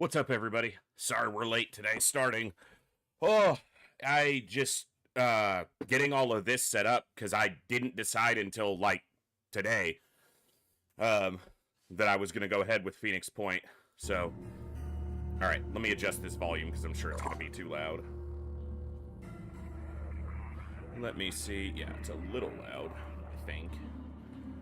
What's up, everybody? Sorry we're late today starting. Oh, I just getting all of this set up because I didn't decide until like today that I was gonna go ahead with Phoenix Point. So, all right, let me adjust this volume because I'm sure it's gonna be too loud. Let me see. Yeah, it's a little loud, I think.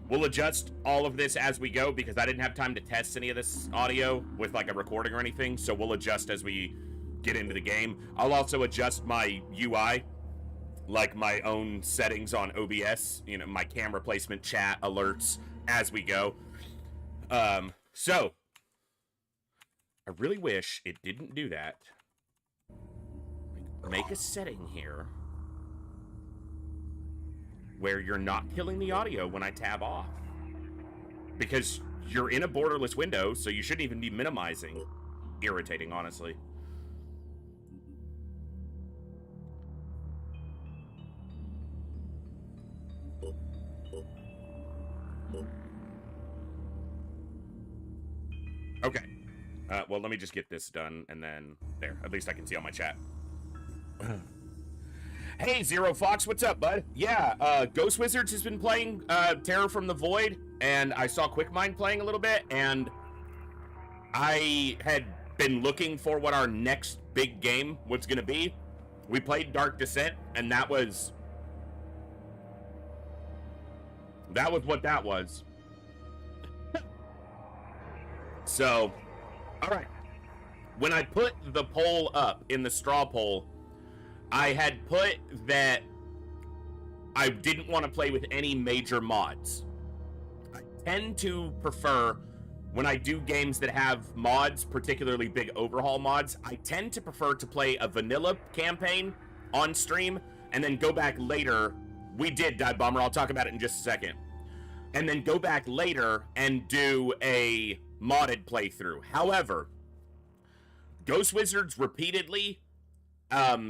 We'll adjust all of this as we go because I didn't have time to test any of this audio with like a recording or anything, so we'll adjust as we get into the game. I'll also adjust my UI, like my own settings on OBS, you know, my camera placement, chat, alerts, as we go. So, I really wish it didn't do that. Make a setting here where you're not killing the audio when I tab off. Because you're in a borderless window, so you shouldn't even be minimizing. Irritating, honestly. Okay. Well, let me just get this done, and then there. At least I can see all my chat. Hey, Zero Fox, what's up, bud? Yeah, Ghost Wizards has been playing Terror from the Void, and I saw Quickmind playing a little bit, and I had been looking for what our next big game was going to be. We played Dark Descent, and that was what that was. So, all right. When I put the poll up in the straw poll, I had put that I didn't want to play with any major mods. I tend to prefer, when I do games that have mods, particularly big overhaul mods, I tend to prefer to play a vanilla campaign on stream and then go back later. We did, Dive Bomber, I'll talk about it in just a second. And then go back later and do a modded playthrough. However, Ghost Wizards repeatedly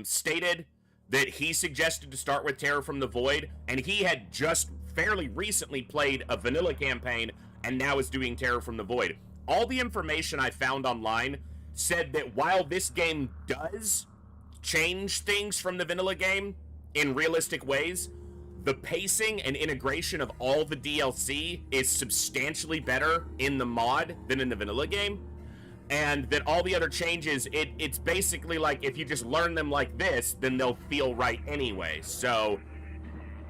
stated that he suggested to start with Terror from the Void, and he had just fairly recently played a vanilla campaign and now is doing Terror from the Void. All the information I found online said that while this game does change things from the vanilla game in realistic ways, the pacing and integration of all the DLC is substantially better in the mod than in the vanilla game. And that all the other changes, it's basically like if you just learn them like this, then they'll feel right anyway. So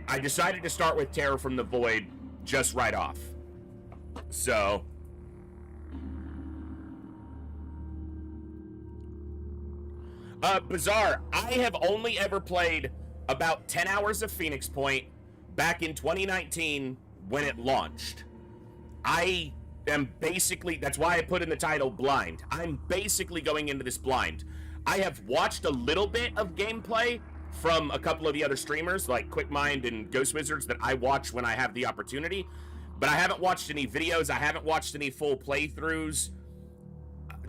I decided to start with Terror from the Void just right off. So Bizarre, I have only ever played about 10 hours of Phoenix Point back in 2019 when it launched. I am basically, that's why I put in the title blind. I'm basically going into this blind. I have watched a little bit of gameplay from a couple of the other streamers like Quickmind and Ghost Wizards that I watch when I have the opportunity, but I haven't watched any videos. I haven't watched any full playthroughs.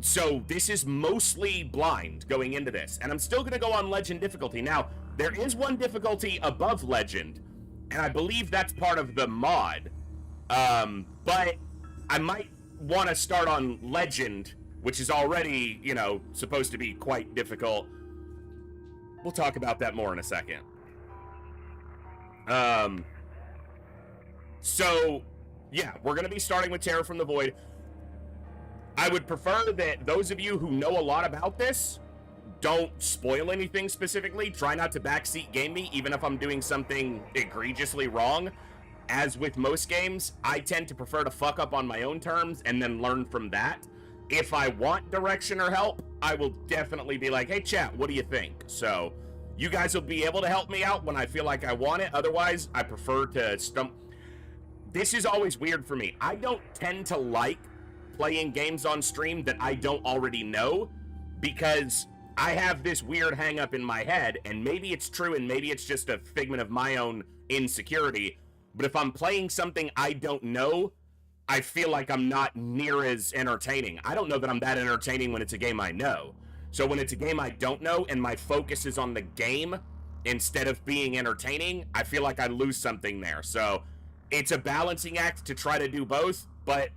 So this is mostly blind going into this, and I'm still going to go on Legend difficulty. Now, there is one difficulty above Legend, and I believe that's part of the mod, but I might want to start on Legend, which is already, you know, supposed to be quite difficult. We'll talk about that more in a second. So, yeah, we're going to be starting with Terror from the Void. I would prefer that those of you who know a lot about this don't spoil anything specifically. Try not to backseat game me, even if I'm doing something egregiously wrong. As with most games, I tend to prefer to fuck up on my own terms and then learn from that. If I want direction or help, I will definitely be like, hey chat, what do you think? So you guys will be able to help me out when I feel like I want it. Otherwise, I prefer to stump. This is always weird for me. I don't tend to like playing games on stream that I don't already know, because I have this weird hang up in my head, and maybe it's true and maybe it's just a figment of my own insecurity. But if I'm playing something I don't know, I feel like I'm not near as entertaining. I don't know that I'm that entertaining when it's a game I know. So when it's a game I don't know and my focus is on the game instead of being entertaining, I feel like I lose something there. So it's a balancing act to try to do both, but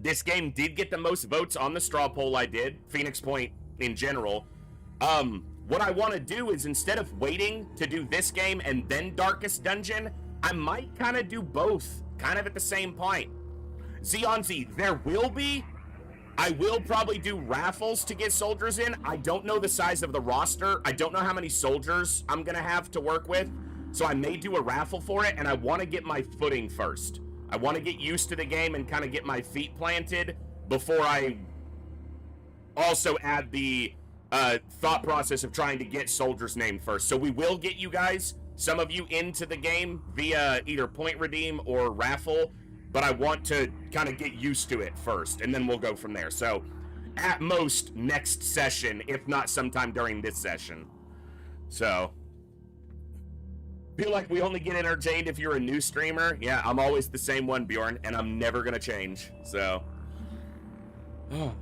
This game did get the most votes on the straw poll I did, Phoenix Point in general. What I want to do is, instead of waiting to do this game and then Darkest Dungeon, I might kind of do both, kind of at the same point. Zeonzi, I will probably do raffles to get soldiers in. I don't know the size of the roster. I don't know how many soldiers I'm going to have to work with. So I may do a raffle for it, and I want to get my footing first. I want to get used to the game and kind of get my feet planted before I also add the thought process of trying to get soldiers named first. So we will get you guys, some of you, into the game via either point redeem or raffle, but I want to kind of get used to it first, and then we'll go from there. So at most next session, if not sometime during this session. So feel like we only get entertained if you're a new streamer. Yeah, I'm always the same one, Bjorn, and I'm never gonna change. So all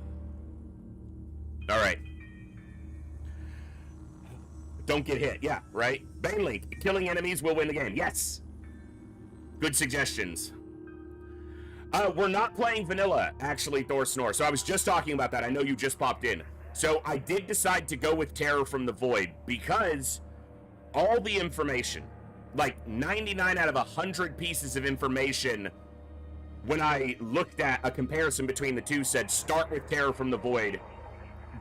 right, don't get hit. Yeah, right. Banelink, killing enemies will win the game. Yes, good suggestions. We're not playing vanilla, actually, Thor Snore. So I was just talking about that. I know you just popped in. So I did decide to go with Terror from the Void because all the information, like 99 out of 100 pieces of information, when I looked at a comparison between the two, said start with Terror from the Void.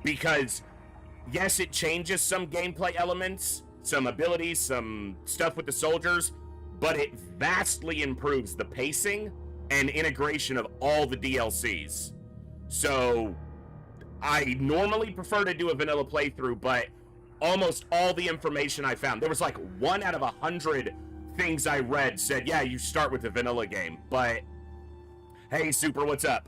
Because, yes, it changes some gameplay elements, some abilities, some stuff with the soldiers, but it vastly improves the pacing and integration of all the DLCs. So I normally prefer to do a vanilla playthrough, but almost all the information I found, there was like 1 out of 100 things I read said, yeah, you start with the vanilla game. But hey, Super, what's up?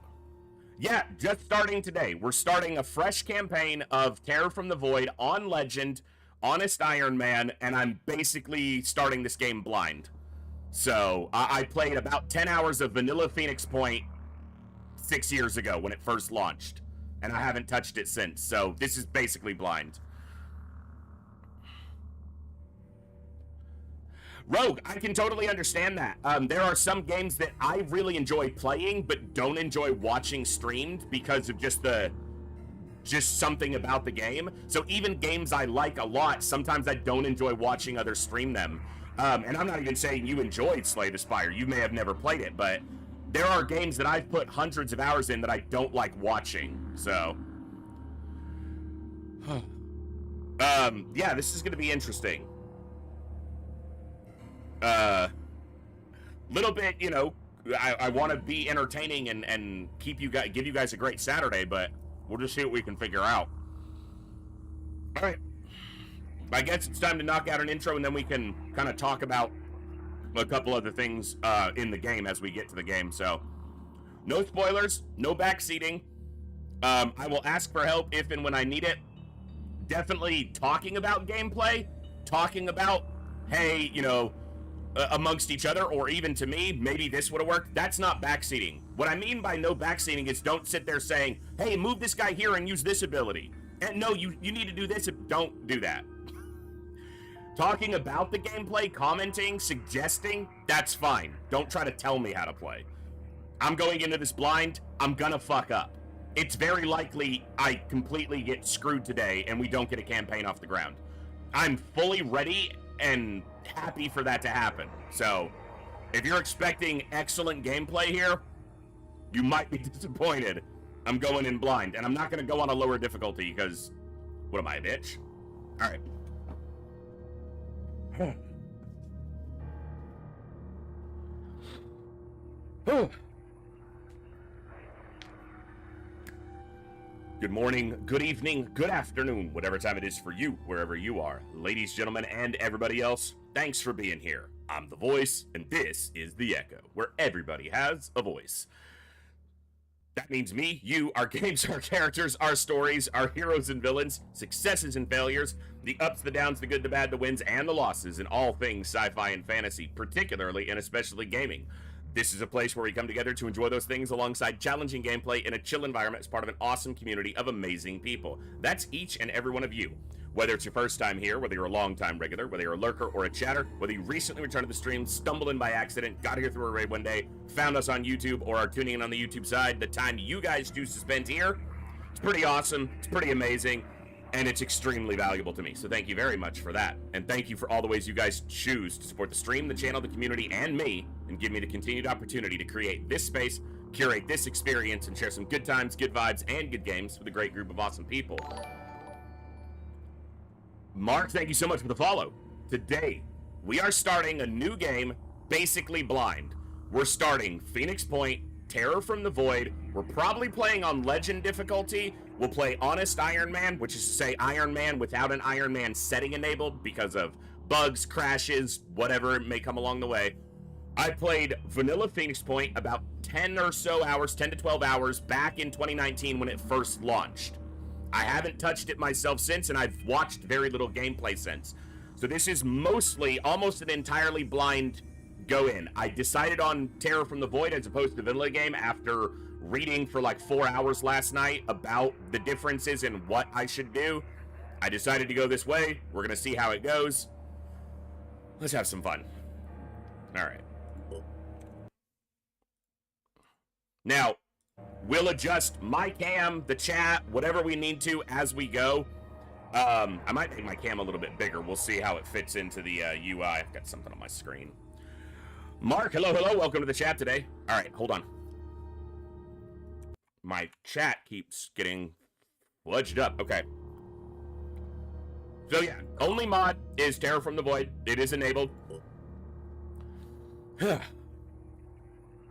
Yeah, just starting today. We're starting a fresh campaign of Terror from the Void on Legend, Honest Iron Man, and I'm basically starting this game blind. So I played about 10 hours of vanilla Phoenix Point 6 years ago when it first launched, and I haven't touched it since. So this is basically blind. Rogue, I can totally understand that. There are some games that I really enjoy playing but don't enjoy watching streamed because of just something about the game. So even games I like a lot, sometimes I don't enjoy watching others stream them. And I'm not even saying you enjoyed Slay the Spire. You may have never played it, but there are games that I've put hundreds of hours in that I don't like watching. So yeah, this is going to be interesting. Little bit, you know, I want to be entertaining and give you guys a great Saturday, but we'll just see what we can figure out. All right. I guess it's time to knock out an intro, and then we can kind of talk about a couple other things in the game as we get to the game. So, no spoilers, no backseating. I will ask for help if and when I need it. Definitely talking about gameplay, talking about, hey, you know, amongst each other, or even to me, maybe this would have worked. That's not backseating. What I mean by no backseating is don't sit there saying, hey, move this guy here and use this ability. And no, you need to do this. Don't do that. Talking about the gameplay, commenting, suggesting, that's fine. Don't try to tell me how to play. I'm going into this blind. I'm gonna fuck up. It's very likely I completely get screwed today and we don't get a campaign off the ground. I'm fully ready and happy for that to happen. So, if you're expecting excellent gameplay here, you might be disappointed. I'm going in blind, and I'm not gonna go on a lower difficulty because, what am I, a bitch? All right. Good morning, good evening, good afternoon, whatever time it is for you, wherever you are. Ladies, gentlemen, and everybody else, thanks for being here. I'm The Voice, and this is The Echo, where everybody has a voice. That means me, you, our games, our characters, our stories, our heroes and villains, successes and failures, the ups, the downs, the good, the bad, the wins, and the losses in all things sci-fi and fantasy, particularly and especially gaming. This is a place where we come together to enjoy those things alongside challenging gameplay in a chill environment as part of an awesome community of amazing people. That's each and every one of you. Whether it's your first time here, whether you're a long-time regular, whether you're a lurker or a chatter, whether you recently returned to the stream, stumbled in by accident, got here through a raid one day, found us on YouTube, or are tuning in on the YouTube side, the time you guys choose to spend here, it's pretty awesome, it's pretty amazing, and it's extremely valuable to me. So thank you very much for that. And thank you for all the ways you guys choose to support the stream, the channel, the community, and me, and give me the continued opportunity to create this space, curate this experience, and share some good times, good vibes, and good games with a great group of awesome people. Mark, thank you so much for the follow. Today, we are starting a new game, basically blind. We're starting Phoenix Point, Terror from the Void. We're probably playing on Legend difficulty. We'll play Honest Iron Man, which is to say Iron Man without an Iron Man setting enabled because of bugs, crashes, whatever may come along the way. I played Vanilla Phoenix Point about 10 or so hours, 10 to 12 hours, back in 2019 when it first launched. I haven't touched it myself since, and I've watched very little gameplay since. So this is mostly, almost an entirely blind go-in. I decided on Terror from the Void as opposed to the vanilla game after reading for like 4 hours last night about the differences in what I should do. I decided to go this way. We're going to see how it goes. Let's have some fun. All right. Now, we'll adjust my cam, the chat, whatever we need to as we go. I might make my cam a little bit bigger. We'll see how it fits into the UI. I've got something on my screen. Mark, hello, hello. Welcome to the chat today. All right, hold on. My chat keeps getting fudged up. Okay. So yeah, only mod is Terror from the Void. It is enabled.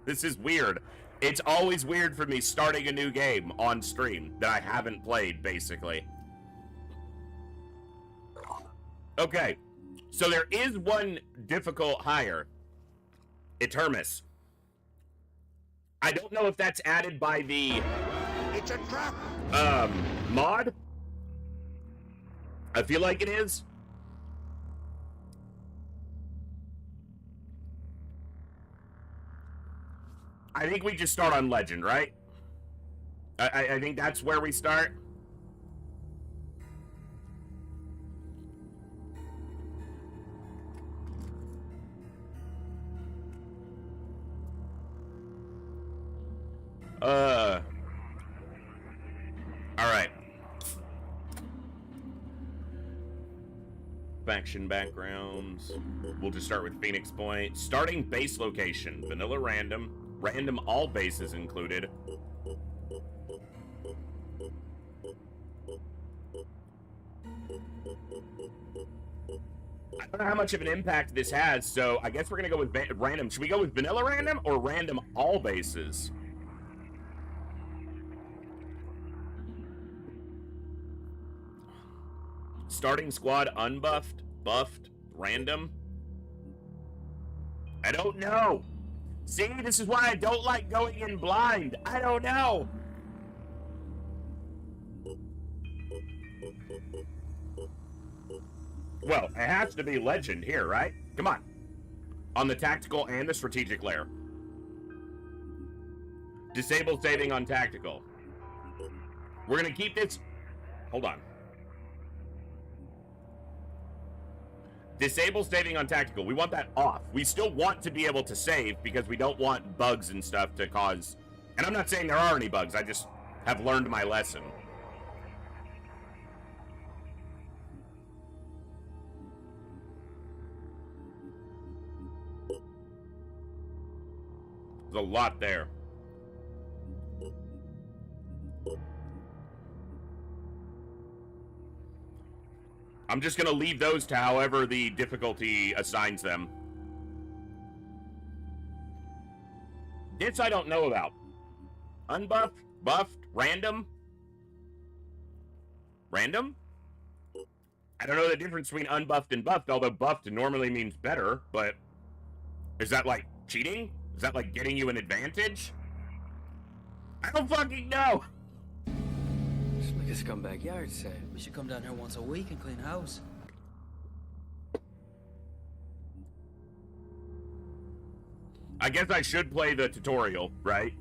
This is weird. It's always weird for me starting a new game on stream that I haven't played, basically. Okay, so there is one difficult higher. Etermus. I don't know if that's added by the... It's a trap! Mod? I feel like it is. I think we just start on Legend, right? I think that's where we start. Alright. Faction backgrounds. We'll just start with Phoenix Point. Starting base location. Vanilla random. Random all bases included. I don't know how much of an impact this has, so I guess we're gonna go with random. Should we go with vanilla random or random all bases? Starting squad unbuffed, buffed, random. I don't know. See, this is why I don't like going in blind. I don't know. Well, it has to be Legend here, right? Come on. On the tactical and the strategic layer. Disable saving on tactical. We're gonna keep this... Hold on. Disable saving on tactical. We want that off. We still want to be able to save because we don't want bugs and stuff to cause... And I'm not saying there are any bugs. I just have learned my lesson. There's a lot there. I'm just gonna leave those to however the difficulty assigns them. This I don't know about. Unbuffed, buffed, random? Random? I don't know the difference between unbuffed and buffed, although buffed normally means better, but... Is that like cheating? Is that like getting you an advantage? I don't fucking know! Just like a scumbag yard sale. We should come down here once a week and clean house. I guess I should play the tutorial, right?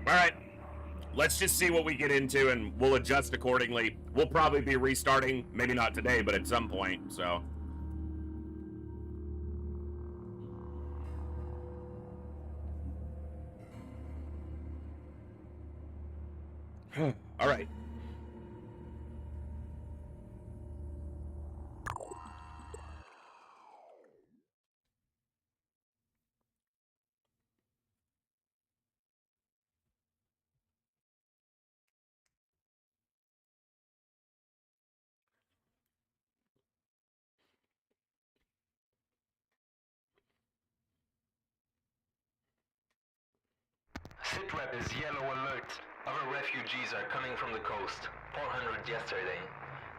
Alright. Let's just see what we get into, and we'll adjust accordingly. We'll probably be restarting, maybe not today, but at some point, so. Alright. Sitrep is yellow alert. Other refugees are coming from the coast. 400 yesterday.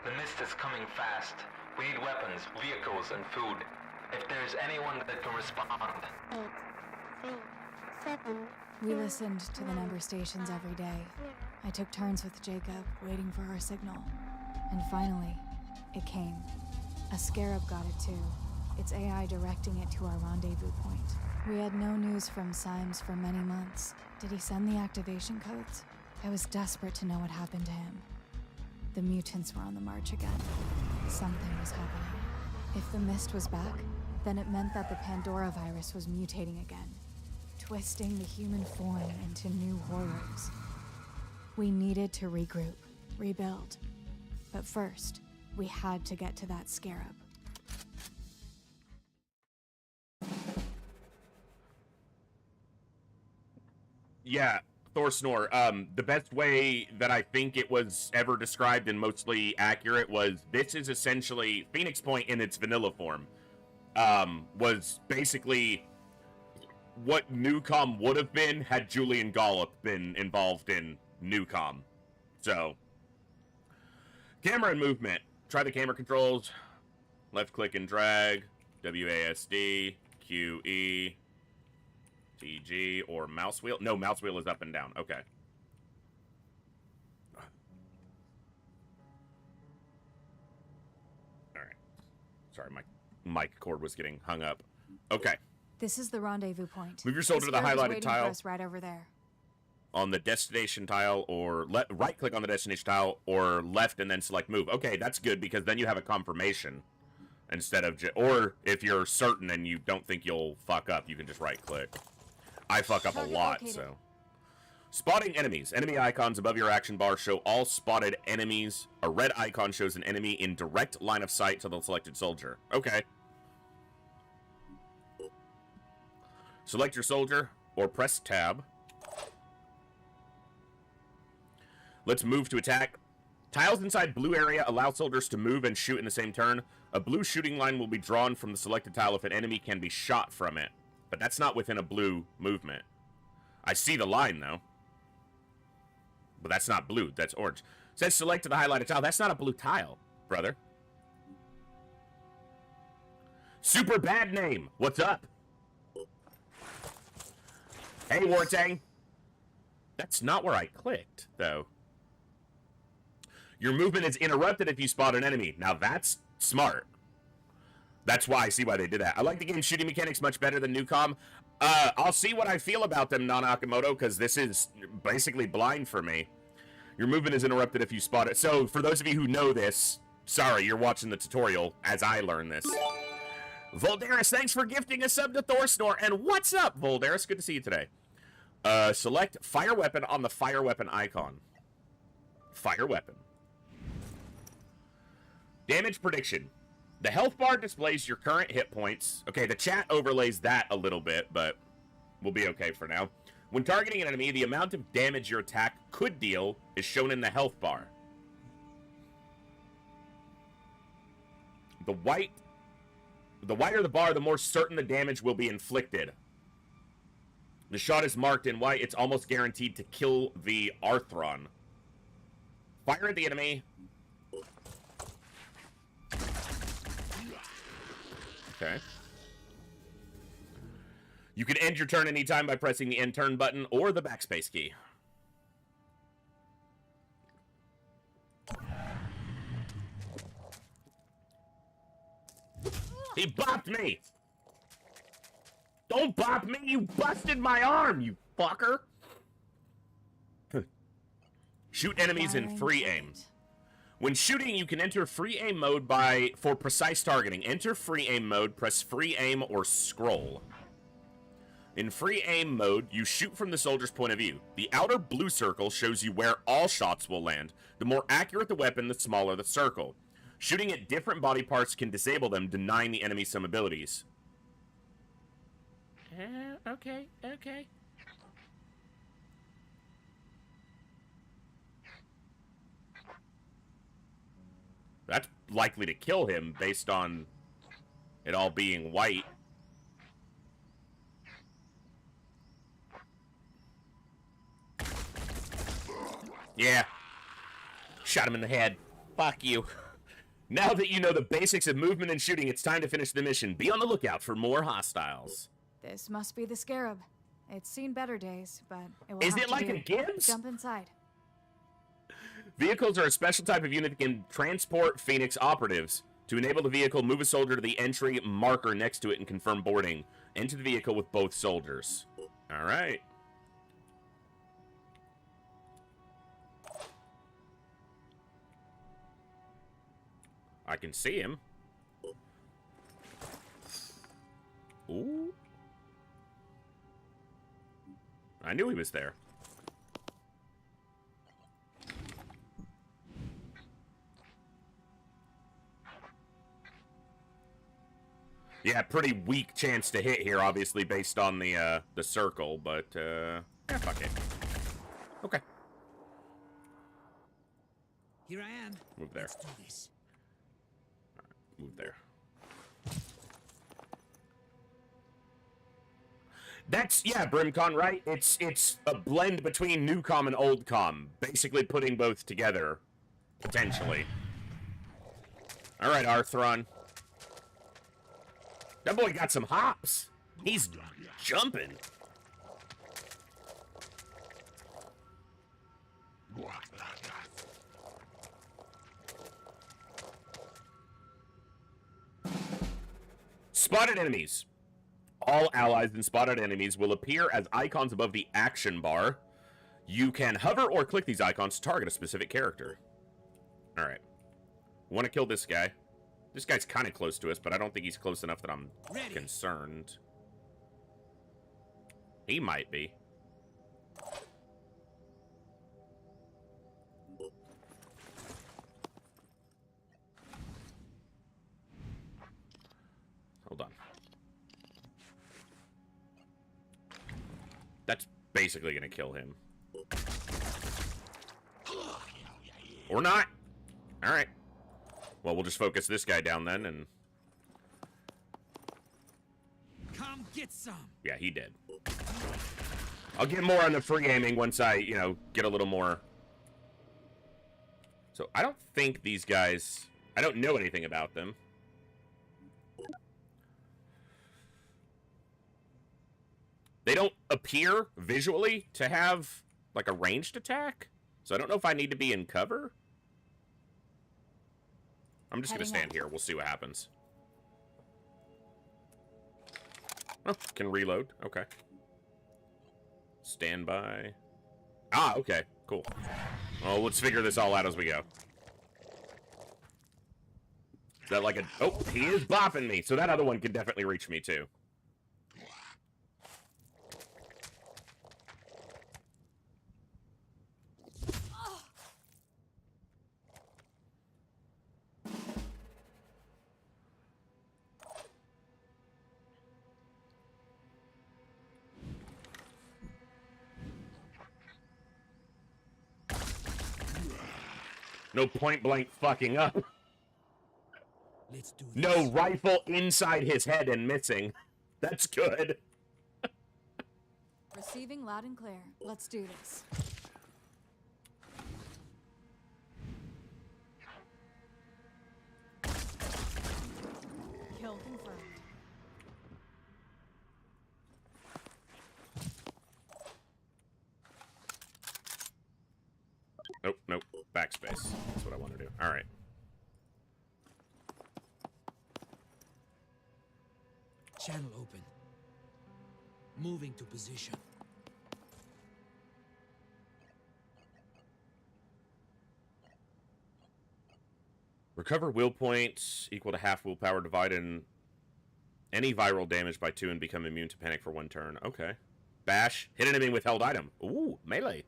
The mist is coming fast. We need weapons, vehicles, and food. If there's anyone that can respond. 8, 3, 7. We listened to the number stations every day. I took turns with Jacob, waiting for our signal. And finally, it came. A scarab got it too. Its AI directing it to our rendezvous point. We had no news from Symes for many months. Did he send the activation codes? I was desperate to know what happened to him. The mutants were on the march again. Something was happening. If the mist was back, then it meant that the Pandora virus was mutating again, twisting the human form into new horrors. We needed to regroup, rebuild. But first, we had to get to that scarab. Yeah, Thor Snore. The best way that I think it was ever described and mostly accurate was this is essentially Phoenix Point in its vanilla form. Was basically what Newcom would have been had Julian Gollop been involved in Newcom. So, camera and movement. Try the camera controls. Left click and drag. WASD. QE. TG or mouse wheel. No, mouse wheel is up and down. Okay. All right. Sorry, my mic cord was getting hung up. Okay. This is the rendezvous point. Move your shoulder to the scarab is highlighted waiting tile. for us right over there. On the destination tile, or right click on the destination tile, or left and then select move. Okay, that's good because then you have a confirmation instead of or if you're certain and you don't think you'll fuck up, you can just right click. I fuck up a lot, so. Spotting enemies. Enemy icons above your action bar show all spotted enemies. A red icon shows an enemy in direct line of sight to the selected soldier. Okay. Select your soldier, or press tab. Let's move to attack. Tiles inside blue area allow soldiers to move and shoot in the same turn. A blue shooting line will be drawn from the selected tile if an enemy can be shot from it. But that's not within a blue movement. I see the line, though. But that's not blue. That's orange. It says select to the highlighted tile. That's not a blue tile, brother. Super bad name. What's up? Hey, Wartang. That's not where I clicked, though. Your movement is interrupted if you spot an enemy. Now, that's smart. That's why I see why they did that. I like the game's shooting mechanics much better than Newcom. I'll see what I feel about them, non-Akamoto, because this is basically blind for me. Your movement is interrupted if you spot it. So, for those of you who know this, sorry, you're watching the tutorial as I learn this. Voldaris, thanks for gifting a sub to Thor Snore. And what's up, Voldaris? Good to see you today. Select fire weapon on the fire weapon icon. Fire weapon. Damage prediction. The health bar displays your current hit points. Okay, the chat overlays that a little bit, but we'll be okay for now. When targeting an enemy, the amount of damage your attack could deal is shown in the health bar. The wider the bar, the more certain the damage will be inflicted. The shot is marked in white. It's almost guaranteed to kill the Arthron. Fire at the enemy. Okay. You can end your turn anytime by pressing the end turn button or the backspace key. He bopped me! Don't bop me! You busted my arm, you fucker! Shoot enemies in Firing free aim. point. When shooting, you can enter free aim mode for precise targeting. Enter free aim mode, press free aim or scroll. In free aim mode, you shoot from the soldier's point of view. The outer blue circle shows you where all shots will land. The more accurate the weapon, the smaller the circle. Shooting at different body parts can disable them, denying the enemy some abilities. Okay. That's likely to kill him based on it all being white. Yeah. Shot him in the head. Fuck you. Now that you know the basics of movement and shooting, it's time to finish the mission. Be on the lookout for more hostiles. This must be the Scarab. It's seen better days, but it will Is have it to like do. a Gibbs? Jump inside. Vehicles are a special type of unit that can transport Phoenix operatives. To enable the vehicle, move a soldier to the entry marker next to it and confirm boarding. Enter the vehicle with both soldiers. All right. I can see him. Ooh. I knew he was there. Yeah, pretty weak chance to hit here, obviously, based on the circle, but, yeah, fuck it. Okay. Here I am. Move there. Let's do this. Move there. That's, yeah, Brimcon, right? It's a blend between new com and old com. Basically putting both together. Potentially. Alright, Arthron. That boy got some hops. He's jumping. Spotted enemies. All allies and spotted enemies will appear as icons above the action bar. You can hover or click these icons to target a specific character. Alright. Want to kill this guy. This guy's kind of close to us, but I don't think he's close enough that I'm concerned. He might be. Hold on. That's basically going to kill him. Or not. All right. Well, we'll just focus this guy down then, and... Come get some. Yeah, he did. I'll get more on the free aiming once I, get a little more. So, I don't think these guys... I don't know anything about them. They don't appear visually to have, like, a ranged attack. So I don't know if I need to be in cover. I'm just going to stand here. We'll see what happens. Oh, can reload. Okay. Stand by. Ah, okay. Cool. Well, let's figure this all out as we go. Is that like a... Oh, he is bopping me. So that other one could definitely reach me, too. No point blank fucking up. Let's do this. No rifle inside his head and missing. That's good. Receiving loud and clear. Let's do this. Kill confirmed. Nope, nope. Backspace. That's what I want to do. Alright. Channel open. Moving to position. Recover will points equal to half willpower. Divide in any viral damage by 2 and become immune to panic for 1 turn. Okay. Bash. Hit enemy with held item. Ooh, melee.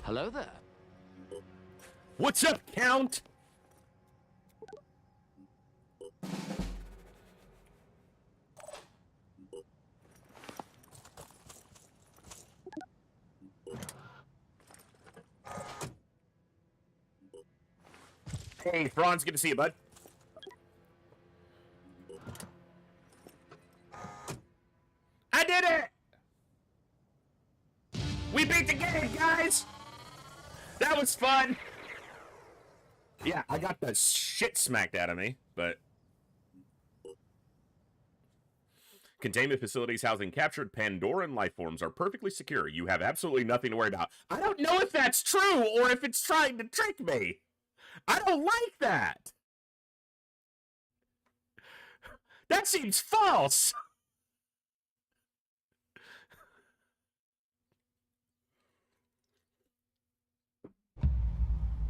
Hello there. What's up, Count? Hey, Franz, good to see you, bud. I did it! We beat the game, guys! That was fun! Yeah, I got the shit smacked out of me, but... Containment facilities housing captured Pandoran life forms are perfectly secure. You have absolutely nothing to worry about. I don't know if that's true, or if it's trying to trick me. I don't like that. That seems false.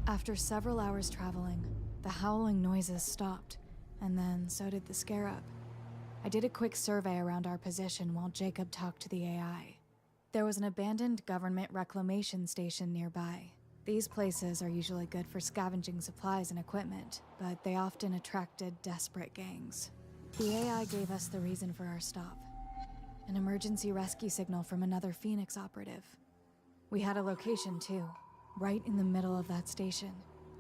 After several hours traveling, the howling noises stopped, and then so did the scarab. I did a quick survey around our position while Jacob talked to the AI. There was an abandoned government reclamation station nearby. These places are usually good for scavenging supplies and equipment, but they often attracted desperate gangs. The AI gave us the reason for our stop. An emergency rescue signal from another Phoenix operative. We had a location too, right in the middle of that station.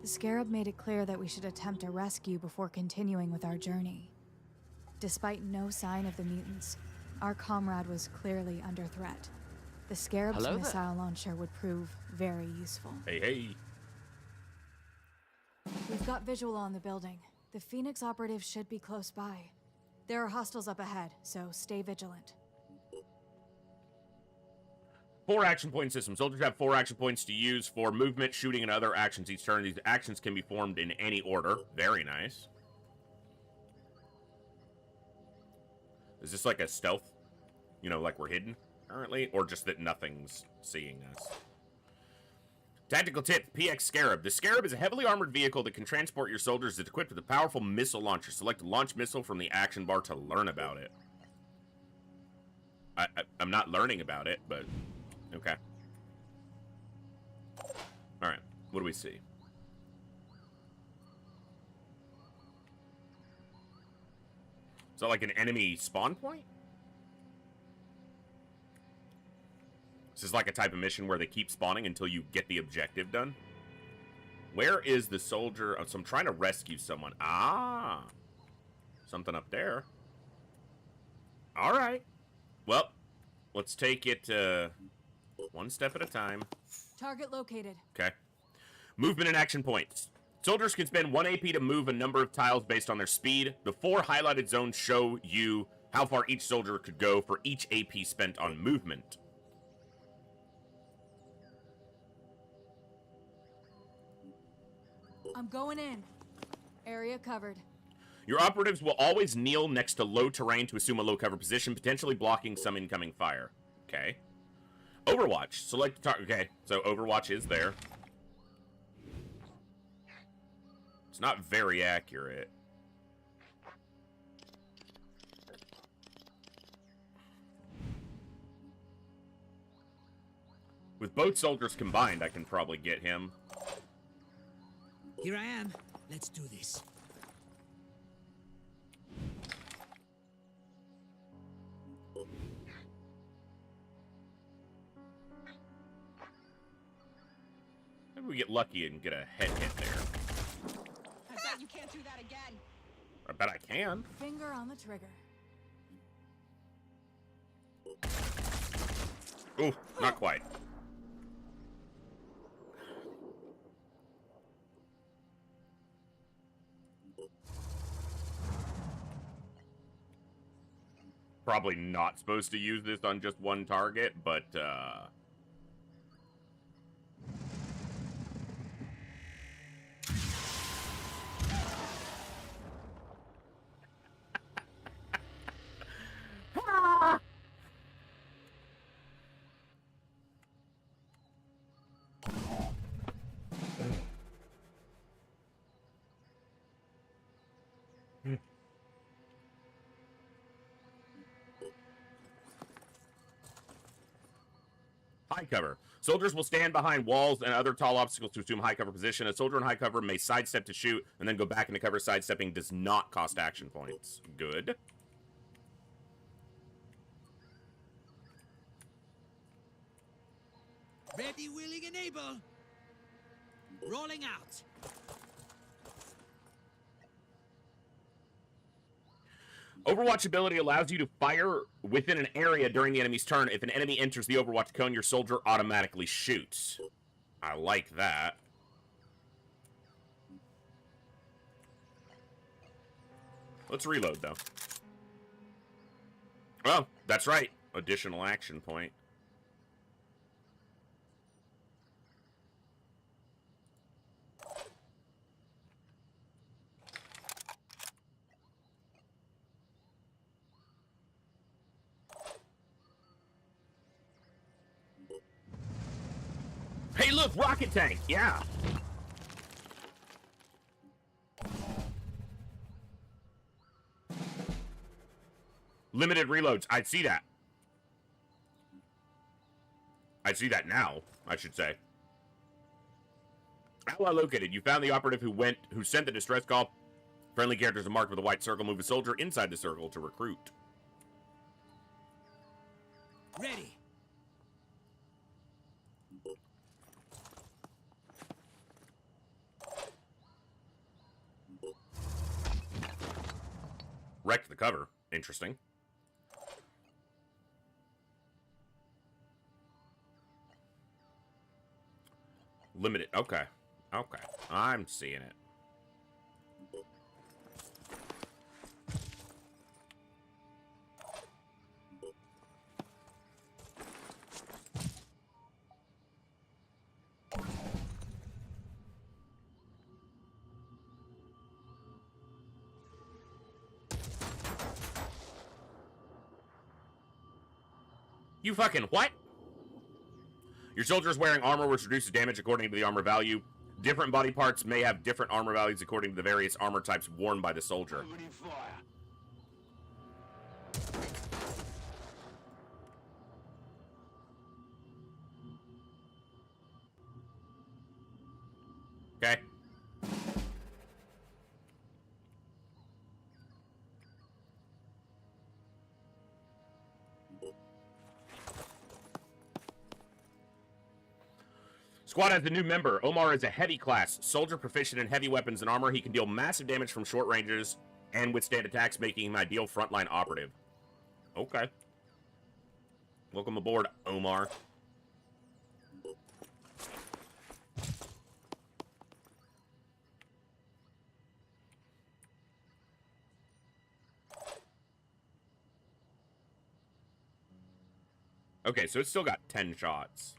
The scarab made it clear that we should attempt a rescue before continuing with our journey. Despite no sign of the mutants, our comrade was clearly under threat. The scarab's Hello there. missile launcher would prove very useful. Hey, hey. We've got visual on the building. The Phoenix operative should be close by. There are hostiles up ahead, so stay vigilant. 4 action point system. Soldiers have 4 action points to use for movement, shooting, and other actions each turn. These actions can be formed in any order. Very nice. Is this like a stealth? You know, like we're hidden currently? Or just that nothing's seeing us? Tactical tip, PX Scarab. The Scarab is a heavily armored vehicle that can transport your soldiers. It's equipped with a powerful missile launcher. Select a launch missile from the action bar to learn about it. I'm not learning about it, but... Okay. Alright, what do we see? Is that like an enemy spawn point? This is like a type of mission where they keep spawning until you get the objective done. Where is the soldier? Oh, so I'm trying to rescue someone. Ah! Something up there. Alright. Well, let's take it one step at a time. Target located. Okay. Movement and action points. Soldiers can spend 1 AP to move a number of tiles based on their speed. The 4 highlighted zones show you how far each soldier could go for each AP spent on movement. I'm going in. Area covered. Your operatives will always kneel next to low terrain to assume a low cover position, potentially blocking some incoming fire. Okay. Overwatch. Select the target. Okay, so Overwatch is there. It's not very accurate. With both soldiers combined, I can probably get him. Here I am. Let's do this. Maybe we get lucky and get a head hit there. I bet you can't do that again. I bet I can. Finger on the trigger. Ooh, not quite. Probably not supposed to use this on just one target, but, High cover. Soldiers will stand behind walls and other tall obstacles to assume high cover position. A soldier in high cover may sidestep to shoot and then go back into cover. Sidestepping does not cost action points. Good. Ready, willing, and able. Rolling out. Overwatch ability allows you to fire within an area during the enemy's turn. If an enemy enters the Overwatch cone, your soldier automatically shoots. I like that. Let's reload, though. Oh, that's right. Additional action point. Hey, look, rocket tank. Yeah. Limited reloads. I see that. I see that now, I should say. Ally located. You found the operative who sent the distress call. Friendly characters are marked with a white circle. Move a soldier inside the circle to recruit. Ready. Wrecked the cover. Interesting. Limited. Okay. Okay. I'm seeing it. You fucking what? Your soldier is wearing armor which reduces damage according to the armor value. Different body parts may have different armor values according to the various armor types worn by the soldier. Okay. Squad has a new member. Omar is a heavy class. Soldier proficient in heavy weapons and armor. He can deal massive damage from short ranges and withstand attacks, making him ideal frontline operative. Okay. Welcome aboard, Omar. Okay, so it's still got 10 shots.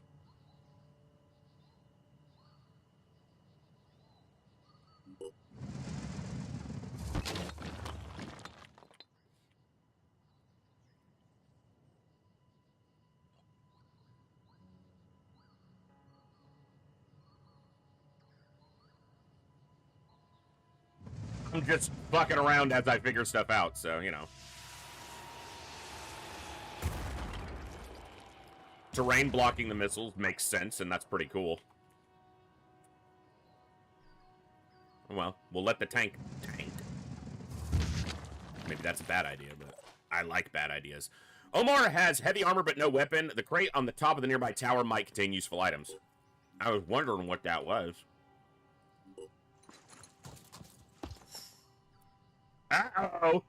I'm just fucking around as I figure stuff out, so, you know. Terrain blocking the missiles makes sense, and that's pretty cool. Well, we'll let the tank tank. Maybe that's a bad idea, but I like bad ideas. Omar has heavy armor but no weapon. The crate on the top of the nearby tower might contain useful items. I was wondering what that was. Uh-oh.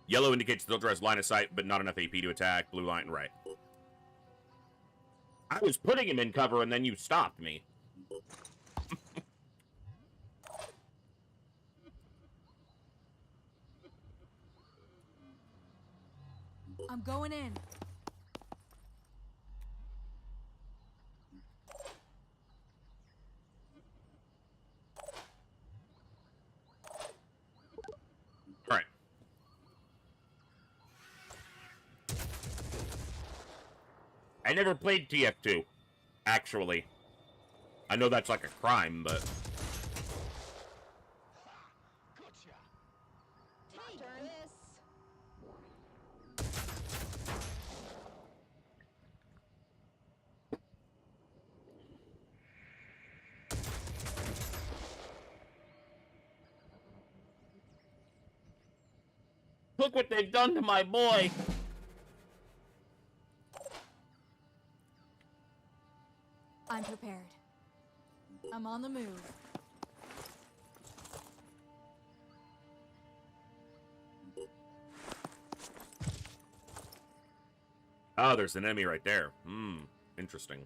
Yellow indicates the soldier has line of sight, but not enough AP to attack. Blue line, right. I was putting him in cover, and then you stopped me. I'm going in. All right. I never played TF2, actually. I know that's like a crime, but... Look what they've done to my boy. I'm prepared. I'm on the move. Oh, there's an enemy right there. Interesting.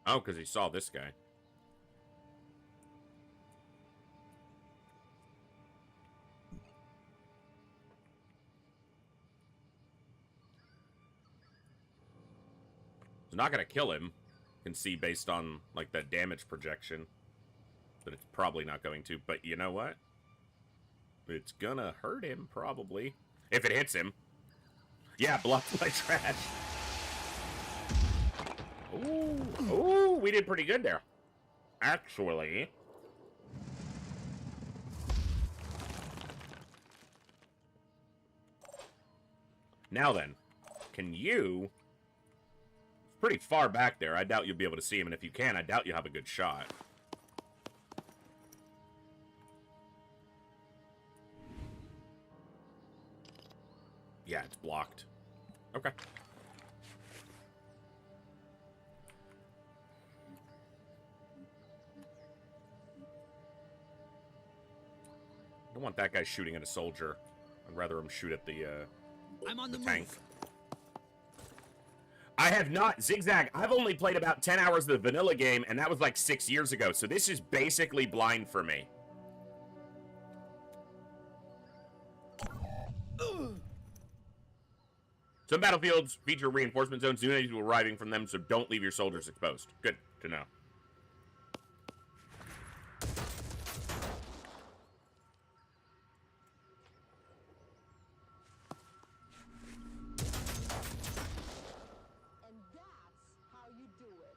Oh, because he saw this guy. It's not going to kill him. You can see based on, like, the damage projection that it's probably not going to. But you know what? It's going to hurt him, probably. If it hits him. Yeah, blocked my trash. Ooh, we did pretty good there. Actually. Now then, can you... It's pretty far back there. I doubt you'll be able to see him, and if you can, I doubt you'll have a good shot. Yeah, it's blocked. Okay. I don't want that guy shooting at a soldier. I'd rather him shoot at the I'm on the tank. move. I have not. Zigzag, I've only played about 10 hours of the vanilla game, and that was like 6 years ago, so this is basically blind for me. Some battlefields feature reinforcement zones. New enemies will be arriving from them, so don't leave your soldiers exposed. Good to know. And that's how you do it.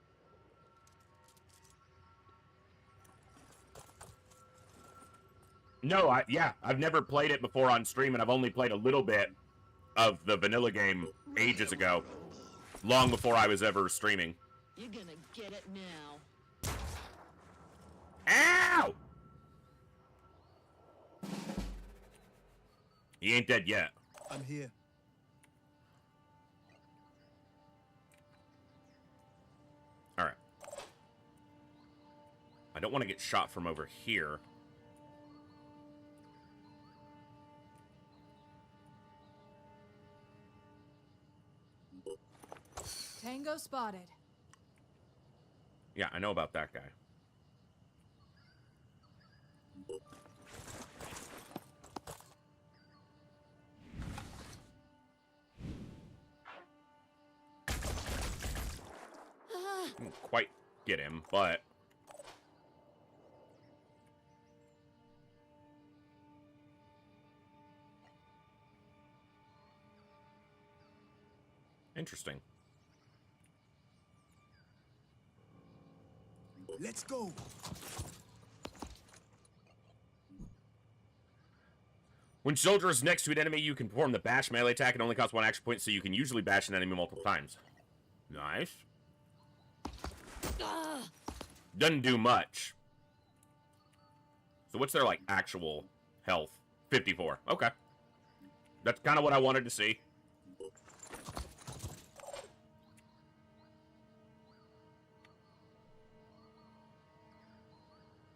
No, yeah, I've never played it before on stream, and I've only played a little bit of the vanilla game ages ago, long before I was ever streaming. You're gonna get it now. Ow! He ain't dead yet. I'm here. All right. I don't want to get shot from over here. Tango spotted. Yeah, I know about that guy. Didn't quite get him, but... Interesting. Let's go. When soldier is next to an enemy, you can perform the bash melee attack. It only costs 1 action point, so you can usually bash an enemy multiple times. Nice. Doesn't do much. So what's their, like, actual health? 54. Okay. That's kind of what I wanted to see.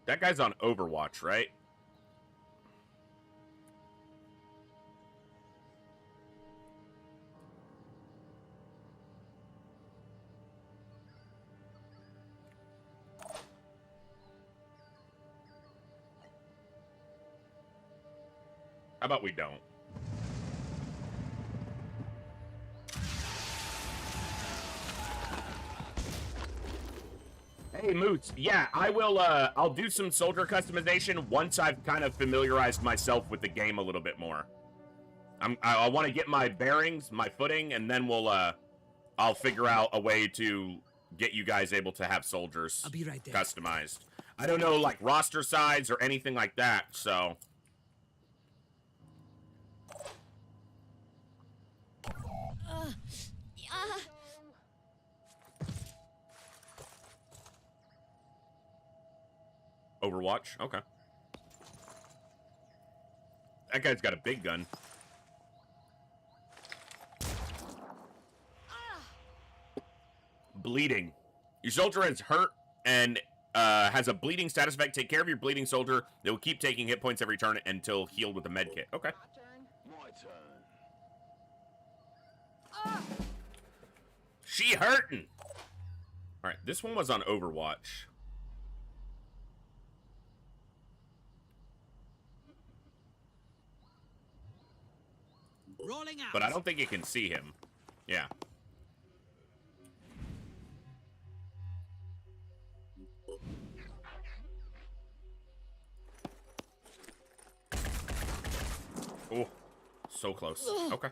That guy's on Overwatch, right? How about we don't? Hey, Moots. Yeah, I will, I'll do some soldier customization once I've kind of familiarized myself with the game a little bit more. I want to get my bearings, my footing, and then we'll, I'll figure out a way to get you guys able to have soldiers I'll be right there. customized. I don't know, like, roster size or anything like that, so... Overwatch? Okay. That guy's got a big gun. Bleeding. Your soldier is hurt and has a bleeding status effect. Take care of your bleeding soldier. They will keep taking hit points every turn until healed with a med kit. Okay. My turn. She hurting. All right, this one was on Overwatch. Rolling out. But I don't think you can see him. Yeah. Oh, so close. Okay.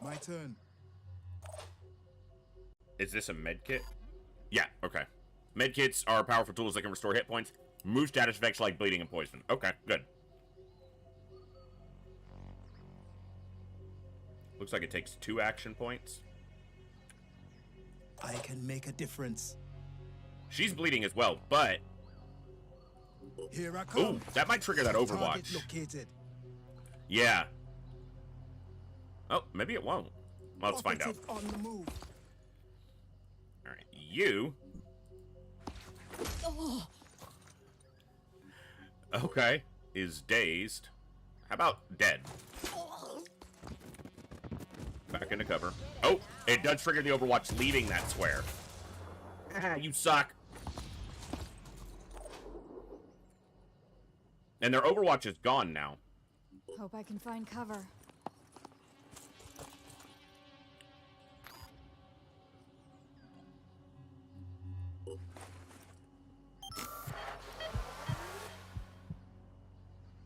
My turn. Is this a med kit? Yeah, okay. Med kits are powerful tools that can restore hit points, move status effects like bleeding and poison. Okay, good. Looks like it takes 2 action points. I can make a difference. She's bleeding as well, but... Here I come. Ooh, that might trigger that Target Overwatch. located. Yeah. Oh, maybe it won't. Well, let's find out. Operative on the move. Alright, you... Okay, is dazed. How about dead? Back into cover. Oh, it does trigger the Overwatch leaving that square. Ah, you suck. And their Overwatch is gone now. Hope I can find cover.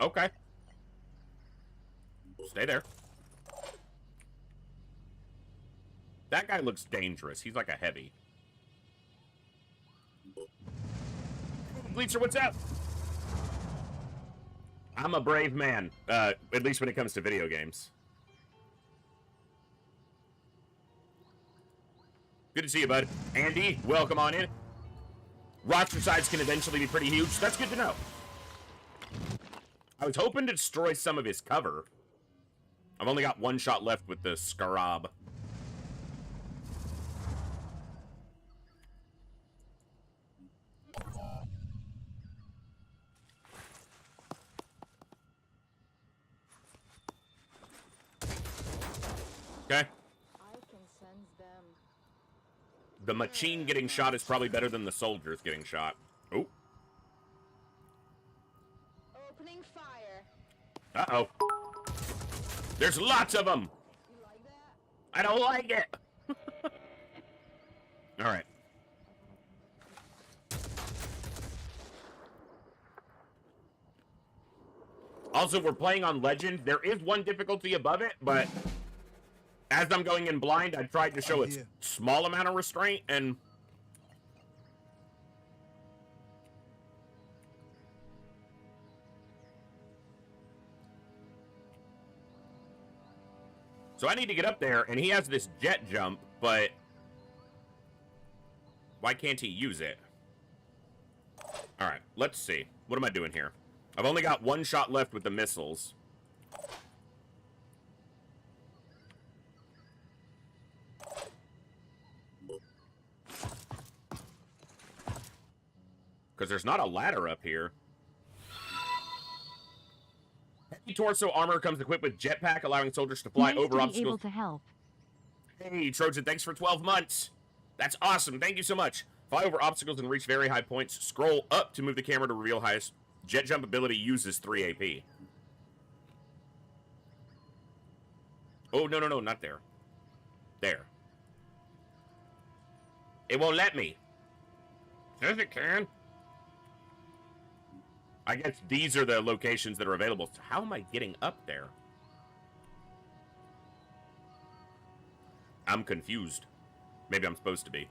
Okay. Stay there. That guy looks dangerous. He's like a heavy. Bleacher, what's up? I'm a brave man, at least when it comes to video games. Good to see you, bud. Andy, welcome on in. Roster size can eventually be pretty huge. That's good to know. I was hoping to destroy some of his cover. I've only got 1 shot left with the Scarab. Okay. I can sense them. The machine getting shot is probably better than the soldiers getting shot. Oh. Opening fire. Uh-oh. There's lots of them. You like that? I don't like it. All right. Also, we're playing on Legend. There is one difficulty above it, but as I'm going in blind, I tried to show a small amount of restraint, and so I need to get up there, and he has this jet jump, but why can't he use it? All right, let's see. What am I doing here? I've only got 1 shot left with the missiles. Because there's not a ladder up here. Heavy torso armor comes equipped with jetpack, allowing soldiers to fly over obstacles. Able to help. Hey, Trojan, thanks for 12 months. That's awesome. Thank you so much. Fly over obstacles and reach very high points. Scroll up to move the camera to reveal highest. Jet jump ability uses 3 AP. Oh, no, not there. There. It won't let me. Says it can. I guess these are the locations that are available. So how am I getting up there? I'm confused. Maybe I'm supposed to be.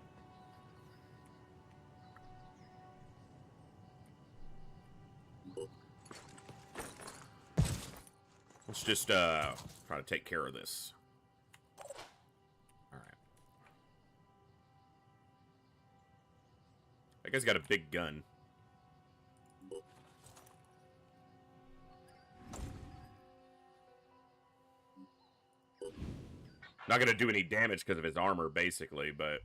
Let's just try to take care of this. Alright. That guy's got a big gun. Not gonna do any damage because of his armor, basically, but...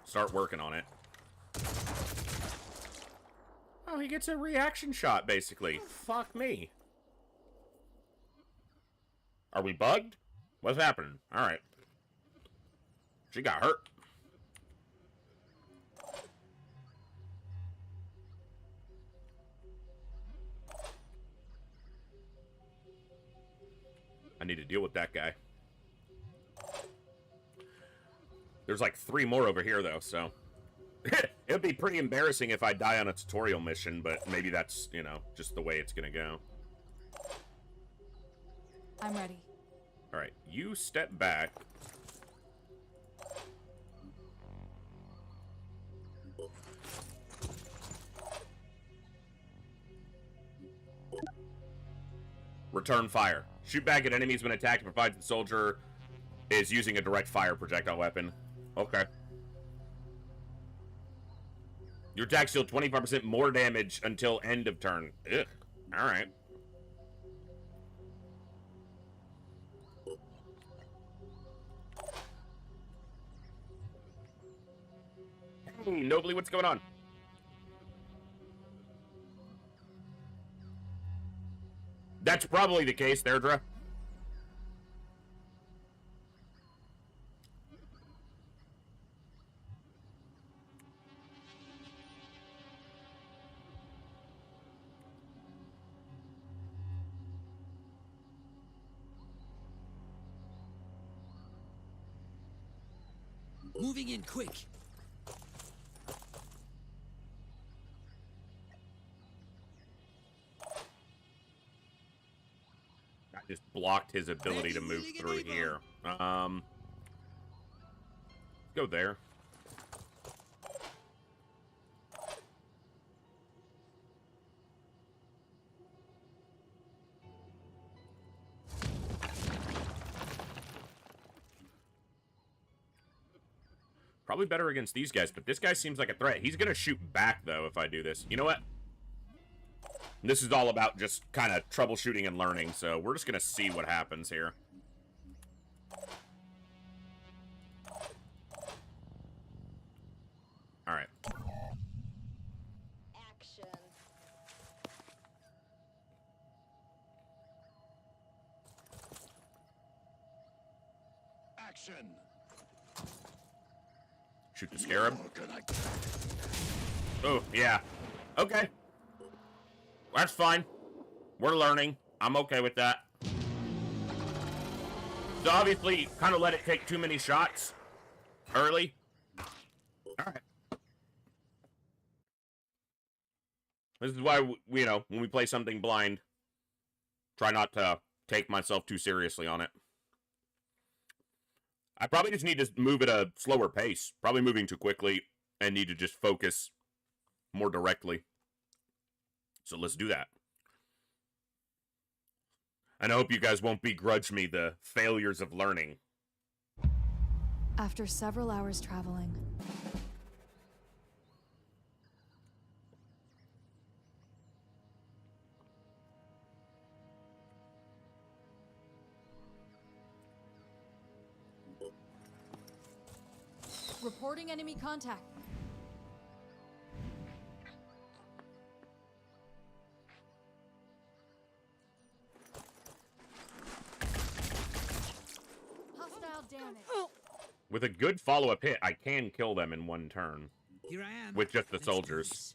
Start working on it. Oh, he gets a reaction shot, basically. Fuck me. Are we bugged? What's happening? Alright. She got hurt. I need to deal with that guy. There's like 3 more over here, though, so... It would be pretty embarrassing if I die on a tutorial mission, but maybe that's, you know, just the way it's gonna go. I'm ready. Alright, you step back. Return fire. Shoot back at enemies when attacked, provided the soldier is using a direct fire projectile weapon. Okay. Your attacks deal 25% more damage until end of turn. Ugh. Alright. Hey, Nobly, what's going on? That's probably the case, Deirdre. Moving in quick. I just blocked his ability to move through here. Go there. Probably better against these guys, but this guy seems like a threat. He's gonna shoot back, though, if I do this. You know what? This is all about just kind of troubleshooting and learning, so we're just gonna see what happens here. Alright. Action. Action. Shoot the scarab. Oh, yeah. Okay. That's fine. We're learning. I'm okay with that. So obviously, kind of let it take too many shots early. Alright. This is why, you know, when we play something blind, try not to take myself too seriously on it. I probably just need to move at a slower pace. Probably moving too quickly and need to just focus more directly. So let's do that. And I hope you guys won't begrudge me the failures of learning. After several hours traveling, reporting enemy contact. Hostile damage. With a good follow-up hit, I can kill them in one turn. Here I am. With just the Let's do soldiers. this.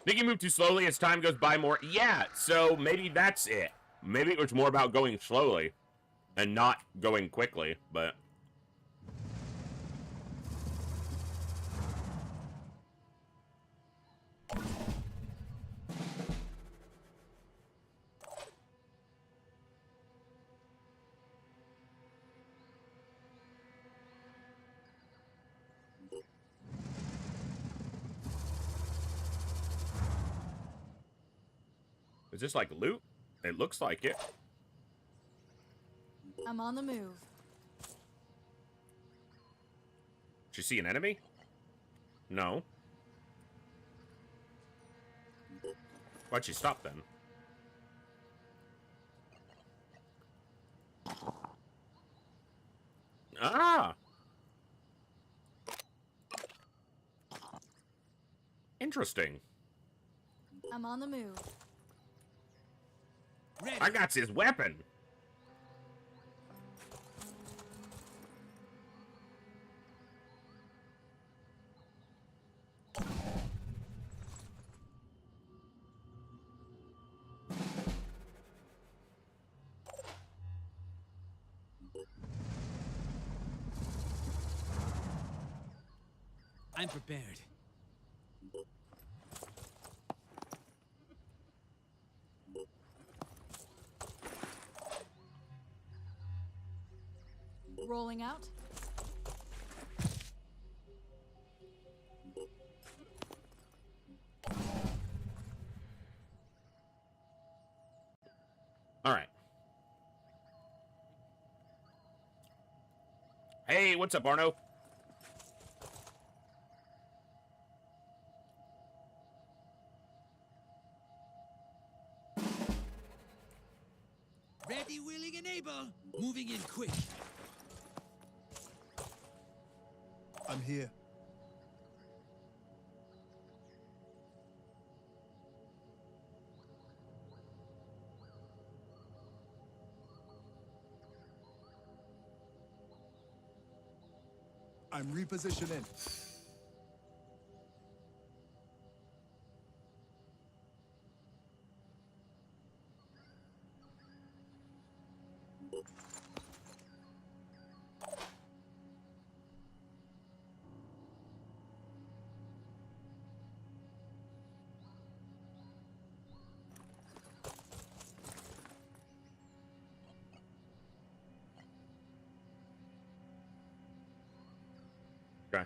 Think you move too slowly as time goes by more? Yeah, so maybe that's it. Maybe it was more about going slowly and not going quickly, but... Is this like loot? It looks like it. I'm on the move. Did you see an enemy? No. Why'd you stop then? Ah! Interesting. I'm on the move. Ready. I got his weapon. I'm prepared. Rolling out. All right. Hey, what's up, Arno? Ready, willing, and able. Moving in quick. I'm here. I'm repositioning. Okay.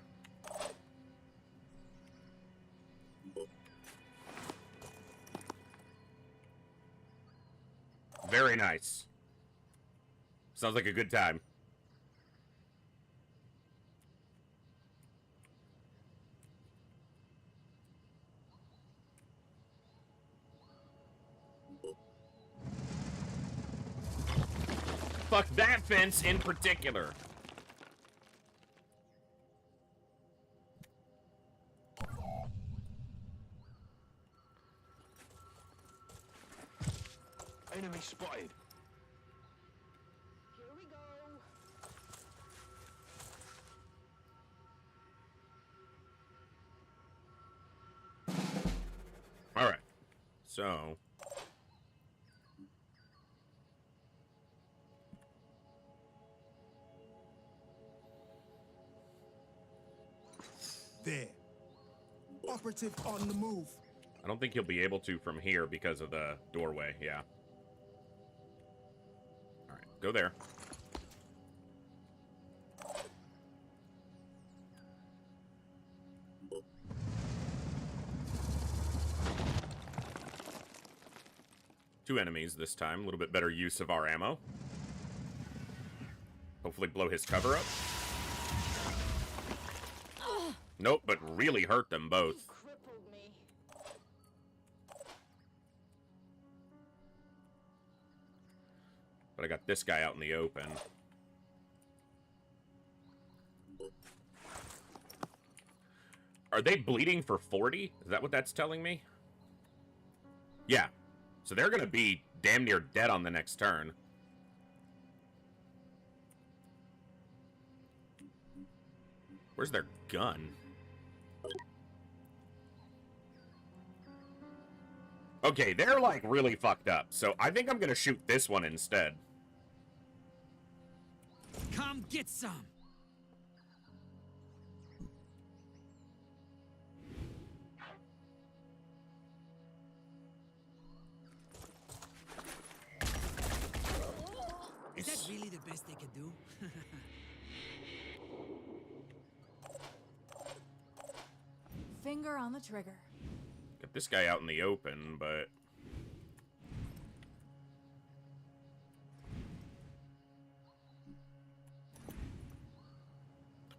Very nice. Sounds like a good time. Fuck that fence in particular. Enemy spotted. Here we go. All right. So. There. Operative on the move. I don't think he'll be able to from here because of the doorway. Yeah. All right. Go there. Two enemies this time. A little bit better use of our ammo. Hopefully blow his cover up. Nope, but really hurt them both. Crippled me. But I got this guy out in the open. Are they bleeding for 40? Is that what that's telling me? Yeah. So they're going to be damn near dead on the next turn. Where's their gun? Okay, they're like really fucked up, so I think I'm gonna shoot this one instead. Come get some. Is that really the best they can do? Finger on the trigger. Get this guy out in the open, but...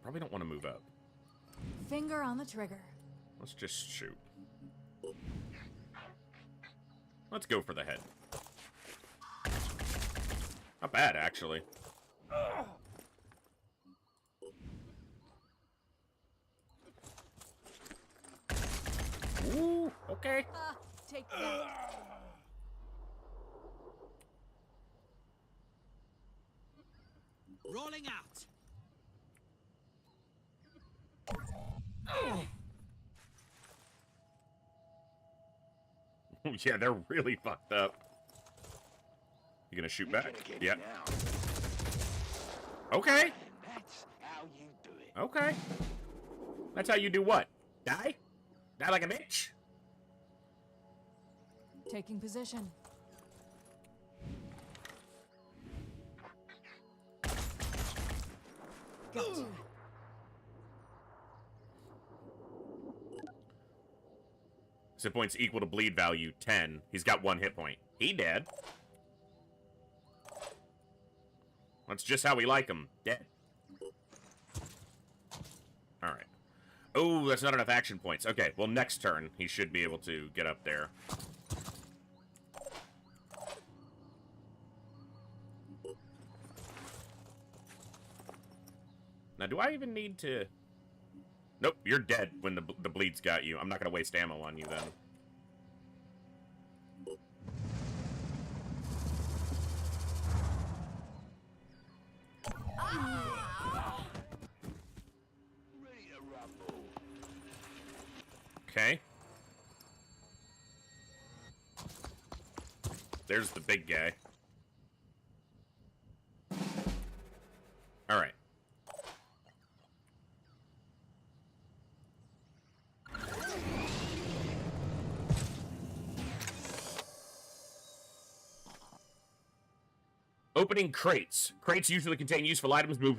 Probably don't want to move up. Finger on the trigger. Let's just shoot. Let's go for the head. Not bad, actually. Ooh, okay. Take that. Rolling out. Yeah, they're really fucked up. You gonna shoot back? Yeah. Okay. That's how you do it. Okay. That's how you do what? Die? Die like a bitch? Taking position. Gotcha. Hit points equal to bleed value 10. He's got 1 hit point. He dead. That's just how we like him. Dead. Alright. Oh, that's not enough action points. Okay, well, next turn, he should be able to get up there. Now, do I even need to... Nope, you're dead when the bleed's got you. I'm not going to waste ammo on you then. Okay. There's the big guy. All right. Opening crates. Crates usually contain useful items. Move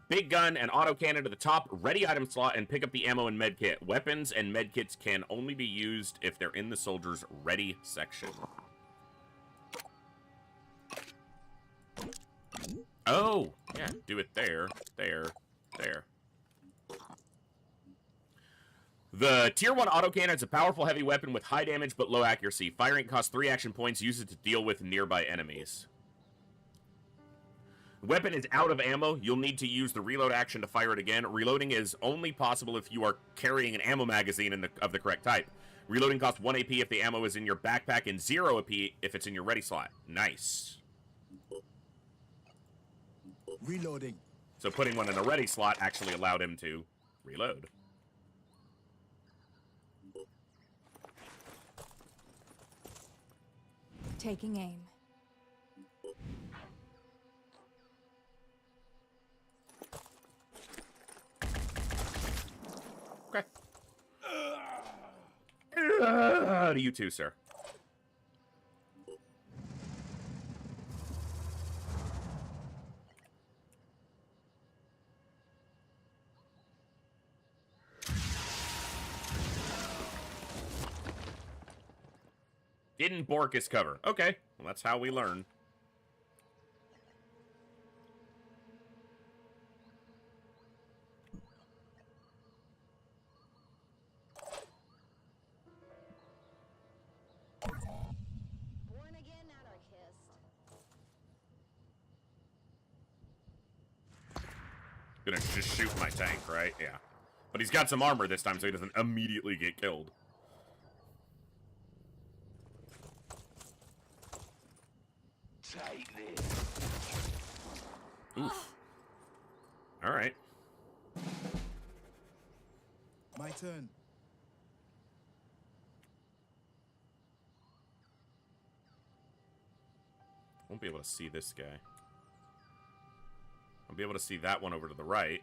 big gun and autocannon to the top ready item slot and pick up the ammo and medkit. Weapons and medkits can only be used if they're in the soldier's ready section. Oh, yeah, do it there, there, there. The Tier 1 autocannon is a powerful heavy weapon with high damage but low accuracy. Firing costs 3 action points. Use it to deal with nearby enemies. The weapon is out of ammo. You'll need to use the reload action to fire it again. Reloading is only possible if you are carrying an ammo magazine of the correct type. Reloading costs 1 AP if the ammo is in your backpack and 0 AP if it's in your ready slot. Nice. Reloading. So putting one in a ready slot actually allowed him to reload. Taking aim. Okay. To you too, sir. Didn't bork his cover. Okay, well, that's how we learn. Born again anarchist. Gonna just shoot my tank, right? Yeah. But he's got some armor this time, so he doesn't immediately get killed. Take this. Oof. Alright. My turn. Won't be able to see this guy. I'll be able to see that one over to the right.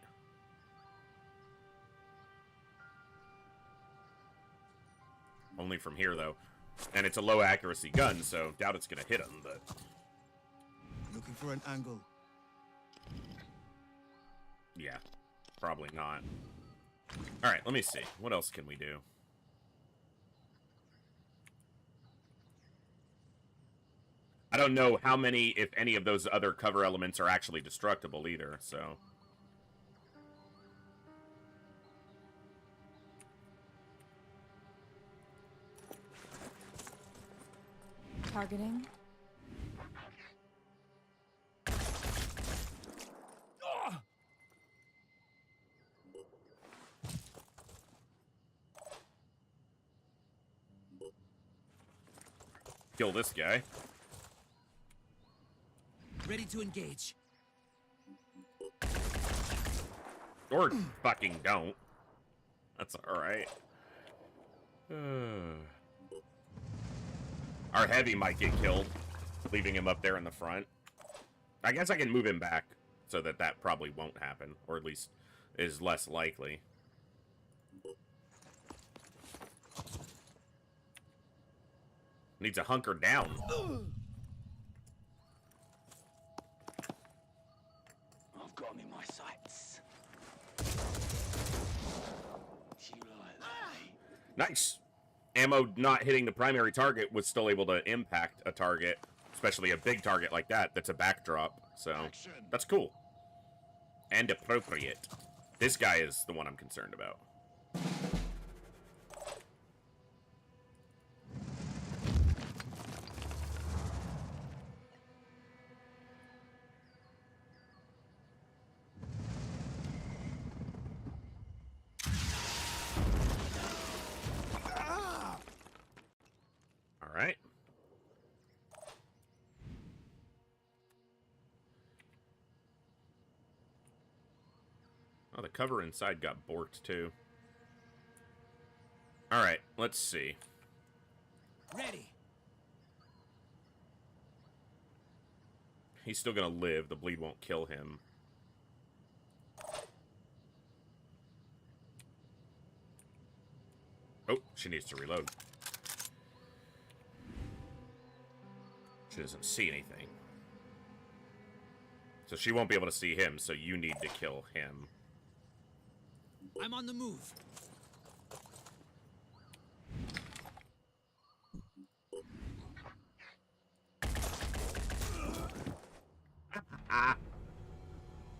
Only from here, though. And it's a low accuracy gun, so doubt it's gonna hit him, but... Looking for an angle. Yeah, probably not. Alright, let me see. What else can we do? I don't know how many, if any, of those other cover elements are actually destructible either, so... Targeting. Kill this guy. Ready to engage. Or fucking don't. That's alright. Our heavy might get killed, leaving him up there in the front. I guess I can move him back so that that probably won't happen, or at least is less likely. Needs to hunker down. I've got him in my sights. You like that, eh? Nice. Ammo not hitting the primary target was still able to impact a target, especially a big target like that that's a backdrop. So that's cool. And appropriate. This guy is the one I'm concerned about. Alright. Oh, the cover inside got borked too. Alright, let's see. Ready. He's still gonna live. The bleed won't kill him. Oh, she needs to reload. She doesn't see anything. So she won't be able to see him, so you need to kill him. I'm on the move.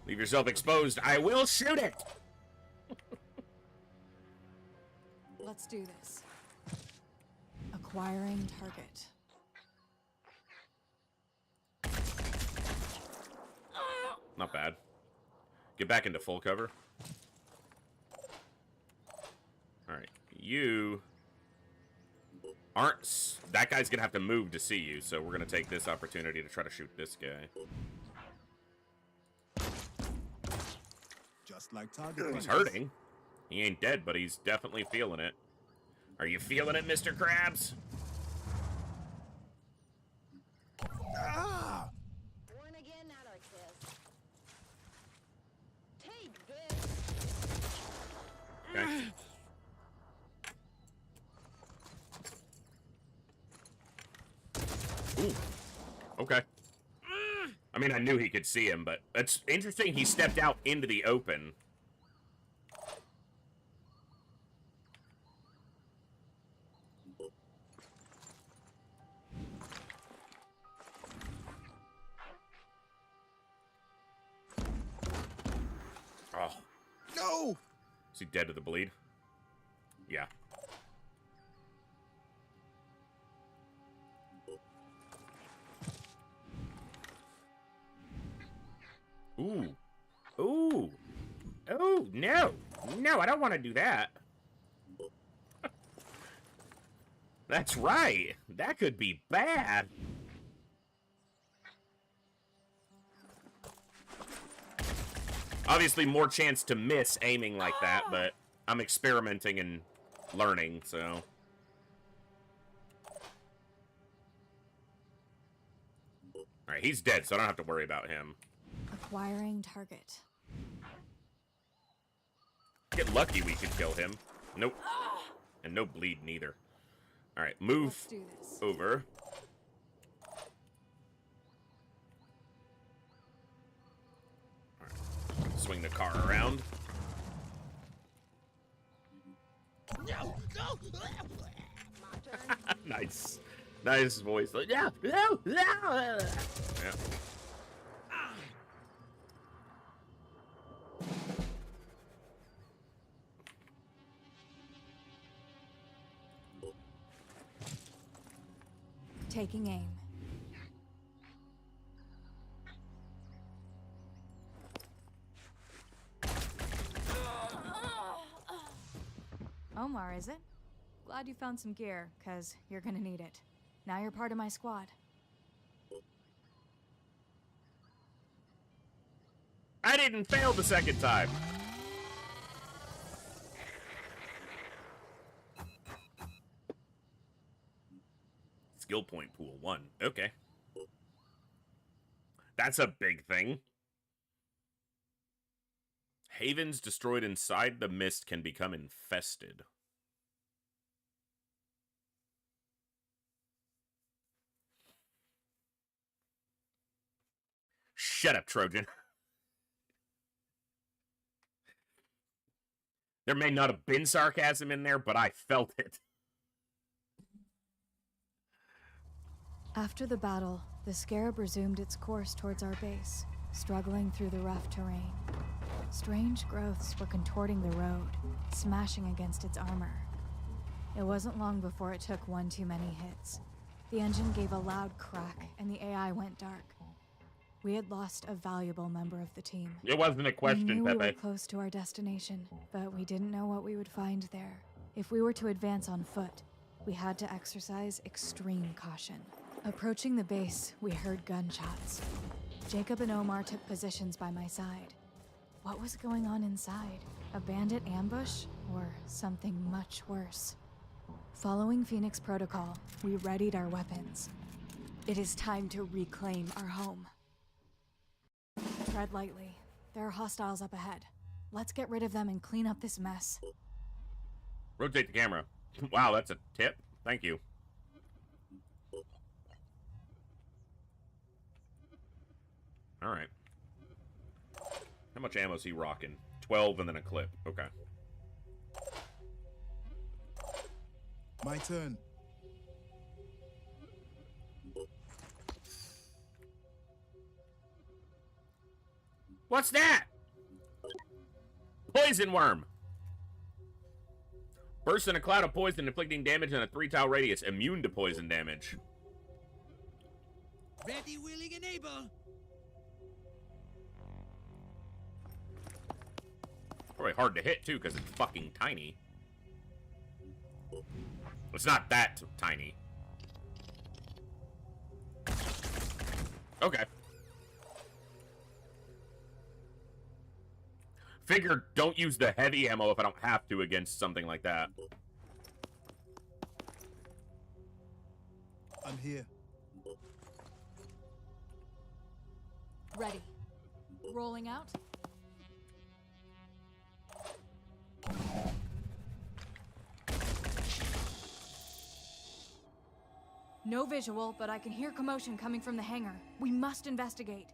Leave yourself exposed. I will shoot it! Let's do this. Acquiring target. Not bad. Get back into full cover. Alright. You aren't... That guy's gonna have to move to see you, so we're gonna take this opportunity to try to shoot this guy. Just like target. He's hurting. He ain't dead, but he's definitely feeling it. Are you feeling it, Mr. Krabs? Ah! Born again anarchist. Take this. Okay. Ooh. Okay. I mean, I knew he could see him, but it's interesting he stepped out into the open. Oh. No! Is he dead to the bleed? Yeah. Ooh. Ooh. Oh, no. No, I don't want to do that. That's right. That could be bad. Obviously, more chance to miss aiming like that, but I'm experimenting and learning, so... Alright, Alright, he's dead, so I don't have to worry about him. Acquiring target. Get lucky we could kill him. Nope. And no bleed neither. Alright, move Let's do this. over. Alright, swing the car around. No! No! Nice. Nice voice. Like, yeah, no, no. Yeah. Taking aim. Omar, is it? Glad you found some gear, cause you're gonna need it. Now you're part of my squad. I didn't fail the second time. Skill point pool 1. Okay. That's a big thing. Havens destroyed inside the mist can become infested. Shut up, Trojan. There may not have been sarcasm in there, but I felt it. After the battle, the Scarab resumed its course towards our base, struggling through the rough terrain. Strange growths were contorting the road, smashing against its armor. It wasn't long before it took one too many hits. The engine gave a loud crack, and the AI went dark. We had lost a valuable member of the team. It wasn't a We question, knew we were Pepe. close to our destination, but we didn't know what we would find there. If we were to advance on foot, we had to exercise extreme caution. Approaching the base, we heard gunshots. Jacob and Omar took positions by my side. What was going on inside? A bandit ambush? Or something much worse? Following Phoenix Protocol, we readied our weapons. It is time to reclaim our home. Tread lightly. There are hostiles up ahead. Let's get rid of them and clean up this mess. Rotate the camera. Wow, that's a tip. Thank you. Alright. How much ammo is he rocking? 12 and then a clip. Okay. My turn. What's that? Poison worm. Bursts in a cloud of poison, inflicting damage in a 3-tile radius. Immune to poison damage. Ready, willing, and able. Probably hard to hit, too, because it's fucking tiny. It's not that tiny. Okay. Figure don't use the heavy ammo if I don't have to against something like that. I'm here. Ready. Rolling out. No visual, but I can hear commotion coming from the hangar. We must investigate.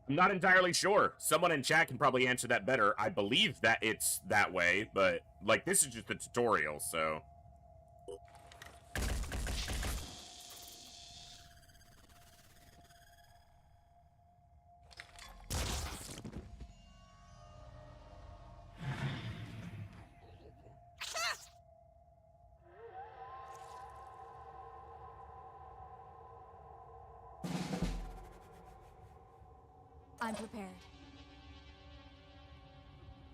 I'm not entirely sure. Someone in chat can probably answer that better. I believe that it's that way, but, like, this is just a tutorial, so... I'm prepared.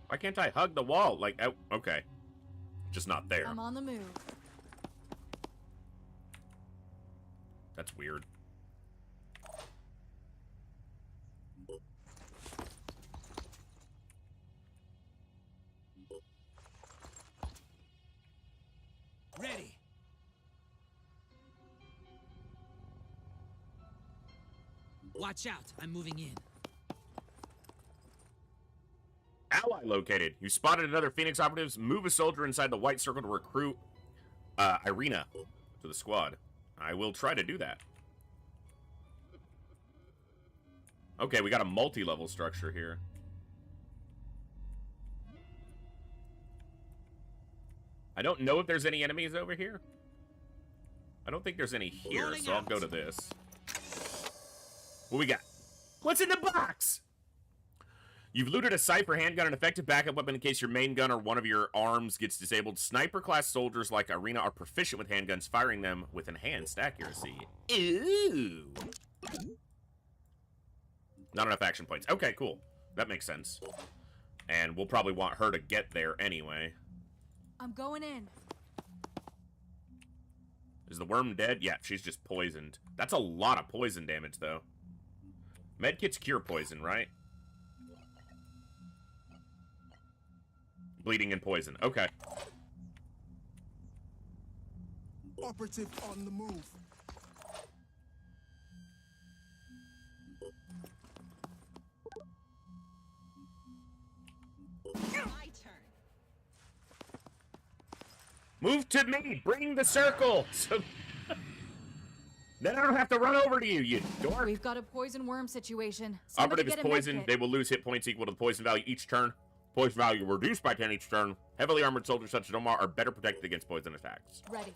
Why can't I hug the wall? Like, oh, okay. Just not there. I'm on the move. That's weird. Ready. Watch out, I'm moving in. Ally located. You spotted another Phoenix operatives. Move a soldier inside the white circle to recruit Irina to the squad. I will try to do that. Okay, we got a multi-level structure here. I don't know if there's any enemies over here. I don't think there's any here, so I'll go to this. What we got? What's in the box? You've looted a Cypher handgun, an effective backup weapon in case your main gun or one of your arms gets disabled. Sniper-class soldiers like Irina are proficient with handguns, firing them with enhanced accuracy. Ooh. Not enough action points. Okay, cool. That makes sense. And we'll probably want her to get there anyway. I'm going in. Is the worm dead? Yeah, she's just poisoned. That's a lot of poison damage, though. Medkits cure poison, right? Bleeding and poison. Okay. Operative on the move. My turn. Move to me. Bring the circle. So then I don't have to run over to you, you dork. We've got a poison worm situation. Somebody Operative is get a poisoned. medkit. They will lose hit points equal to the poison value each turn. Poison value reduced by 10 each turn. Heavily armored soldiers such as Omar are better protected against poison attacks. Ready.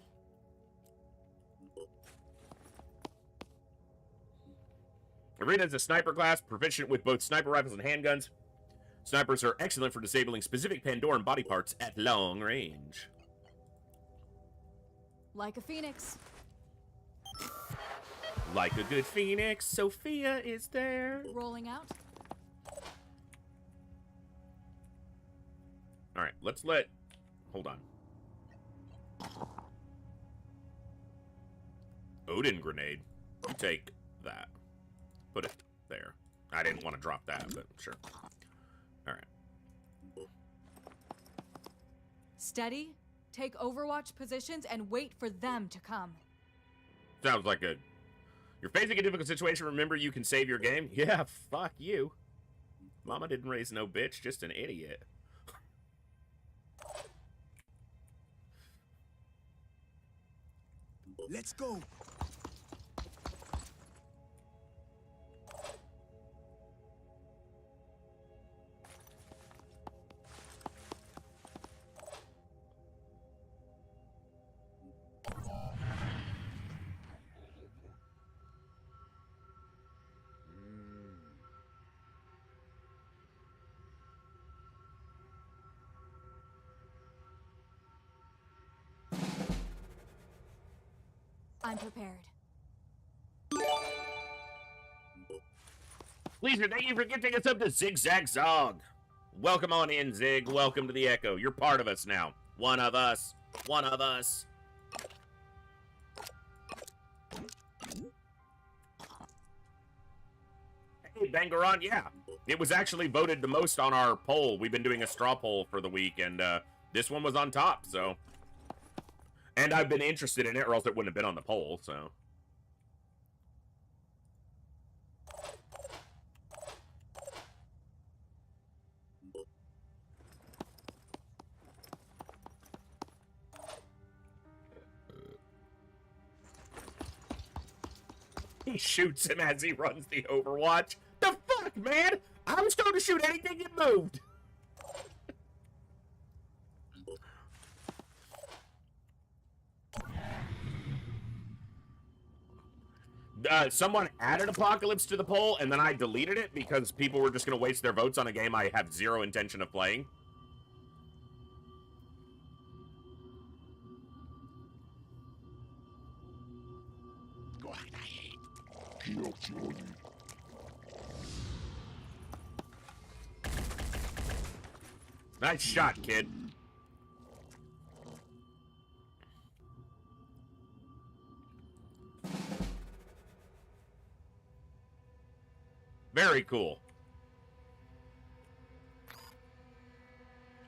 Irina is a sniper class, proficient with both sniper rifles and handguns. Snipers are excellent for disabling specific Pandoran body parts at long range. Like a phoenix. Like a good phoenix, Sophia is there. Rolling out. Alright, let's let... Hold on. Odin grenade. You take that. Put it there. I didn't want to drop that, but sure. Alright. Steady. Take overwatch positions and wait for them to come. Sounds like a... You're facing a difficult situation. Remember, you can save your game? Yeah, fuck you. Mama didn't raise no bitch, just an idiot. Let's go. I'm prepared. Pleaser, thank you for getting us up to Zigzag Zog. Welcome on in, Zig. Welcome to the Echo. You're part of us now. One of us. One of us. Hey, Bangaron, yeah. It was actually voted the most on our poll. We've been doing a straw poll for the week, and this one was on top, so... And I've been interested in it, or else it wouldn't have been on the poll, so... He shoots him as he runs the Overwatch. The fuck, man? I was told to shoot anything that moved. Someone added Apocalypse to the poll, and then I deleted it because people were just going to waste their votes on a game I have zero intention of playing. Nice shot, kid. Very cool.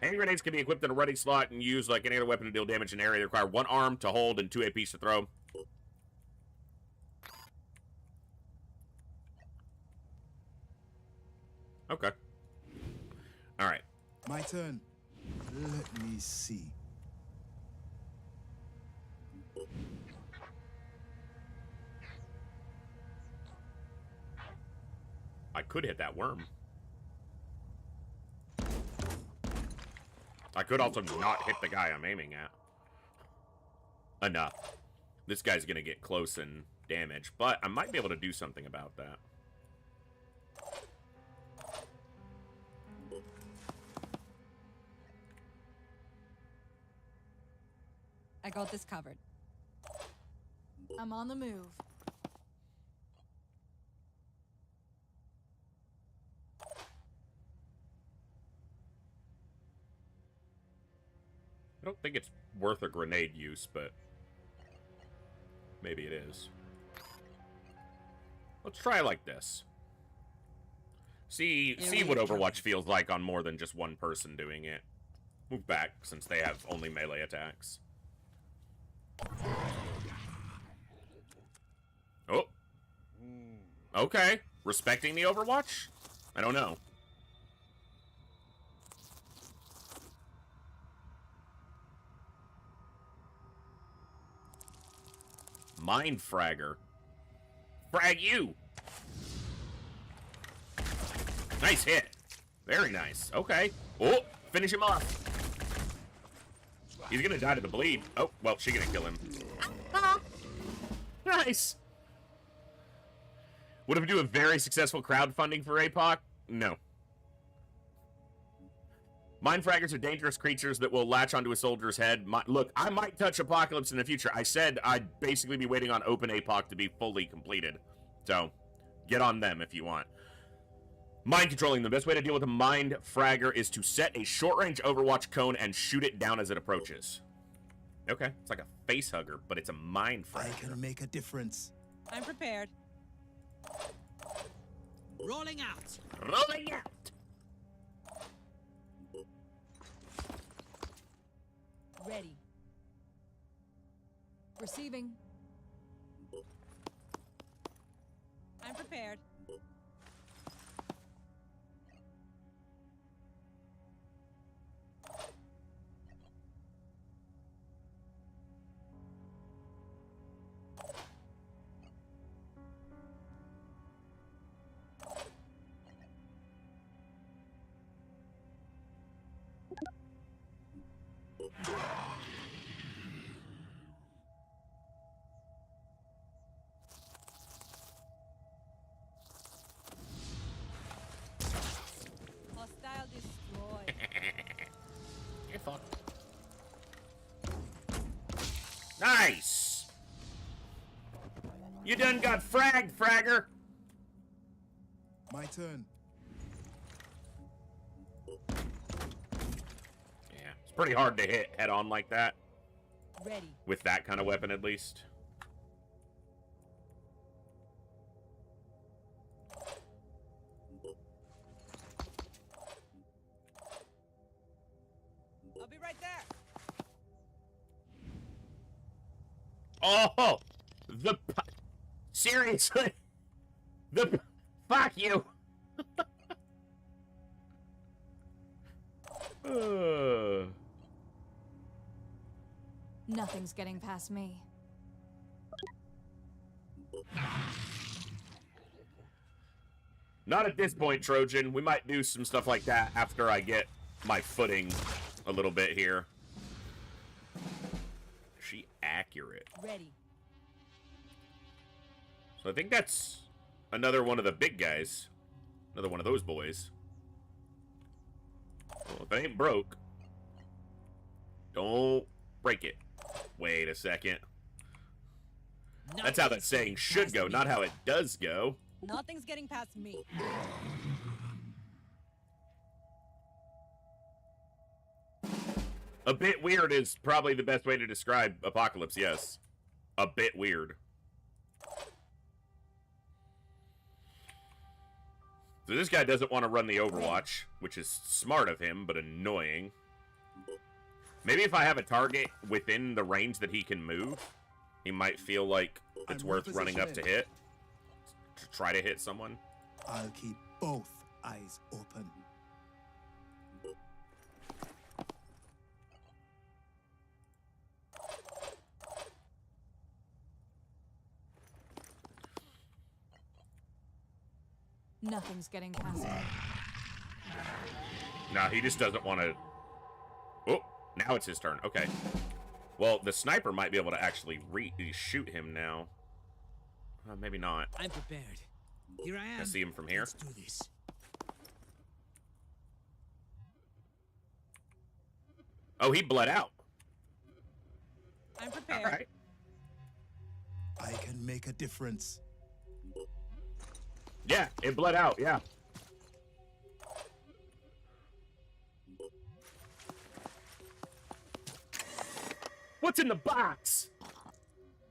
Hand grenades can be equipped in a ready slot and used like any other weapon to deal damage in an area. They require one arm to hold and 2 APs to throw. Okay. All right. My turn. Let me see. I could hit that worm. I could also not hit the guy I'm aiming at. Enough. This guy's gonna get close and damage, but I might be able to do something about that. I got this covered. I'm on the move. I don't think it's worth a grenade use, but maybe it is. Let's try like this. See what Overwatch feels like on more than just one person doing it. Move back, since they have only melee attacks. Oh. Okay. Respecting the Overwatch? I don't know. Mind Fragger. Frag you! Nice hit. Very nice. Okay. Oh, finish him off. He's gonna die to the bleed. Oh, well, she's gonna kill him. Nice. Would it do a very successful crowdfunding for APOC? No. Mind fraggers are dangerous creatures that will latch onto a soldier's head. Look, I might touch Apocalypse in the future. I said I'd basically be waiting on Open APOC to be fully completed. So, get on them if you want. Mind controlling. The best way to deal with a mind fragger is to set a short-range Overwatch cone and shoot it down as it approaches. Okay, it's like a face hugger, but it's a mind fragger. I can make a difference. I'm prepared. Rolling out. Rolling out. Ready. Receiving. I'm prepared. Hostile destroyed. Get fucked. Nice! You done got fragged, fragger! My turn. Yeah, it's pretty hard to hit head-on like that. Ready. With that kind of weapon, at least. I'll be right there. Oh! Seriously? Fuck you! Nothing's getting past me. Not at this point, Trojan. We might do some stuff like that after I get my footing a little bit here. Is she accurate? Ready. So I think that's another one of the big guys. Another one of those boys. Well, if it ain't broke, don't break it. Wait a second. That's how that saying should go, not how it does go. Nothing's getting past me. A bit weird is probably the best way to describe Apocalypse, yes. A bit weird. So this guy doesn't want to run the Overwatch, which is smart of him, but annoying. Maybe if I have a target within the range that he can move, he might feel like it's worth running up to hit. To try to hit someone. I'll keep both Eyes open. Nothing's getting past me. Nah, he just doesn't want to... Oh, now it's his turn. Okay. Well, the sniper might be able to actually shoot him now. Maybe not. I'm prepared. Here I am. I see him from here. Let's do this. Oh, he bled out. I'm All prepared. right. I can make a difference. Yeah, it bled out. Yeah. What's in the box?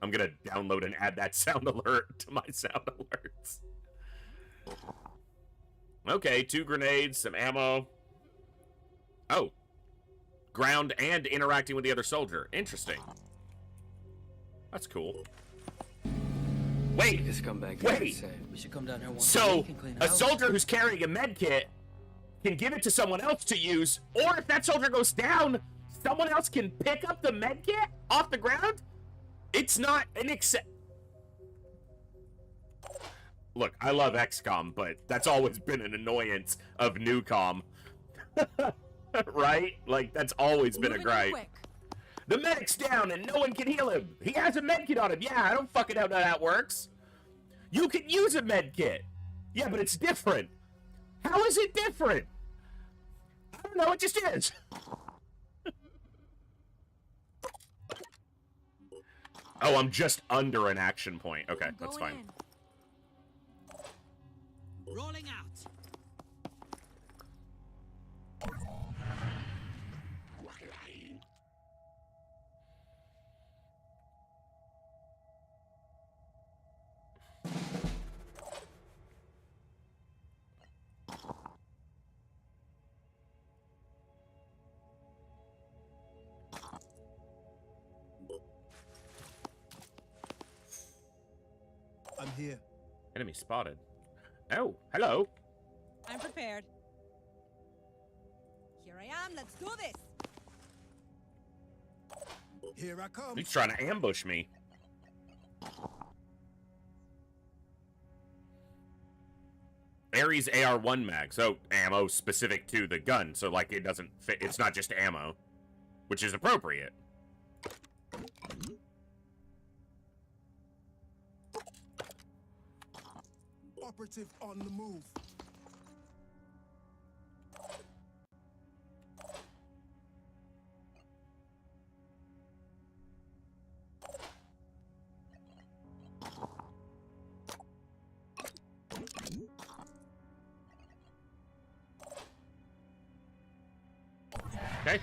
I'm gonna download and add that sound alert to my sound alerts. Okay, 2 grenades, some ammo. Oh. Ground and interacting with the other soldier. Interesting. That's cool. Wait! Like a scumbag, Wait. I'd say. We should come down here once a So, week and clean a house. soldier who's carrying a med kit can give it to someone else to use, or if that soldier goes down, someone else can pick up the med kit off the ground? It's not an Look, I love XCOM, but that's always been an annoyance of Newcom. Right? Like, that's always been a Moving in gripe. quick. The medic's down and no one can heal him. He has a med kit on him. Yeah, I don't fucking know how that works. You can use a med kit. Yeah, but it's different. How is it different? I don't know, it just is. Oh, I'm just under an action point. Okay, I'm that's going fine. Rolling out. I'm here. Enemy spotted. Oh, hello. I'm prepared. Here I am. Let's do this. Here I come. He's trying to ambush me. Ares AR-1 mag, so ammo specific to the gun, so like it doesn't fit, it's not just ammo, which is appropriate. Operative on the move. Okay.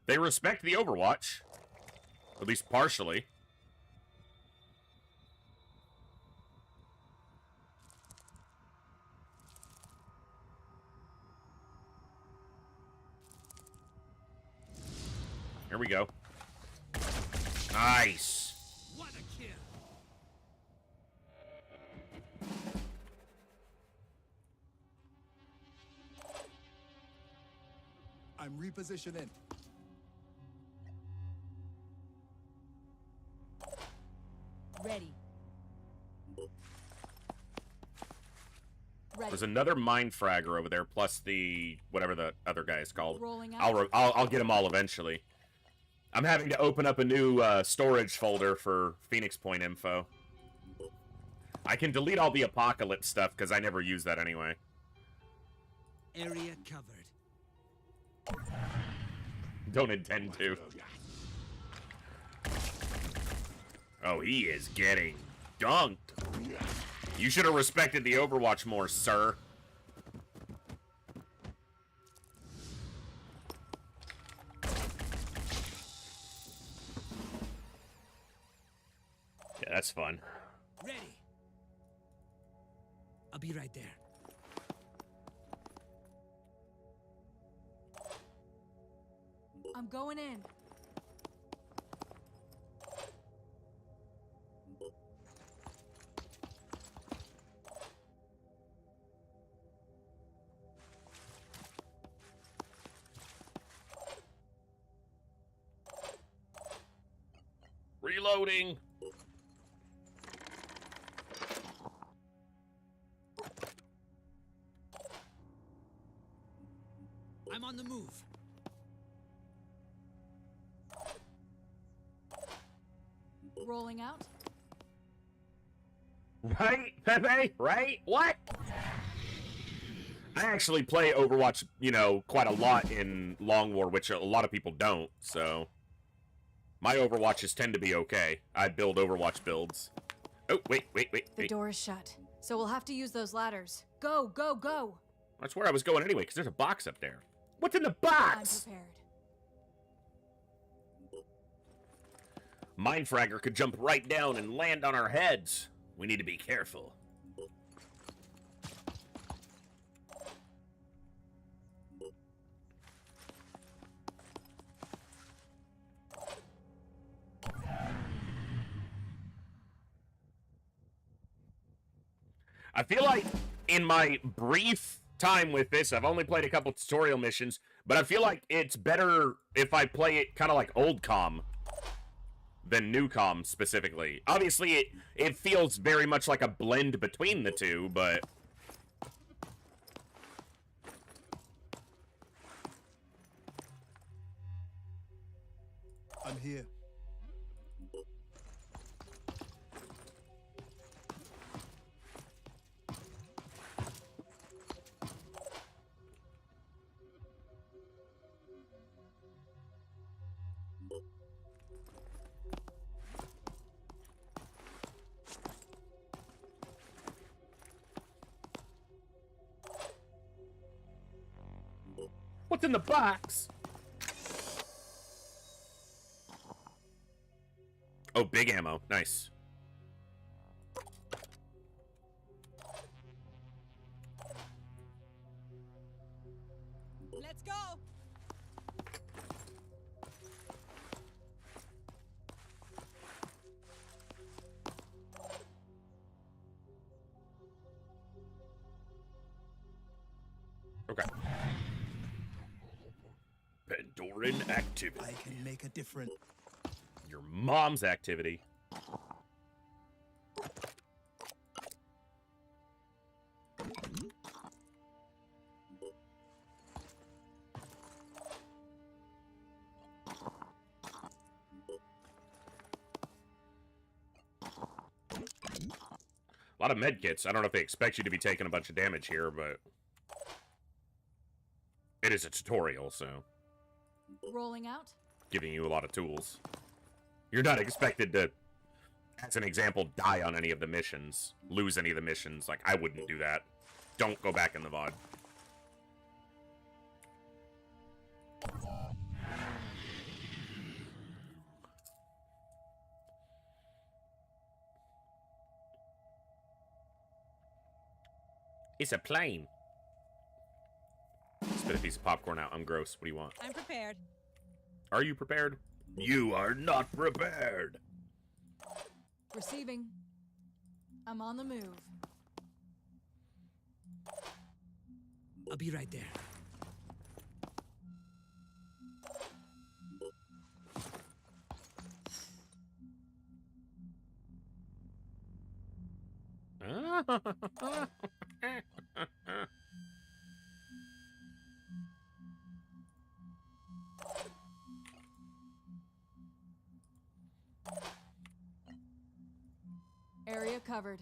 They respect the Overwatch, at least partially. Here we go. Nice. What a kill. I'm repositioning. Ready. Ready. There's another mind fragger over there, plus the whatever the other guy is called. Rolling out. I'll get them all eventually. I'm having to open up a new storage folder for Phoenix Point info. I can delete all the Apocalypse stuff because I never use that anyway. Area covered. Don't intend to. Oh, he is getting dunked. You should have respected the Overwatch more, sir. Yeah, that's fun. Ready. I'll be right there. I'm going in. Reloading. I'm on the move. Rolling out. Right, Pepe? Right? What? I actually play Overwatch, you know, quite a lot in Long War, which a lot of people don't, so... My Overwatches tend to be okay. I build Overwatch builds. Oh, wait. The door is shut, so we'll have to use those ladders. Go, go, go! That's where I was going anyway, because there's a box up there. What's in the I'm box? prepared. Mindfragger could jump right down and land on our heads. We need to be careful. I feel like in my brief time with this, I've only played a couple tutorial missions, but I feel like it's better if I play it kind of like old COM than new COM specifically. Obviously, it feels very much like a blend between the two, but... I'm here. What's in the box? Oh, big ammo. Nice. Let's go. Okay. Pandoran activity. I can make a difference. Your mom's activity. A lot of medkits. I don't know if they expect you to be taking a bunch of damage here, but it is a tutorial, so Rolling out. giving you a lot of tools. You're not expected to, as an example, die on any of the missions, lose any of the missions. Like, I wouldn't do that. Don't go back in the VOD. It's a plane. Spit a piece of popcorn out. I'm gross. What do you want? I'm prepared. Are you prepared? You are not prepared. Receiving. I'm on the move. I'll be right there. Area covered.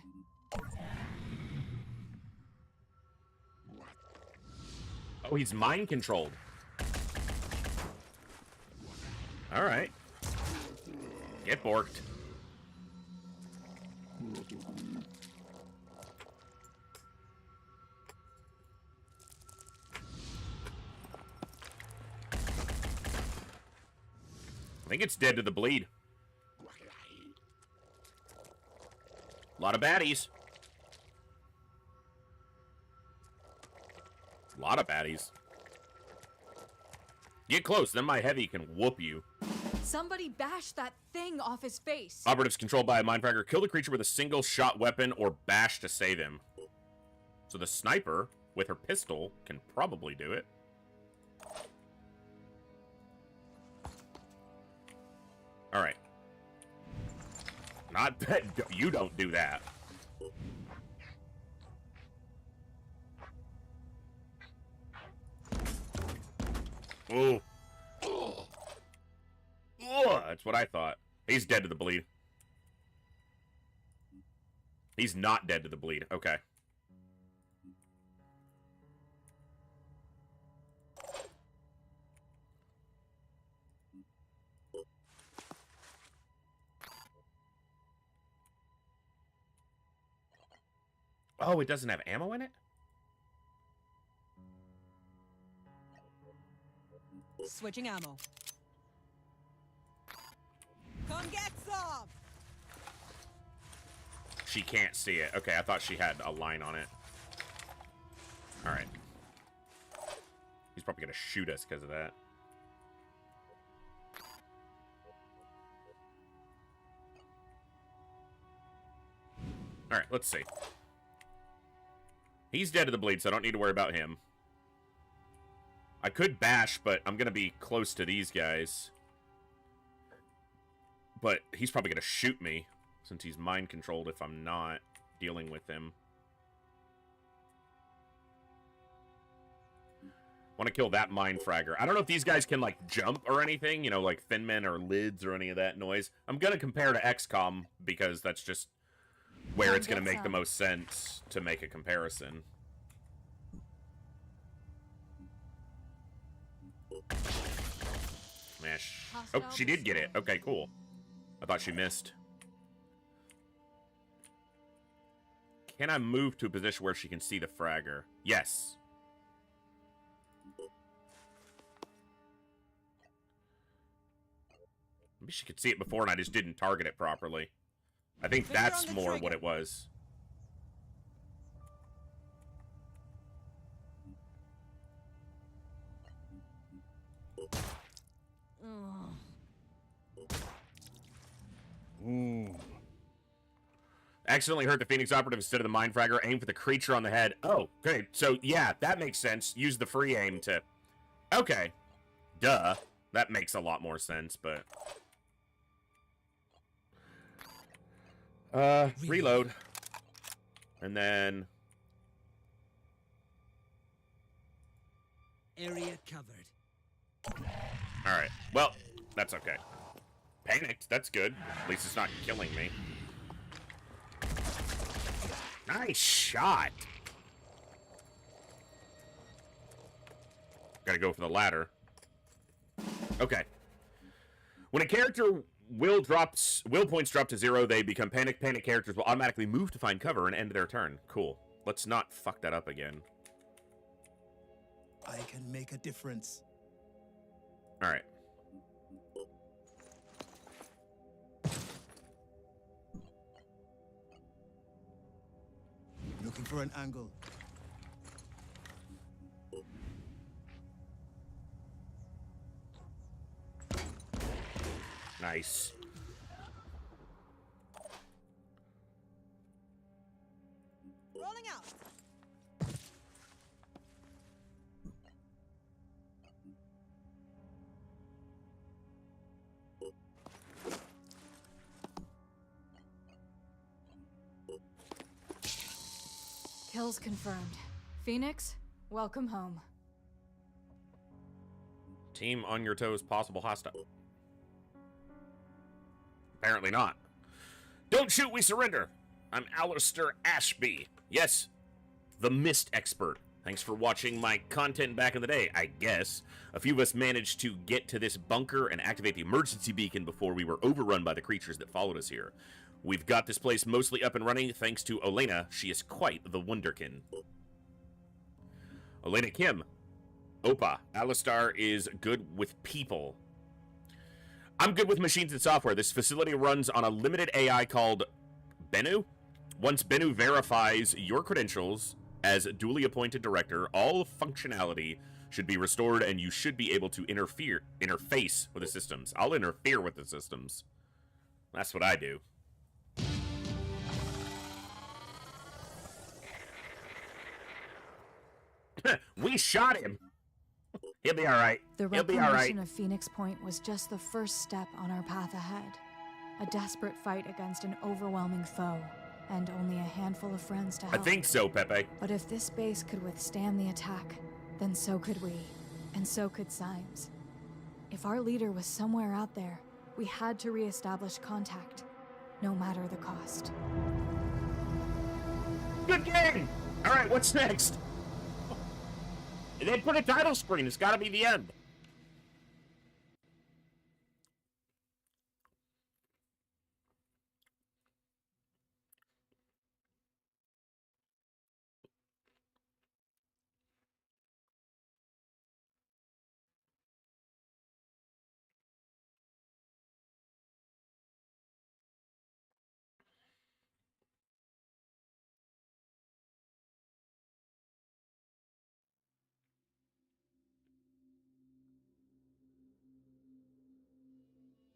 Oh, he's mind controlled. All right. Get borked. I think it's dead to the bleed. A lot of baddies. A lot of baddies. Get close, then my heavy can whoop you. Somebody bash that thing off his face. Operatives controlled by a mindfragger. Kill the creature with a single shot weapon or bash to save him. So the sniper, with her pistol, can probably do it. Alright. Not that you don't do that. Ooh. Ooh, that's what I thought. He's dead to the bleed. He's not dead to the bleed. Okay. Oh, it doesn't have ammo in it? Switching ammo. Come get some! She can't see it. Okay, I thought she had a line on it. Alright. He's probably gonna shoot us because of that. Alright, let's see. He's dead to the bleed, so I don't need to worry about him. I could bash, but I'm gonna be close to these guys. But he's probably gonna shoot me, since he's mind-controlled if I'm not dealing with him. Want to kill that mind fragger. I don't know if these guys can, like, jump or anything, you know, like Thin Men or Lids or any of that noise. I'm gonna compare to XCOM, because that's just where it's gonna make the most sense to make a comparison. Smash. Oh, she did get it. Okay, cool. I thought she missed. Can I move to a position where she can see the fragger? Yes. Maybe she could see it before and I just didn't target it properly. I think that's more what it was. Ooh. Accidentally hurt the Phoenix operative instead of the mind fragger. Aim for the creature on the head. Oh, okay. So, yeah, that makes sense. Use the free aim to... Okay. Duh. That makes a lot more sense, but... Reload. And then... Area covered. Alright. Well, that's okay. Panicked. That's good. At least it's not killing me. Nice shot. Gotta go for the ladder. Okay. When a character will points drop to 0, they become panic. Panic characters will automatically move to find cover and end their turn. Cool. Let's not fuck that up again. I can make a difference. Alright. Looking for an angle. Nice. Rolling out. Kills confirmed. Phoenix, welcome home. Team on your toes, possible hostile. Apparently not. Don't shoot, we surrender. I'm Alistair Ashby. Yes, the Mist Expert. Thanks for watching my content back in the day, I guess. A few of us managed to get to this bunker and activate the emergency beacon before we were overrun by the creatures that followed us here. We've got this place mostly up and running thanks to Olena. She is quite the wonderkin. Olena Kim. Opa. Alistar is good with people. I'm good with machines and software. This facility runs on a limited AI called Bennu. Once Bennu verifies your credentials as duly appointed director, all functionality should be restored and you should be able to interface with the systems. I'll interfere with the systems. That's what I do. We shot him. He'll be all right. The He'll be all right. reclamation of Phoenix Point was just the first step on our path ahead. A desperate fight against an overwhelming foe, and only a handful of friends to I help. think so, Pepe. But if this base could withstand the attack, then so could we, and so could Symes. If our leader was somewhere out there, we had to re-establish contact, no matter the cost. Good game! Alright, what's next? They put a title screen. It's gotta be the end.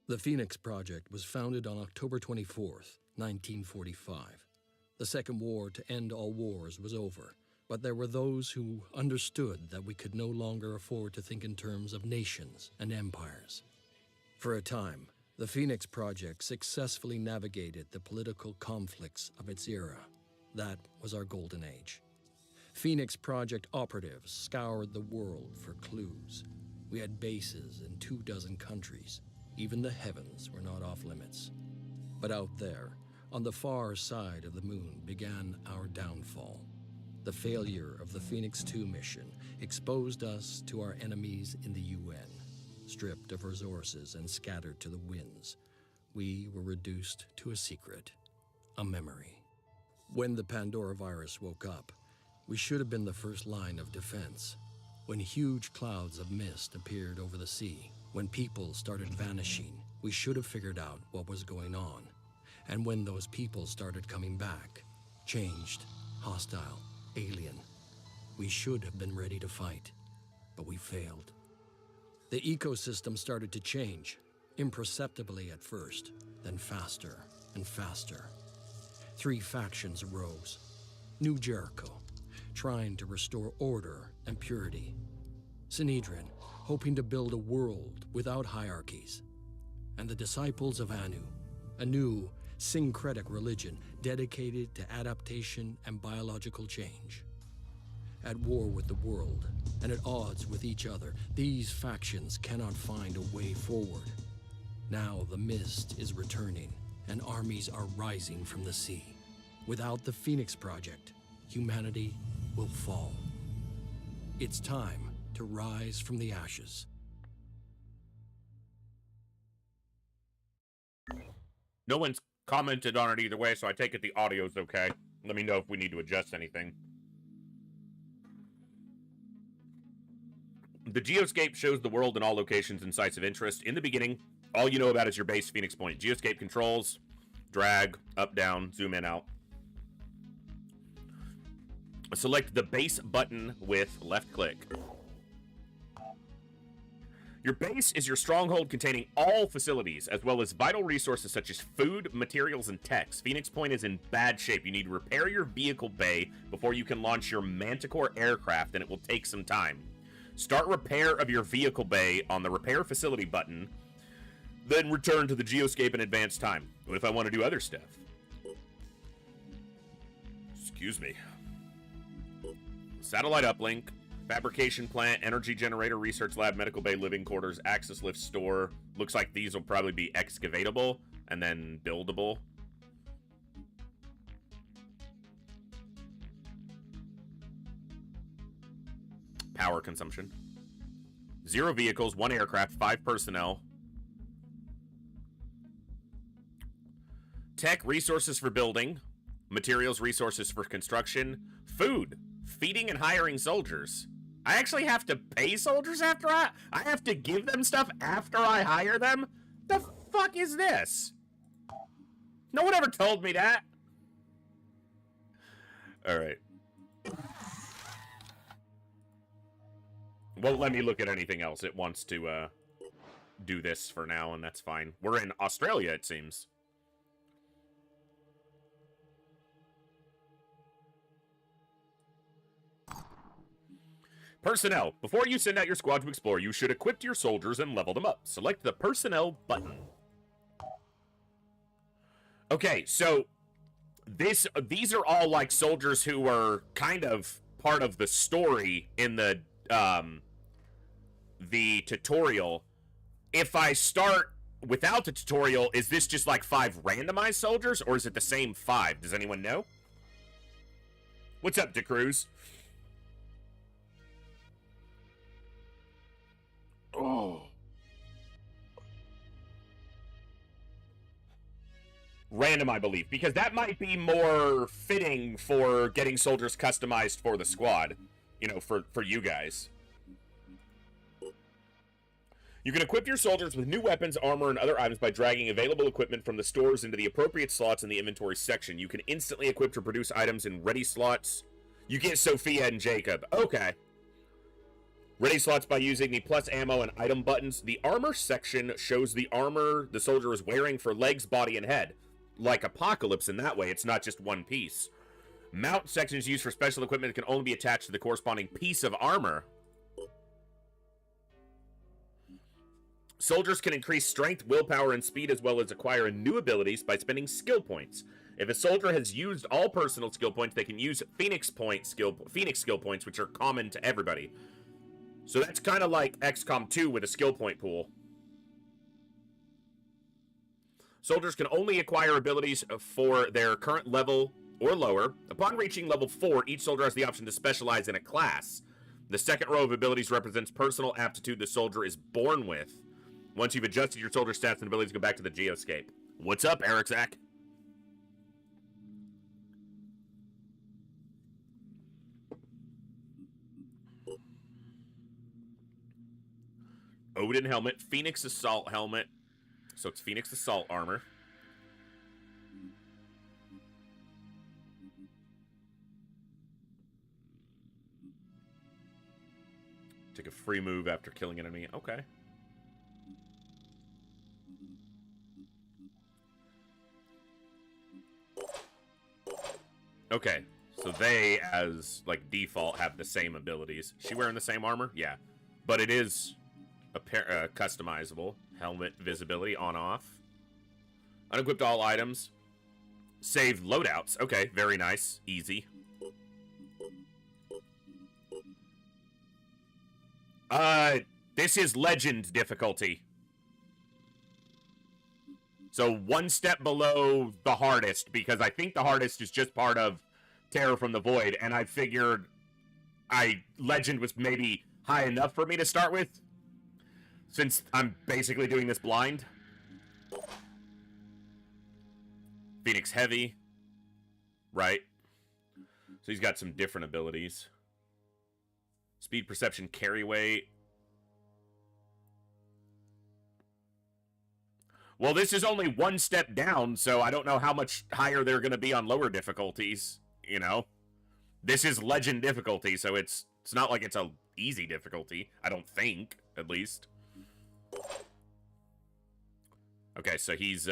The Phoenix Project was founded on October 24th, 1945. The Second War to end all wars was over, but there were those who understood that we could no longer afford to think in terms of nations and empires. For a time, the Phoenix Project successfully navigated the political conflicts of its era. That was our golden age. Phoenix Project operatives scoured the world for clues. We had bases in 24 countries. Even the heavens were not off limits. But out there, on the far side of the moon, began our downfall. The failure of the Phoenix 2 mission exposed us to our enemies in the UN. Stripped of resources and scattered to the winds, we were reduced to a secret, a memory. When the Pandora virus woke up, we should have been the first line of defense. When huge clouds of mist appeared over the sea, when people started vanishing, we should have figured out what was going on. And when those people started coming back, changed, hostile, alien, we should have been ready to fight, but we failed. The ecosystem started to change, imperceptibly at first, then faster and faster. 3 factions arose. New Jericho, trying to restore order and purity. Sinedrin, hoping to build a world without hierarchies. And the disciples of Anu, a new syncretic religion dedicated to adaptation and biological change. At war with the world, and at odds with each other, these factions cannot find a way forward. Now the mist is returning, and armies are rising from the sea. Without the Phoenix Project, humanity will fall. It's time to rise from the ashes. No one's commented on it either way, so I take it the audio's okay. Let me know if we need to adjust anything. The geoscape shows the world in all locations and sites of interest. In the beginning, all you know about is your base, Phoenix Point. Geoscape controls, drag, up, down, zoom in, out. Select the base button with left click. Your base is your stronghold containing all facilities, as well as vital resources such as food, materials, and techs. Phoenix Point is in bad shape. You need to repair your vehicle bay before you can launch your Manticore aircraft, and it will take some time. Start repair of your vehicle bay on the repair facility button, then return to the geoscape in advance time. What if I want to do other stuff? Excuse me. Satellite uplink. Fabrication plant, energy generator, research lab, medical bay, living quarters, access lift, store. Looks like these will probably be excavatable and then buildable. Power consumption. 0 vehicles, 1 aircraft, 5 personnel. Tech, resources for building. Materials, resources for construction. Food, feeding and hiring soldiers. I actually have to pay soldiers after I have to give them stuff after I hire them? The fuck is this? No one ever told me that. Alright. Won't let me look at anything else. It wants to do this for now, and that's fine. We're in Australia, it seems. Personnel. Before you send out your squad to explore, you should equip your soldiers and level them up. Select the personnel button. Okay, so these are all like soldiers who were kind of part of the story in the tutorial. If I start without the tutorial, is this just like 5 randomized soldiers, or is it the same 5? Does anyone know? What's up, DeCruz? Oh. Random, I believe, because that might be more fitting for getting soldiers customized for the squad, you know, for you guys. You can equip your soldiers with new weapons, armor, and other items by dragging available equipment from the stores into the appropriate slots in the inventory section. You can instantly equip or produce items in ready slots. You get Sophia and Jacob. Okay. Ready slots by using the plus ammo and item buttons. The armor section shows the armor the soldier is wearing for legs, body, and head. Like Apocalypse in that way, it's not just one piece. Mount sections used for special equipment can only be attached to the corresponding piece of armor. Soldiers can increase strength, willpower, and speed, as well as acquire new abilities by spending skill points. If a soldier has used all personal skill points, they can use Phoenix skill points, which are common to everybody. So that's kind of like XCOM 2 with a skill point pool. Soldiers can only acquire abilities for their current level or lower. Upon reaching level 4, each soldier has the option to specialize in a class. The second row of abilities represents personal aptitude the soldier is born with. Once you've adjusted your soldier stats and abilities, go back to the Geoscape. What's up, Eric Zach? Odin helmet, Phoenix assault helmet. So it's Phoenix assault armor. Take a free move after killing an enemy. Okay. Okay, so they, as, like, default, have the same abilities. She wearing the same armor? Yeah. But it is customizable. Helmet visibility on-off. Unequipped all items. Save loadouts. Okay, very nice. Easy. This is Legend difficulty. So 1 step below the hardest, because I think the hardest is just part of Terror from the Void, and I figured Legend was maybe high enough for me to start with, since I'm basically doing this blind. Phoenix Heavy. Right. So he's got some different abilities. Speed, perception, carry weight. Well, this is only 1 step down, so I don't know how much higher they're going to be on lower difficulties, you know? This is Legend difficulty, so it's not like it's a easy difficulty, I don't think, at least. Okay, so he's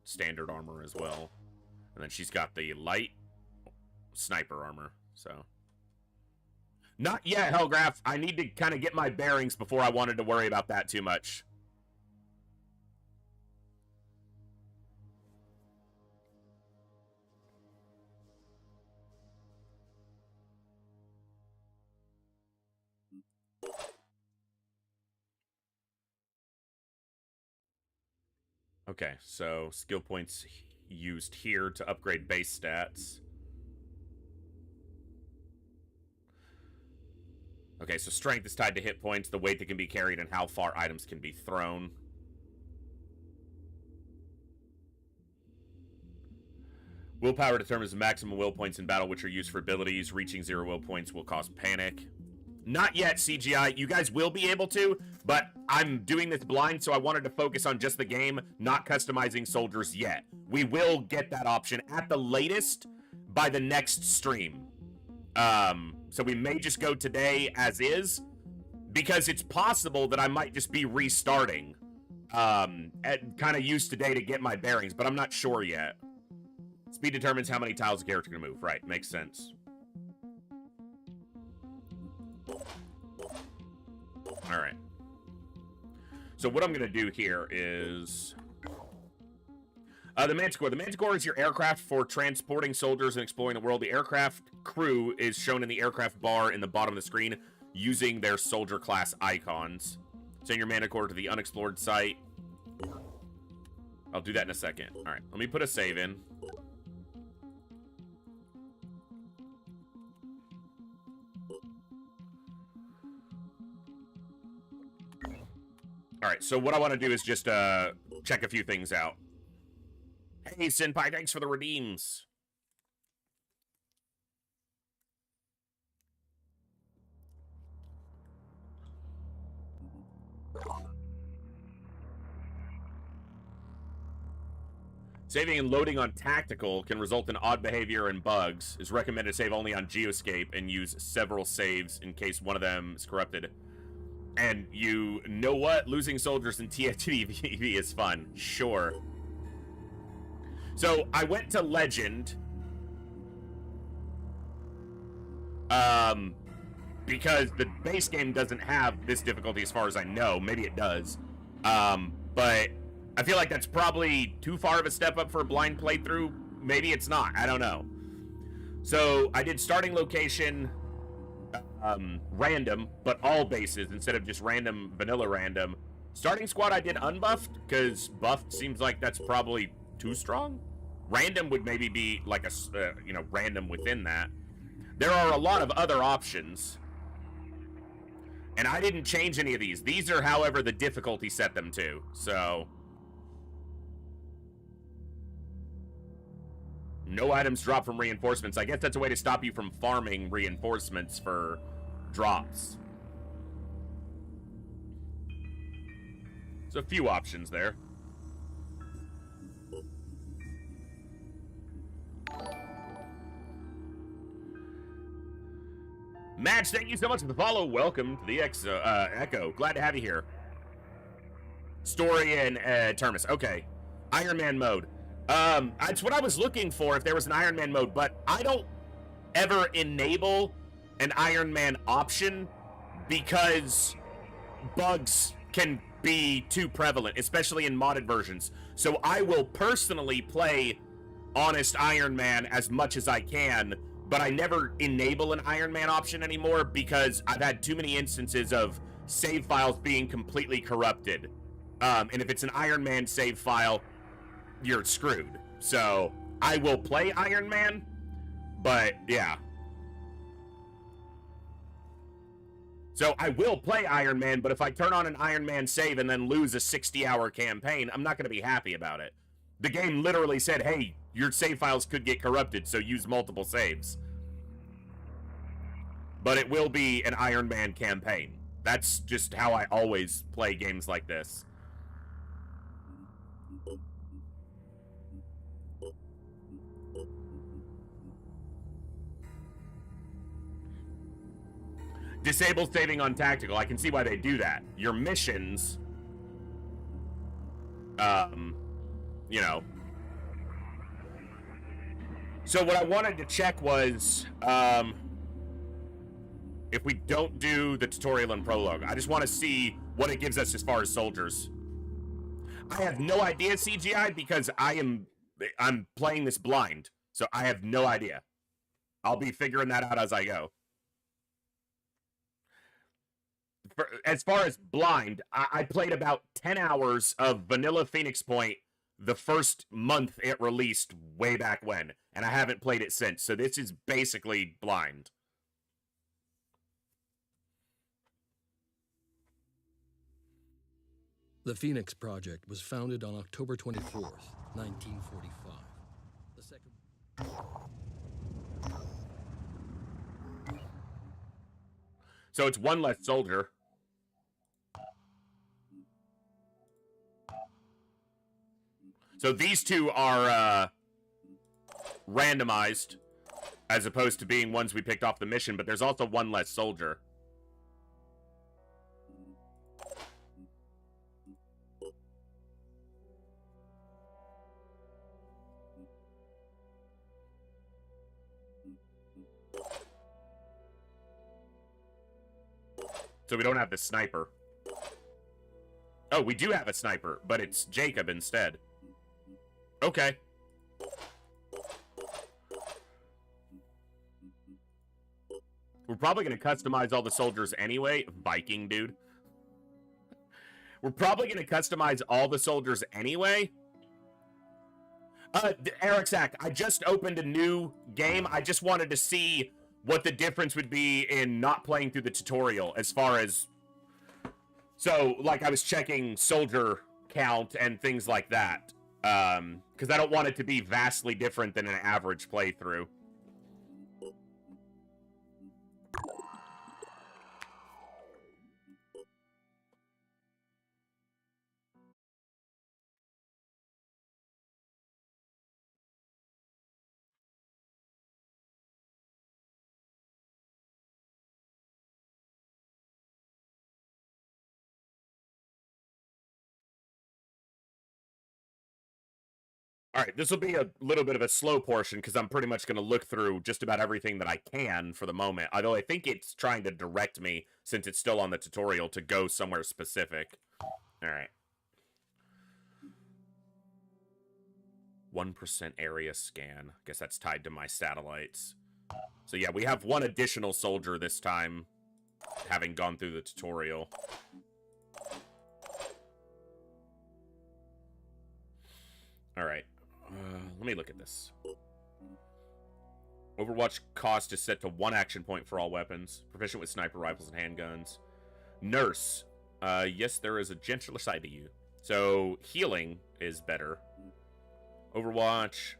standard armor as well. And then she's got the light sniper armor, so. Not yet, Hellgraph. I need to kind of get my bearings before I wanted to worry about that too much. Okay, so skill points used here to upgrade base stats. Okay, so strength is tied to hit points, the weight that can be carried, and how far items can be thrown. Willpower determines the maximum will points in battle, which are used for abilities. Reaching 0 will points will cause panic. Not yet, CGI. You guys will be able to, but I'm doing this blind, so I wanted to focus on just the game, not customizing soldiers yet. We will get that option at the latest by the next stream. So we may just go today as is, because it's possible that I might just be restarting, and kind of use today to get my bearings, but I'm not sure yet. Speed determines how many tiles a character can move. Right, makes sense. Alright. So what I'm going to do here is... The Manticore. The Manticore is your aircraft for transporting soldiers and exploring the world. The aircraft crew is shown in the aircraft bar in the bottom of the screen using their soldier class icons. Send your Manticore to the unexplored site. I'll do that in a second. All right, let me put a save in. All right, so what I want to do is just check a few things out. Hey, Senpai, thanks for the redeems. Saving and loading on tactical can result in odd behavior and bugs. It's recommended to save only on Geoscape and use several saves in case one of them is corrupted. And you know what? Losing soldiers in TFTV is fun. Sure. So I went to Legend. Because the base game doesn't have this difficulty as far as I know. Maybe it does. But I feel like that's probably too far of a step up for a blind playthrough. Maybe it's not. I don't know. So I did starting location random, but all bases instead of just random, vanilla random. Starting squad I did unbuffed, because buffed seems like that's probably too strong. Random would maybe be like a, random within that. There are a lot of other options. And I didn't change any of these. These are, however, the difficulty set them to. So no items drop from reinforcements. I guess that's a way to stop you from farming reinforcements for drops. There's a few options there. Match, thank you so much for the follow. Welcome to the Echo. Glad to have you here. Story and Terminus. Okay. Iron Man mode. That's what I was looking for if there was an Iron Man mode, but I don't ever enable an Iron Man option because bugs can be too prevalent, especially in modded versions. So I will personally play Honest Iron Man as much as I can, but I never enable an Iron Man option anymore because I've had too many instances of save files being completely corrupted. And if it's an Iron Man save file, you're screwed. So I will play Iron Man, but yeah. So I will play Iron Man, but if I turn on an Iron Man save and then lose a 60-hour campaign, I'm not going to be happy about it. The game literally said, hey, your save files could get corrupted, so use multiple saves. But it will be an Iron Man campaign. That's just how I always play games like this. Disable saving on tactical. I can see why they do that. Your missions, you know. So what I wanted to check was, if we don't do the tutorial and prologue, I just want to see what it gives us as far as soldiers. I have no idea CGI because I'm playing this blind, so I have no idea. I'll be figuring that out as I go. As far as blind, I played about 10 hours of vanilla Phoenix Point the first month it released way back when, and I haven't played it since, so this is basically blind. The Phoenix Project was founded on October 24th, 1945. The second... So it's one less soldier. So these two are randomized as opposed to being ones we picked off the mission, but there's also one less soldier. So we don't have the sniper. Oh, we do have a sniper, but it's Jacob instead. Okay. We're probably going to customize all the soldiers anyway. Viking, dude. We're probably going to customize all the soldiers anyway. Eric Sack, I just opened a new game. I just wanted to see what the difference would be in not playing through the tutorial as far as... So, like, I was checking soldier count and things like that. Because I don't want it to be vastly different than an average playthrough. All right, this will be a little bit of a slow portion because I'm pretty much going to look through just about everything that I can for the moment. Although I think it's trying to direct me, since it's still on the tutorial, to go somewhere specific. All right. 1% area scan. I guess that's tied to my satellites. So yeah, we have one additional soldier this time, having gone through the tutorial. All right. Let me look at this. Overwatch cost is set to 1 action point for all weapons. Proficient with sniper rifles and handguns. Nurse. Yes, there is a gentler side to you. So, healing is better. Overwatch.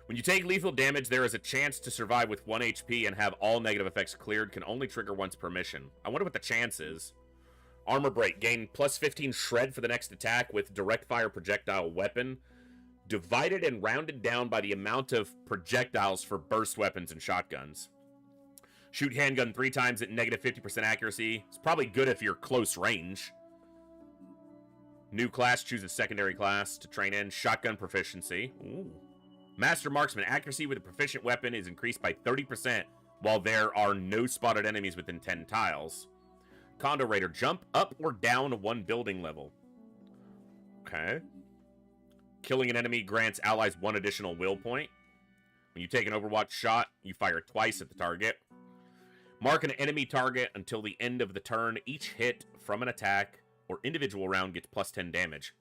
When you take lethal damage, there is a chance to survive with 1 HP and have all negative effects cleared. Can only trigger once per mission. I wonder what the chance is. Armor break. Gain plus 15 shred for the next attack with direct fire projectile weapon. Divided and rounded down by the amount of projectiles for burst weapons and shotguns. Shoot handgun 3 times at negative 50% accuracy. It's probably good if you're close range. New class, choose a secondary class to train in. Shotgun proficiency. Ooh. Master Marksman, accuracy with a proficient weapon is increased by 30% while there are no spotted enemies within 10 tiles. Condo Raider, jump up or down 1 building level. Okay. Killing an enemy grants allies 1 additional will point. When you take an Overwatch shot, you fire twice at the target. Mark an enemy target until the end of the turn. Each hit from an attack or individual round gets plus 10 damage.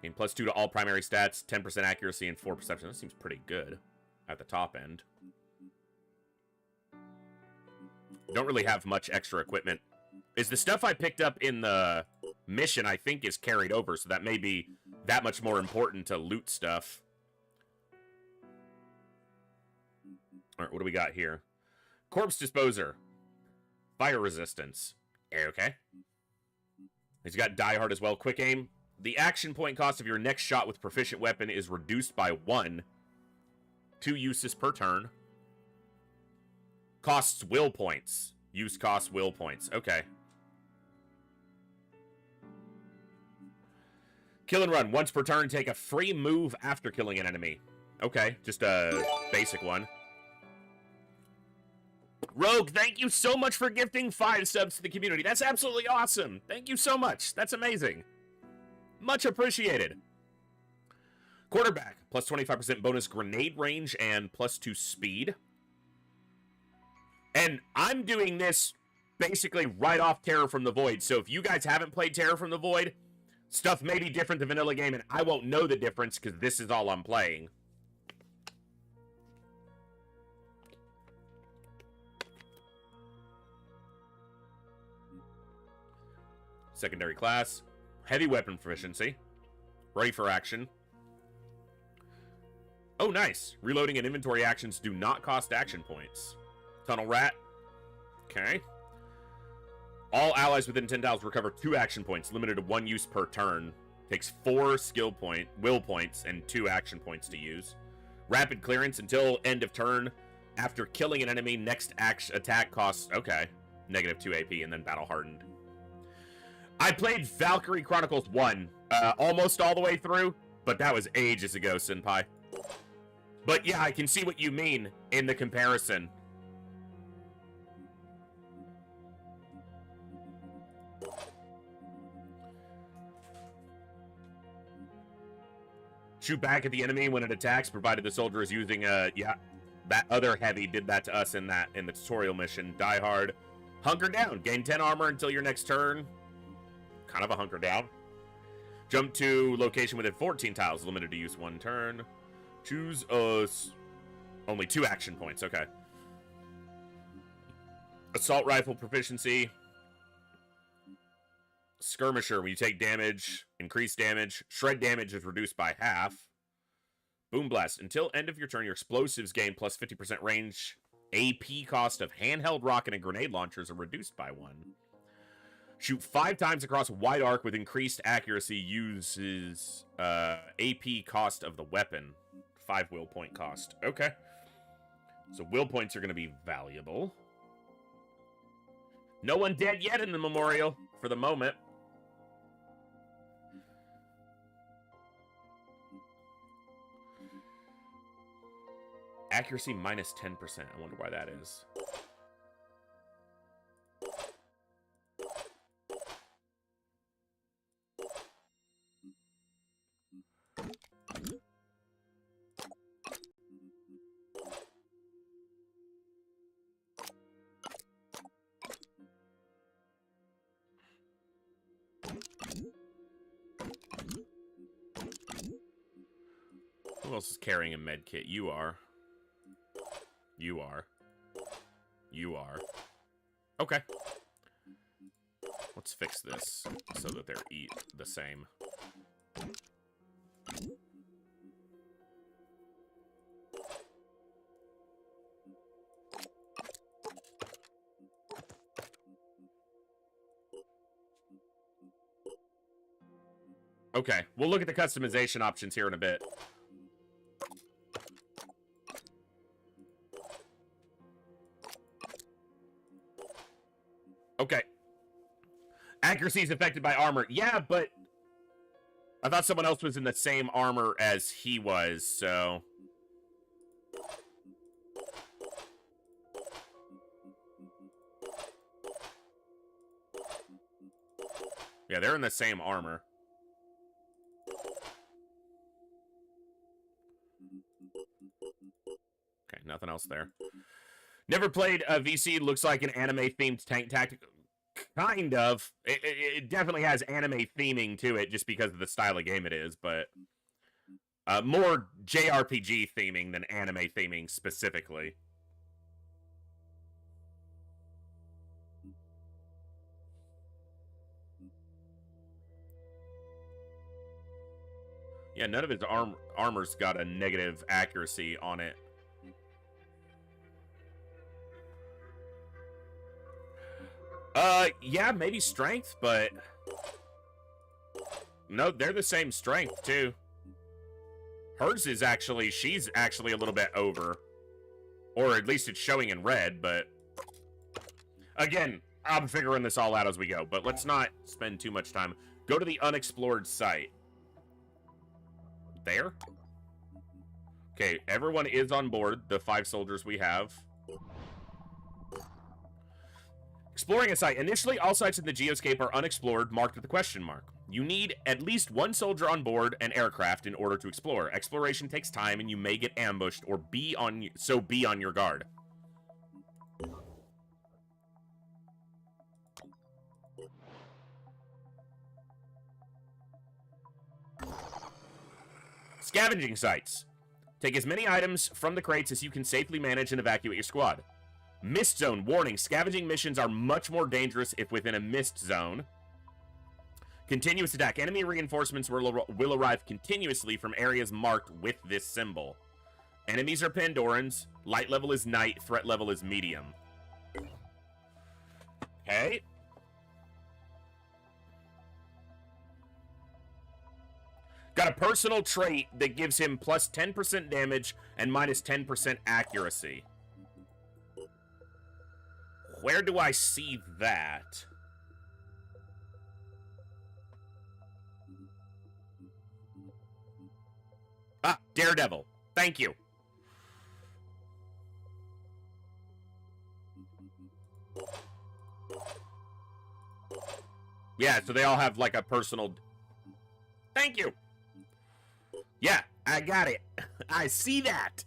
Gain plus 2 to all primary stats, 10% accuracy, and 4 perception. That seems pretty good at the top end. Don't really have much extra equipment. Is the stuff I picked up in the mission, I think, is carried over, so that may be that much more important to loot stuff. Alright, what do we got here? Corpse Disposer. Fire resistance. Okay. He's got Die Hard as well. Quick aim. The action point cost of your next shot with proficient weapon is reduced by 1. 2 uses per turn. Costs will points. Use costs will points. Okay. Kill and run. Once per turn, take a free move after killing an enemy. Okay, just a basic one. Rogue, thank you so much for gifting 5 subs to the community. That's absolutely awesome. Thank you so much. That's amazing. Much appreciated. Quarterback, plus 25% bonus grenade range and plus 2 speed. And I'm doing this basically right off Terror from the Void. So if you guys haven't played Terror from the Void, stuff may be different than vanilla game, and I won't know the difference because this is all I'm playing. Secondary class. Heavy weapon proficiency. Ready for action. Oh, nice. Reloading and inventory actions do not cost action points. Tunnel Rat. Okay. All allies within 10 tiles recover 2 action points, limited to 1 use per turn. Takes 4 will points and 2 action points to use. Rapid clearance until end of turn. After killing an enemy, next attack costs, okay, negative 2 AP and then battle hardened. I played Valkyrie Chronicles 1 almost all the way through, but that was ages ago, Senpai. But yeah, I can see what you mean in the comparison. Shoot back at the enemy when it attacks, provided the soldier is using a... Yeah, that other heavy did that to us in the tutorial mission. Die hard. Hunker down. Gain 10 armor until your next turn. Kind of a hunker down. Jump to location within 14 tiles. Limited to use 1 turn. Choose only 2 action points. Okay. Assault rifle proficiency. Skirmisher. When you take damage, increase damage. Shred damage is reduced by half. Boom blast. Until end of your turn, your explosives gain plus 50% range. AP cost of handheld rocket and grenade launchers are reduced by 1. Shoot 5 times across a wide arc with increased accuracy. Uses AP cost of the weapon. 5 will point cost. Okay. So will points are going to be valuable. No one dead yet in the memorial for the moment. Accuracy minus 10%. I wonder why that is. Who else is carrying a med kit? You are. You are. You are. Okay. Let's fix this so that they're the same. Okay, we'll look at the customization options here in a bit. Okay. Accuracy is affected by armor. Yeah, but I thought someone else was in the same armor as he was, so... Yeah, they're in the same armor. Okay, nothing else there. Never played a VC. Looks like an anime-themed tank tactic. Kind of. It definitely has anime theming to it just because of the style of game it is, but more JRPG theming than anime theming specifically. Yeah, none of his armor's got a negative accuracy on it. Yeah, maybe strength, but... No, they're the same strength, too. Hers is actually... She's actually a little bit over. Or at least it's showing in red, but... Again, I'm figuring this all out as we go, but let's not spend too much time. Go to the unexplored site. There? Okay, everyone is on board, the 5 soldiers we have. Exploring a site. Initially, all sites in the geoscape are unexplored, marked with a question mark. You need at least 1 soldier on board an aircraft in order to explore. Exploration takes time, and you may get ambushed or be on your guard. Scavenging sites. Take as many items from the crates as you can safely manage and evacuate your squad. Mist zone. Warning. Scavenging missions are much more dangerous if within a mist zone. Continuous attack. Enemy reinforcements will arrive continuously from areas marked with this symbol. Enemies are Pandorans. Light level is night. Threat level is medium. Okay. Got a personal trait that gives him plus 10% damage and minus 10% accuracy. Where do I see that? Ah, Daredevil. Thank you. Yeah, so they all have like a personal... Thank you. Yeah, I got it. I see that.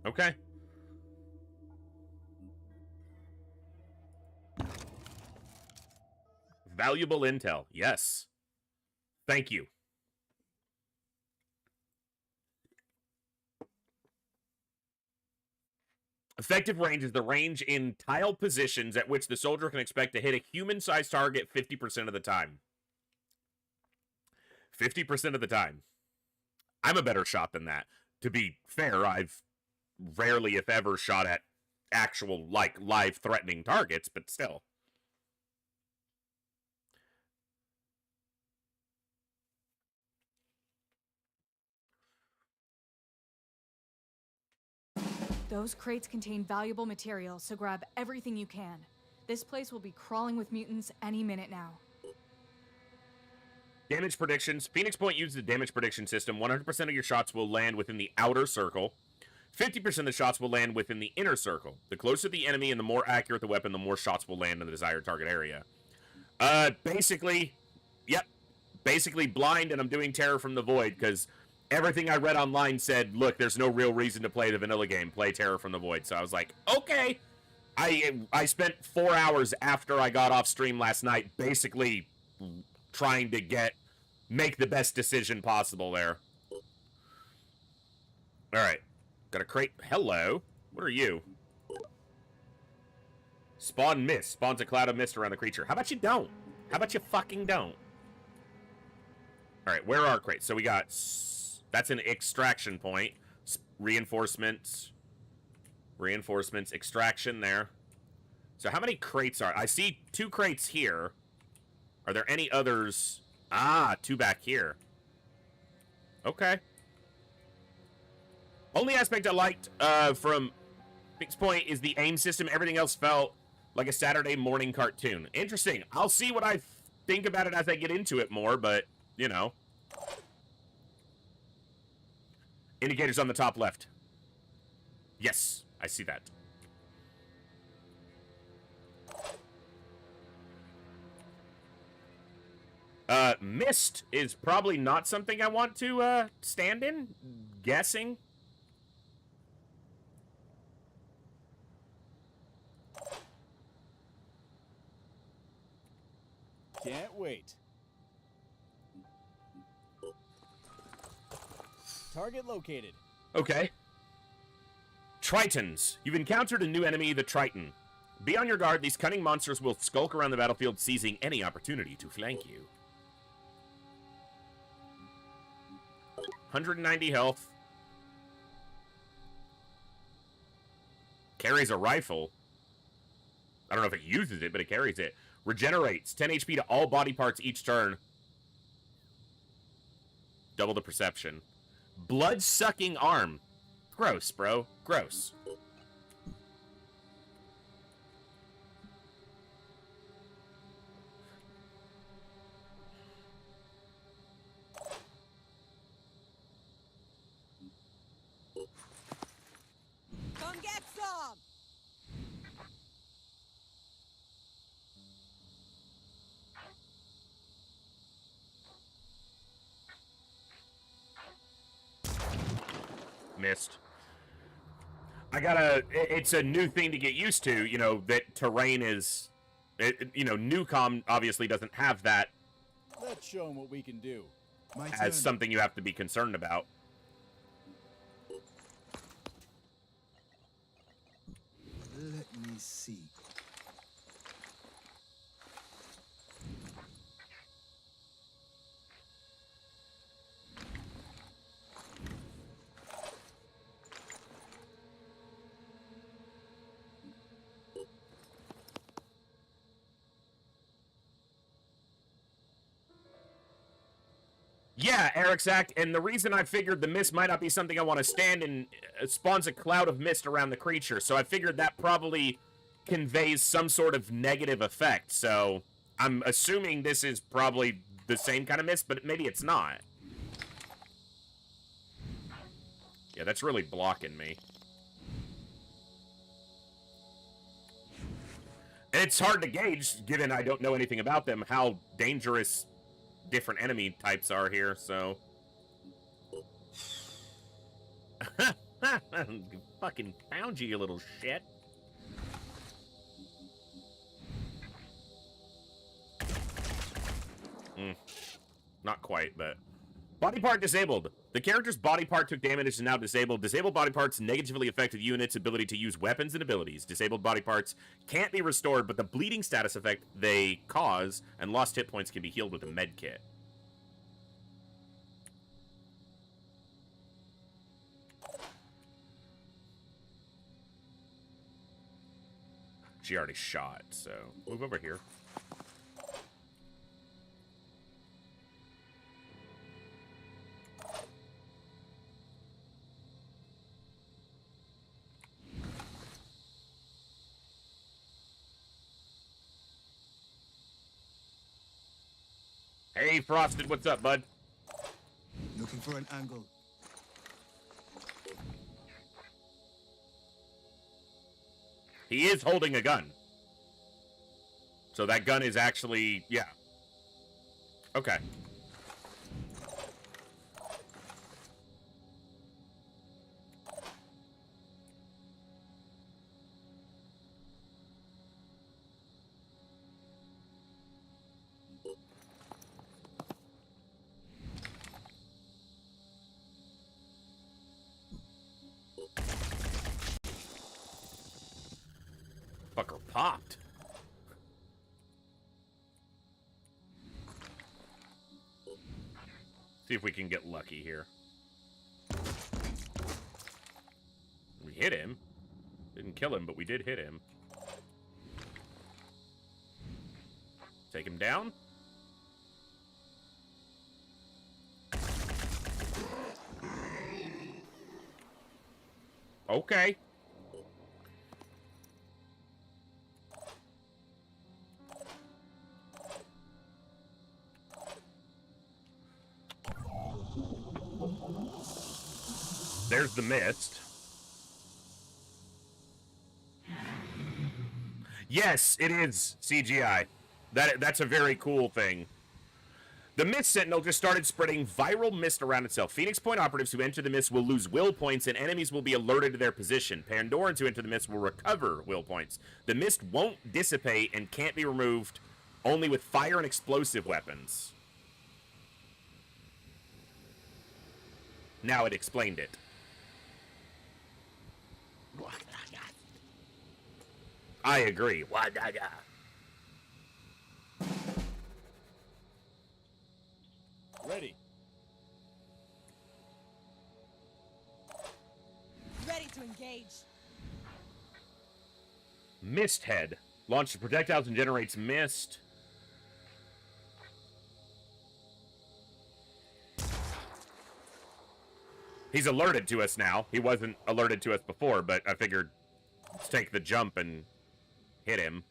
Okay. Valuable intel. Yes. Thank you. Effective range is the range in tile positions at which the soldier can expect to hit a human-sized target 50% of the time. 50% of the time. I'm a better shot than that. To be fair, I've rarely, if ever, shot at actual, like, live-threatening targets, but still. Those crates contain valuable material, so grab everything you can. This place will be crawling with mutants any minute now. Damage predictions. Phoenix Point uses the damage prediction system. 100% of your shots will land within the outer circle. 50% of the shots will land within the inner circle. The closer the enemy and the more accurate the weapon, the more shots will land in the desired target area. Basically, yep. Basically blind, and I'm doing Terror from the Void, because everything I read online said, look, there's no real reason to play the vanilla game. Play Terror from the Void. So I was like, okay. I spent 4 hours after I got off stream last night basically trying to make the best decision possible there. Alright. Got a crate. Hello. What are you? Spawn mist. Spawns a cloud of mist around the creature. How about you don't? How about you fucking don't? Alright, where are crates? So we got... That's an extraction point. Reinforcements. Reinforcements. Extraction there. So how many crates are... I see 2 crates here. Are there any others? Ah, 2 back here. Okay. Only aspect I liked from Phoenix Point is the aim system. Everything else felt like a Saturday morning cartoon. Interesting. I'll see what I think about it as I get into it more, but, you know. Indicators on the top left. Yes, I see that. Mist is probably not something I want to, stand in. Guessing. Can't wait. Target located. Okay. Tritons. You've encountered a new enemy, the Triton. Be on your guard. These cunning monsters will skulk around the battlefield, seizing any opportunity to flank you. 190 health. Carries a rifle. I don't know if it uses it, but it carries it. Regenerates 10 HP to all body parts each turn. Double the perception. Blood-sucking arm. Gross, bro. Gross. Come get some! Missed. It's a new thing to get used to, you know, that terrain is, you know, Newcom obviously doesn't have that. Let's show them what we can do. As something you have to be concerned about. Let me see. Yeah, Eric's act, and the reason I figured the mist might not be something I want to stand in spawns a cloud of mist around the creature, so I figured that probably conveys some sort of negative effect, so I'm assuming this is probably the same kind of mist, but maybe it's not. Yeah, that's really blocking me. It's hard to gauge, given I don't know anything about them, how dangerous different enemy types are here, so... Fucking found you, you little shit. Not quite, but... Body part disabled. The character's body part took damage and is now disabled. Disabled body parts negatively affected units' ability to use weapons and abilities. Disabled body parts can't be restored, but the bleeding status effect they cause and lost hit points can be healed with a med kit. She already shot, so move over here. Hey, Frosted, what's up, bud? Looking for an angle. He is holding a gun. So that gun is actually, yeah. Okay. Fucker popped. See if we can get lucky here. We hit him. Didn't kill him, but we did hit him. Take him down. Okay. There's the mist. Yes, it is CGI. That's a very cool thing. The Mist Sentinel just started spreading viral mist around itself. Phoenix Point operatives who enter the mist will lose will points, and enemies will be alerted to their position. Pandorans who enter the mist will recover will points. The mist won't dissipate and can't be removed only with fire and explosive weapons. Now it explained it. I agree. Ready. Ready to engage. Mist Head. Launches projectiles and generates mist. He's alerted to us now. He wasn't alerted to us before, but I figured let's take the jump and hit him.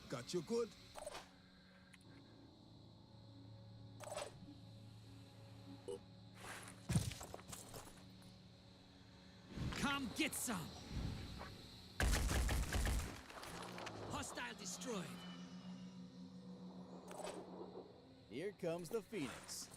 Got you good. Come get some. Hostile destroyed. Here comes the Phoenix.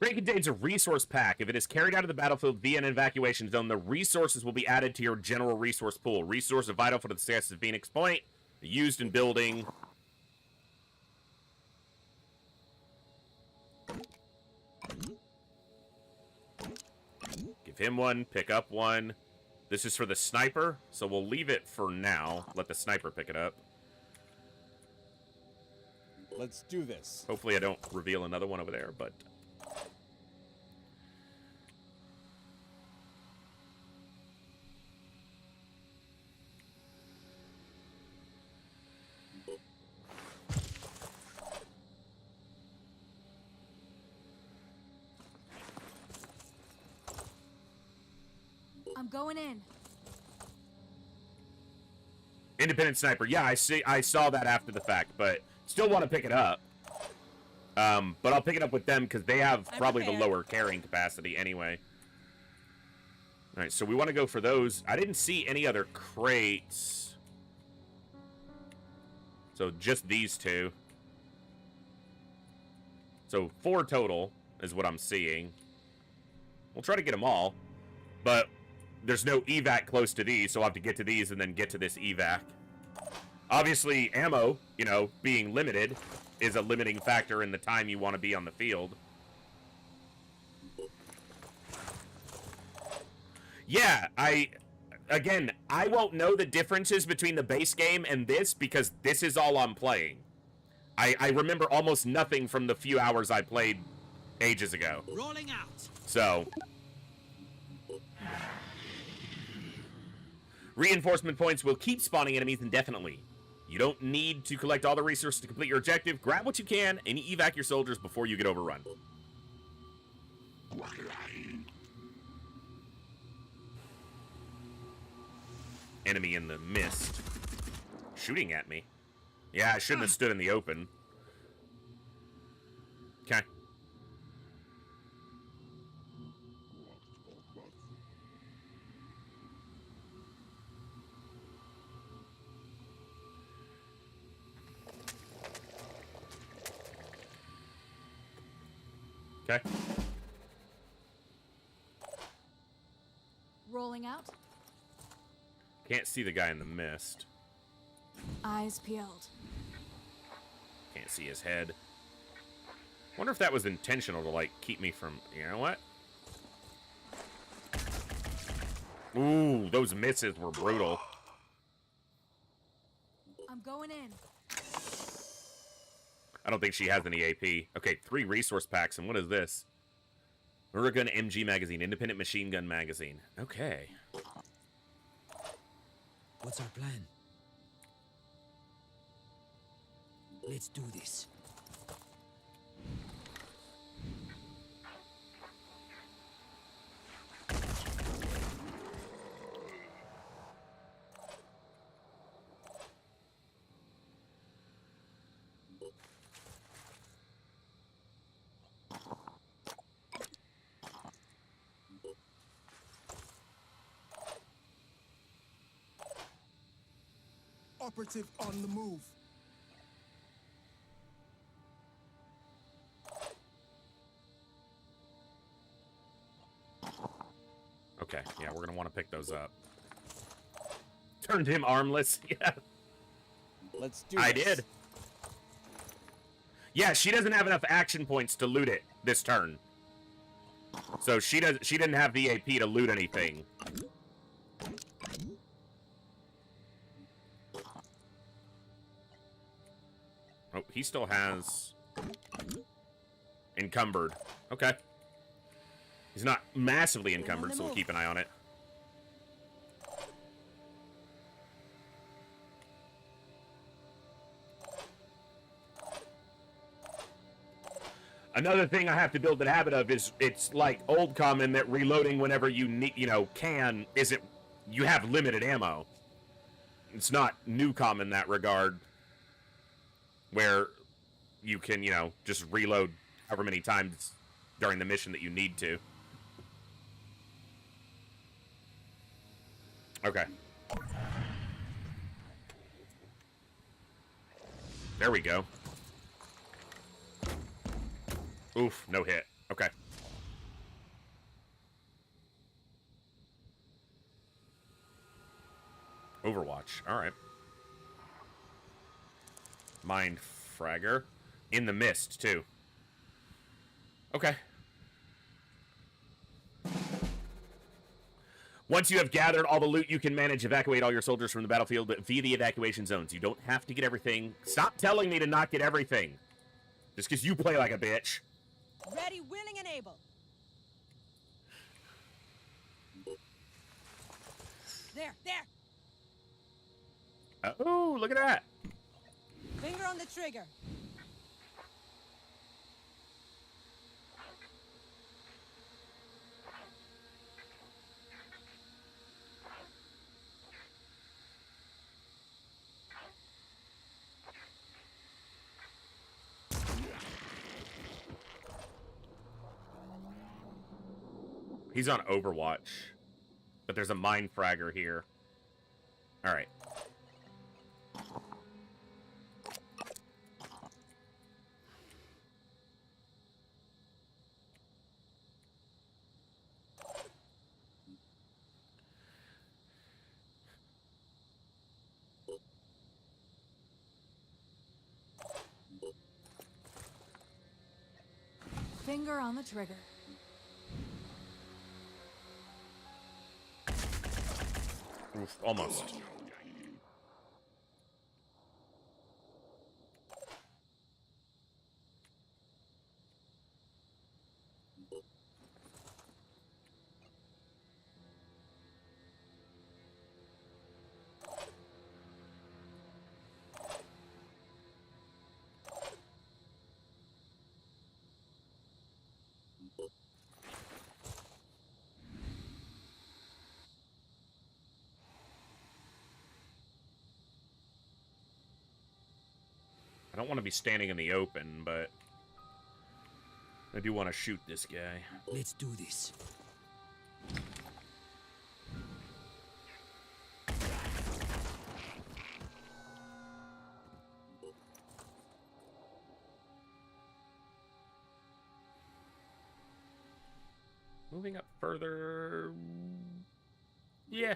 Crate contains a resource pack. If it is carried out of the battlefield via an evacuation zone, the resources will be added to your general resource pool. Resources are vital for the success of Phoenix Point. Used in building. Give him one, pick up one. This is for the sniper, so we'll leave it for now. Let the sniper pick it up. Let's do this. Hopefully I don't reveal another one over there, but... I'm going in. Independent sniper. Yeah, I saw that after the fact, but still want to pick it up. But I'll pick it up with them because they have probably the lower carrying capacity anyway. All right, so we want to go for those. I didn't see any other crates. So just these two. So 4 total is what I'm seeing. We'll try to get them all, but there's no evac close to these, so I'll have to get to these and then get to this evac. Obviously, ammo, you know, being limited is a limiting factor in the time you want to be on the field. Yeah, I won't know the differences between the base game and this because this is all I'm playing. I remember almost nothing from the few hours I played ages ago. Rolling out. So, reinforcement points will keep spawning enemies indefinitely. You don't need to collect all the resources to complete your objective. Grab what you can and evac your soldiers before you get overrun. Enemy in the mist. Shooting at me. Yeah, I shouldn't have stood in the open. Okay. Okay. Rolling out. Can't see the guy in the mist. Eyes peeled. Can't see his head. Wonder if that was intentional to, like, keep me from... You know what? Ooh, those misses were brutal. I'm going in. I don't think she has any AP. Okay, 3 resource packs, and what is this? Gun MG magazine, independent machine gun magazine. Okay. What's our plan? Let's do this. Operative on the move. Okay, yeah, we're gonna want to pick those up. Turned him armless. Yeah. Let's do this. I did. Yeah, she doesn't have enough action points to loot it this turn. So she didn't have the AP to loot anything. Oh, he still has encumbered. Okay. He's not massively encumbered, so we'll keep an eye on it. Another thing I have to build the habit of is it's like old common that reloading whenever you need, can isn't. You have limited ammo. It's not new common in that regard, where you can, just reload however many times during the mission that you need to. Okay. There we go. Oof, no hit. Okay. Overwatch. All right. Mind Fragger. In the mist, too. Okay. Once you have gathered all the loot you can manage, evacuate all your soldiers from the battlefield via the evacuation zones. You don't have to get everything. Stop telling me to not get everything. Just because you play like a bitch. Ready, willing, and able. There. Oh, look at that. Finger on the trigger. He's on Overwatch. But there's a mine fragger here. Alright. Finger on the trigger. Oof, almost. I don't want to be standing in the open, but I do want to shoot this guy. Let's do this. Moving up further. Yeah.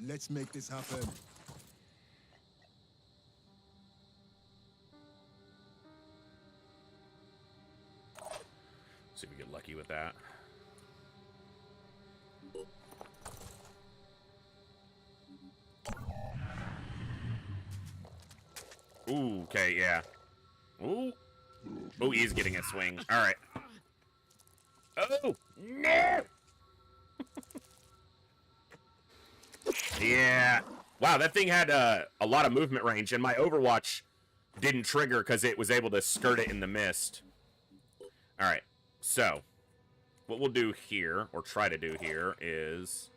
Let's make this happen. See if we get lucky with that. Ooh, okay, yeah. Ooh. Oh, he's getting a swing. All right. Oh, no! Yeah. Wow, that thing had a lot of movement range, and my Overwatch didn't trigger because it was able to skirt it in the mist. All right. So, what we'll do here, or try to do here, is...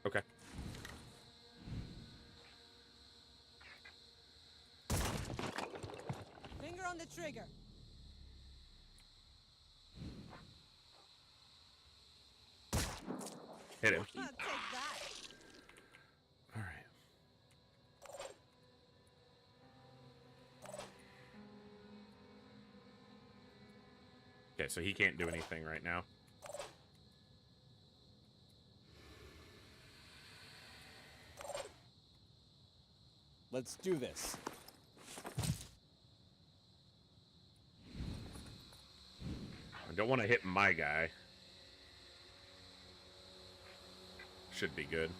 Okay. Finger on the trigger. Hit him. I'll take that. All right. Okay, so he can't do anything right now. Let's do this. I don't want to hit my guy. Should be good.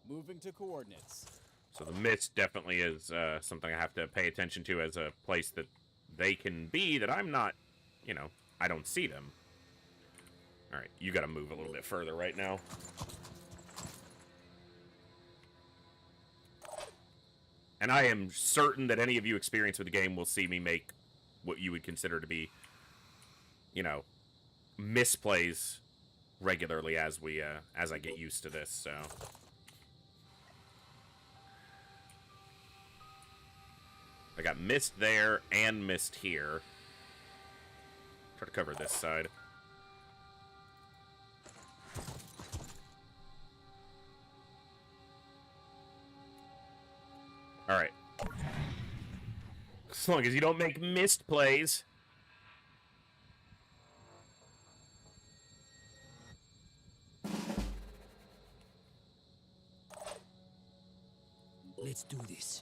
Moving to coordinates. So the mist definitely is something I have to pay attention to as a place that they can be that I'm not, you know, I don't see them. All right, you got to move a little bit further right now. And I am certain that any of you experienced with the game will see me make what you would consider to be, you know, misplays regularly as we as I get used to this. So I got missed there and missed here. Try to cover this side. All right. As long as you don't make missed plays. Let's do this.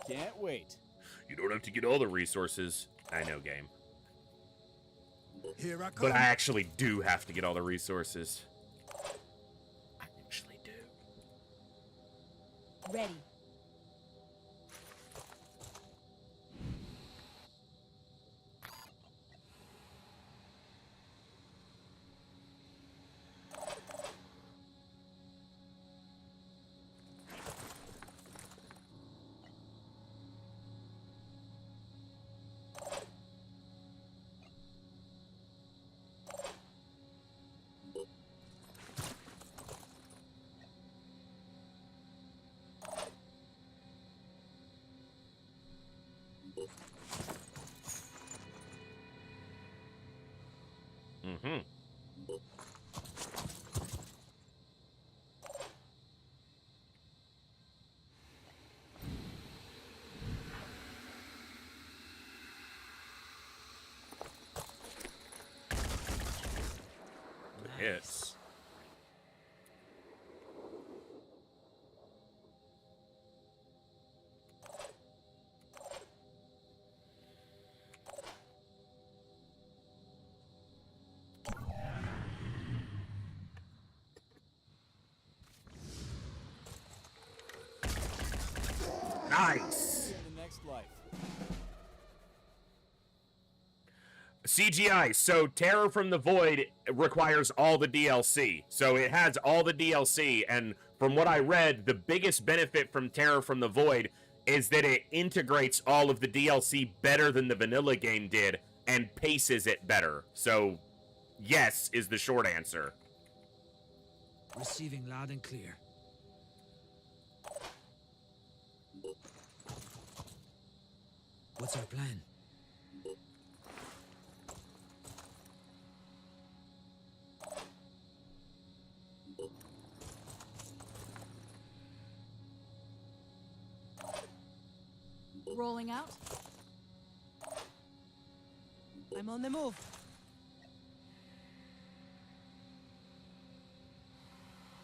Can't wait. You don't have to get all the resources. I know, game. Here I come. But I actually do have to get all the resources. I actually do. Ready. hits. Nice. In the next life. CGI. So Terror from the Void requires all the DLC. So it has all the DLC, and from what I read, the biggest benefit from Terror from the Void is that it integrates all of the DLC better than the vanilla game did and paces it better. So yes is the short answer. Receiving loud and clear. What's our plan? Rolling out. I'm on the move.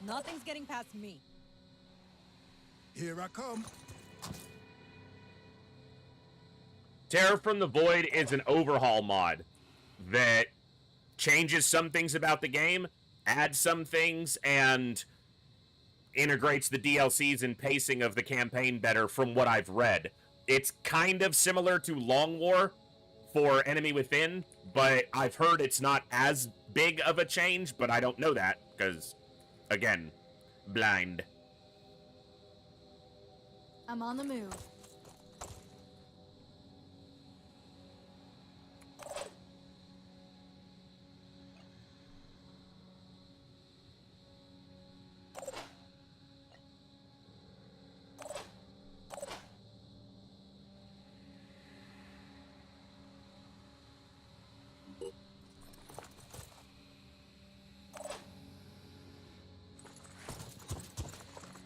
Nothing's getting past me. Here I come. Terror from the Void is an overhaul mod that changes some things about the game, adds some things, and integrates the DLCs and pacing of the campaign better from what I've read. It's kind of similar to Long War for Enemy Within, but I've heard it's not as big of a change, but I don't know that because, again, blind. I'm on the move.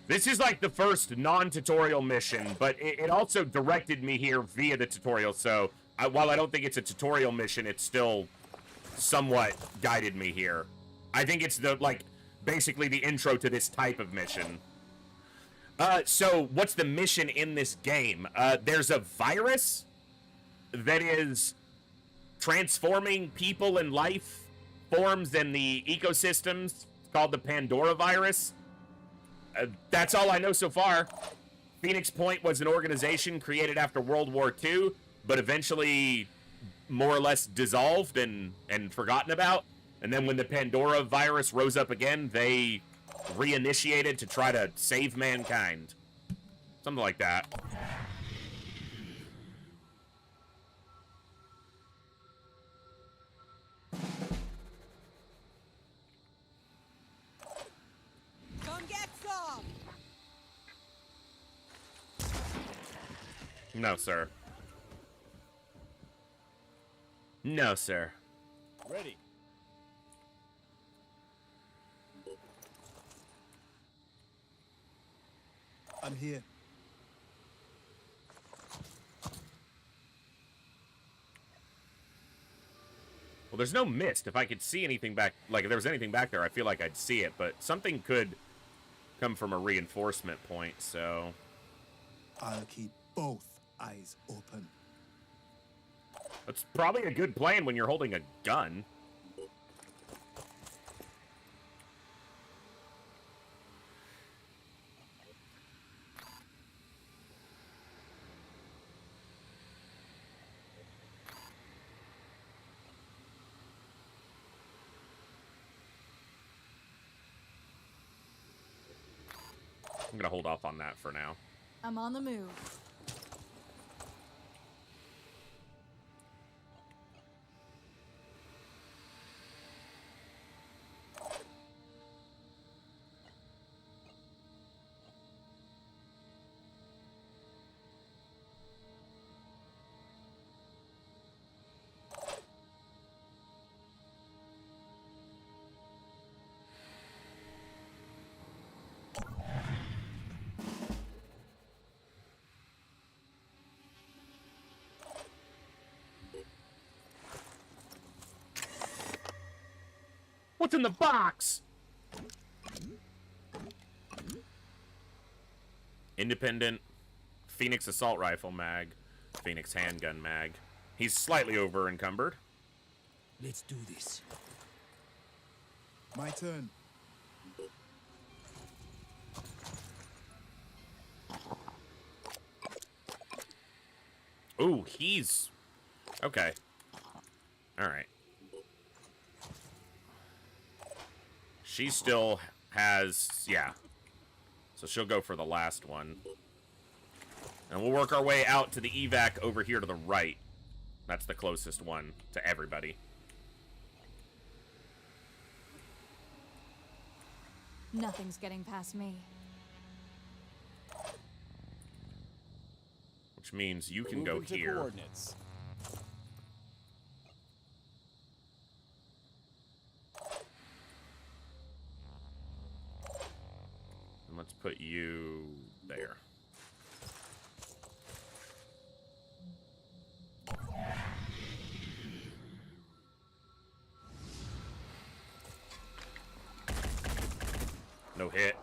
This is like the first non-tutorial mission, but it also directed me here via the tutorial, so while I don't think it's a tutorial mission, it still somewhat guided me here. I think it's basically the intro to this type of mission. So what's the mission in this game? There's a virus that is transforming people and life forms in the ecosystems. It's called the Pandora virus. That's all I know so far. Phoenix Point was an organization created after World War II, but eventually more or less dissolved and forgotten about. And then when the Pandora virus rose up again, they reinitiated to try to save mankind. Something like that. Come get some! No, sir. No, sir. Ready. I'm here. Well, there's no mist. If I could see anything back, like if there was anything back there, I feel like I'd see it, but something could come from a reinforcement point, so... I'll keep both eyes open. That's probably a good plan when you're holding a gun. I'm gonna hold off on that for now. I'm on the move. in the box? Independent Phoenix assault rifle mag. Phoenix handgun mag. He's slightly over encumbered. Let's do this. My turn. Ooh, he's... Okay. Alright. She still has... Yeah. So she'll go for the last one. And we'll work our way out to the evac over here to the right. That's the closest one to everybody. Nothing's getting past me. Which means you can go Moving to here. coordinates. And let's put you there. No hit.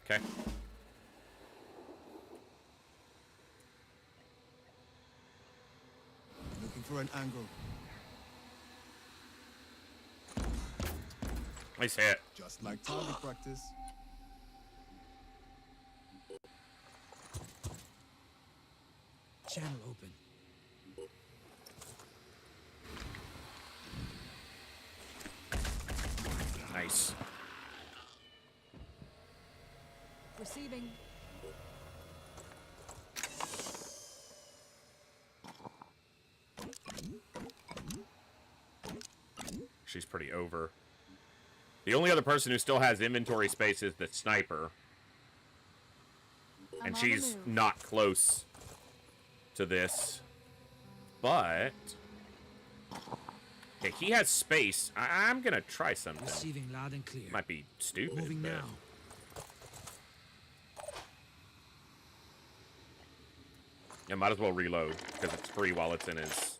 Okay. Looking for an angle. Nice hit. Just like target practice. Channel open. Nice. Receiving. She's pretty over. The only other person who still has inventory space is the sniper. And she's not close to this. But... Okay, he has space. I'm gonna try something. Receiving loud and clear. Might be stupid. Moving but... now. Yeah, might as well reload, because it's free while it's in his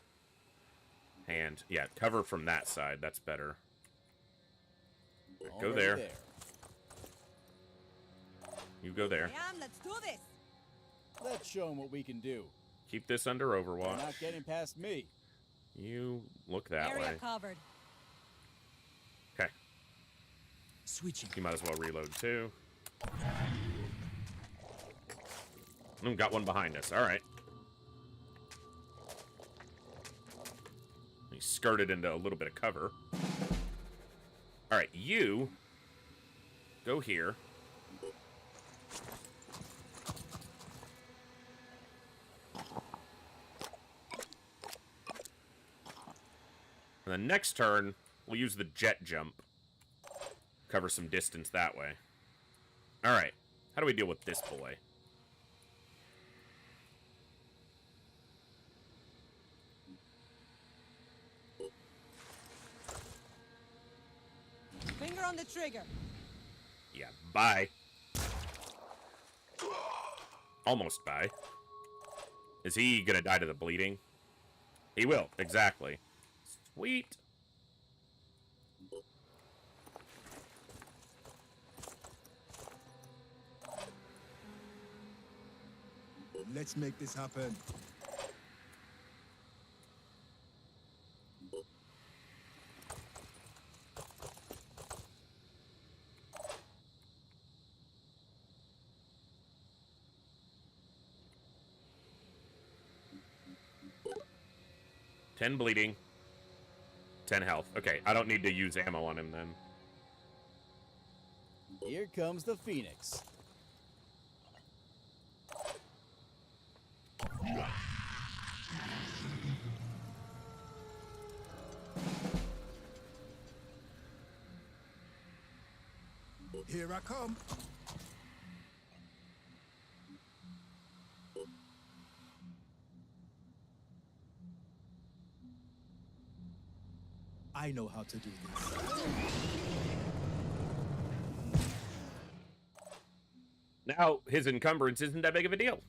hand. Yeah, cover from that side. That's better. Go Already there. You go there. Damn, let's do this. Let's show them what we can do. Keep this under They're Overwatch. not getting past me. You look that Area way. covered. Okay. Switching. You might as well reload too. Got one behind us. All right. He skirted into a little bit of cover. All right, you go here. And the next turn, we'll use the jet jump. Cover some distance that way. All right. How do we deal with this boy? Finger on the trigger. Yeah, bye. Almost bye. Is he gonna die to the bleeding? He will, exactly. Sweet. Let's make this happen. Ten bleeding. 10 health. Okay, I don't need to use ammo on him then. Here comes the Phoenix. Here I come. I know how to do this. Now, his encumbrance isn't that big of a deal.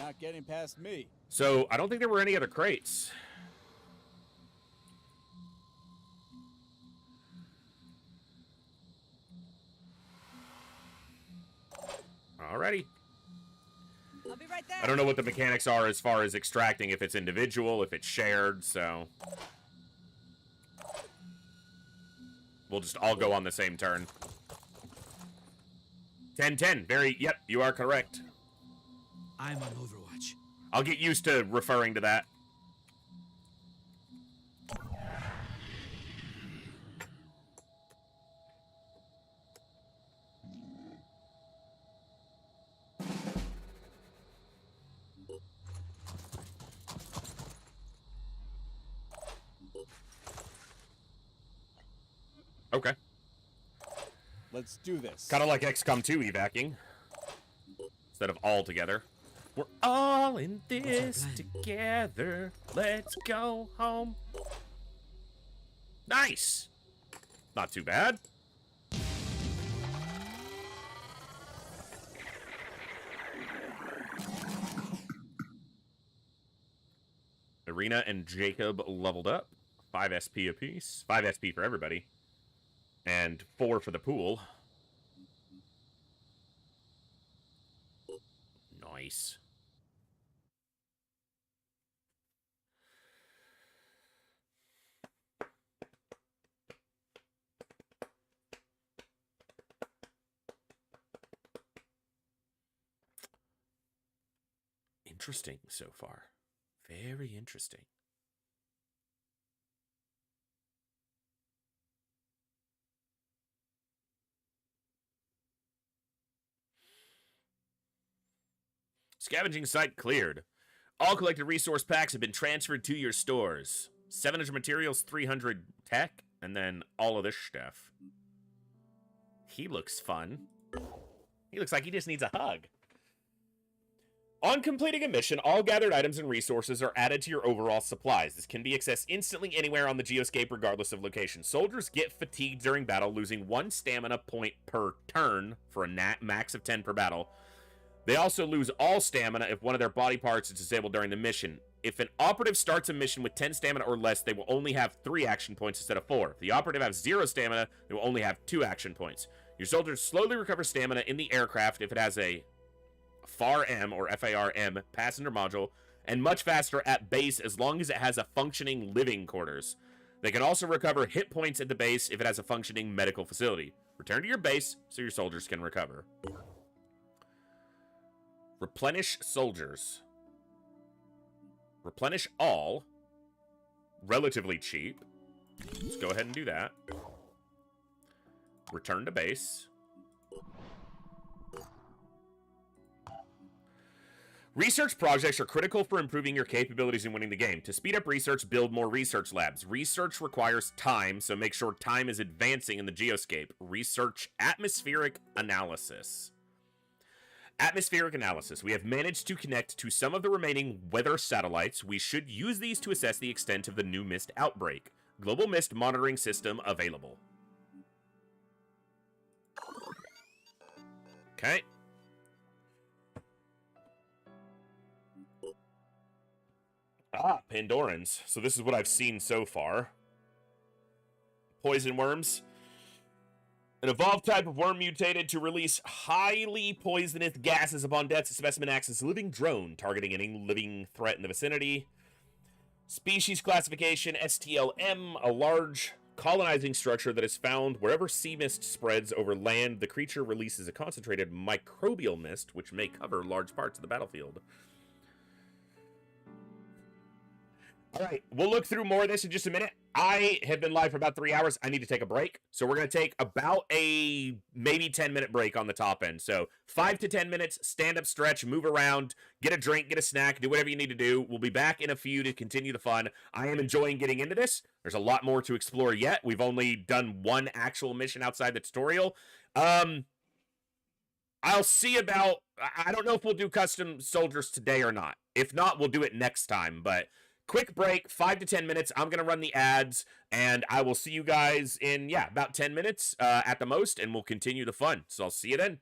not getting past me. So, I don't think there were any other crates. Alrighty. I'll be right there. I don't know what the mechanics are as far as extracting, if it's individual, if it's shared, so... We'll just all go on the same turn. 10-10. Yep, you are correct. I'm on Overwatch. I'll get used to referring to that. Okay. Let's do this. Kind of like XCOM 2 evacing. Instead of all together. We're all in this together. Let's go home. Nice. Not too bad. Irina and Jacob leveled up. 5 SP apiece. 5 SP for everybody. And 4 for the pool. Nice. Interesting so far. Very interesting. Scavenging site cleared. All collected resource packs have been transferred to your stores. 700 materials, 300 tech, and then all of this stuff. He looks fun. He looks like he just needs a hug. On completing a mission, all gathered items and resources are added to your overall supplies. This can be accessed instantly anywhere on the geoscape regardless of location. Soldiers get fatigued during battle, losing 1 stamina point per turn for a max of 10 per battle. They also lose all stamina if one of their body parts is disabled during the mission. If an operative starts a mission with 10 stamina or less, they will only have 3 action points instead of 4. If the operative has 0 stamina, they will only have 2 action points. Your soldiers slowly recover stamina in the aircraft if it has a FAR-M or FAR-M passenger module, and much faster at base as long as it has a functioning living quarters. They can also recover hit points at the base if it has a functioning medical facility. Return to your base so your soldiers can recover. Replenish soldiers. Replenish all. Relatively cheap. Let's go ahead and do that. Return to base. Research projects are critical for improving your capabilities in winning the game. To speed up research, build more research labs. Research requires time, so make sure time is advancing in the geoscape. Research atmospheric analysis. Atmospheric analysis. We have managed to connect to some of the remaining weather satellites. We should use these to assess the extent of the new mist outbreak. Global mist monitoring system available. Okay. Pandorans. So this is what I've seen so far. Poison worms. An evolved type of worm mutated to release highly poisonous gases upon death. The specimen acts as a living drone, targeting any living threat in the vicinity. Species classification, STLM, a large colonizing structure that is found wherever sea mist spreads over land. The creature releases a concentrated microbial mist, which may cover large parts of the battlefield. All right, we'll look through more of this in just a minute. I have been live for about 3 hours. I need to take a break. So we're going to take about a maybe 10-minute break on the top end. So 5 to 10 minutes, stand up, stretch, move around, get a drink, get a snack, do whatever you need to do. We'll be back in a few to continue the fun. I am enjoying getting into this. There's a lot more to explore yet. We've only done 1 actual mission outside the tutorial. I'll see about... I don't know if we'll do custom soldiers today or not. If not, we'll do it next time, but... Quick break, 5 to 10 minutes. I'm going to run the ads, and I will see you guys in, about 10 minutes at the most, and we'll continue the fun. So I'll see you then.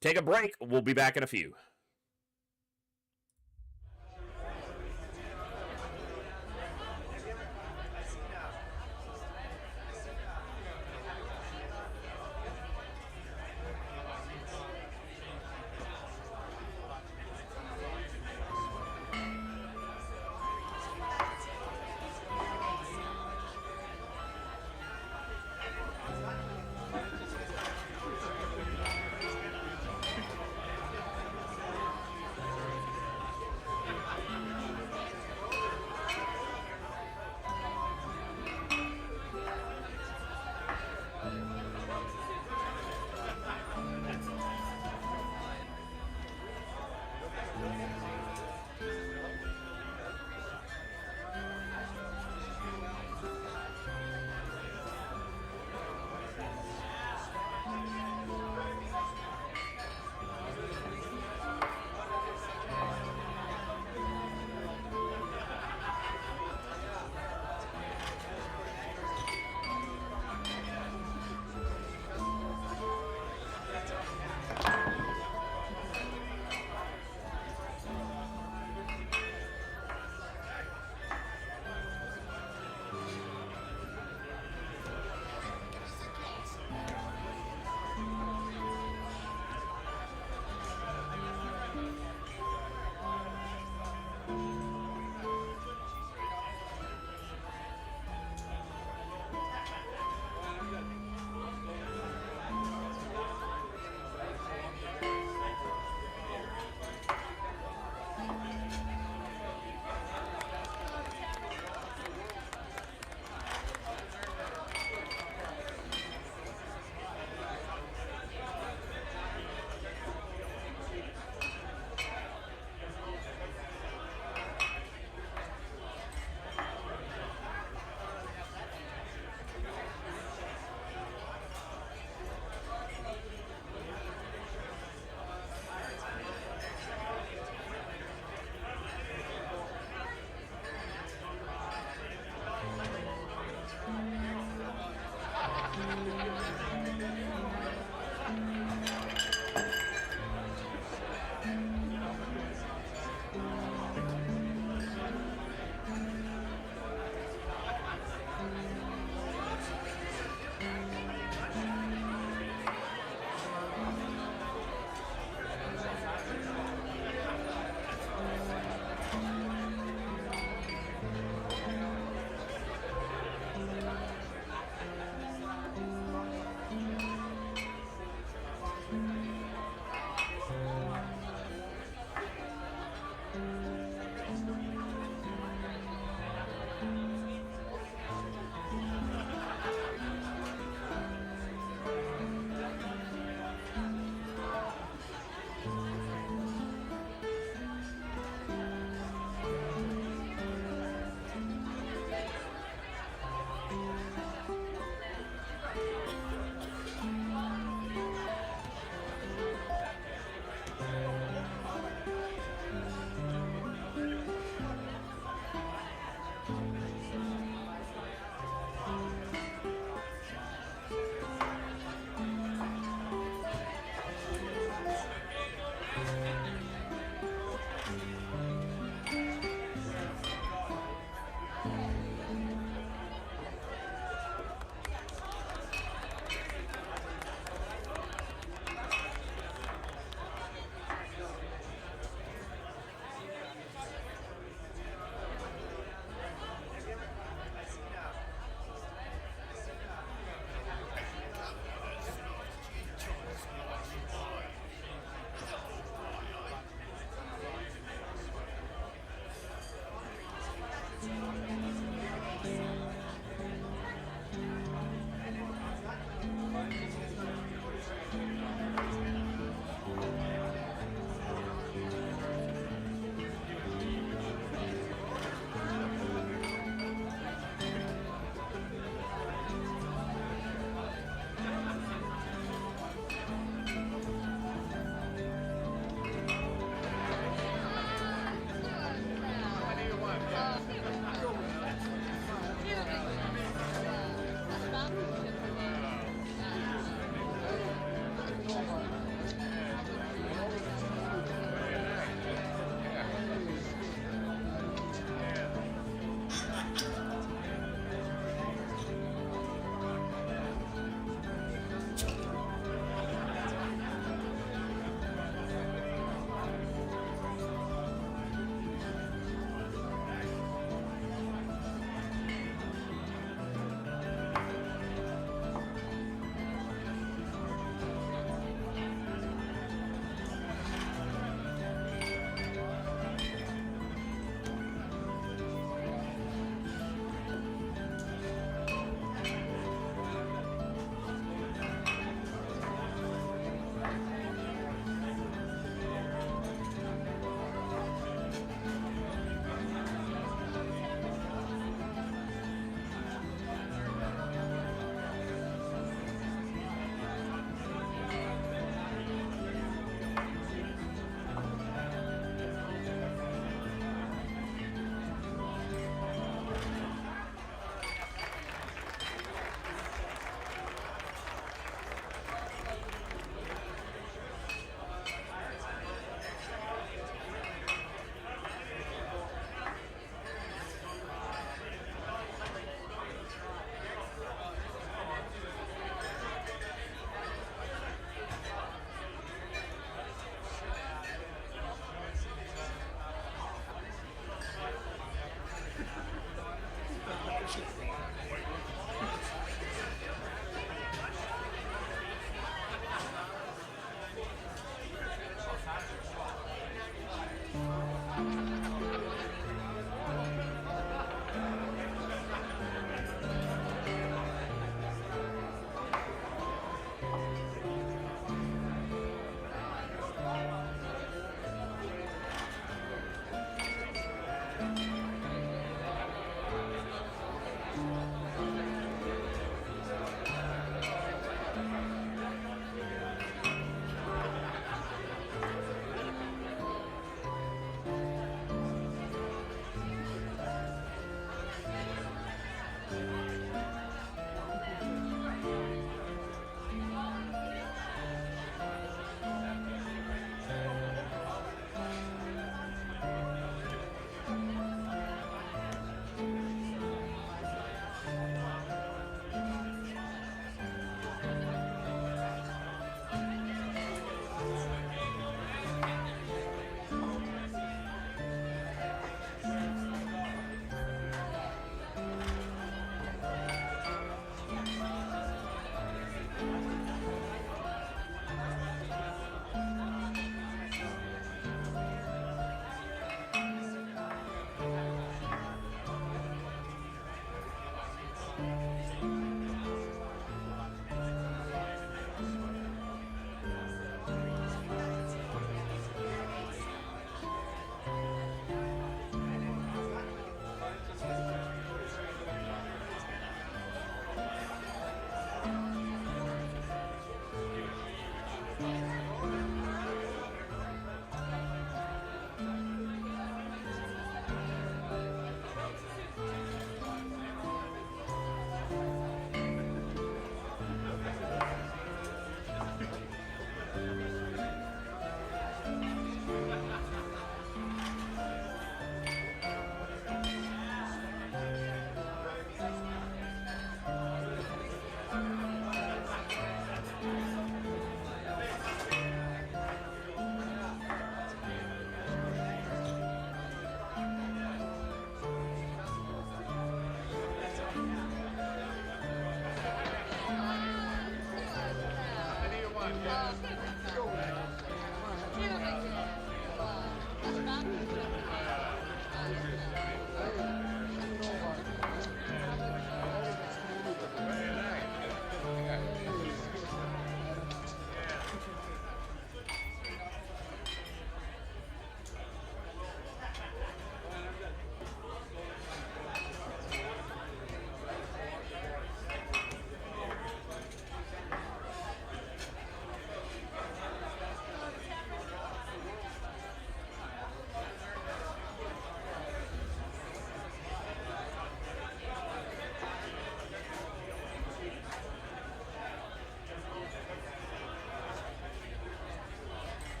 Take a break. We'll be back in a few.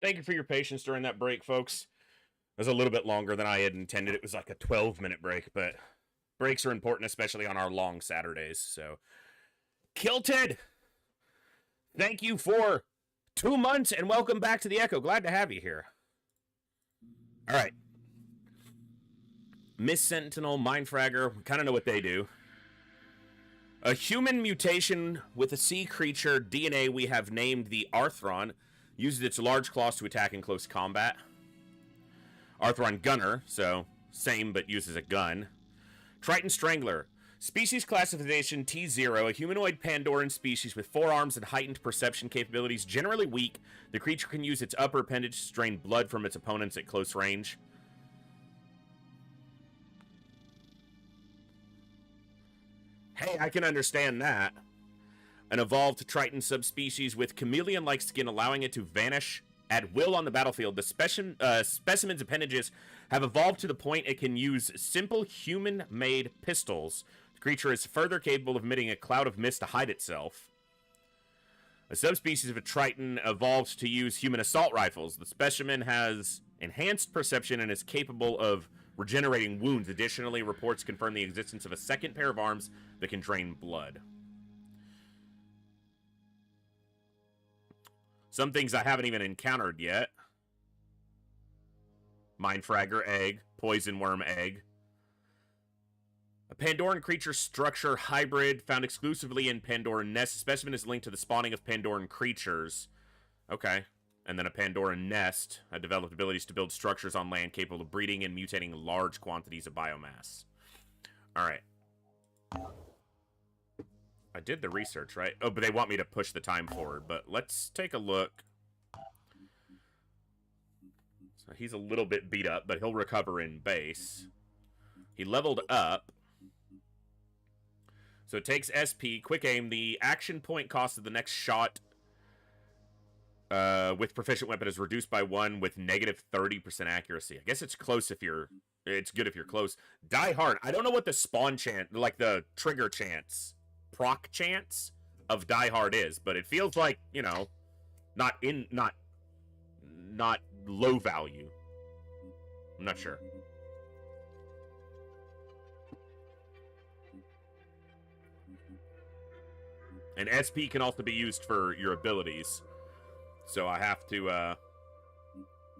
Thank you for your patience during that break, folks. It was a little bit longer than I had intended. It was like a 12-minute break, but breaks are important, especially on our long Saturdays. So, Kilted, thank you for 2 months and welcome back to the Echo. Glad to have you here. All right. Miss Sentinel, Mindfragger, we kind of know what they do. A human mutation with a sea creature DNA we have named the Arthron uses its large claws to attack in close combat. Arthron Gunner, so same but uses a gun. Triton Strangler. Species classification T0, a humanoid Pandoran species with 4 arms and heightened perception capabilities, generally weak. The creature can use its upper appendage to drain blood from its opponents at close range. Hey, I can understand that. An evolved Triton subspecies with chameleon-like skin, allowing it to vanish at will on the battlefield. The specimen's appendages have evolved to the point it can use simple human-made pistols. The creature is further capable of emitting a cloud of mist to hide itself. A subspecies of a Triton evolved to use human assault rifles. The specimen has enhanced perception and is capable of regenerating wounds. Additionally, reports confirm the existence of a second pair of arms that can drain blood. Some things I haven't even encountered yet. Mindfragger egg, poison worm egg. A Pandoran creature structure hybrid found exclusively in Pandoran nests. Specimen is linked to the spawning of Pandoran creatures. Okay. And then a Pandoran nest. I developed abilities to build structures on land capable of breeding and mutating large quantities of biomass. Alright. I did the research, right? Oh, but they want me to push the time forward. But let's take a look. So he's a little bit beat up, but he'll recover in base. He leveled up. So it takes SP, quick aim. The action point cost of the next shot with proficient weapon is reduced by 1 with negative 30% accuracy. I guess it's close if you're... It's good if you're close. Die Hard. I don't know what the spawn chance, like the trigger chance, proc chance of Die Hard is, but it feels like, you know, not low value. I'm not sure. And SP can also be used for your abilities. So I have to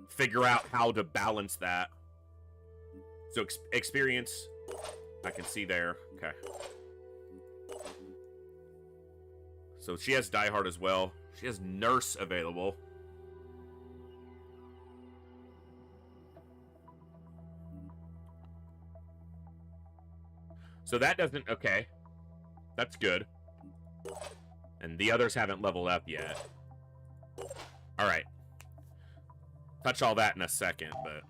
figure out how to balance that. So experience, I can see there. Okay. So she has Die Hard as well. She has Nurse available. So that doesn't... Okay. That's good. And the others haven't leveled up yet. Alright. Touch all that in a second, but...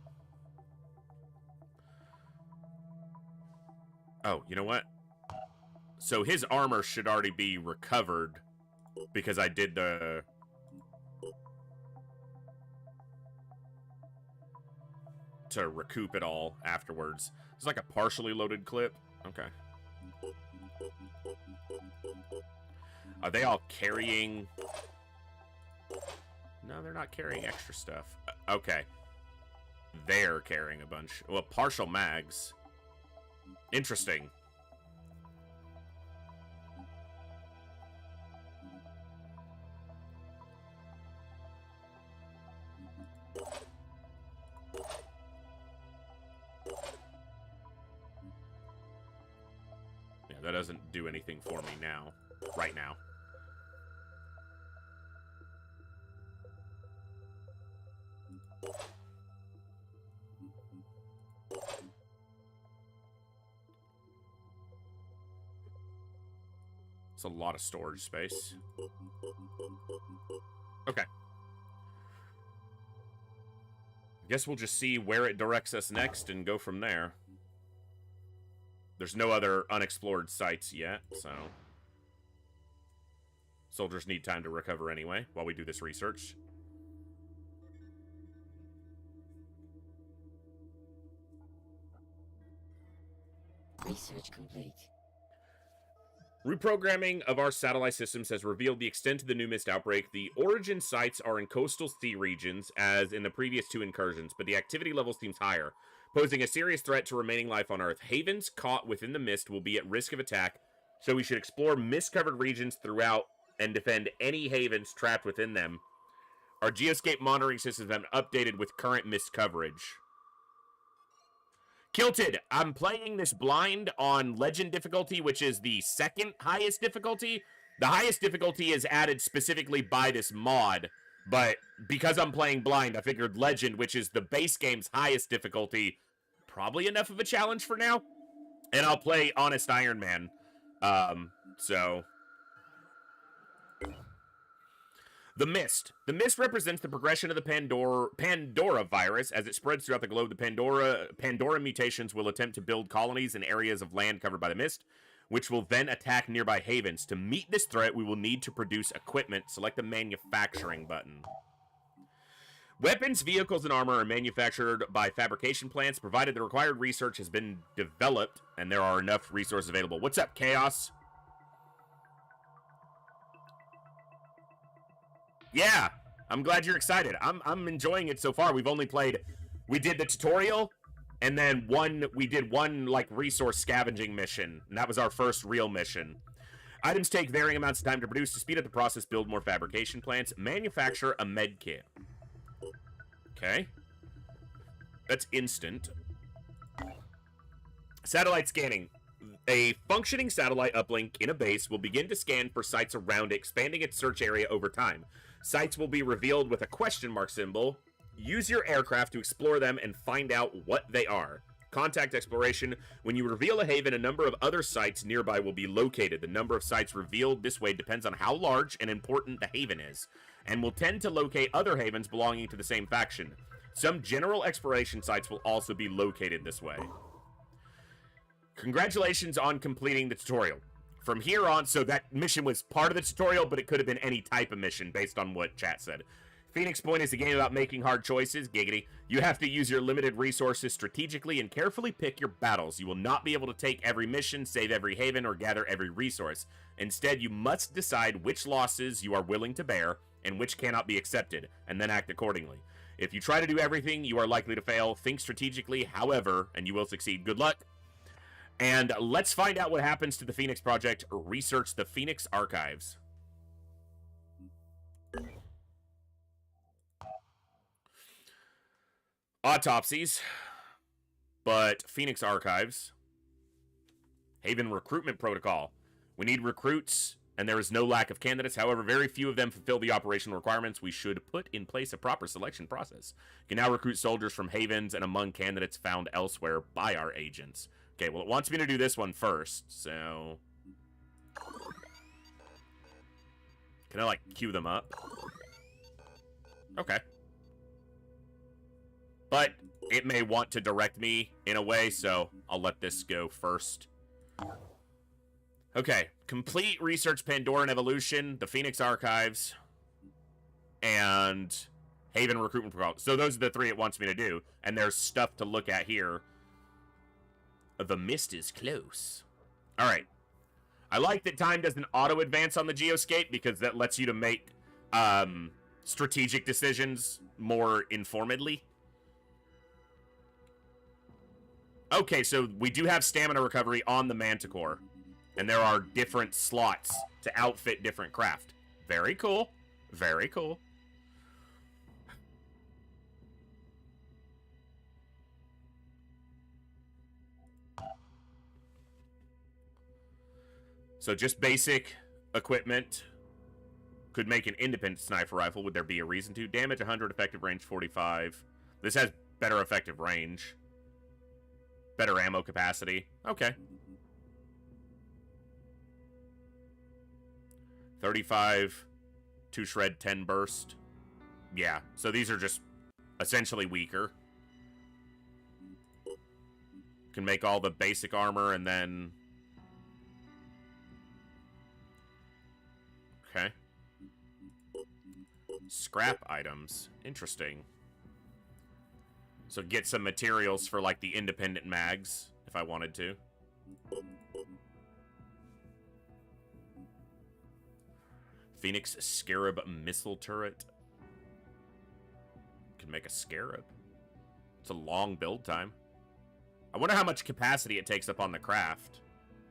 Oh, you know what? So his armor should already be recovered because I did the... to recoup it all afterwards. It's like a partially loaded clip. Okay. Are they all carrying... No, they're not carrying extra stuff. Okay. They're carrying a bunch. Well, partial mags. Interesting. Yeah, that doesn't do anything for me now. Right now. It's a lot of storage space. Okay. I guess we'll just see where it directs us next and go from there. There's no other unexplored sites yet, so... Soldiers need time to recover anyway, while we do this research. Research complete. Reprogramming of our satellite systems has revealed the extent of the new mist outbreak. The origin sites are in coastal sea regions, as in the previous 2 incursions, but the activity level seems higher, posing a serious threat to remaining life on Earth. Havens caught within the mist will be at risk of attack, so we should explore mist-covered regions throughout and defend any havens trapped within them. Our geoscape monitoring systems have been updated with current mist coverage. Kilted, I'm playing this blind on Legend difficulty, which is the 2nd highest difficulty. The highest difficulty is added specifically by this mod, but because I'm playing blind, I figured Legend, which is the base game's highest difficulty, probably enough of a challenge for now. And I'll play Honest Iron Man. So... The Mist. The Mist represents the progression of the Pandora virus. As it spreads throughout the globe, the Pandora mutations will attempt to build colonies in areas of land covered by the mist, which will then attack nearby havens. To meet this threat, we will need to produce equipment. Select the manufacturing button. Weapons, vehicles, and armor are manufactured by fabrication plants, provided the required research has been developed and there are enough resources available. What's up, Chaos? Yeah, I'm glad you're excited. I'm enjoying it so far. We've only played... We did the tutorial, and then we did one, like, resource scavenging mission, and that was our first real mission. Items take varying amounts of time to produce. To speed up the process, build more fabrication plants. Manufacture a med kit. Okay. That's instant. Satellite scanning. A functioning satellite uplink in a base will begin to scan for sites around it, expanding its search area over time. Sites will be revealed with a question mark symbol. Use your aircraft to explore them and find out what they are. Contact exploration. When you reveal a haven, a number of other sites nearby will be located. The number of sites revealed this way depends on how large and important the haven is, and will tend to locate other havens belonging to the same faction. Some general exploration sites will also be located this way. Congratulations on completing the tutorial. From here on, so that mission was part of the tutorial, but it could have been any type of mission based on what chat said. Phoenix Point is a game about making hard choices, giggity. You have to use your limited resources strategically and carefully pick your battles. You will not be able to take every mission, save every haven, or gather every resource. Instead, you must decide which losses you are willing to bear and which cannot be accepted, and then act accordingly. If you try to do everything, you are likely to fail. Think strategically, however, and you will succeed. Good luck. And let's find out what happens to the Phoenix Project. Research the Phoenix Archives. Autopsies. But Phoenix Archives. Haven Recruitment Protocol. We need recruits, and there is no lack of candidates. However, very few of them fulfill the operational requirements. We should put in place a proper selection process. You can now recruit soldiers from havens and among candidates found elsewhere by our agents. Okay, well, it wants me to do this one first, so... Can I, like, queue them up? Okay. But it may want to direct me in a way, so I'll let this go first. Okay, complete research Pandoran Evolution, the Phoenix Archives, and Haven Recruitment Protocol. So those are the 3 it wants me to do, and there's stuff to look at here. The mist is close. All right. I like that time doesn't auto-advance on the geoscape because that lets you to make strategic decisions more informedly. Okay, so we do have stamina recovery on the Manticore. And there are different slots to outfit different craft. Very cool. Very cool. So just basic equipment could make an independent sniper rifle. Would there be a reason to? Damage 100, effective range 45. This has better effective range. Better ammo capacity. Okay. 35, 2 shred, 10 burst. Yeah, so these are just essentially weaker. Can make all the basic armor and then... Okay. Scrap items. Interesting. So get some materials for, like, the independent mags, if I wanted to. Phoenix Scarab missile turret. Can make a Scarab. It's a long build time. I wonder how much capacity it takes up on the craft.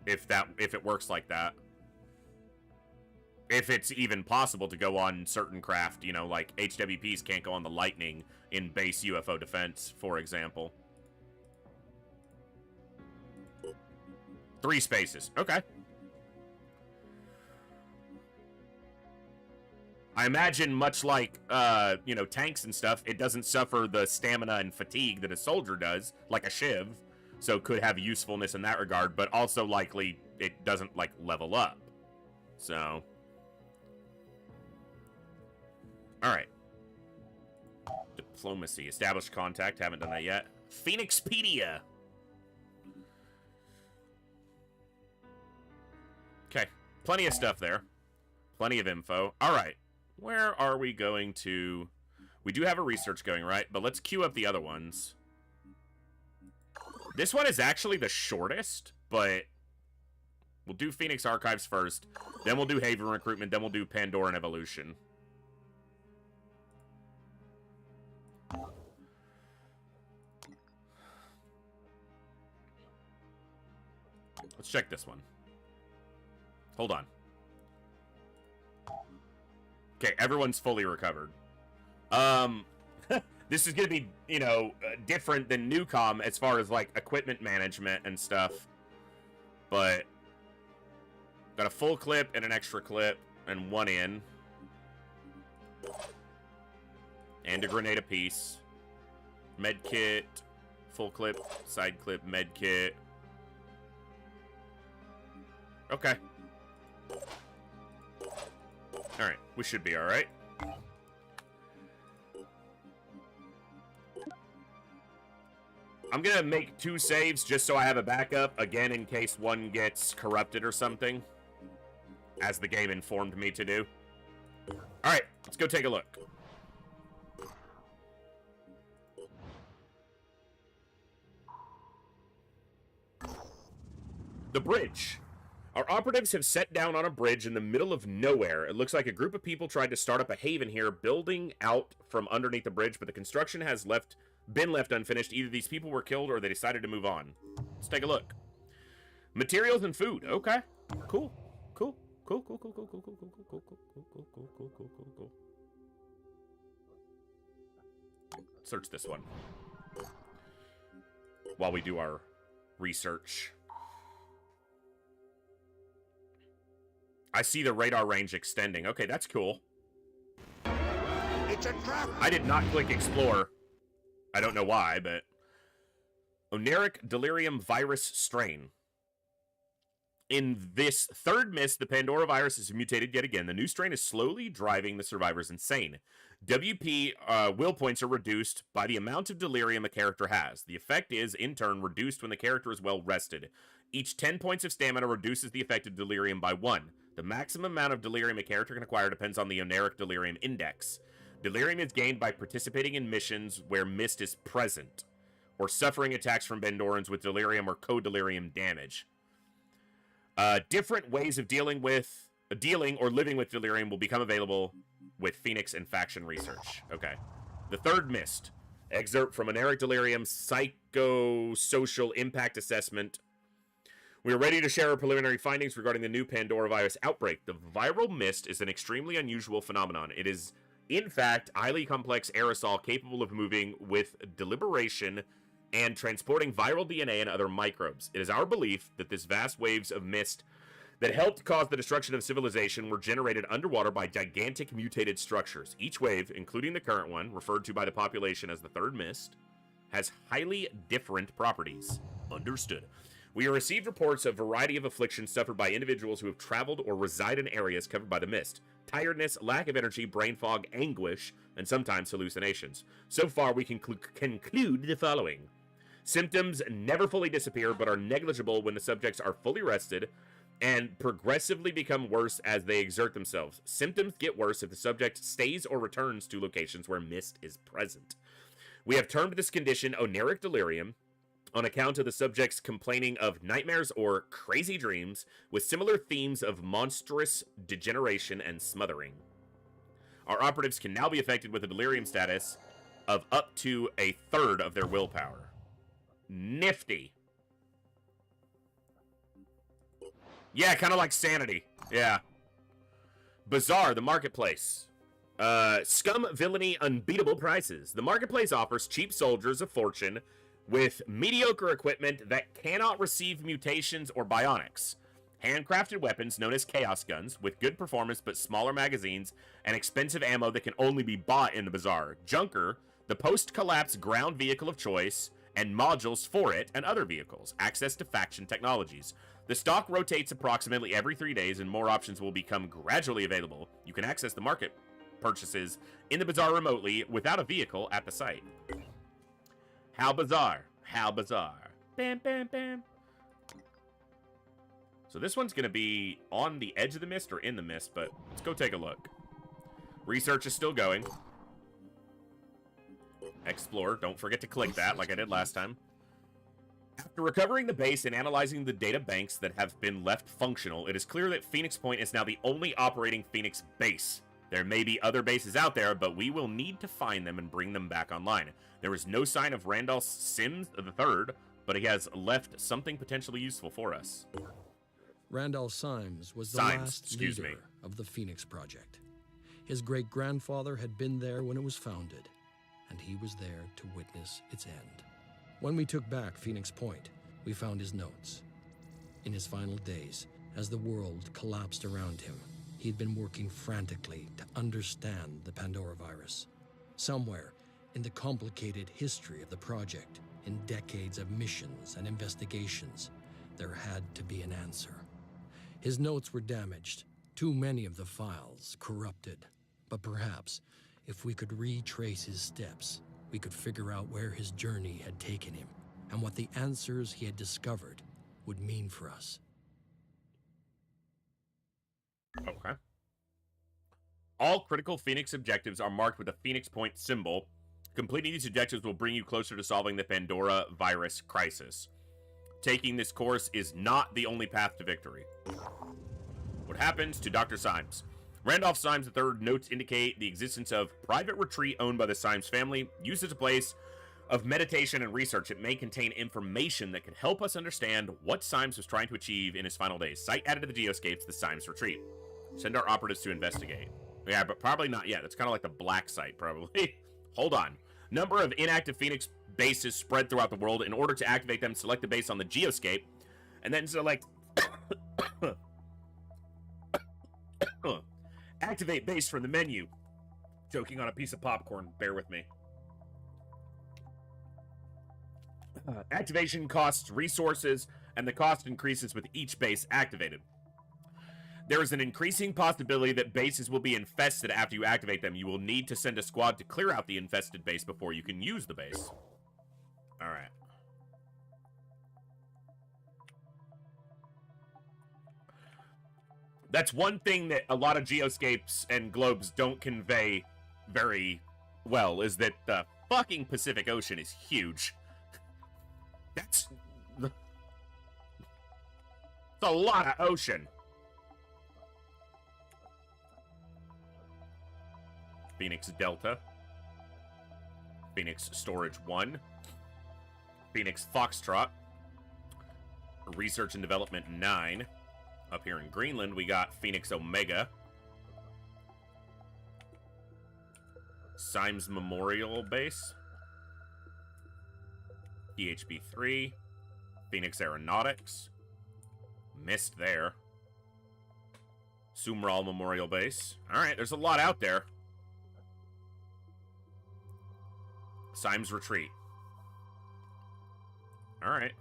If it works like that. If it's even possible to go on certain craft, you know, like HWPs can't go on the Lightning in base UFO defense, for example. 3 spaces. Okay. I imagine much like, you know, tanks and stuff, it doesn't suffer the stamina and fatigue that a soldier does, like a Shiv. So could have usefulness in that regard, but also likely it doesn't, like, level up. So... Alright. Diplomacy. Establish contact. Haven't done that yet. Phoenixpedia. Okay. Plenty of stuff there. Plenty of info. Alright. Where are we going to... We do have a research going, right? But let's queue up the other ones. This one is actually the shortest, but... We'll do Phoenix Archives first. Then we'll do Haven Recruitment. Then we'll do Pandoran Evolution. Let's check this one. Hold on. Okay, everyone's fully recovered. This is going to be, you know, different than Newcom as far as, like, equipment management and stuff. But got a full clip and an extra clip and 1 in. And a grenade apiece. Med kit, full clip, side clip, med kit. Okay. Alright, we should be alright. I'm gonna make 2 saves just so I have a backup, again, in case one gets corrupted or something. As the game informed me to do. Alright, let's go take a look. The bridge. Our operatives have set down on a bridge in the middle of nowhere. It looks like a group of people tried to start up a haven here, building out from underneath the bridge, but the construction has been left unfinished. Either these people were killed or they decided to move on. Let's take a look. Materials and food. Okay. Cool. Cool. Cool, cool, cool, cool, cool, cool, cool, cool, cool, cool, cool, cool, cool, cool, cool, cool, cool. Search this one. While we do our research. I see the radar range extending. Okay, that's cool. It's a trap! I did not click explore. I don't know why, but... Oneric delirium virus strain. In this third mist, the Pandora virus is mutated yet again. The new strain is slowly driving the survivors insane. WP will points are reduced by the amount of delirium a character has. The effect is, in turn, reduced when the character is well rested. Each 10 points of stamina reduces the effect of delirium by 1. The maximum amount of delirium a character can acquire depends on the Oneric delirium index. Delirium is gained by participating in missions where mist is present, or suffering attacks from Pandorans with delirium or co-delirium damage. Different ways of dealing or living with delirium will become available with Phoenix and faction research. Okay. The third mist. Excerpt from Oneric delirium psychosocial impact assessment. We are ready to share our preliminary findings regarding the new Pandora virus outbreak. The viral mist is an extremely unusual phenomenon. It is, in fact, highly complex aerosol capable of moving with deliberation and transporting viral DNA and other microbes. It is our belief that this vast waves of mist that helped cause the destruction of civilization were generated underwater by gigantic mutated structures. Each wave, including the current one, referred to by the population as the third mist, has highly different properties. Understood. We have received reports of a variety of afflictions suffered by individuals who have traveled or reside in areas covered by the mist. Tiredness, lack of energy, brain fog, anguish, and sometimes hallucinations. So far, we can conclude the following. Symptoms never fully disappear, but are negligible when the subjects are fully rested, and progressively become worse as they exert themselves. Symptoms get worse if the subject stays or returns to locations where mist is present. We have termed this condition Oneric delirium. on account of the subjects complaining of nightmares or crazy dreams with similar themes of monstrous degeneration and smothering. Our operatives can now be affected with a delirium status of up to a third of their willpower. Nifty. Yeah, kind of like sanity. Yeah. Bazaar, the marketplace. Scum, villainy, unbeatable prices. The marketplace offers cheap soldiers of fortune with mediocre equipment that cannot receive mutations or bionics. Handcrafted weapons known as chaos guns with good performance but smaller magazines and expensive ammo that can only be bought in the bazaar. Junker, the post-collapse ground vehicle of choice, and modules for it and other vehicles. Access to faction technologies. The stock rotates approximately every 3 days and more options will become gradually available. You can access the market purchases in the bazaar remotely without a vehicle at the site. How bizarre. How bizarre. Bam, bam, bam. So this one's going to be on the edge of the mist or in the mist, but let's go take a look. Research is still going. Explore. Don't forget to click that like I did last time. After recovering the base and analyzing the data banks that have been left functional, it is clear that Phoenix Point is now the only operating Phoenix base. There may be other bases out there, but we will need to find them and bring them back online. There is no sign of Randolph Sims III, but he has left something potentially useful for us. Randolph Symes was the last leader of the Phoenix Project. His great-grandfather had been there when it was founded, and he was there to witness its end. When we took back Phoenix Point, we found his notes. In his final days, as the world collapsed around him, he'd been working frantically to understand the Pandora virus. Somewhere in the complicated history of the project, in decades of missions and investigations, there had to be an answer. His notes were damaged, too many of the files corrupted. But perhaps, if we could retrace his steps, we could figure out where his journey had taken him and what the answers he had discovered would mean for us. Okay. All critical Phoenix objectives are marked with a Phoenix Point symbol. Completing these objectives will bring you closer to solving the Pandora virus crisis. Taking this course is not the only path to victory. What happens to Dr. Symes? Randolph Symes III notes indicate the existence of private retreat owned by the Symes family, used as a place of meditation and research. It may contain information that could help us understand what Symes was trying to achieve in his final days. Site added to the geoscapes, the Symes retreat. Send our operatives to investigate. Yeah, but probably not yet. That's kind of like the black site, probably. Hold on. Number of inactive Phoenix bases spread throughout the world. In order to activate them, select the base on the geoscape, and then select activate base from the menu. Joking on a piece of popcorn. Bear with me. Activation costs resources, and the cost increases with each base activated. There is an increasing possibility that bases will be infested after you activate them. You will need to send a squad to clear out the infested base before you can use the base. Alright. That's one thing that a lot of geoscapes and globes don't convey very well, is that the fucking Pacific Ocean is huge. That's a lot of ocean. Phoenix Delta. Phoenix Storage 1. Phoenix Foxtrot. Research and Development 9. Up here in Greenland, we got Phoenix Omega. Symes Memorial Base. PHB 3. Phoenix Aeronautics. Missed there. Sumral Memorial Base. Alright, there's a lot out there. Symes Retreat. Alright.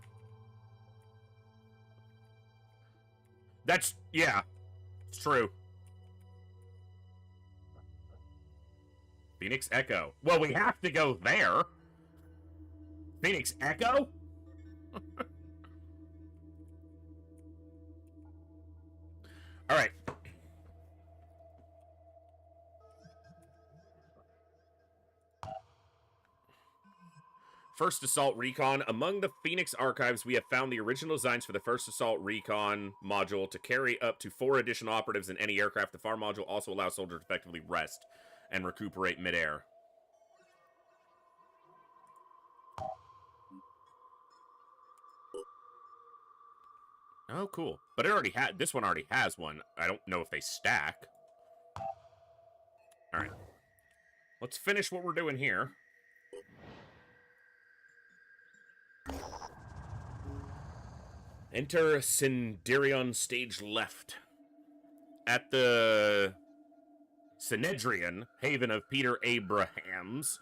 That's, yeah. It's true. Phoenix Echo. Well, we have to go there. Phoenix Echo? Alright. First Assault Recon. Among the Phoenix archives, we have found the original designs for the First Assault Recon module to carry up to 4 additional operatives in any aircraft. The FAR module also allows soldiers to effectively rest and recuperate midair. Oh, cool. But it already had, this one already has one. I don't know if they stack. All right. Let's finish what we're doing here. Enter Sinderion stage left. At the Synedrion, haven of Peter Abrams,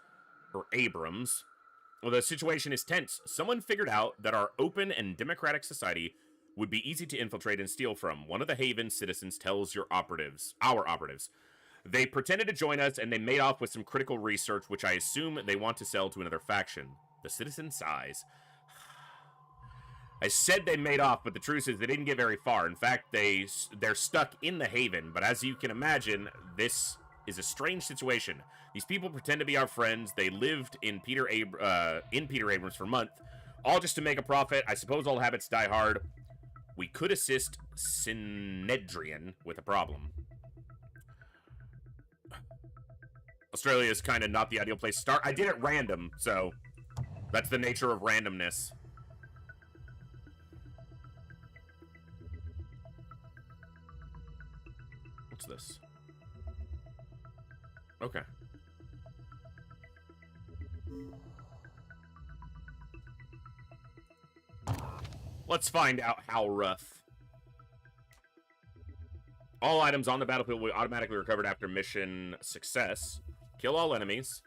well, the situation is tense. Someone figured out that our open and democratic society would be easy to infiltrate and steal from. One of the haven's citizens tells our operatives. They pretended to join us, and they made off with some critical research, which I assume they want to sell to another faction. The citizen sighs. I said they made off, but the truth is they didn't get very far. In fact, they're stuck in the haven. But as you can imagine, this is a strange situation. These people pretend to be our friends. They lived in Peter Abrams for months, all just to make a profit. I suppose all habits die hard. We could assist Synedrion with a problem. Australia is kind of not the ideal place to start. I did it random, so that's the nature of randomness. What's this? Okay. Let's find out how rough. All items on the battlefield will be automatically recovered after mission success. Kill all enemies.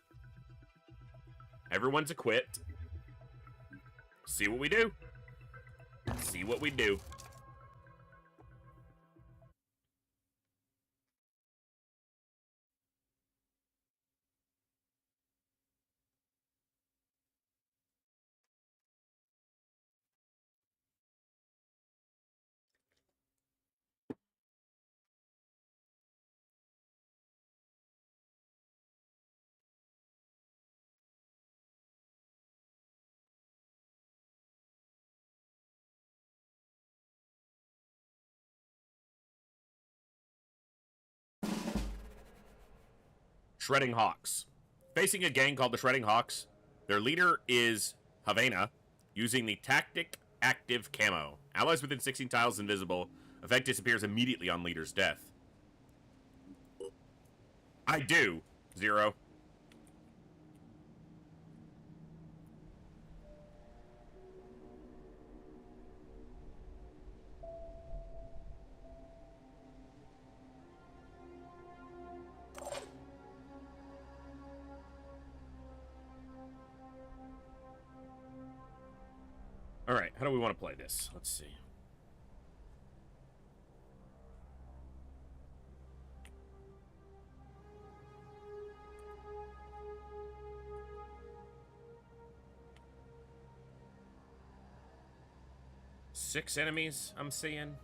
Everyone's equipped. See what we do. See what we do. Shredding Hawks. Facing a gang called the Shredding Hawks, their leader is Havana, using the Tactic Active Camo. Allies within 16 tiles invisible. Effect disappears immediately on leader's death. I do. 0. Alright, how do we want to play this? Let's see. Six enemies, I'm seeing.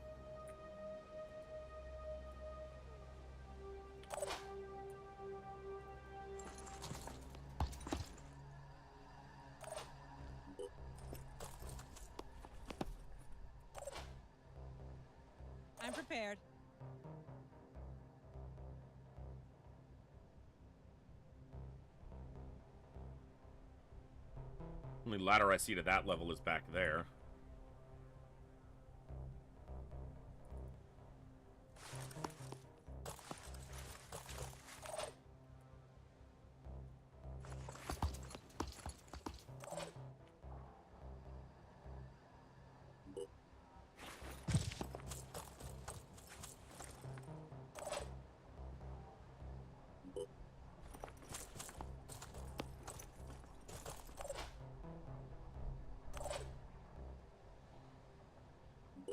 I'm prepared. Only ladder I see to that level is back there.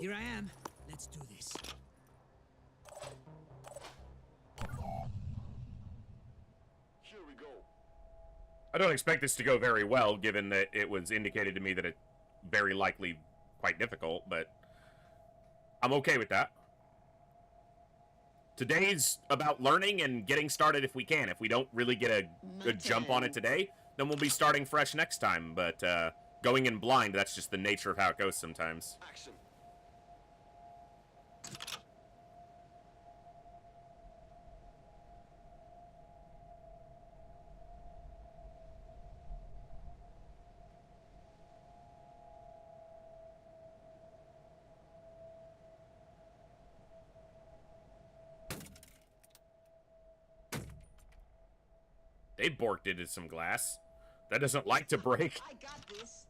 Here I am. Let's do this. Here we go. I don't expect this to go very well, given that it was indicated to me that it's very likely quite difficult, but I'm okay with that. Today's about learning and getting started if we can. If we don't really get a good jump on it today, then we'll be starting fresh next time. But going in blind, that's just the nature of how it goes sometimes. Action. They borked into some glass. That doesn't like to break. I got this.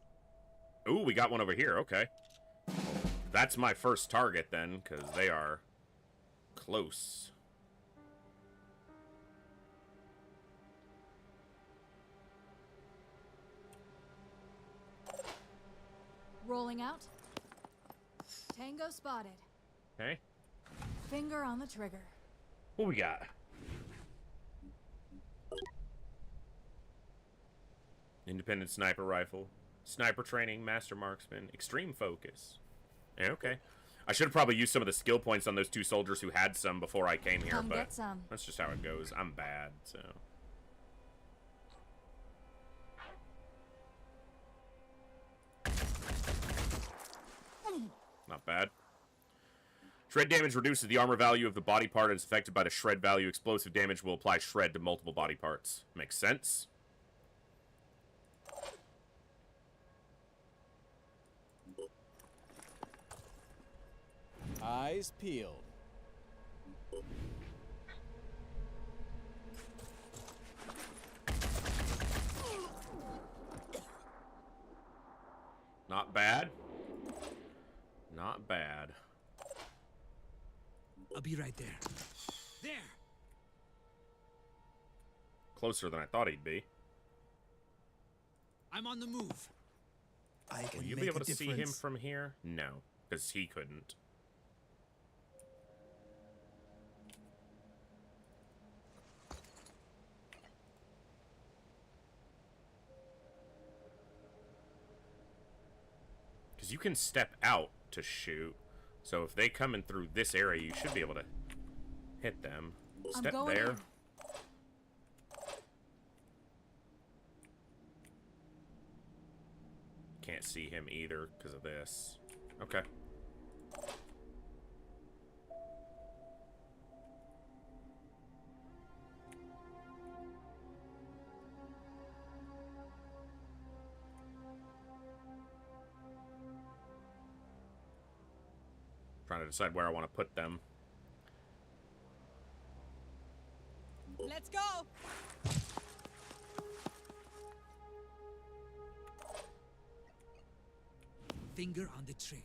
Ooh, we got one over here. Okay. That's my first target then, because they are close. Rolling out. Tango spotted. Okay. Finger on the trigger. What we got? Independent sniper rifle. Sniper training, master marksman, extreme focus. Yeah, okay. I should have probably used some of the skill points on those two soldiers who had some before I came here, Come but get some. that's just how it goes. I'm bad, so. Not bad. Shred damage reduces the armor value of the body part and is affected by the shred value. Explosive damage will apply shred to multiple body parts. Makes sense. Eyes peeled. Not bad. Not bad. I'll be right there. There! Closer than I thought he'd be. I'm on the move. I can Will you make be able a to see him difference. from here? No, because he couldn't. Because you can step out to shoot. So if they come in through this area, you should be able to hit them. Step going there. in. Can't see him either because of this. Okay. Trying to decide where I want to put them. Let's go! Finger on the trigger.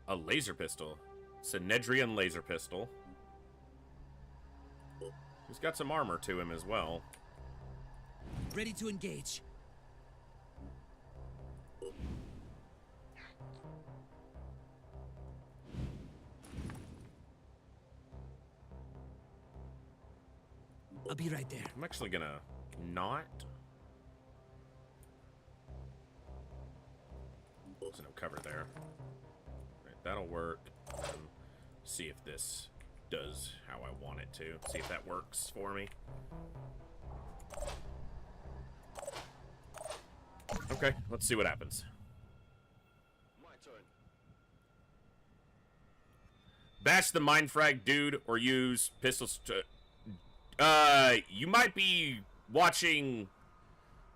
A laser pistol. Synedrian laser pistol. He's got some armor to him as well. Ready to engage. I'll be right there. I'm actually gonna not. There's no cover there. Right, that'll work. See if this does how I want it to. See if that works for me. Okay, let's see what happens. My turn. Bash the mind frag dude or use pistols to... you might be watching...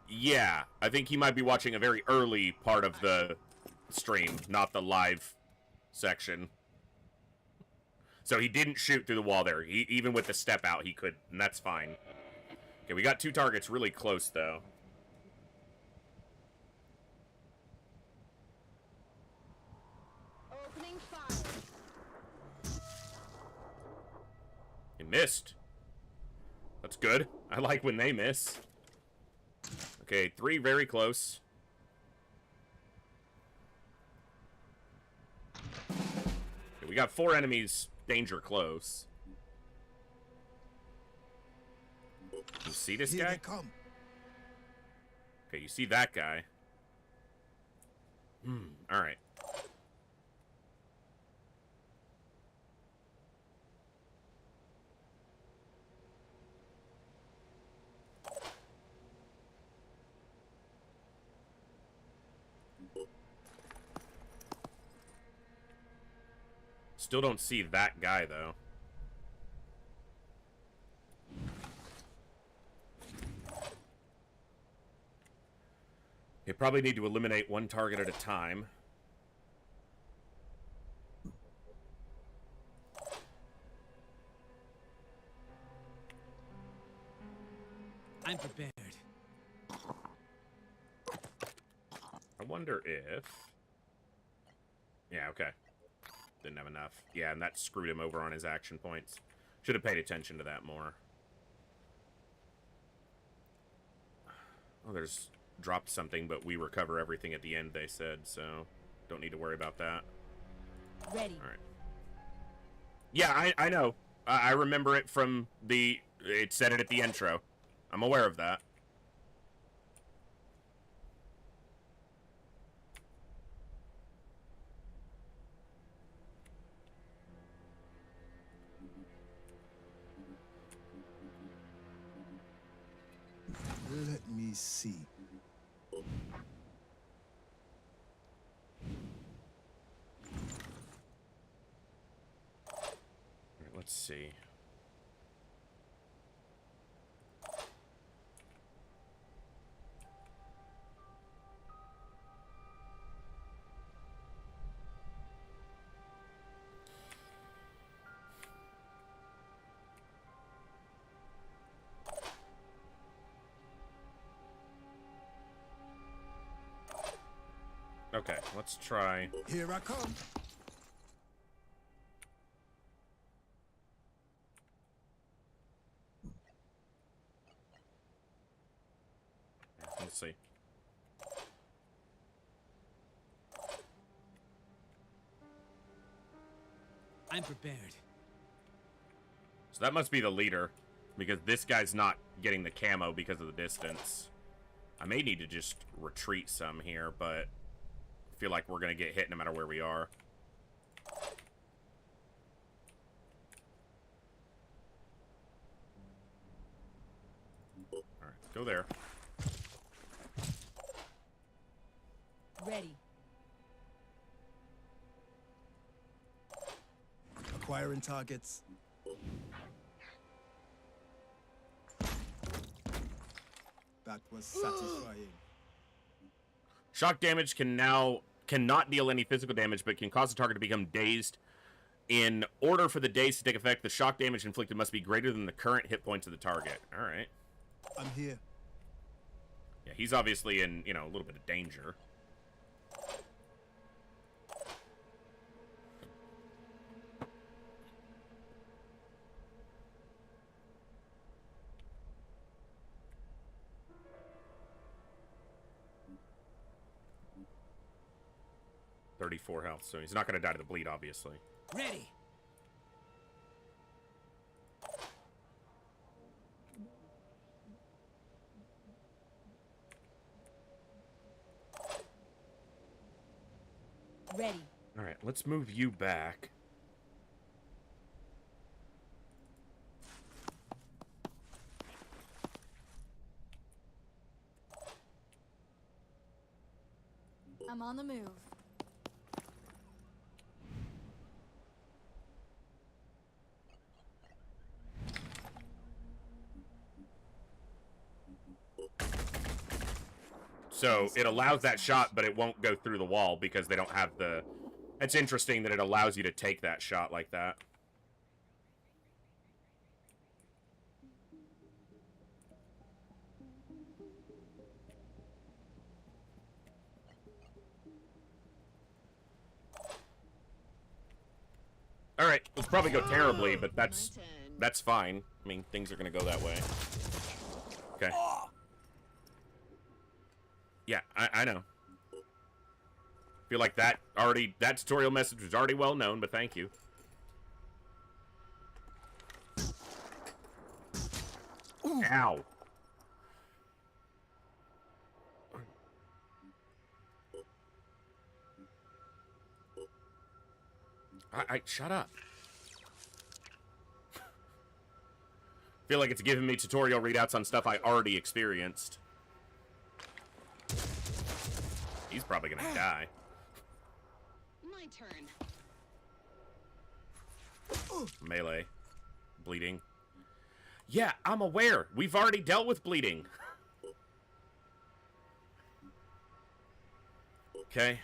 Yeah, I think he might be watching a very early part of the stream, not the live section. So he didn't shoot through the wall there. Even with the step out, he could, and that's fine. Okay, we got two targets really close, though. Opening fire. He missed. That's good. I like when they miss. Okay, 3 very close. Okay, we got 4 enemies danger close. You see this Here guy? they come. Okay, you see that guy. Alright. Still don't see that guy, though. You probably need to eliminate one target at a time. I'm prepared. I wonder if... Yeah, okay. Didn't have enough. Yeah, and that screwed him over on his action points. Should have paid attention to that more. Oh, there's... dropped something, but we recover everything at the end, they said, so don't need to worry about that. Ready. All right. Yeah, I know. I remember it from the... It said it at the intro. I'm aware of that. Let me see. Let's see. Okay, let's try. Here I come. Let's see. I'm prepared. So that must be the leader, because this guy's not getting the camo because of the distance. I may need to just retreat some here, but I feel like we're going to get hit no matter where we are. Alright, go there. Ready. Acquiring targets. That was satisfying. Shock damage cannot deal any physical damage, but can cause the target to become dazed. In order for the daze to take effect, the shock damage inflicted must be greater than the current hit points of the target. Alright. I'm here. Yeah, he's obviously in, you know, a little bit of danger. .34 health, so he's not going to die to the bleed, obviously. Ready. Ready. All right, let's move you back. I'm on the move. So it allows that shot, but it won't go through the wall because they don't have the... It's interesting that it allows you to take that shot like that. Alright, it'll probably go terribly, but that's fine. I mean, things are going to go that way. Okay. Yeah, I know. Feel like that tutorial message was already well known, but thank you. Ow. Shut up. Feel like it's giving me tutorial readouts on stuff I already experienced. He's probably gonna die. My turn. Melee. Bleeding. Yeah, I'm aware. We've already dealt with bleeding. Okay.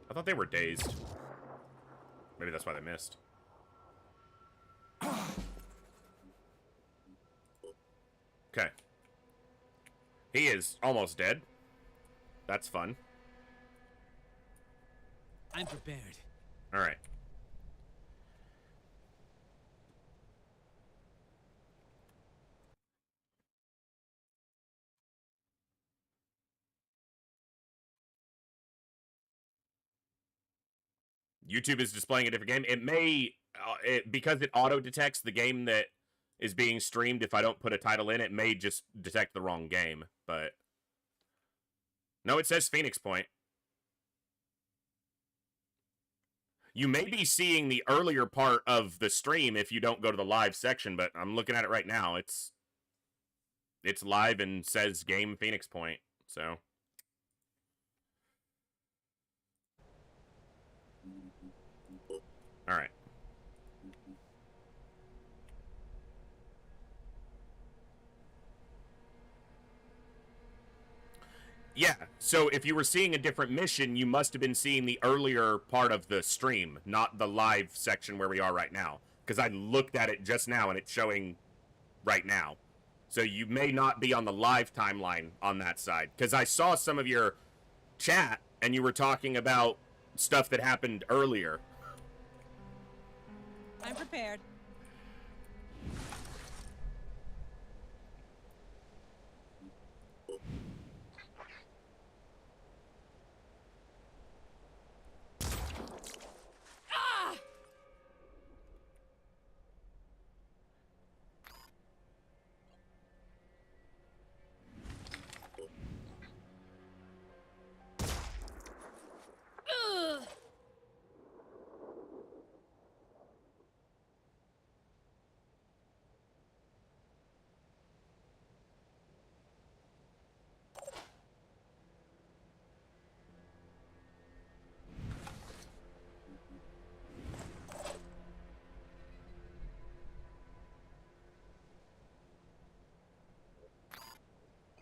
I thought they were dazed. Maybe that's why they missed. Okay. He is almost dead. That's fun. I'm prepared. All right. YouTube is displaying a different game. It may, because it auto-detects the game that is being streamed, if I don't put a title in, it may just detect the wrong game, but... No, it says Phoenix Point. You may be seeing the earlier part of the stream if you don't go to the live section, but I'm looking at it right now. It's live and says Game Phoenix Point, so... All right. Yeah, so if you were seeing a different mission, you must have been seeing the earlier part of the stream, not the live section where we are right now. Because I looked at it just now, and it's showing right now. So you may not be on the live timeline on that side. Because I saw some of your chat, and you were talking about stuff that happened earlier. I'm prepared.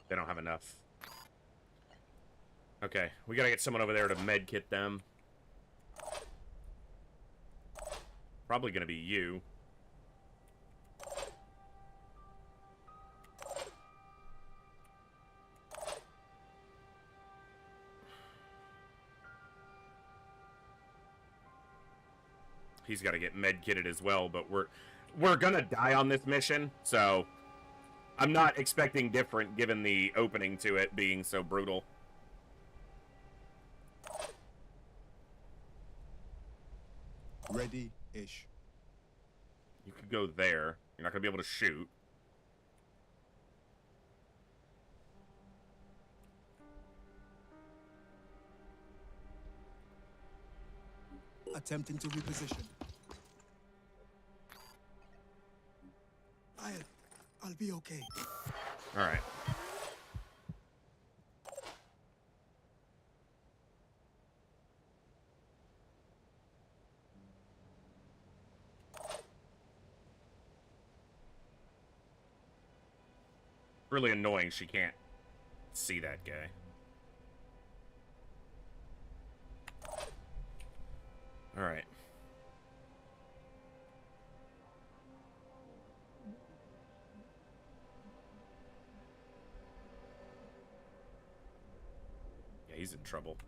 They don't have enough. Okay, we gotta get someone over there to medkit them. Probably gonna be you. He's gotta get medkitted as well, but we're gonna die on this mission, so I'm not expecting different given the opening to it being so brutal. Ready-ish. You could go there. You're not going to be able to shoot. Attempting to reposition. I'll be okay. All right. Really annoying she can't see that guy. All right. Yeah, he's in trouble.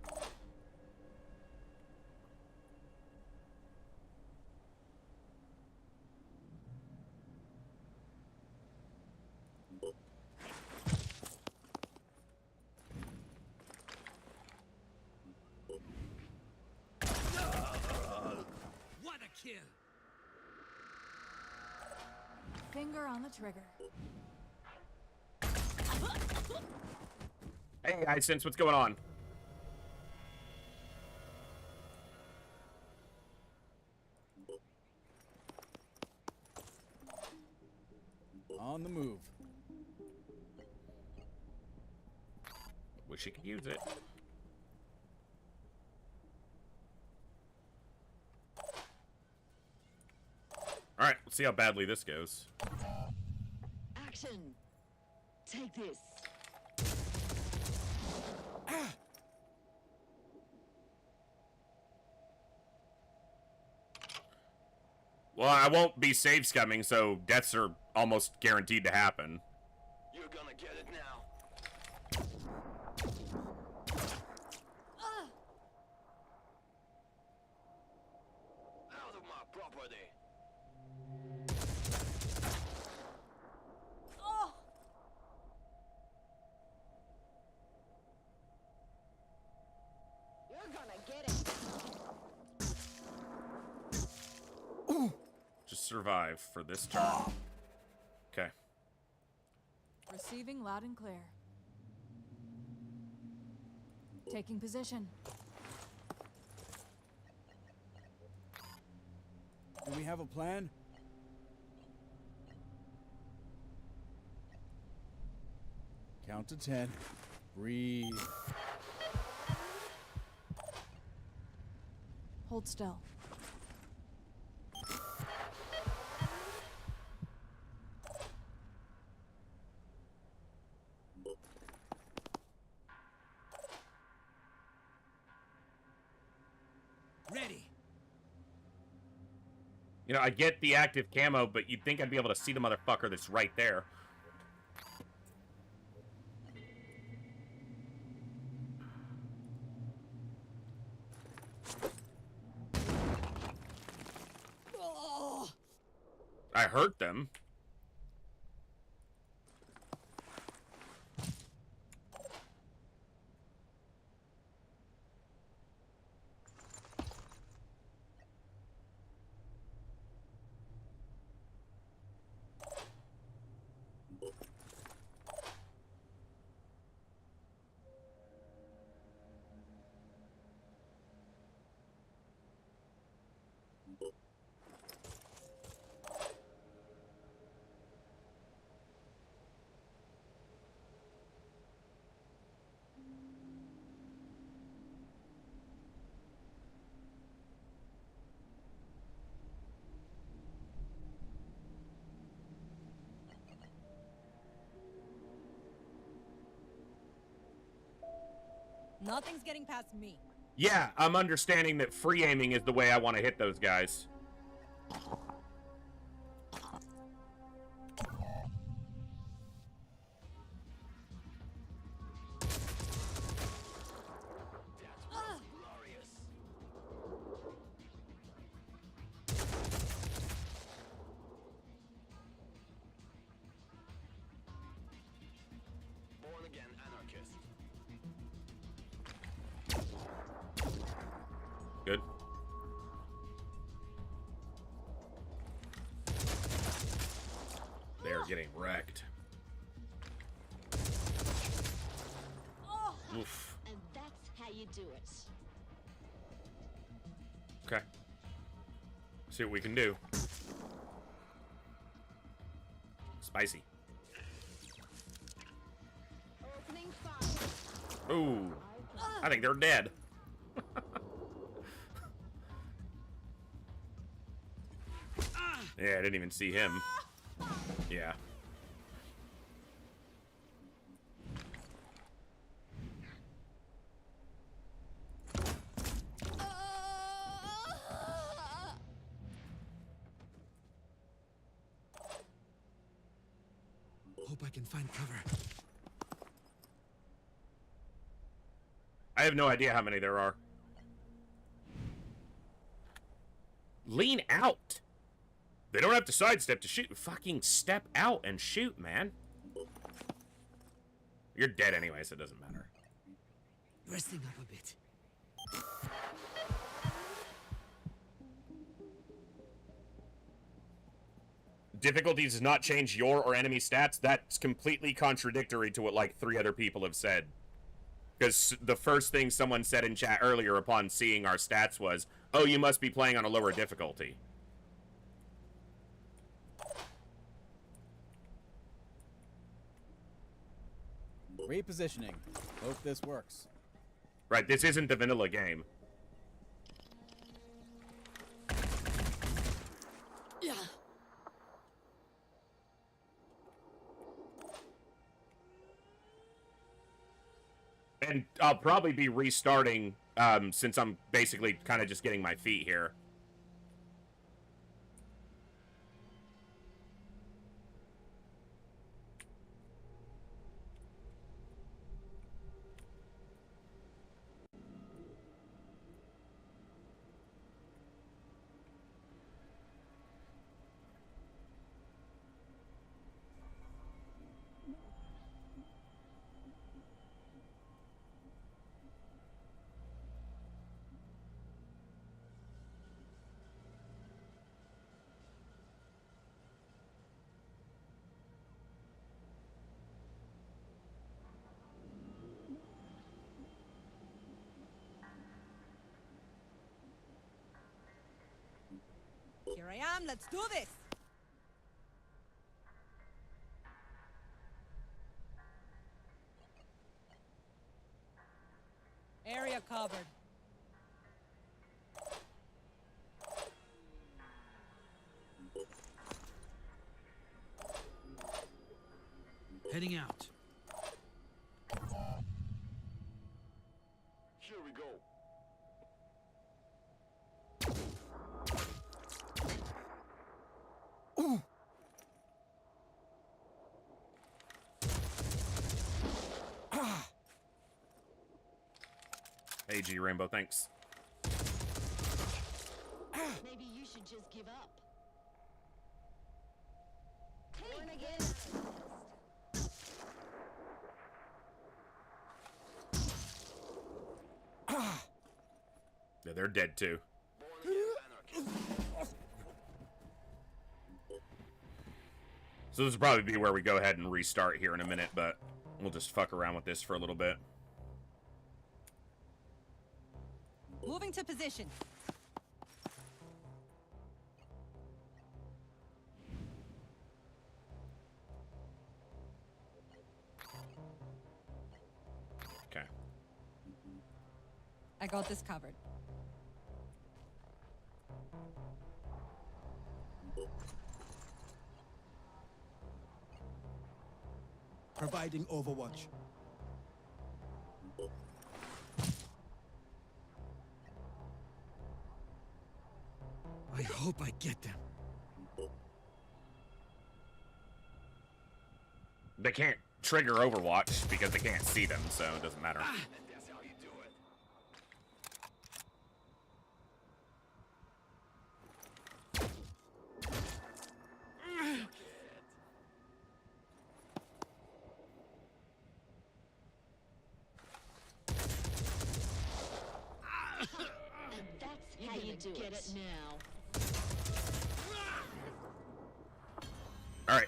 What a kill! Finger on the trigger. Hey, iSense, what's going on? Wish you could use it. Alright, let's see how badly this goes. Action! Take this. Well, I won't be save scumming, so deaths are almost guaranteed to happen. You're gonna get it now. Out of my property. Oh! You're gonna get it. Just survive for this turn. Okay. Receiving loud and clear. Taking position. Do we have a plan? Count to 10. Breathe. Hold still. Ready. You know, I get the active camo, but you'd think I'd be able to see the motherfucker that's right there. I hurt them. Nothing's getting past me. Yeah, I'm understanding that free aiming is the way I want to hit those guys. Born again anarchist. Good. They're getting wrecked. Oof. And that's how you do it. Okay. See what we can do. Spicy. Opening fire. Ooh. I think they're dead. Yeah, I didn't even see him. Yeah. Hope I can find cover. I have no idea how many there are. Lean out. They don't have to sidestep to shoot. Fucking step out and shoot, man. You're dead anyway, so it doesn't matter. Resting up a bit. Difficulty does not change your or enemy stats. That's completely contradictory to what like 3 other people have said. Because the first thing someone said in chat earlier upon seeing our stats was, oh, you must be playing on a lower difficulty. Repositioning. Hope this works. Right, this isn't the vanilla game. Yeah. And I'll probably be restarting, since I'm basically kind of just getting my feet here. Here I am, let's do this! Area covered. Heading out. Here we go. Hey, G Rainbow, thanks. Maybe you should just give up. Born again. Yeah, they're dead too. So this will probably be where we go ahead and restart here in a minute, but we'll just fuck around with this for a little bit. Moving to position. Okay. I got this covered. Providing overwatch. I hope I get them. They can't trigger Overwatch because they can't see them, so it doesn't matter. And that's how you do it. And that's how you do get it now. All right.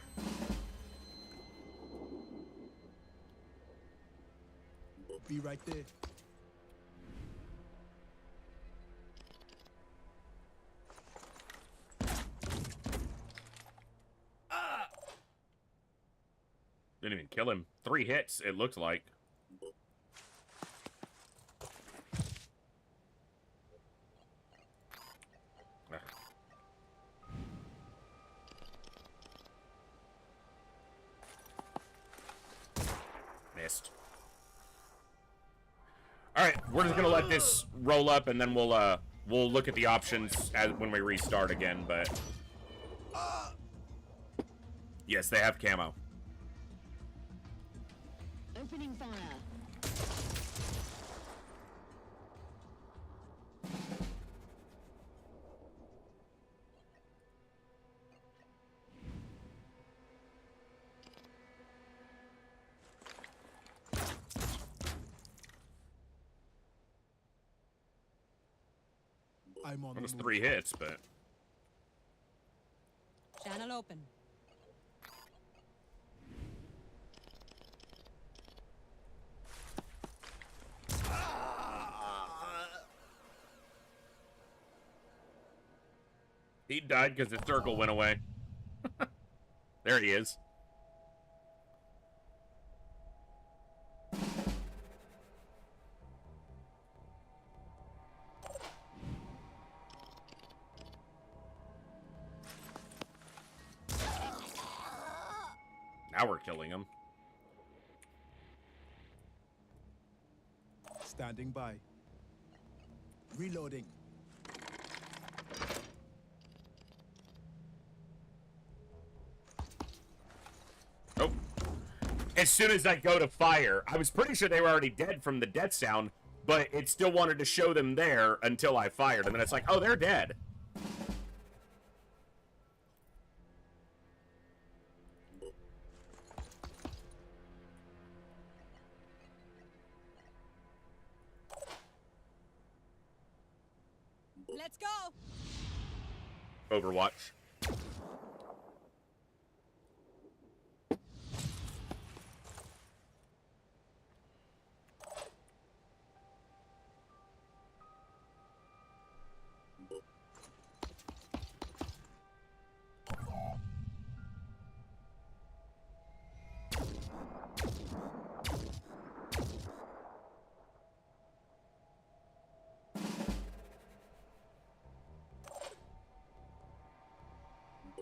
Be right there. Didn't even kill him. 3 hits, it looked like. Missed. All right, we're just gonna let this roll up, and then we'll look at the options when we restart again. But yes, they have camo. Opening fire. I'm on It was the move. 3 hits, but Channel open. he died because his circle went away. There he is. power killing him. Standing by. Reloading. Oh. As soon as I go to fire, I was pretty sure they were already dead from the death sound, but it still wanted to show them there until I fired, and then it's like, oh, they're dead. Let's go. Overwatch.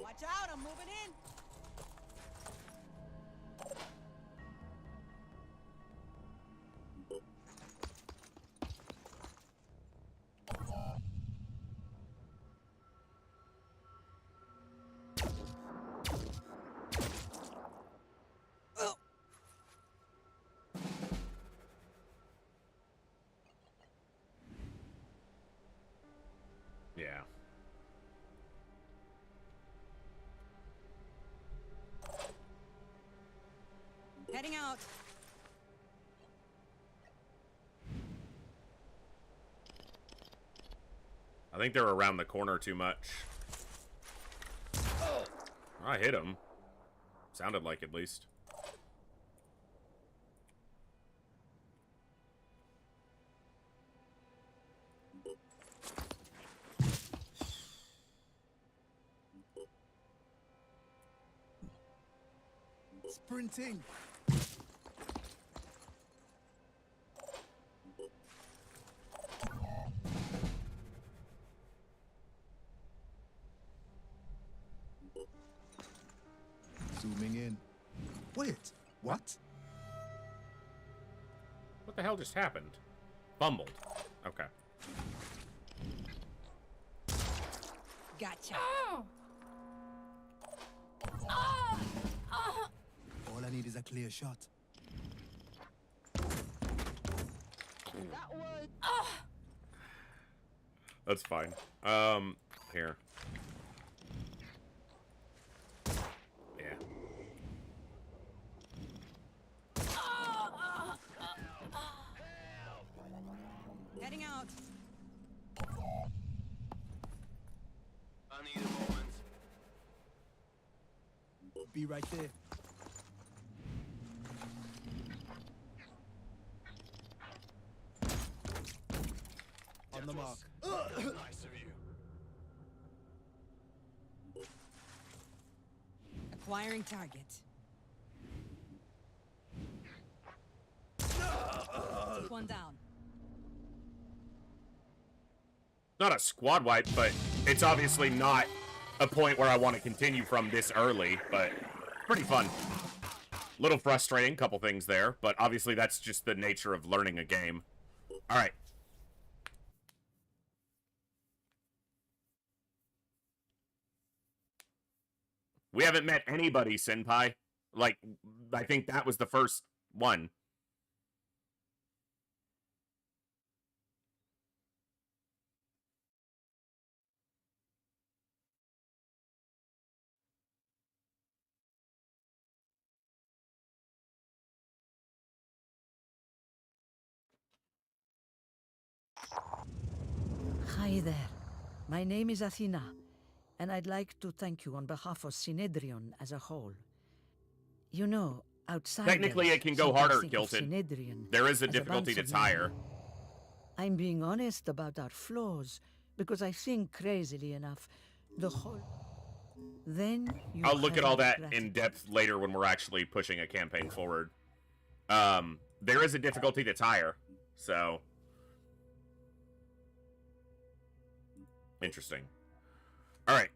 Watch out, I'm moving in. Yeah. Heading out. I think they're around the corner too much. I hit him. Sounded like, at least. Sprinting. Zooming in. Wait, what? What the hell just happened? Fumbled. Okay. Gotcha. All I need is a clear shot. That was... That's fine. Here. Yeah. Heading out. I need a moment. Be right there. On the mark. Nice of you. Acquiring target. One down. Not a squad wipe, but it's obviously not a point where I want to continue from this early, but pretty fun. Little frustrating, couple things there, but obviously that's just the nature of learning a game. All right. We haven't met anybody, Senpai. Like, I think that was the first one. Hi there. My name is Athena, and I'd like to thank you on behalf of Synedrion as a whole. You know, outside Technically, it can go harder, Gilted. There is a difficulty that's higher. I'm being honest about our flaws, because I think, crazily enough, the whole... Then you I'll look at all that regret. in depth later when we're actually pushing a campaign forward. There is a difficulty that's higher, so... Interesting. All right.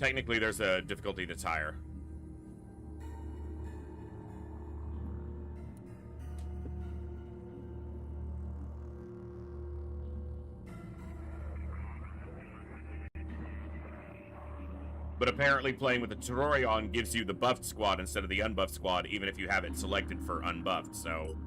technically there's a difficulty that's higher. But apparently playing with the Terrorion gives you the buffed squad instead of the unbuffed squad, even if you have it selected for unbuffed, so...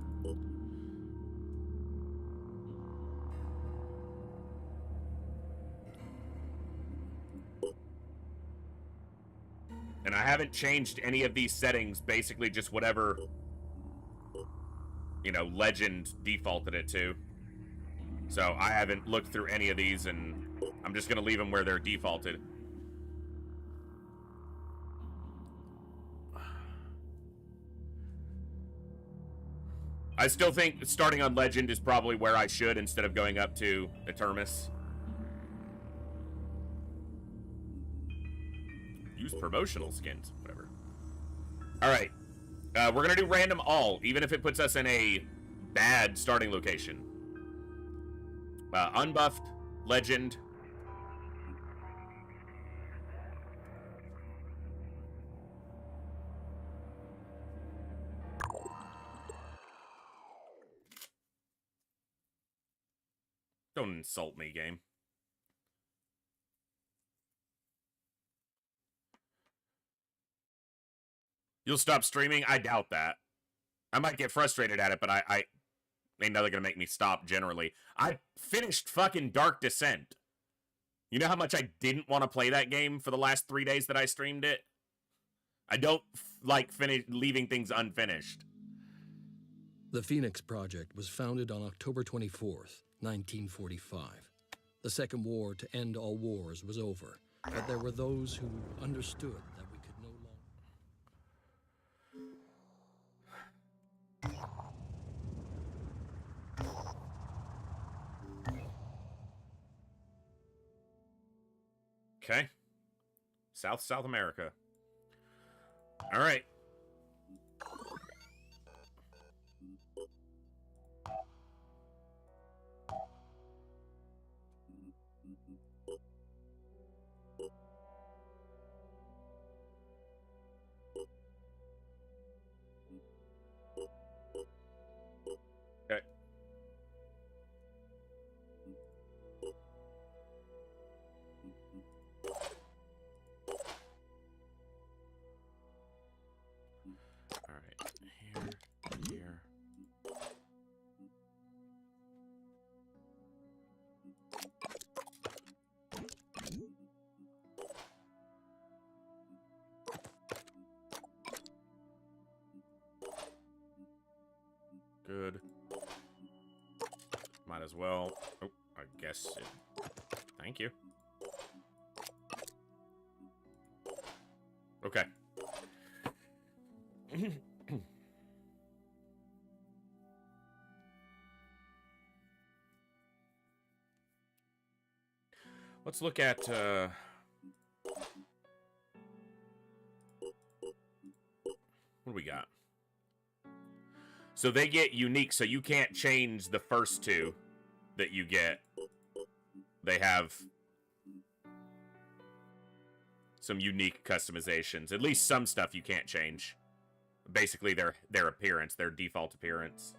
And I haven't changed any of these settings, basically just whatever, you know, Legend defaulted it to. So I haven't looked through any of these, and I'm just going to leave them where they're defaulted. I still think starting on Legend is probably where I should instead of going up to Etermus. Use promotional skins, whatever. Alright. We're going to do random all, even if it puts us in a bad starting location. Unbuffed, Legend. Don't insult me, game. You'll stop streaming? I doubt that. I might get frustrated at it, but I ain't nothing gonna make me stop generally. I finished fucking Dark Descent. You know how much I didn't want to play that game for the last 3 days that I streamed it? I don't like leaving things unfinished. The Phoenix Project was founded on October 24th, 1945. The Second War to end all wars was over, but there were those who understood that we could no longer... Okay. South America. All right. Okay. All right. Here. Good. Might as well. Oh, I guess it... Thank you. Okay. Let's look at, what do we got? So they get unique, so you can't change the first two that you get. They have some unique customizations. At least some stuff you can't change. Basically, their appearance, their default appearance.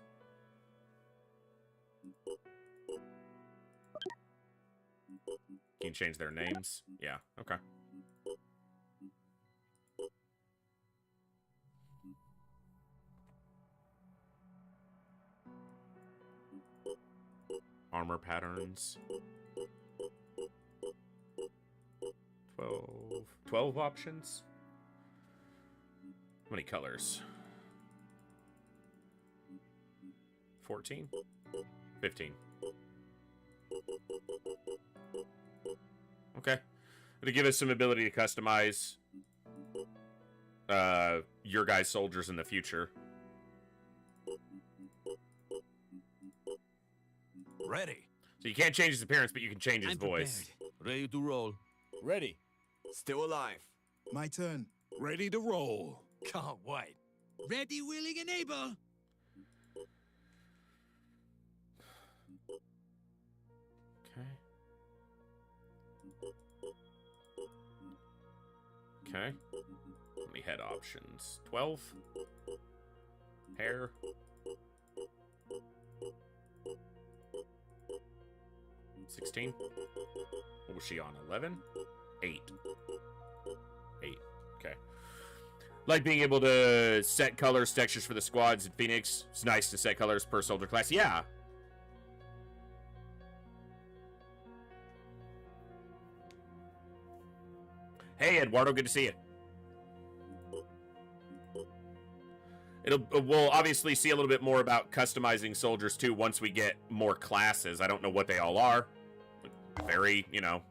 Can you change their names? Yeah, okay. Armor patterns. 12 options? How many colors? 14? 15. Okay. It'll give us some ability to customize your guys' soldiers in the future. Ready. So you can't change his appearance, but you can change his voice. Ready to roll. Ready. Still alive. My turn. Ready to roll. Can't wait. Ready, willing, and able. Okay. Okay. Let me head options. 12. Hair. 16. What was she on? 11? 8. 8. Okay. Like being able to set colors, textures for the squads in Phoenix. It's nice to set colors per soldier class. Yeah. Hey, Eduardo, good to see you. We'll obviously see a little bit more about customizing soldiers, too, once we get more classes. I don't know what they all are. Very, you know,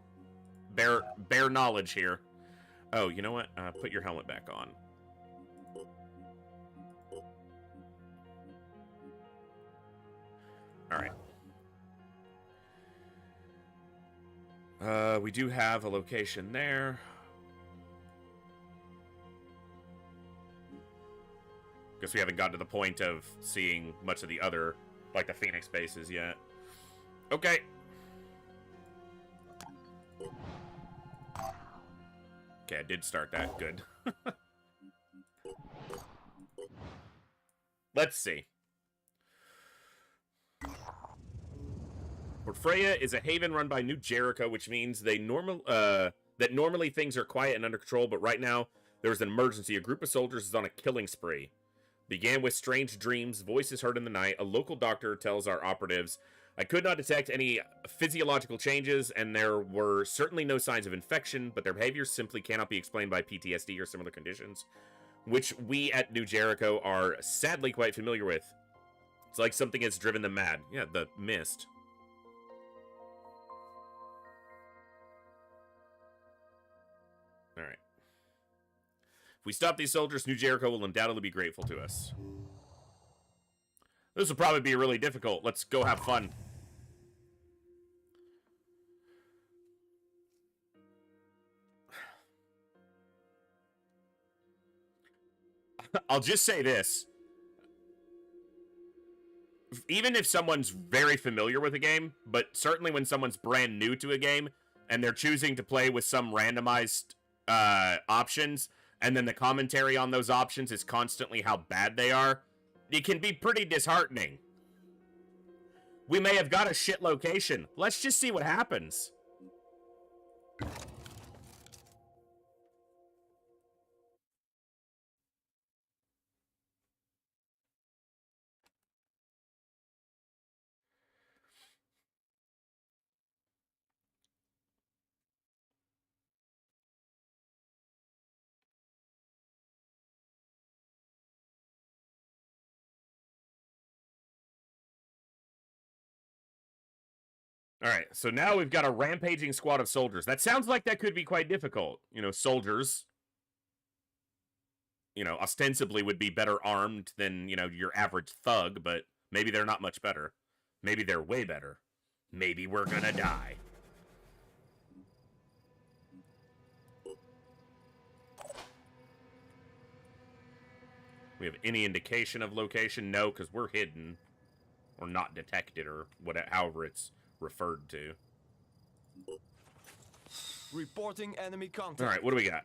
bare knowledge here. Oh, you know what? Put your helmet back on. All right. We do have a location there. Guess we haven't gotten to the point of seeing much of the other, like the Phoenix bases yet. Okay. Okay, I did start that. Good. Let's see. Port Freya is a haven run by New Jericho, which means that normally things are quiet and under control, but right now there's an emergency. A group of soldiers is on a killing spree. Began with strange dreams, voices heard in the night. A local doctor tells our operatives, I could not detect any physiological changes, and there were certainly no signs of infection, but their behavior simply cannot be explained by PTSD or similar conditions, which we at New Jericho are sadly quite familiar with. It's like something has driven them mad. Yeah, the mist. Alright. If we stop these soldiers, New Jericho will undoubtedly be grateful to us. This will probably be really difficult. Let's go have fun. I'll just say this. Even if someone's very familiar with a game, but certainly when someone's brand new to a game, and they're choosing to play with some randomized options, and then the commentary on those options is constantly how bad they are, it can be pretty disheartening. We may have got a shit location. Let's just see what happens. Alright, so now we've got a rampaging squad of soldiers. That sounds like that could be quite difficult. You know, soldiers, you know, ostensibly would be better armed than, you know, your average thug, but maybe they're not much better. Maybe they're way better. Maybe we're gonna die. We have any indication of location? No, because we're hidden. Or not detected, or whatever, however it's referred to. Reporting enemy contact. All right, what do we got?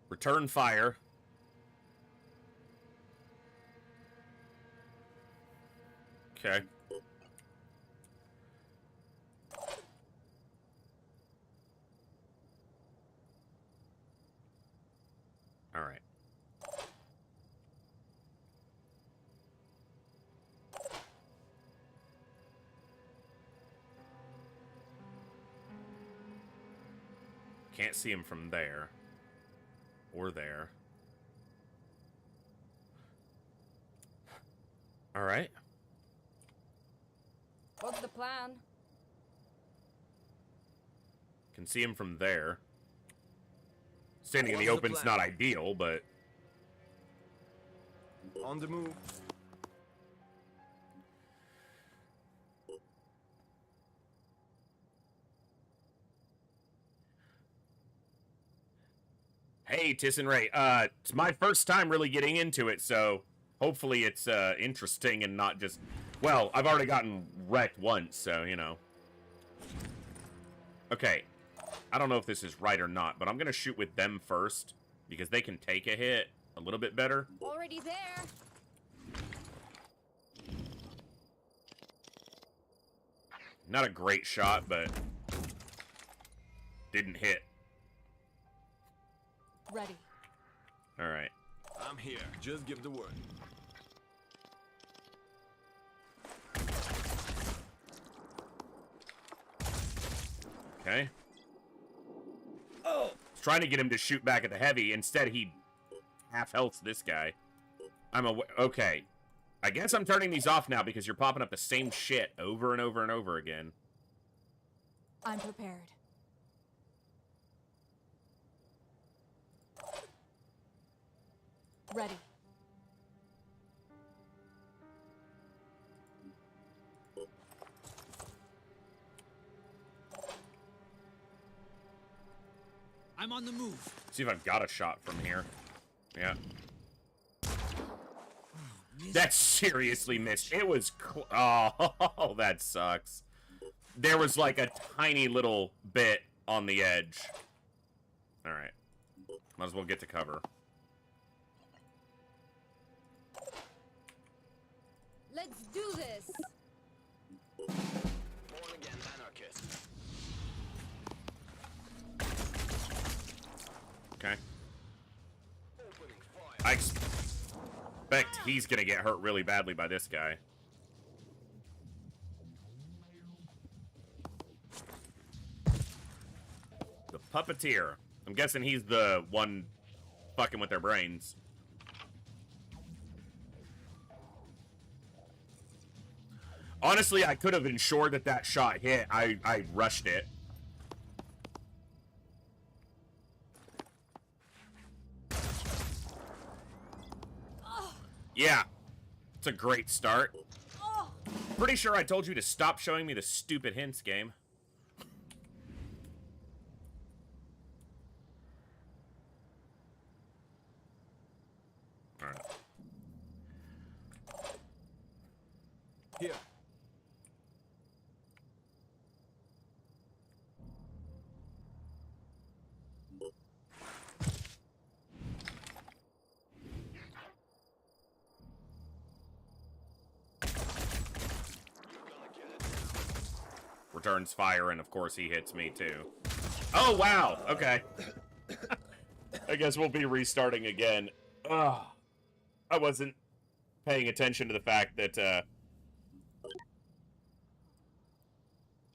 Return fire. Okay. All right. Can't see him from there. Or there. Alright. What's the plan? Can see him from there. Standing in the open's not ideal, but... On the move. Hey, Tiss and Ray. It's my first time really getting into it, so hopefully it's interesting and not just... Well, I've already gotten wrecked once, so, you know. Okay. I don't know if this is right or not, but I'm going to shoot with them first because they can take a hit a little bit better. Already there. Not a great shot, but didn't hit. Ready. All right. I'm here. Just give the word. Okay. Oh! Trying to get him to shoot back at the heavy. Instead, he half healths this guy. Okay. I guess I'm turning these off now because you're popping up the same shit over and over and over again. I'm prepared. Ready. I'm on the move. See if I've got a shot from here. Yeah. That seriously missed. It was... Oh, that sucks. There was like a tiny little bit on the edge. Alright. Might as well get to cover. Let's do this. Born again anarchist. Okay. I expect he's gonna get hurt really badly by this guy. The puppeteer. I'm guessing he's the one fucking with their brains. Honestly, I could have ensured that that shot hit. I rushed it. Yeah. It's a great start. Pretty sure I told you to stop showing me the stupid hints, game. Alright. Here. Returns fire, and of course he hits me too. Oh, wow. Okay. I guess we'll be restarting again. Ugh. I wasn't paying attention to the fact that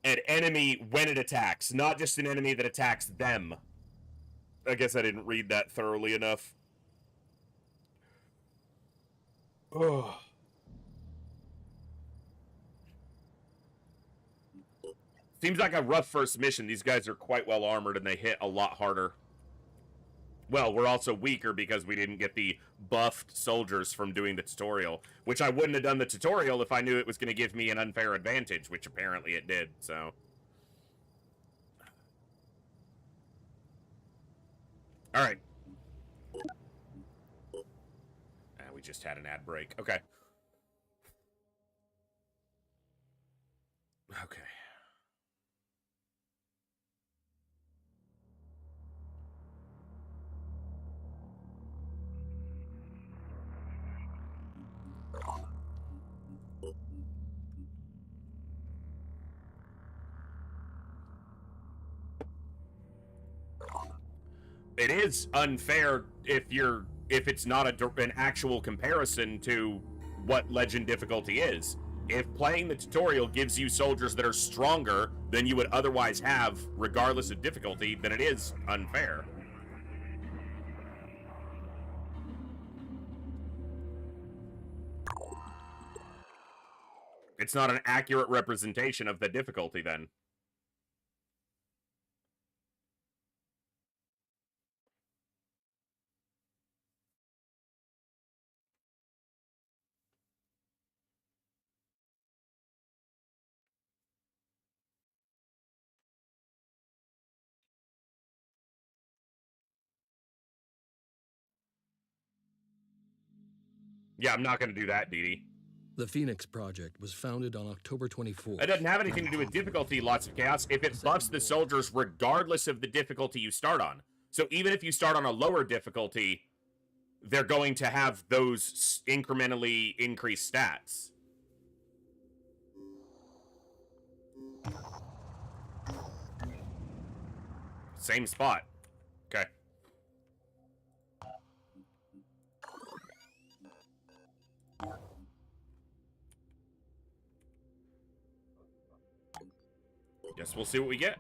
an enemy when it attacks, not just an enemy that attacks them. I guess I didn't read that thoroughly enough. Ugh. Seems like a rough first mission. These guys are quite well armored and they hit a lot harder. Well, we're also weaker because we didn't get the buffed soldiers from doing the tutorial, which I wouldn't have done the tutorial if I knew it was going to give me an unfair advantage, which apparently it did, so. Alright. We just had an ad break. Okay. Okay. It is unfair if it's not an actual comparison to what Legend difficulty is. If playing the tutorial gives you soldiers that are stronger than you would otherwise have, regardless of difficulty, then it is unfair. It's not an accurate representation of the difficulty, then. Yeah, I'm not going to do that, Dee Dee. The Phoenix Project was founded on October 24th. It doesn't have anything to do with difficulty, Lots of Chaos, if it buffs the soldiers regardless of the difficulty you start on. So even if you start on a lower difficulty, they're going to have those incrementally increased stats. Same spot. Okay. Guess we'll see what we get.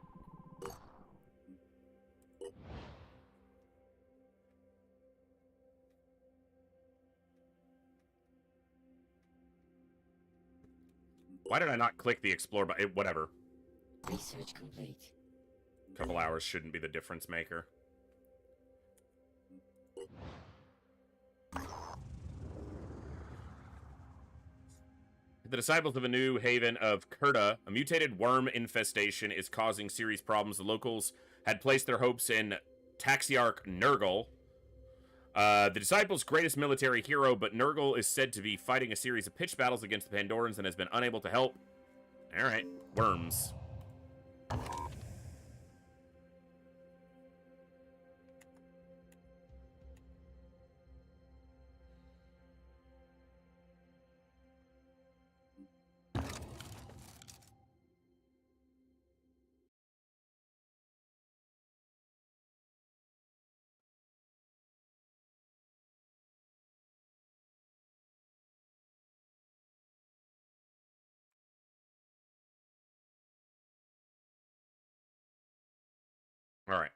Why did I not click the explore button? Whatever. Research complete. A couple hours shouldn't be the difference maker. The disciples of a new haven of Kurta, a mutated worm infestation, is causing serious problems. The locals had placed their hopes in Taxiarch Nurgle, the disciples' greatest military hero, but Nurgle is said to be fighting a series of pitched battles against the Pandorans and has been unable to help. Alright, worms. All right.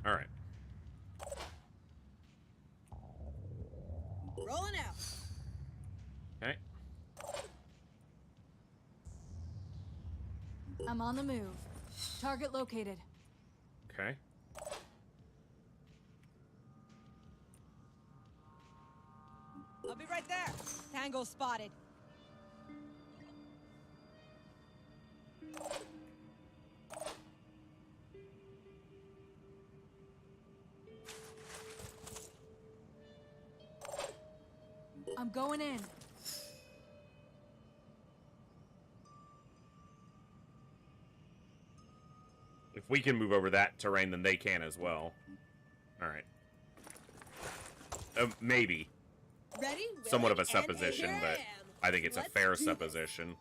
All right. Rolling out. Okay. I'm on the move. Target located. Okay. I'll be right there. Tango spotted. I'm going in. If we can move over that terrain, then they can as well. All right. Maybe. Ready? Somewhat of a And supposition, here but am. I think it's a Let's fair do this. supposition.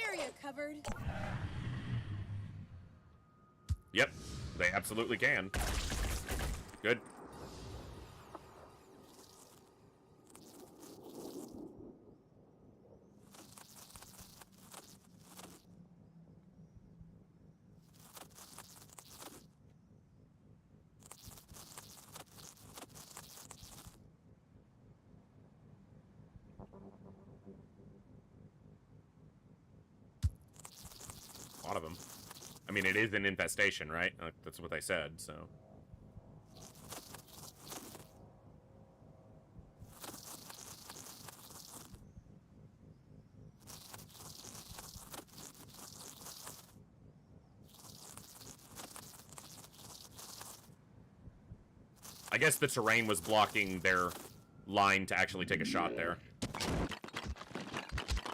Area covered. Yep, they absolutely can. Good. A lot of them. I mean, it is an infestation, right? That's what they said, so. I guess the terrain was blocking their line to actually take a shot there.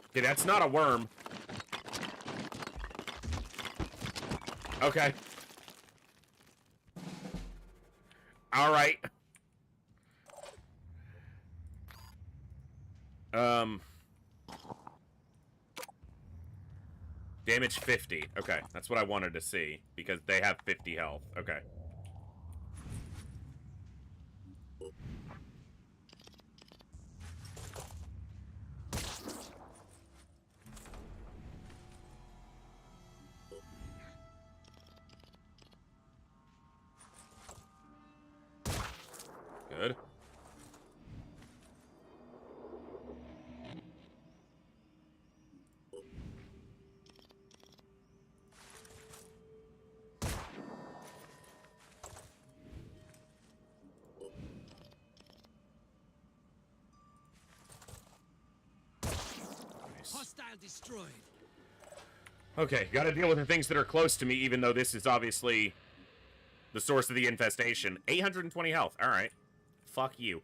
Okay, that's not a worm. Okay. All right. Damage 50. Okay, that's what I wanted to see because they have 50 health. Okay. Good. Hostile destroyed. Okay, gotta deal with the things that are close to me, even though this is obviously the source of the infestation. 820 health. Alright. Fuck you.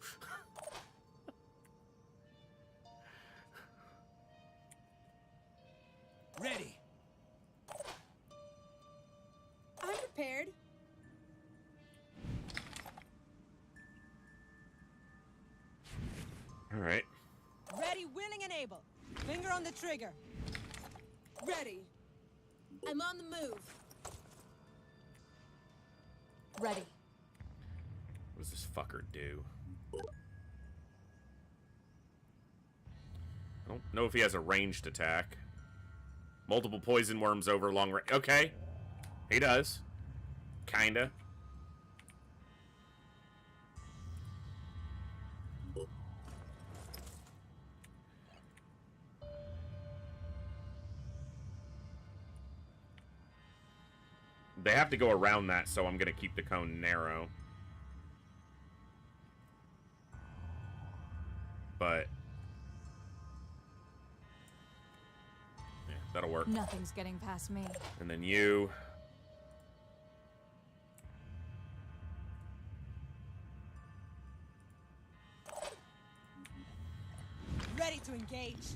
Ready. I'm prepared. Alright. Ready, willing, and able. Finger on the trigger. Ready. I'm on the move. Ready. What does this fucker do? I don't know if he has a ranged attack. Multiple poison worms over long range. Okay. He does. Kinda. They have to go around that, so I'm gonna keep the cone narrow. But yeah, that'll work. Nothing's getting past me. And then you. Ready to engage.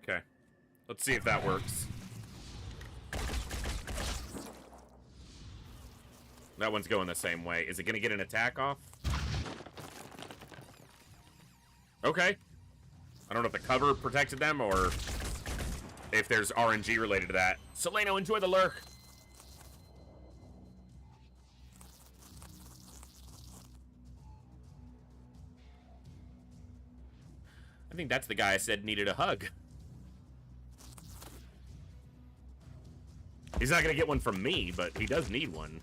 Okay. Let's see if that works. That one's going the same way. Is it going to get an attack off? Okay. I don't know if the cover protected them or if there's RNG related to that. Seleno, enjoy the lurk. I think that's the guy I said needed a hug. He's not gonna get one from me, but he does need one.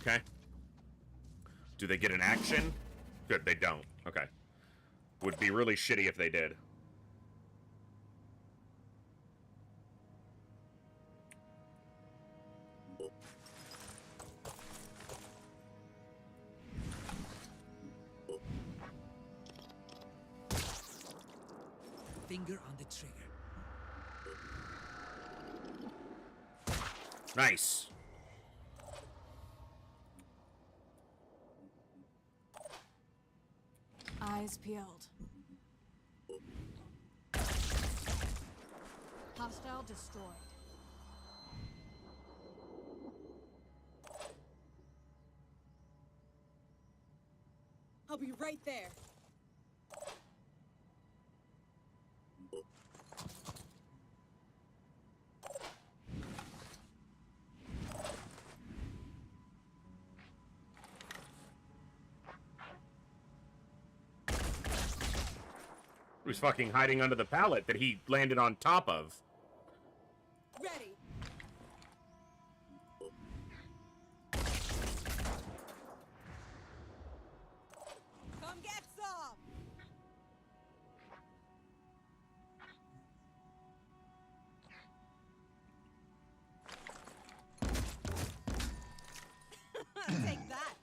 Okay. Do they get an action? Good, they don't. Okay. Would be really shitty if they did. Finger on the trigger. Nice. Eyes peeled. Hostile destroyed. I'll be right there. Who's fucking hiding under the pallet that he landed on top of? Ready. Come get some. Take that.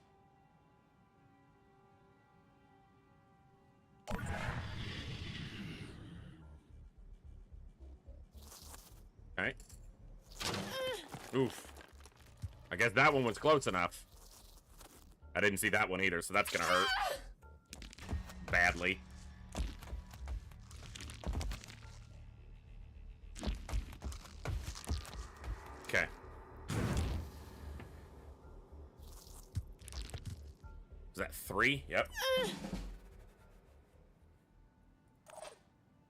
Alright. Oof. I guess that one was close enough. I didn't see that one either, so that's gonna hurt. Badly. Okay. Is that 3? Yep.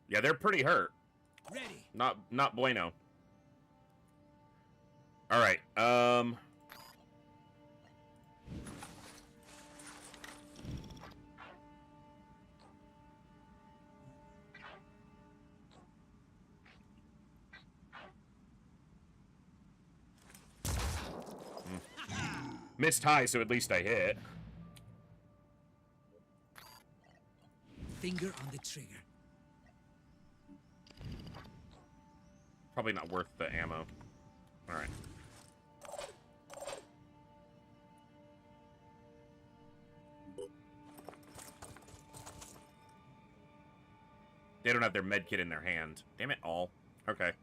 Yeah, they're pretty hurt. Ready. Not bueno. All right. Missed high, so at least I hit. Finger on the trigger. probably not worth the ammo. Alright. They don't have their med kit in their hand. Damn it all. Okay.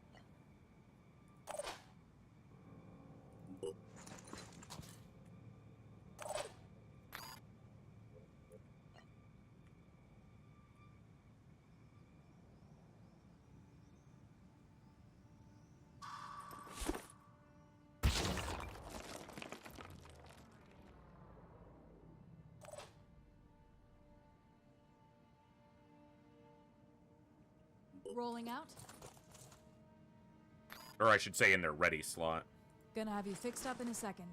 Rolling out. Or I should say in their ready slot. Gonna have you fixed up in a second.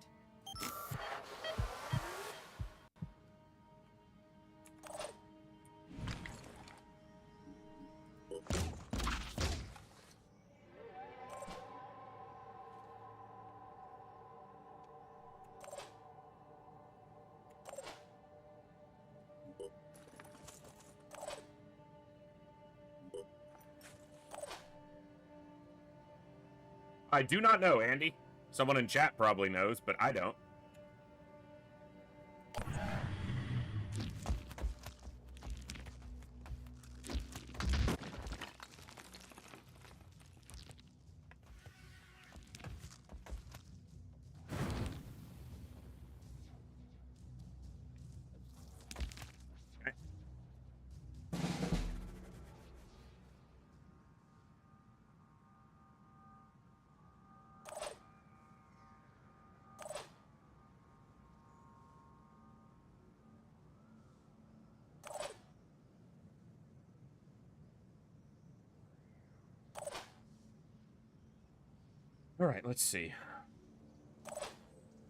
I do not know, Andy. Someone in chat probably knows, but I don't. All right, let's see.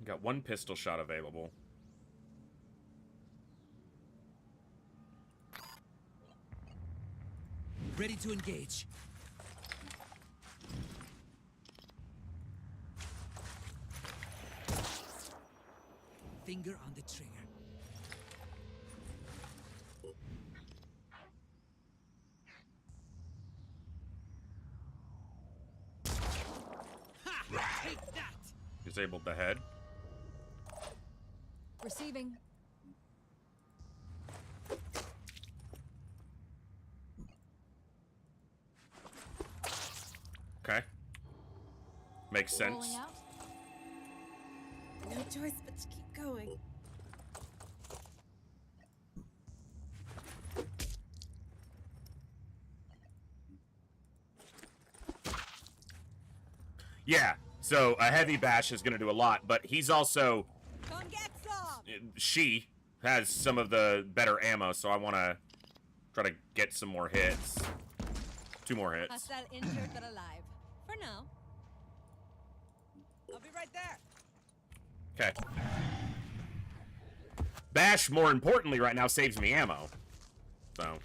Got one pistol shot available. Ready to engage. Finger on the trigger. Disabled the head. Receiving. Okay. Makes sense. Rolling out. No choice but to keep going. Yeah, so a heavy bash is going to do a lot, but he's also... Come get some! She has some of the better ammo, so I want to try to get some more hits. 2 more hits. Hostile injured but alive. For now. I'll be right there. Okay. Bash, more importantly, right now saves me ammo. So...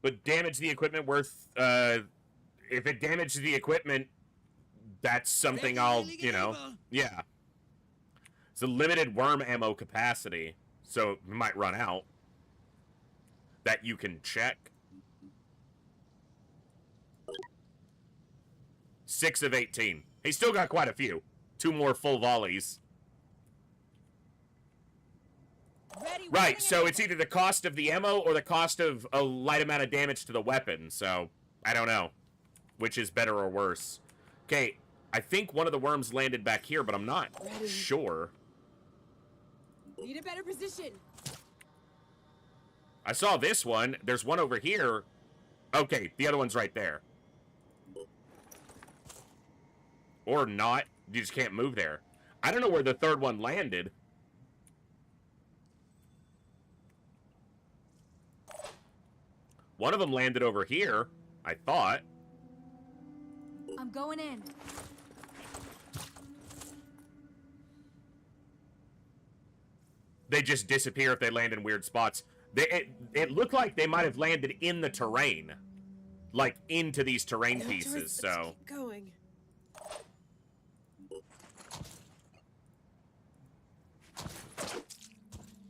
But damage the equipment worth, if it damages the equipment, that's something I'll, you know, yeah. It's a limited worm ammo capacity, so it might run out. That you can check. 6 of 18. He's still got quite a few. 2 more full volleys. Right, so it's either the cost of the ammo or the cost of a light amount of damage to the weapon, so I don't know which is better or worse. Okay, I think one of the worms landed back here, but I'm not sure. Need a better position. I saw this one. There's one over here. Okay, the other one's right there. Or not. You just can't move there. I don't know where the third one landed. One of them landed over here, I thought. I'm going in. They just disappear if they land in weird spots. It looked like they might have landed in the terrain. Like, into these terrain pieces, so... Keep going.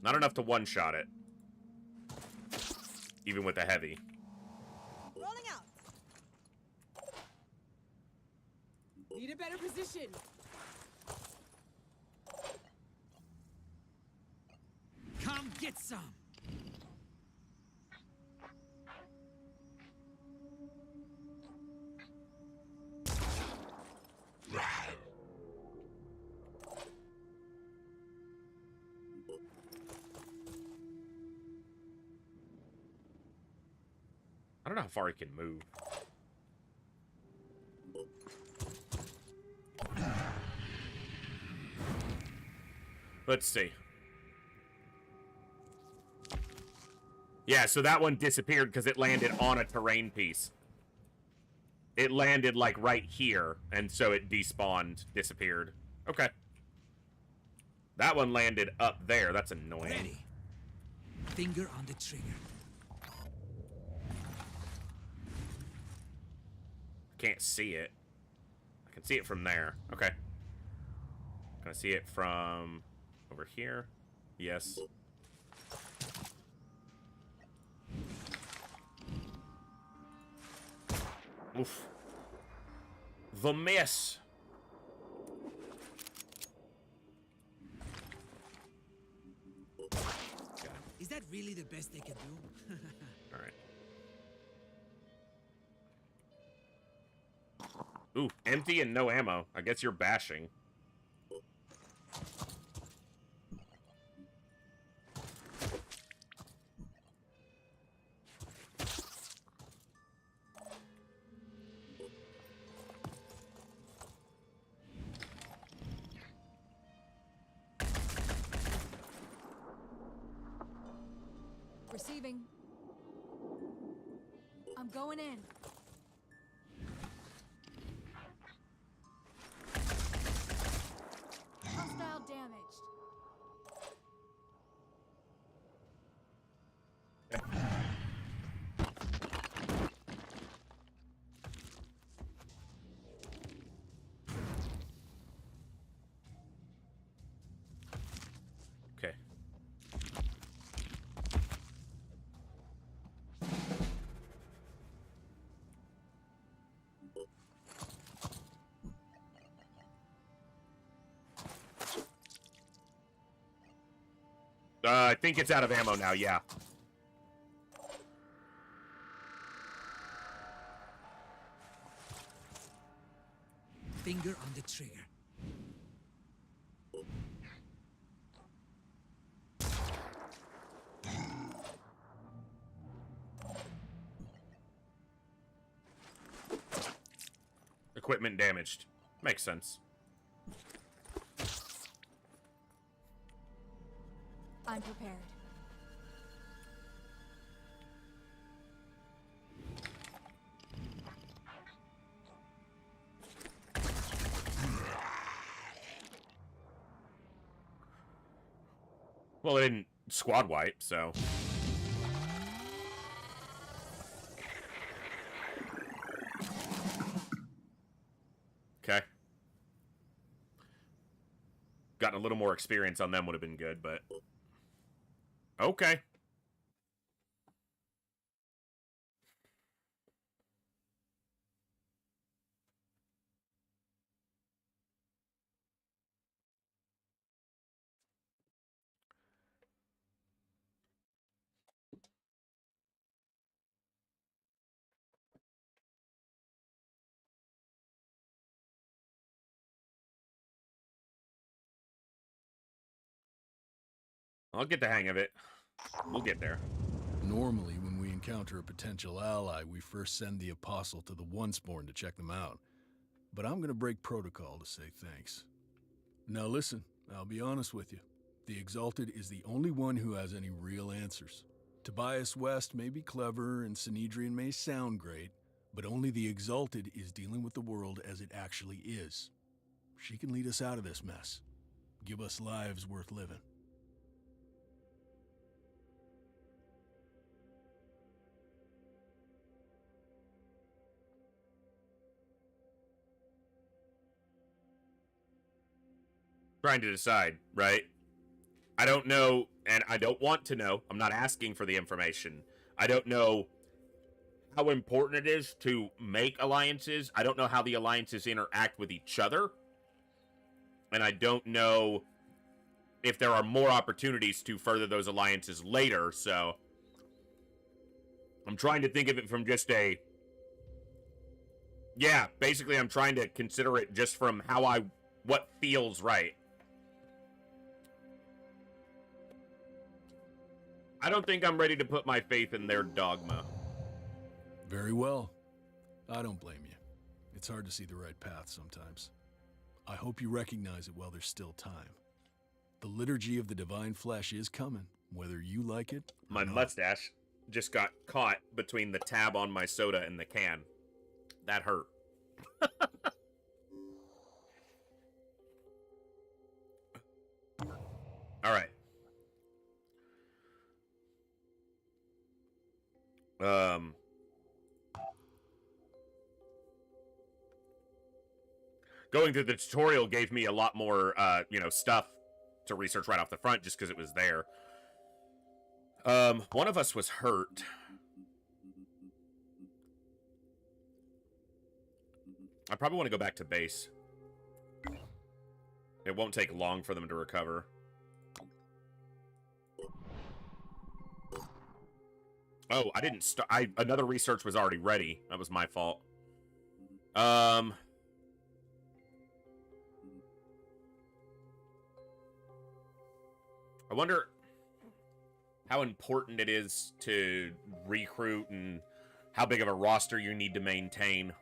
Not enough to one-shot it. Even with the heavy. Rolling out. Need a better position. Come get some. I don't know how far he can move. Let's see. Yeah, so that one disappeared because it landed on a terrain piece. It landed, like, right here, and so it despawned, disappeared. Okay. That one landed up there. That's annoying. Ready. Finger on the trigger. Can't see it. I can see it from there. Okay. Can I see it from over here? Yes. Oof. The miss. Is that really the best they can do? All right. Ooh, empty and no ammo. I guess you're bashing. Receiving. I'm going in. Hostile damaged. Okay. I think it's out of ammo now, yeah. Finger on the trigger. Equipment damaged. Makes sense. I'm prepared. Well, it didn't squad wipe, so... Okay. Gotten a little more experience on them would have been good, but... Okay. I'll get the hang of it. We'll get there. Normally, when we encounter a potential ally, we first send the Apostle to the Onceborn to check them out. But I'm gonna break protocol to say thanks. Now listen, I'll be honest with you. The Exalted is the only one who has any real answers. Tobias West may be clever and Synedrian may sound great, but only the Exalted is dealing with the world as it actually is. She can lead us out of this mess. Give us lives worth living. Trying to decide, right? I don't know, and I don't want to know. I'm not asking for the information. I don't know how important it is to make alliances. I don't know how the alliances interact with each other. And I don't know if there are more opportunities to further those alliances later, so I'm trying to think of it from just a... Yeah, basically I'm trying to consider it just from what feels right. I don't think I'm ready to put my faith in their dogma. Very well. I don't blame you. It's hard to see the right path sometimes. I hope you recognize it while there's still time. The liturgy of the divine flesh is coming, whether you like it or My not. mustache just got caught between the tab on my soda and the can. That hurt. All right. Going through the tutorial gave me a lot more, stuff to research right off the front just because it was there. One of us was hurt. I probably want to go back to base. It won't take long for them to recover. Oh, I didn't start. Another research was already ready. That was my fault. I wonder how important it is to recruit and how big of a roster you need to maintain.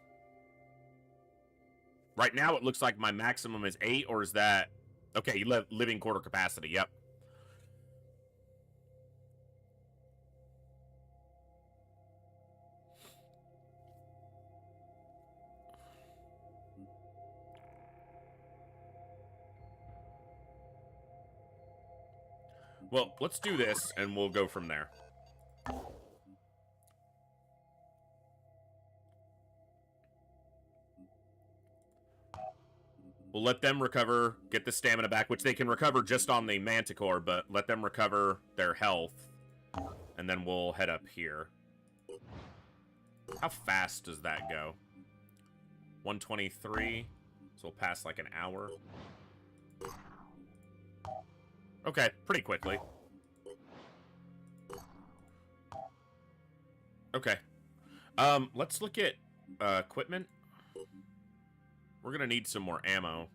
Right now, it looks like my maximum is 8, or is that... Okay, living quarter capacity, yep. Well, let's do this, and we'll go from there. We'll let them recover, get the stamina back, which they can recover just on the Manticore, but let them recover their health, and then we'll head up here. How fast does that go? 123, so we'll pass like an hour. Okay, pretty quickly. Okay. Let's look at equipment. We're gonna need some more ammo.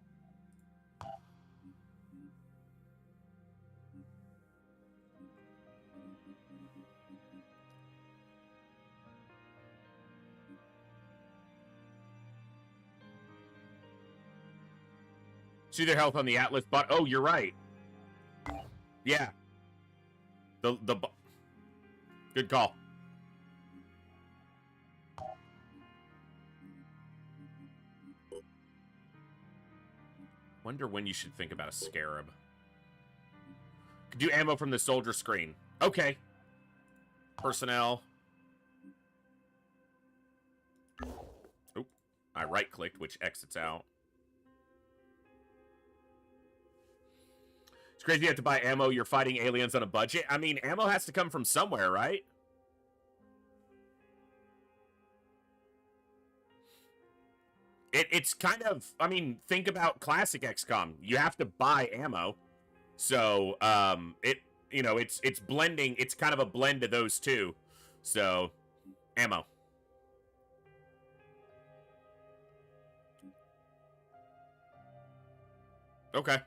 See their health on the Atlas, but oh, you're right. Yeah. Good call. Wonder when you should think about a scarab. Could do ammo from the soldier screen. Okay. Personnel. Oop. I right-clicked, which exits out. It's crazy you have to buy ammo. You're fighting aliens on a budget. I mean, ammo has to come from somewhere, right? It's kind of, I mean, think about classic XCOM. You have to buy ammo. So, it's blending. It's kind of a blend of those two. So, ammo. Okay.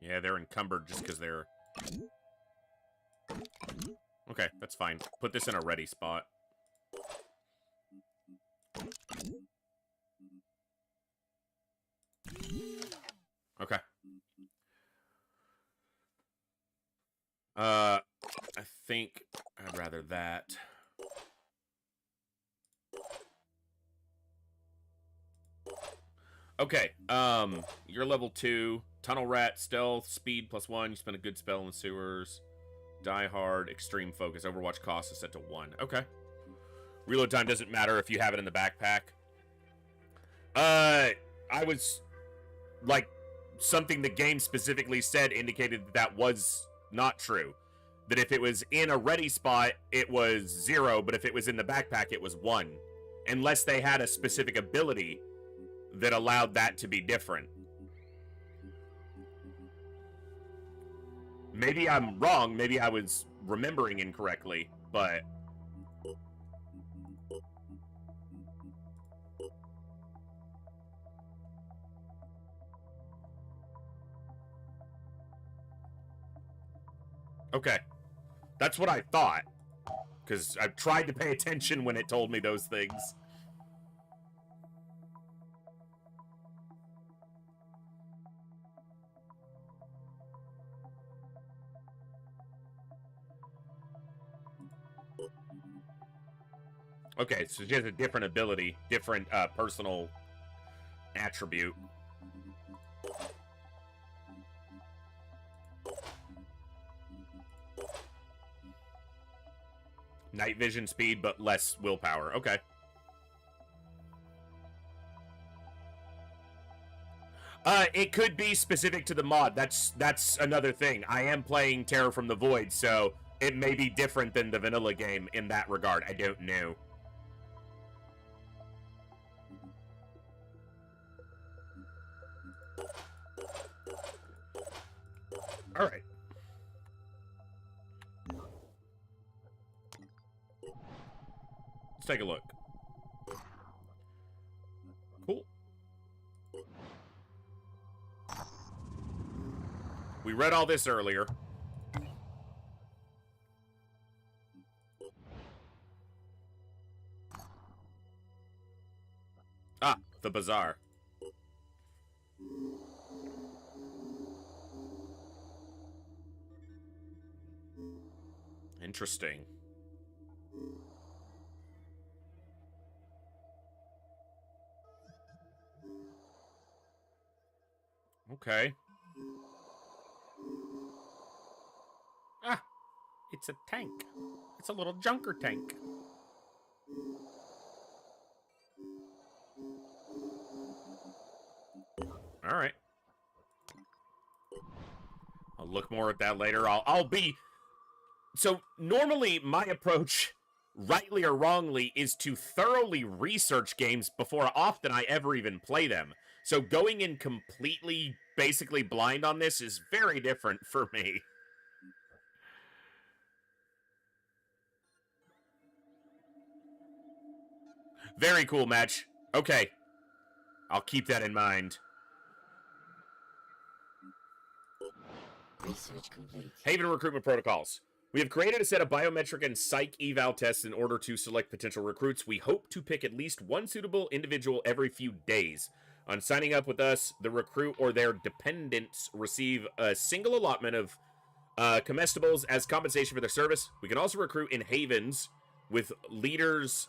Yeah, they're encumbered just because they're... Okay, that's fine. Put this in a ready spot. Okay. that. Okay, you're level 2. Tunnel Rat, Stealth, Speed +1. You spend a good spell in the sewers. Die Hard, Extreme Focus. Overwatch cost is set to 1. Okay. Reload time doesn't matter if you have it in the backpack. I was... Like, something the game specifically said indicated that was not true. That if it was in a ready spot, it was 0, but if it was in the backpack, it was 1. Unless they had a specific ability that allowed that to be different. Maybe I'm wrong, maybe I was remembering incorrectly, but... Okay. That's what I thought. Because I tried to pay attention when it told me those things. Okay, so she has a different ability, different personal attribute. Night vision speed, but less willpower. Okay. It could be specific to the mod. That's another thing. I am playing Terror from the Void, so it may be different than the vanilla game in that regard. I don't know. All right. Let's take a look. Cool. We read all this earlier. Ah, the bazaar. Interesting. Okay. Ah, it's a tank. It's a little junker tank. All right. I'll look more at that later. I'll be... So, normally, my approach, rightly or wrongly, is to thoroughly research games before often I ever even play them. So going in completely, basically blind on this is very different for me. Very cool match. Okay. I'll keep that in mind. Research complete. Haven recruitment protocols. We have created a set of biometric and psych eval tests in order to select potential recruits. We hope to pick at least one suitable individual every few days. On signing up with us, the recruit or their dependents receive a single allotment of comestibles as compensation for their service. We can also recruit in havens with leaders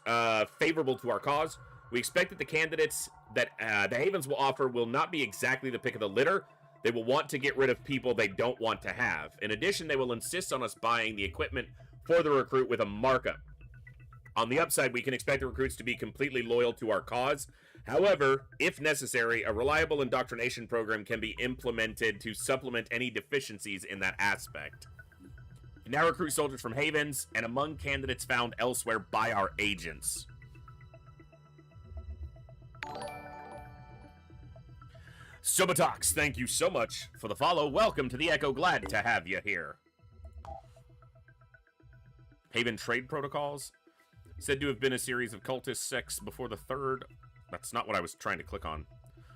favorable to our cause. We expect that the candidates that the havens will offer will not be exactly the pick of the litter. They will want to get rid of people they don't want to have. In addition, they will insist on us buying the equipment for the recruit with a markup. On the upside, we can expect the recruits to be completely loyal to our cause. However, if necessary, a reliable indoctrination program can be implemented to supplement any deficiencies in that aspect. We now recruit soldiers from havens and among candidates found elsewhere by our agents. Subatox, thank you so much for the follow. Welcome to the Echo. Glad to have you here. Haven trade protocols. Said to have been a series of cultist sects before the third. That's not what I was trying to click on.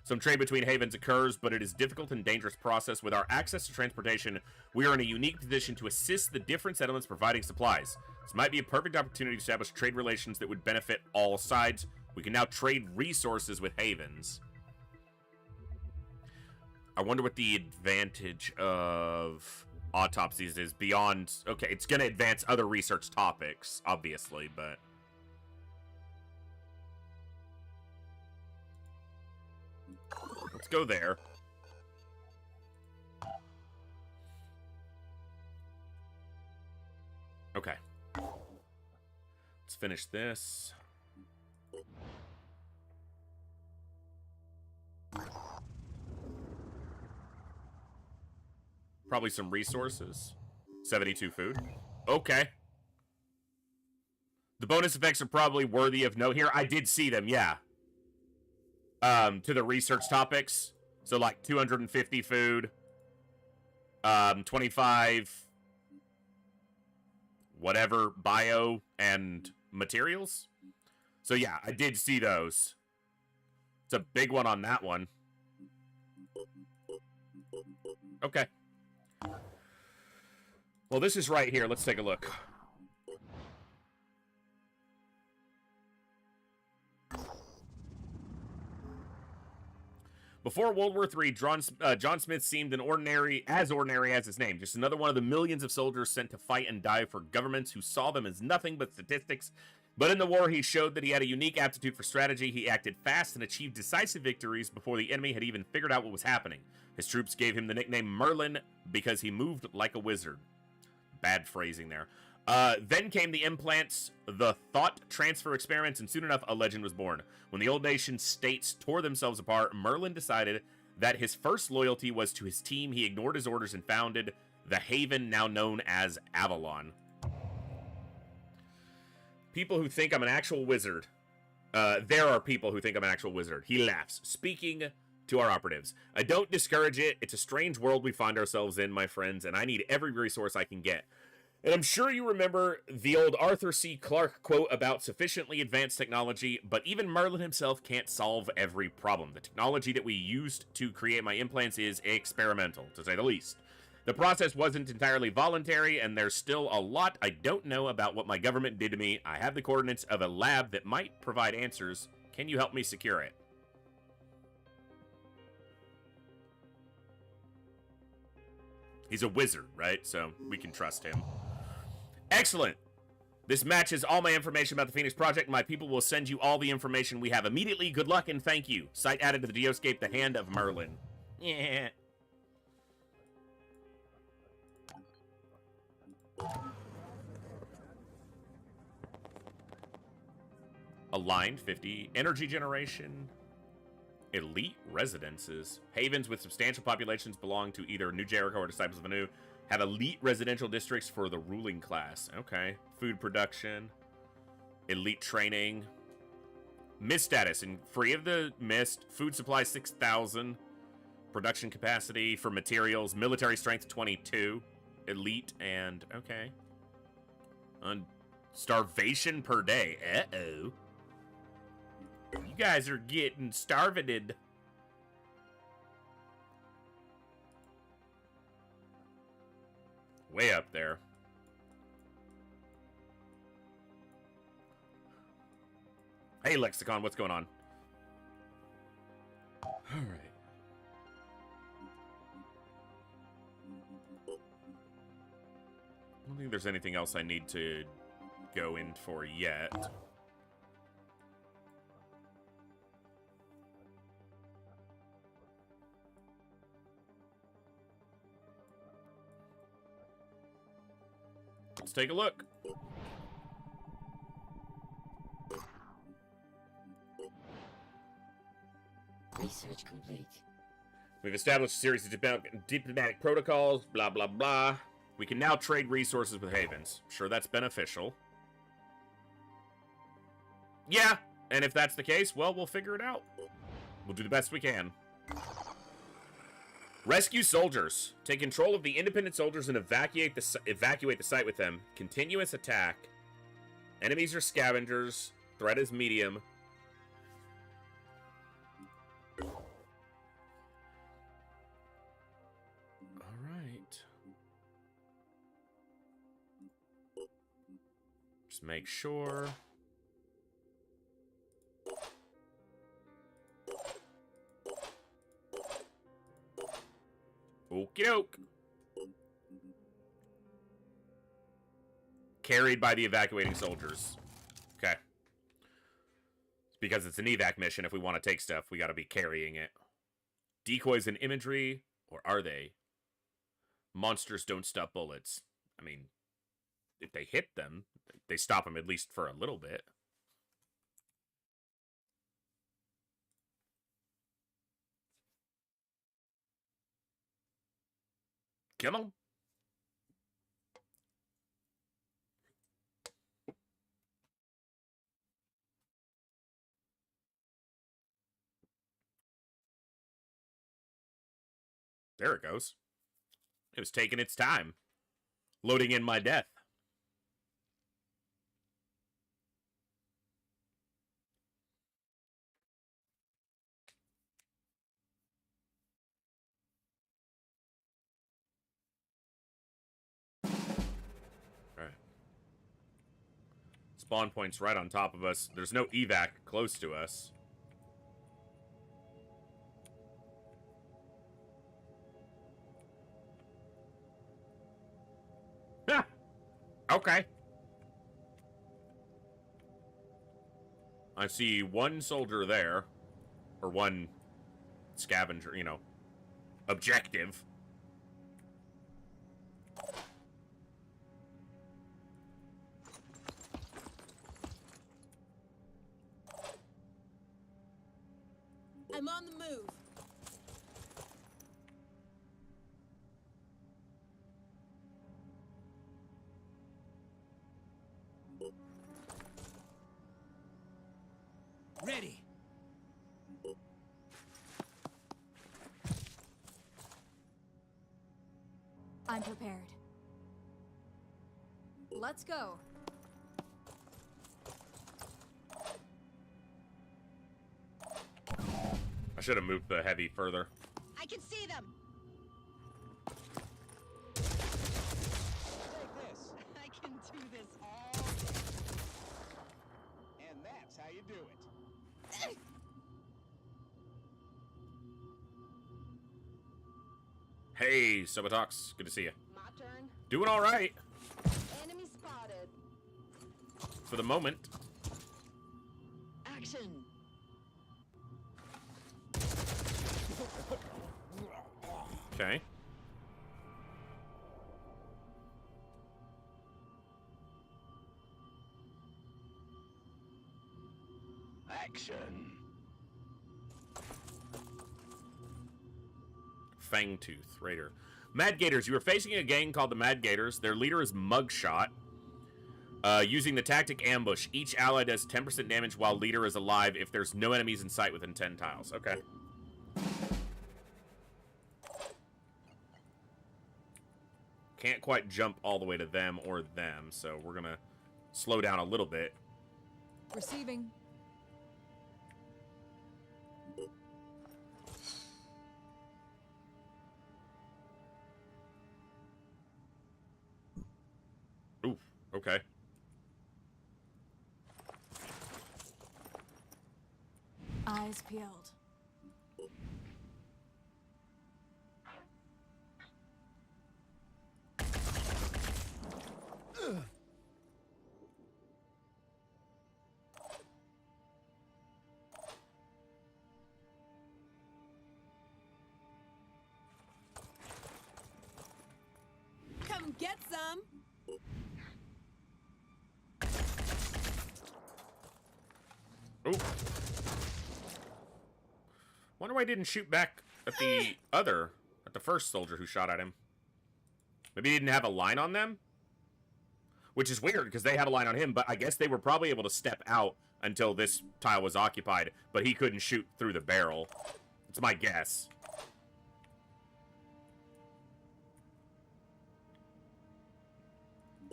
Some trade between havens occurs, but it is a difficult and dangerous process. With our access to transportation, we are in a unique position to assist the different settlements providing supplies. This might be a perfect opportunity to establish trade relations that would benefit all sides. We can now trade resources with havens. I wonder what the advantage of autopsies is beyond... Okay, it's going to advance other research topics, obviously, but... Let's go there. Okay. Let's finish this. Probably some resources. 72 food. Okay. The bonus effects are probably worthy of note here. I did see them, yeah. To the research topics. So, like, 250 food. 25... whatever, bio and materials. So, yeah, I did see those. It's a big one on that one. Okay. Well, this is right here. Let's take a look. Before World War III, John Smith seemed ordinary as his name. Just another one of the millions of soldiers sent to fight and die for governments who saw them as nothing but statistics. But in the war, he showed that he had a unique aptitude for strategy. He acted fast and achieved decisive victories before the enemy had even figured out what was happening. His troops gave him the nickname Merlin because he moved like a wizard. Bad phrasing there. Then came the implants, the thought transfer experiments, and soon enough, a legend was born. When the old nation states tore themselves apart, Merlin decided that his first loyalty was to his team. He ignored his orders and founded the Haven, now known as Avalon. People who think I'm an actual wizard. There are people who think I'm an actual wizard. He laughs, speaking to our operatives. I don't discourage it. It's a strange world we find ourselves in, my friends, and I need every resource I can get. And I'm sure you remember the old Arthur C. Clarke quote about sufficiently advanced technology, but even Merlin himself can't solve every problem. The technology that we used to create my implants is experimental, to say the least. The process wasn't entirely voluntary, and there's still a lot I don't know about what my government did to me. I have the coordinates of a lab that might provide answers. Can you help me secure it? He's a wizard, right? So we can trust him. Excellent. This matches all my information about the Phoenix Project. My people will send you all the information we have immediately. Good luck and thank you. Site added to the Geoscape, the Hand of Merlin. Yeah. Aligned 50. Energy generation. Elite residences. Havens with substantial populations belong to either New Jericho or Disciples of Anu. Have elite residential districts for the ruling class. Okay. Food production. Elite training. Mist status. And free of the mist. Food supply 6,000. Production capacity for materials. Military strength 22. Elite and... Okay. Starvation per day. Uh-oh. You guys are getting starved. Way up there. Hey, Lexicon, what's going on? All right. I don't think there's anything else I need to go in for yet. Let's take a look. Research complete. We've established a series of diplomatic protocols, blah, blah, blah. We can now trade resources with Havens. Sure, that's beneficial. Yeah, and if that's the case, well, we'll figure it out. We'll do the best we can. Rescue soldiers. Take control of the independent soldiers and evacuate the site with them. Continuous attack. Enemies are scavengers. Threat is medium. Alright. Just make sure. Okie doke. carried by the evacuating soldiers. Okay. Because it's an evac mission. If we want to take stuff, we got to be carrying it. Decoys and imagery, or are they? Monsters don't stop bullets. I mean, if they hit them, they stop them at least for a little bit. Come on. There it goes. It was taking its time. Loading in my death. Alright. Spawn point's right on top of us. There's no evac close to us. Ah! Okay. I see one soldier there. Or one scavenger, you know, objective. I'm on the move. Ready. I'm prepared. Let's go. I should have moved the heavy further. I can see them. Take this. I can do this all. And that's how you do it. Hey, Subatox. Good to see you. My turn. Doing all right. Enemy spotted. For the moment. Action. Okay. Action. Fangtooth Raider. Mad Gators. You are facing a gang called the Mad Gators. Their leader is Mugshot. Using the tactic ambush, each ally does 10% damage while leader is alive if there's no enemies in sight within 10 tiles. Okay. Can't quite jump all the way to them or them, so we're gonna slow down a little bit. Receiving. Ooh, okay. Eyes peeled. Come get some. Ooh. Wonder why he didn't shoot back at the at the first soldier who shot at him. Maybe he didn't have a line on them? Which is weird, because they had a line on him, but I guess they were probably able to step out until this tile was occupied, but he couldn't shoot through the barrel. It's my guess.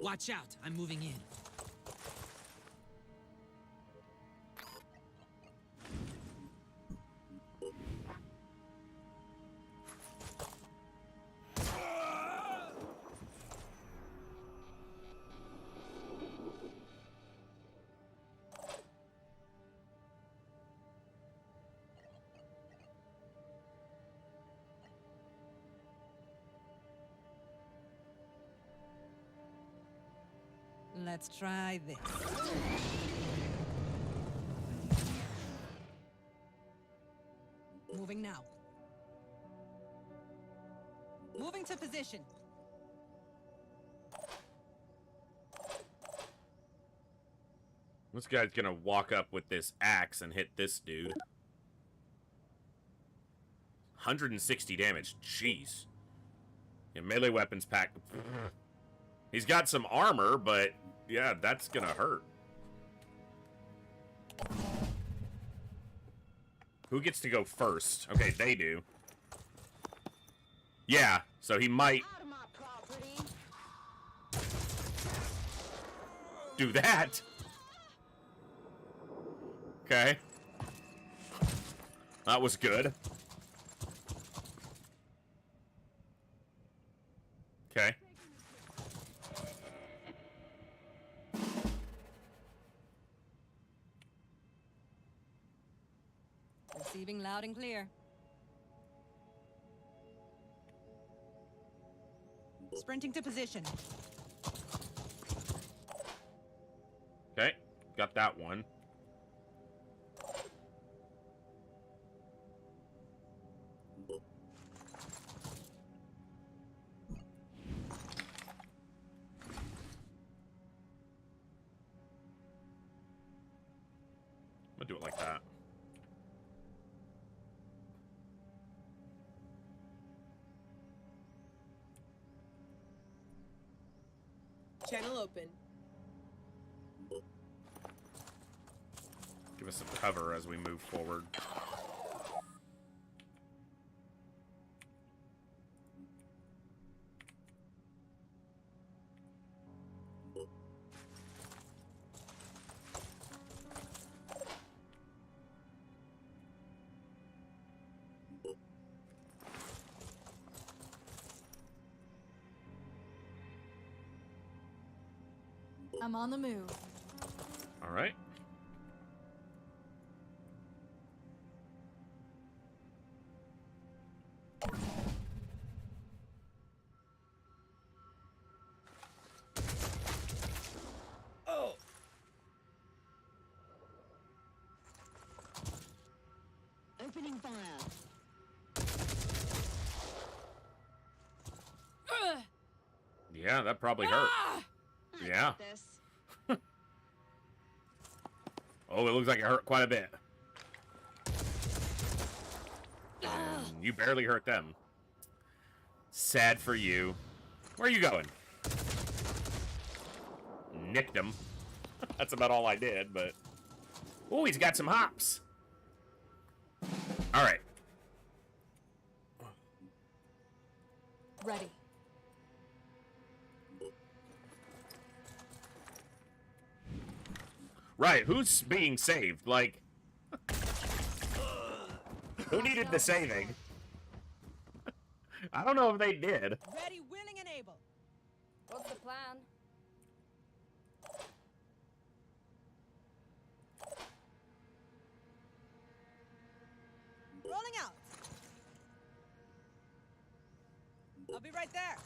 Watch out, I'm moving in. Let's try this. Moving now. Moving to position. This guy's gonna walk up with this axe and hit this dude. 160 damage. Jeez. Yeah, melee weapons pack. He's got some armor, but yeah, that's gonna hurt. Who gets to go first? Okay, they do. Yeah, so he might do that. Okay. That was good. Okay. Receiving loud and clear. Sprinting to position. Okay, got that one. I'm gonna do it like that. Channel open. Give us some cover as we move forward. I'm on the move. All right. Oh. Opening fire. Yeah, that probably hurt. Yeah. Oh, it looks like it hurt quite a bit. And you barely hurt them. Sad for you. Where are you going? Nicked him. That's about all I did, but... Oh, he's got some hops. Alright. Ready. Right, who's being saved? Like... Who needed the saving? I don't know if they did. Ready, willing, and able. What's the plan? Rolling out. I'll be right there.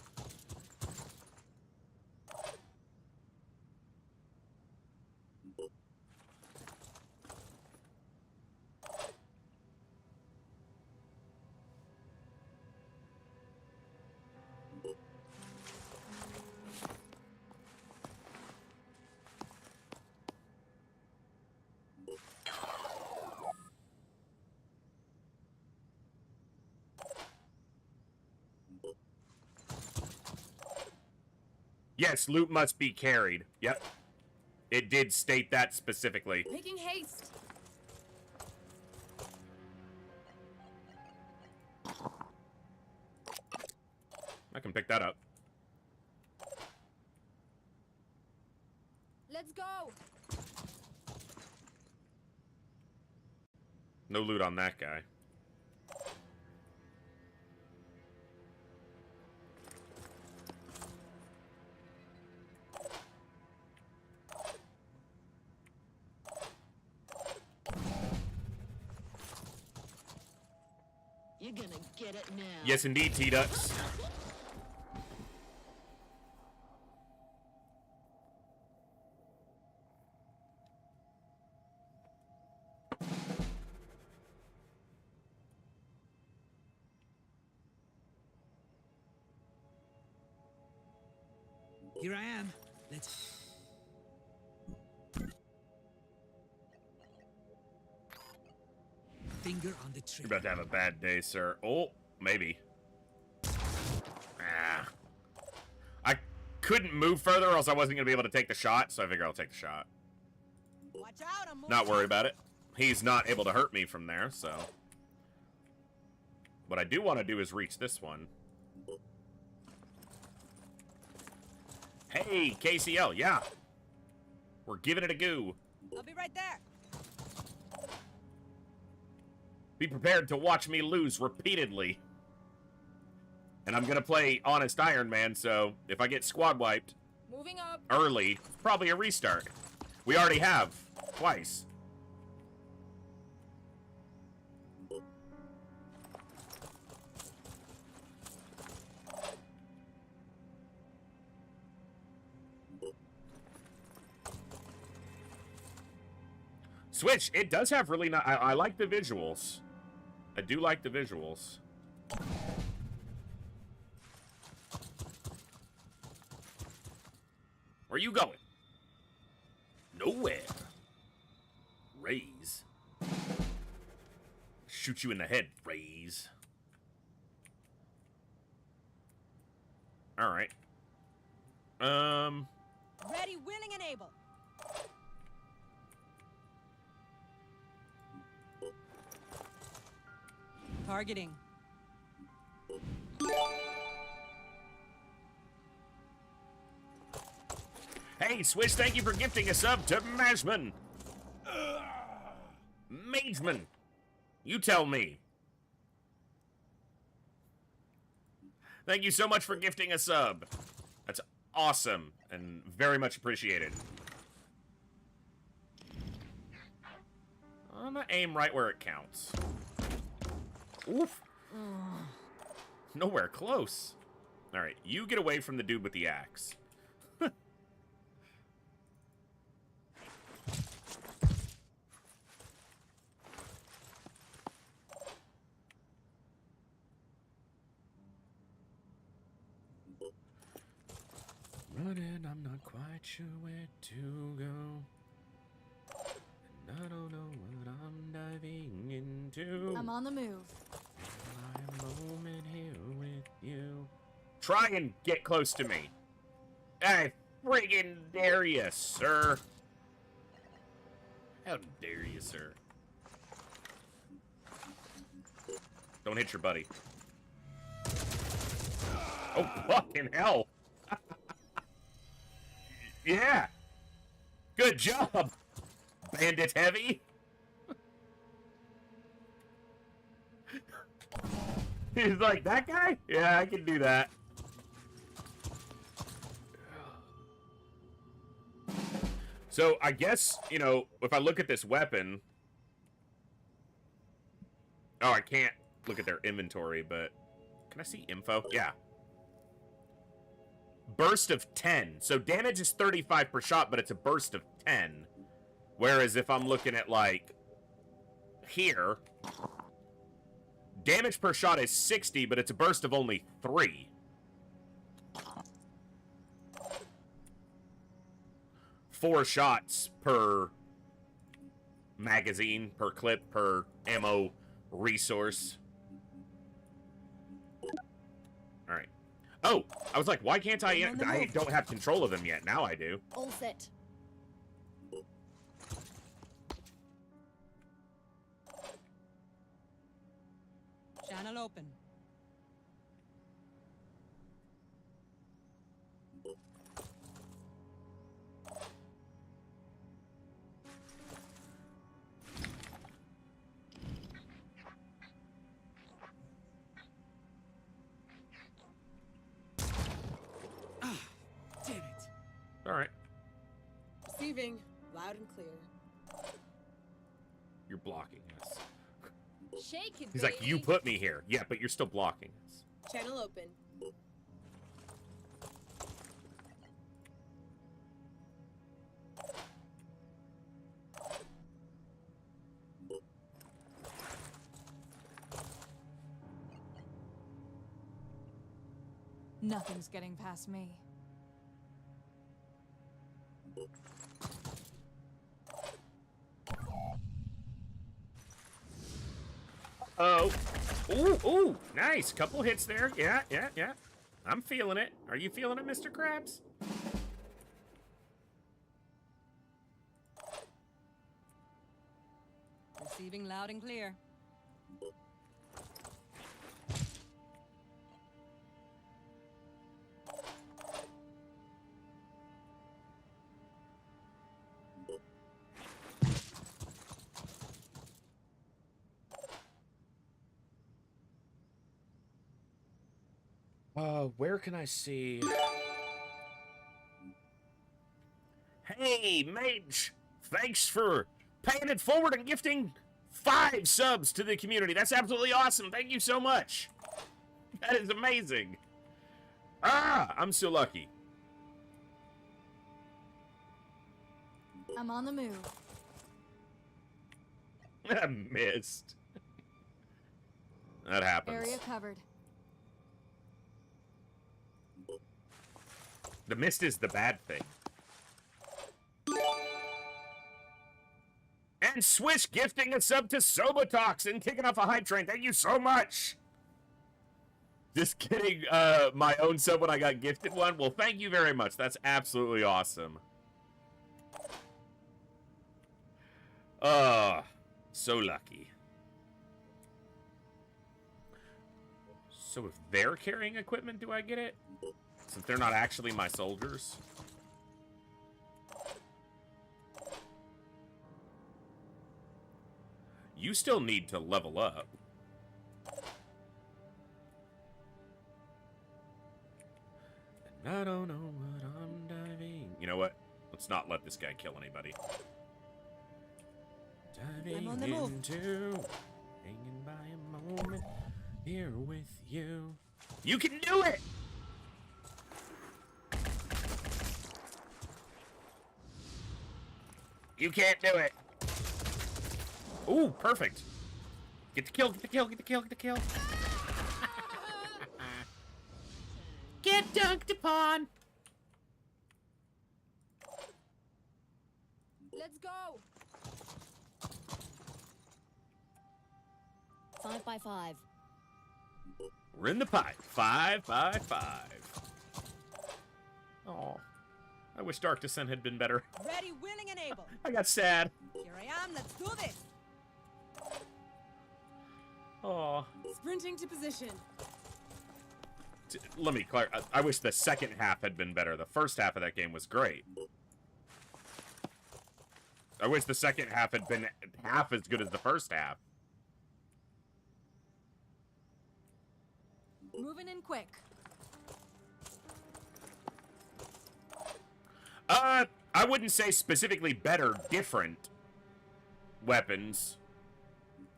Yes, loot must be carried. Yep. It did state that specifically. Making haste. I can pick that up. Let's go. No loot on that guy. You're gonna get it now. Yes, indeed, T-Ducks. Here I am. Let's... Finger on the You're trigger. about to have a bad day, sir. Oh, maybe. Ah. I couldn't move further or else I wasn't going to be able to take the shot, so I figure I'll take the shot. Watch out, I'm Not worry about it. He's not able to hurt me from there, so... What I do want to do is reach this one. Hey, KCL, yeah. We're giving it a go. I'll be right there. Be prepared to watch me lose repeatedly. And I'm gonna play Honest Iron Man, so if I get squad wiped Moving up. early, probably a restart. We already have, twice. Switch, it does have really not. I like the visuals. I do like the visuals. Where are you going? Nowhere. Raise. Shoot you in the head, Raise. Alright. Ready, willing, and able. Targeting. Hey, Swish, thank you for gifting a sub to Mashman. Mageman. You tell me. Thank you so much for gifting a sub. That's awesome and very much appreciated. I'm gonna aim right where it counts. Oof. Nowhere close. Alright, you get away from the dude with the axe. Running, I'm not quite sure where to go. And I don't know what I'm diving into. I'm on the move. My moment here with you. Try and get close to me. I friggin' dare you, sir. How dare you, sir? Don't hit your buddy. Oh, fucking hell. Yeah. Good job, Bandit Heavy. He's like, that guy? Yeah, I can do that. So, I guess, you know, if I look at this weapon... Oh, I can't look at their inventory, but... Can I see info? Yeah. Burst of 10. So, damage is 35 per shot, but it's a burst of 10. Whereas if I'm looking at, like... Here... Damage per shot is 60, but it's a burst of only 3. Four shots per magazine, per clip, per ammo resource. Alright. Oh! I was like, why can't I don't have control of them yet. Now I do. All set. Channel open. Damn it. Alright. Receiving. Loud and clear. You're blocking us. Shake it, He's like, you put me here. Yeah, but you're still blocking us. Channel open. Nothing's getting past me. Uh-oh. Ooh, ooh, nice. Couple hits there. Yeah, yeah, yeah. I'm feeling it. Are you feeling it, Mr. Krabs? Receiving loud and clear. Where can I see? Hey, Mage! Thanks for paying it forward and gifting 5 subs to the community. That's absolutely awesome. Thank you so much. That is amazing. Ah, I'm so lucky. I'm on the move. I missed. That happens. Area covered. The mist is the bad thing. And Swish gifting a sub to Sobotox and kicking off a hype train. Thank you so much. Just kidding, my own sub when I got gifted one. Well, thank you very much. That's absolutely awesome. So lucky. So if they're carrying equipment, do I get it? Since they're not actually my soldiers. You still need to level up. And I don't know what I'm diving. You know what? Let's not let this guy kill anybody. Diving into, hanging by a moment, here with you. You can do it! You can't do it. Ooh, perfect. Get the kill, get the kill, get the kill, get the kill. Get dunked upon. Let's go. 5 by 5. We're in the pipe. 5 by 5. Oh, I wish Dark Descent had been better. Ready, willing, and able. I got sad. Here I am. Let's do this. Oh. Sprinting to position. Let me clarify. I wish the second half had been better. The first half of that game was great. I wish the second half had been half as good as the first half. Moving in quick. I wouldn't say specifically better, different weapons.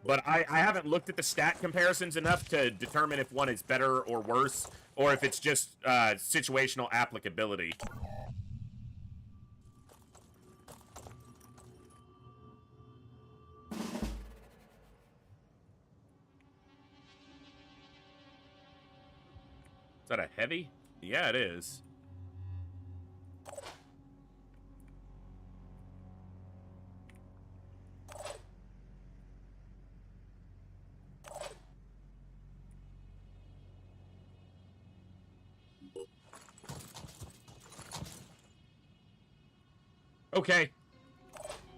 But I haven't looked at the stat comparisons enough to determine if one is better or worse, or if it's just situational applicability. Is that a heavy? Yeah, it is. Okay.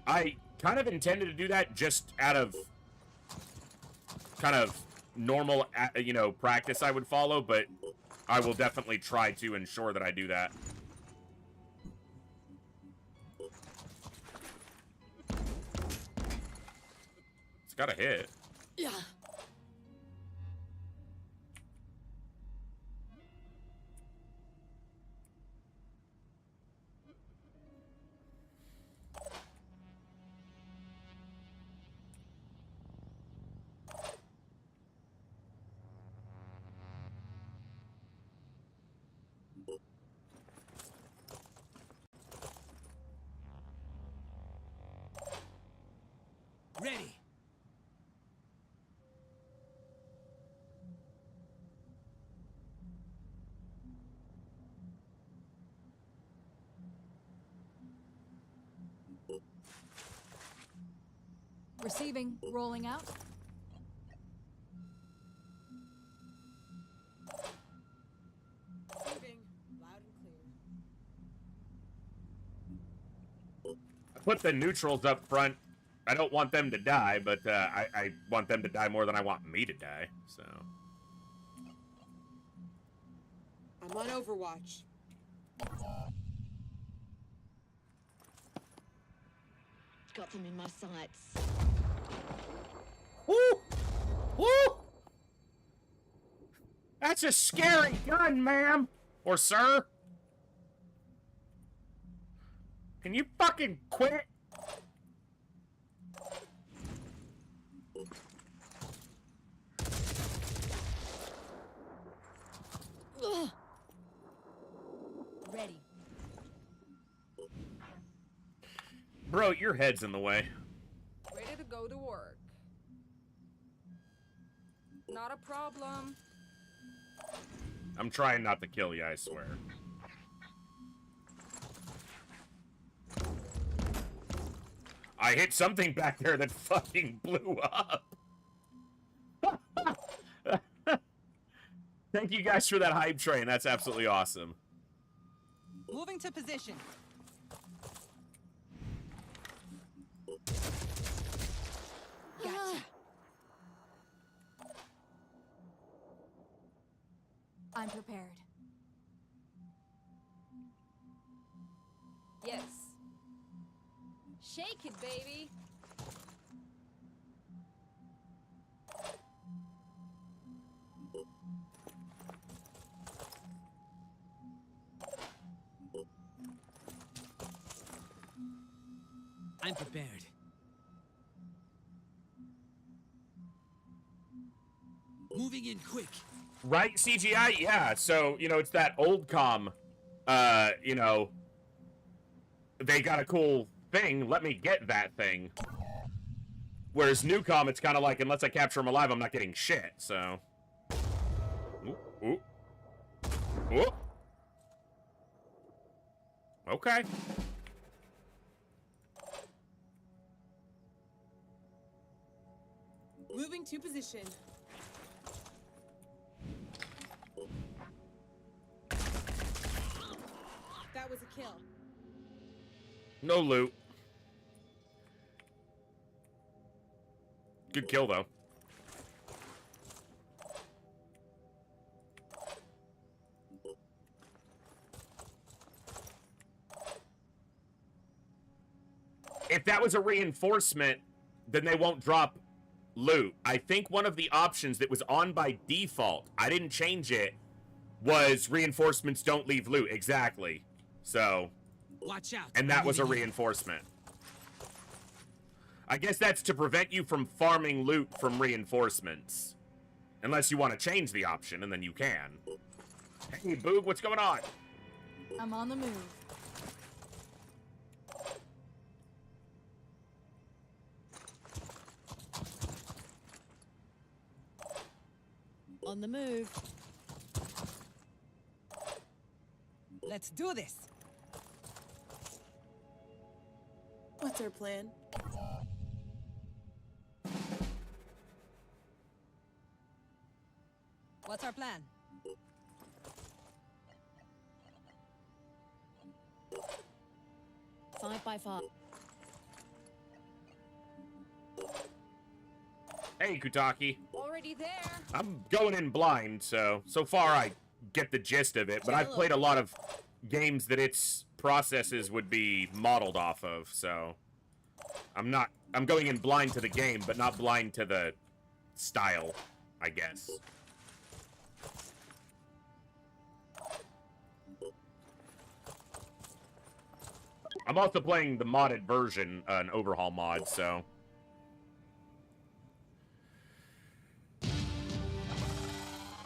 I kind of intended to do that just out of kind of normal, you know, practice I would follow, but I will definitely try to ensure that I do that. It's got a hit. Yeah. Ready. Receiving. Rolling out. put the neutrals up front. I don't want them to die, but I want them to die more than I want me to die, so. I'm on Overwatch. Got them in my sights. Woo! Woo! That's a scary gun, ma'am. Or sir. Can you fucking quit? Ugh. Ready. Bro, your head's in the way. Ready to go to work. Not a problem. I'm trying not to kill you, I swear. I hit something back there that fucking blew up. Thank you guys for that hype train. That's absolutely awesome. Moving to position. Gotcha. I'm prepared. Yes. Shake it, baby. I'm prepared. Moving in quick. Right, CGI? Yeah, so, you know, it's that old com, you know, they got a cool thing, let me get that thing. Whereas new com, it's kind of like, unless I capture him alive, I'm not getting shit, so. Ooh, ooh. Ooh. Okay. Moving to position. That was a kill. No loot. Good kill, though. If that was a reinforcement, then they won't drop loot. I think one of the options that was on by default, I didn't change it, was reinforcements don't leave loot. Exactly. So, watch out. And that was a reinforcement. I guess that's to prevent you from farming loot from reinforcements. Unless you want to change the option, and then you can. Hey, Boog, what's going on? I'm on the move. On the move. Let's do this. What's our plan? What's our plan? 5x5. Hey, Kutaki. Already there. I'm going in blind, so far I get the gist of it, but I've played a lot of games that its processes would be modeled off of, so I'm going in blind to the game, but not blind to the style, I guess. I'm also playing the modded version, an overhaul mod, so.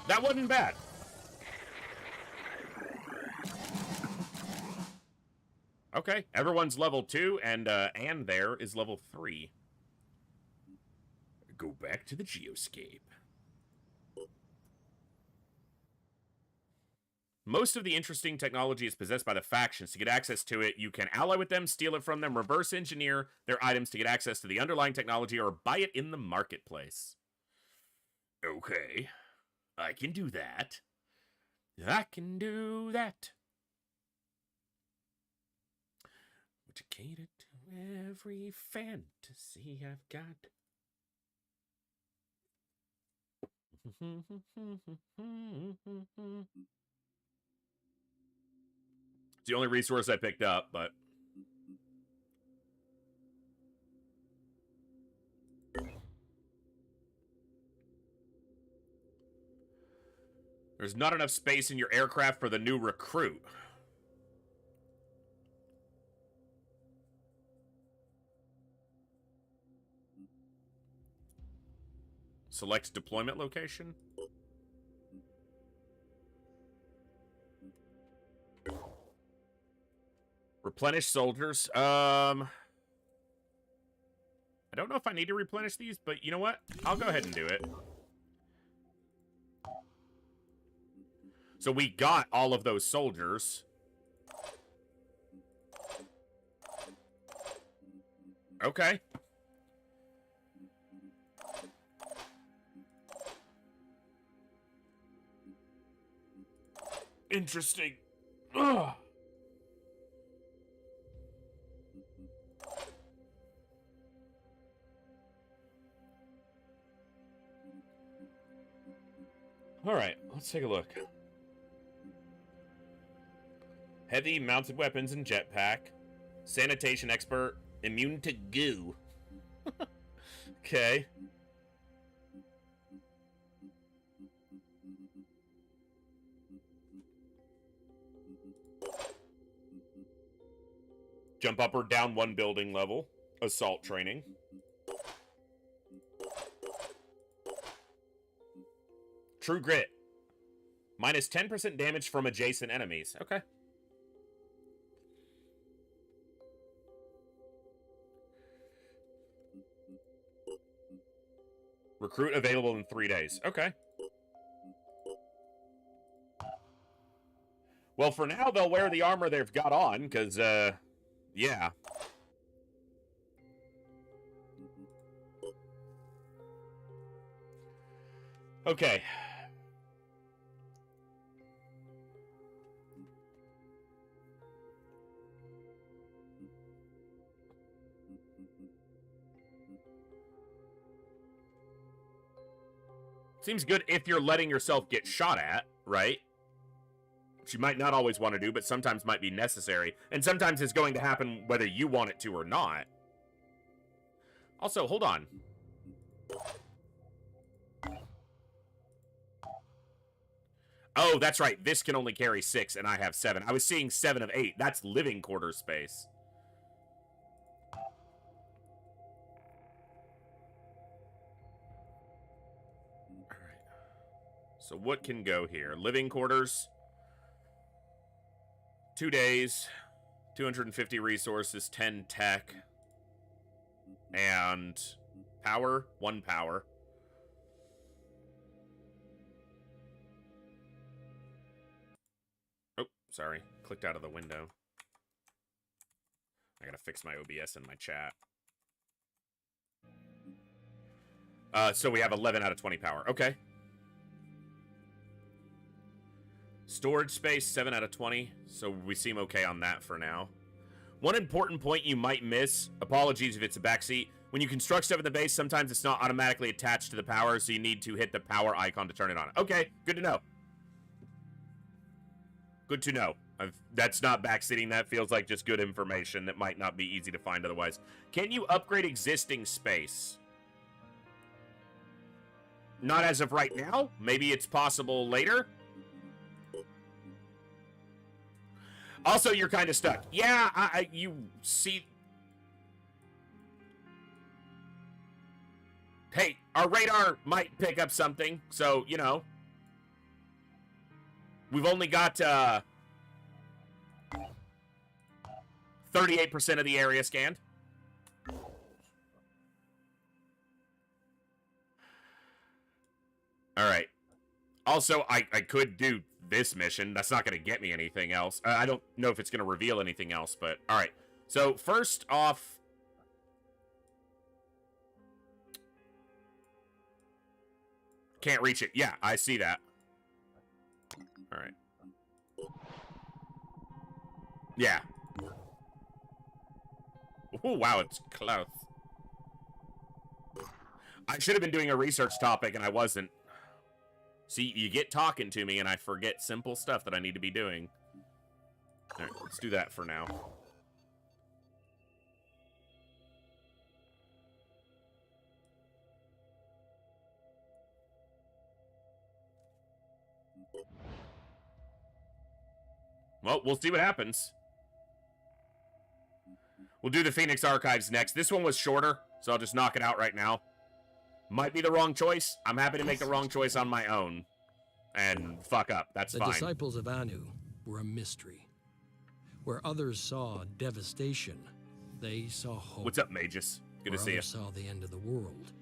That wasn't bad. Okay, everyone's level 2, and there is level 3. Go back to the geoscape. Most of the interesting technology is possessed by the factions. To get access to it, you can ally with them, steal it from them, reverse engineer their items to get access to the underlying technology, or buy it in the marketplace. Okay, I can do that. I can do that. Educated to Every fantasy I've got. It's the only resource I picked up, but... There's not enough space in your aircraft for the new recruit. Select deployment location. Replenish soldiers. I don't know if I need to replenish these, but you know what? I'll go ahead and do it. So we got all of those soldiers. Okay. Interesting. Ugh. All right, let's take a look. Heavy mounted weapons and jetpack. Sanitation expert. Immune to goo. Okay. Jump up or down one building level. Assault training. True Grit. Minus 10% damage from adjacent enemies. Okay. Recruit available in 3 days. Okay. Well, for now, they'll wear the armor they've got on, because, yeah. Okay. Seems good if you're letting yourself get shot at, right? Which you might not always want to do, but sometimes might be necessary. And sometimes it's going to happen whether you want it to or not. Also, hold on. Oh, that's right. This can only carry 6, and I have 7. I was seeing 7 of 8. That's living quarter space. So what can go here? Living quarters. 2 days. 250 resources. 10 tech. And power. 1 power. Oh, sorry. Clicked out of the window. I gotta fix my OBS in my chat. So we have 11 out of 20 power. Okay. Storage space, 7 out of 20. So we seem okay on that for now. One important point you might miss, apologies if it's a backseat. When you construct stuff in the base, sometimes it's not automatically attached to the power, so you need to hit the power icon to turn it on. Okay, good to know. Good to know. That's not backseating. That feels like just good information that might not be easy to find otherwise. Can you upgrade existing space? Not as of right now. Maybe it's possible later. Also, you're kind of stuck. Yeah, you see... Hey, our radar might pick up something, so, you know. We've only got, 38% of the area scanned. Alright. Also, I could do this mission. That's not going to get me anything else. I don't know if it's going to reveal anything else, but... Alright. So, first off... Can't reach it. Yeah, I see that. Alright. Yeah. Oh, wow, it's close. I should have been doing a research topic, and I wasn't. See, you get talking to me, and I forget simple stuff that I need to be doing. All right, let's do that for now. Well, we'll see what happens. We'll do the Phoenix Archives next. This one was shorter, so I'll just knock it out right now. Might be the wrong choice. I'm happy to make the wrong choice on my own. And fuck up. That's fine. The disciples of Anu were a mystery. Where others saw devastation, they saw hope. What's up, Magus? Good to see you. Others saw the end of the world,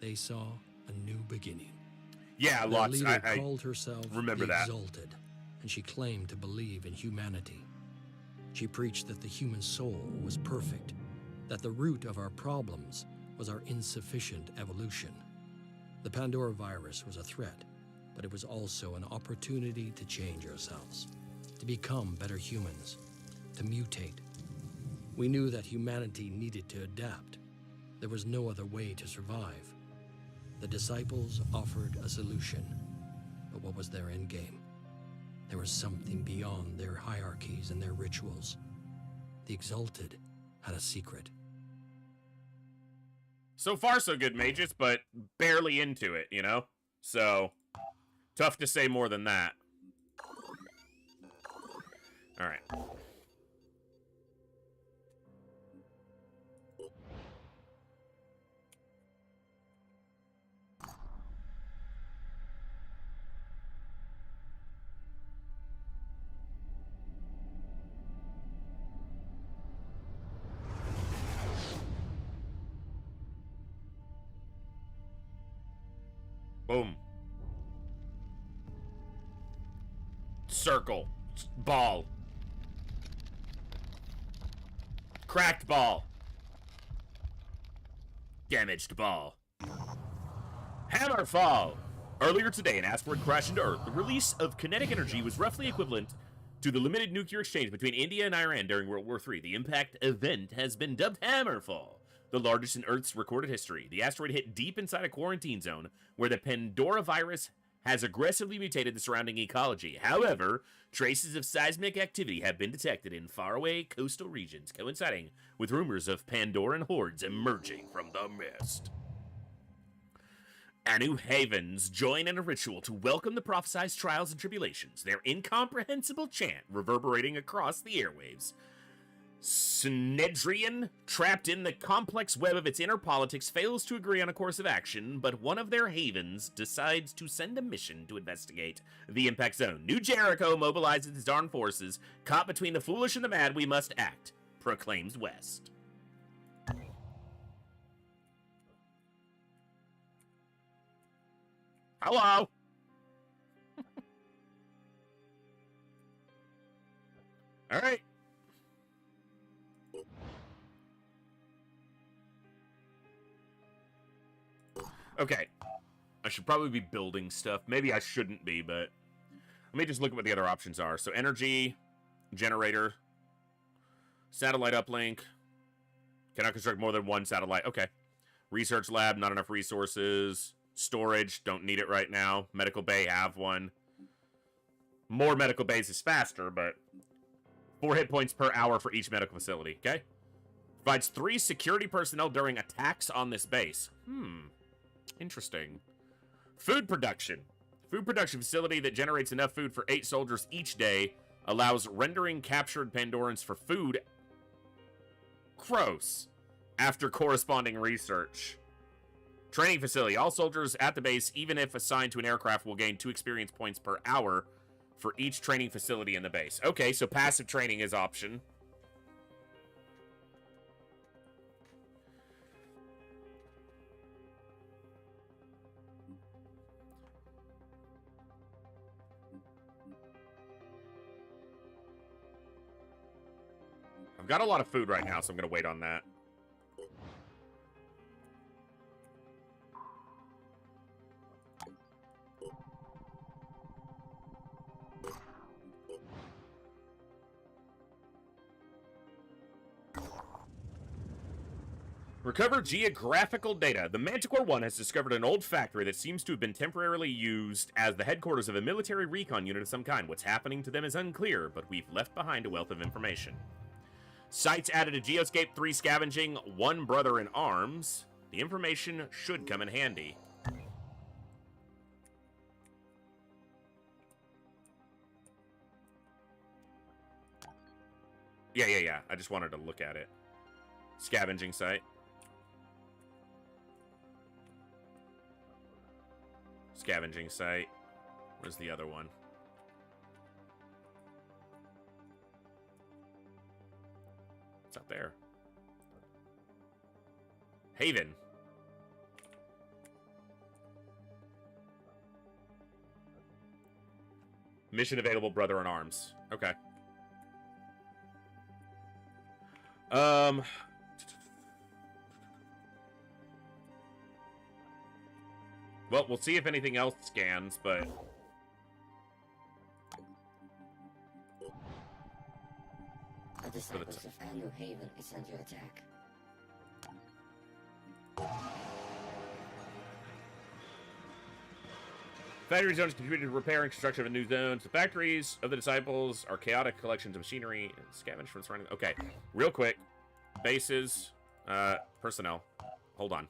they saw a new beginning. Yeah, Their lots. leader I called herself remember the that. Exalted, and she claimed to believe in humanity. She preached that the human soul was perfect, that the root of our problems was our insufficient evolution. The Pandora virus was a threat, but it was also an opportunity to change ourselves, to become better humans, to mutate. We knew that humanity needed to adapt. There was no other way to survive. The disciples offered a solution, but what was their end game? There was something beyond their hierarchies and their rituals. The Exalted had a secret. So far, so good, Magus, but barely into it, you know? So, tough to say more than that. Alright. Boom. Circle. Ball. Cracked ball. Damaged ball. Hammerfall. Earlier today, an asteroid crashed into Earth. The release of kinetic energy was roughly equivalent to the limited nuclear exchange between India and Iran during World War III. The impact event has been dubbed Hammerfall, the largest in Earth's recorded history. The asteroid hit deep inside a quarantine zone where the Pandora virus has aggressively mutated the surrounding ecology. However, traces of seismic activity have been detected in faraway coastal regions, coinciding with rumors of Pandoran hordes emerging from the mist. Anu Havens join in a ritual to welcome the prophesized trials and tribulations, their incomprehensible chant reverberating across the airwaves. Synedrian, trapped in the complex web of its inner politics, fails to agree on a course of action, but one of their havens decides to send a mission to investigate the impact zone. New Jericho mobilizes its armed forces. Caught between the foolish and the mad, we must act, proclaims West. Hello. All right. Okay. I should probably be building stuff. Maybe I shouldn't be, but let me just look at what the other options are. So energy, generator, satellite uplink. Cannot construct more than one satellite. Okay. Research lab, not enough resources. Storage, don't need it right now. Medical bay, have one. More medical bays is faster, but 4 hit points per hour for each medical facility, okay? Provides 3 security personnel during attacks on this base. Interesting. Food production. Food production facility that generates enough food for 8 soldiers each day. Allows rendering captured Pandorans for food. Gross. After corresponding research. Training facility. All soldiers at the base, even if assigned to an aircraft, will gain 2 experience points per hour for each training facility in the base. Okay, so passive training is option. I've got a lot of food right now, so I'm going to wait on that. Recover geographical data. The Manticore 1 has discovered an old factory that seems to have been temporarily used as the headquarters of a military recon unit of some kind. What's happening to them is unclear, but we've left behind a wealth of information. Sites added a Geoscape, 3 scavenging, 1 brother in arms. The information should come in handy. Yeah. I just wanted to look at it. Scavenging site. Scavenging site. Where's the other one? It's up there. Haven. Mission available, brother in arms. Okay. Well, we'll see if anything else scans, but... The disciples of Anu Haven is under attack. Factory zones contributed to repair and construction of a new zones. The factories of the disciples are chaotic collections of machinery and scavenged from surrounding... Okay, real quick. Bases, personnel. Hold on.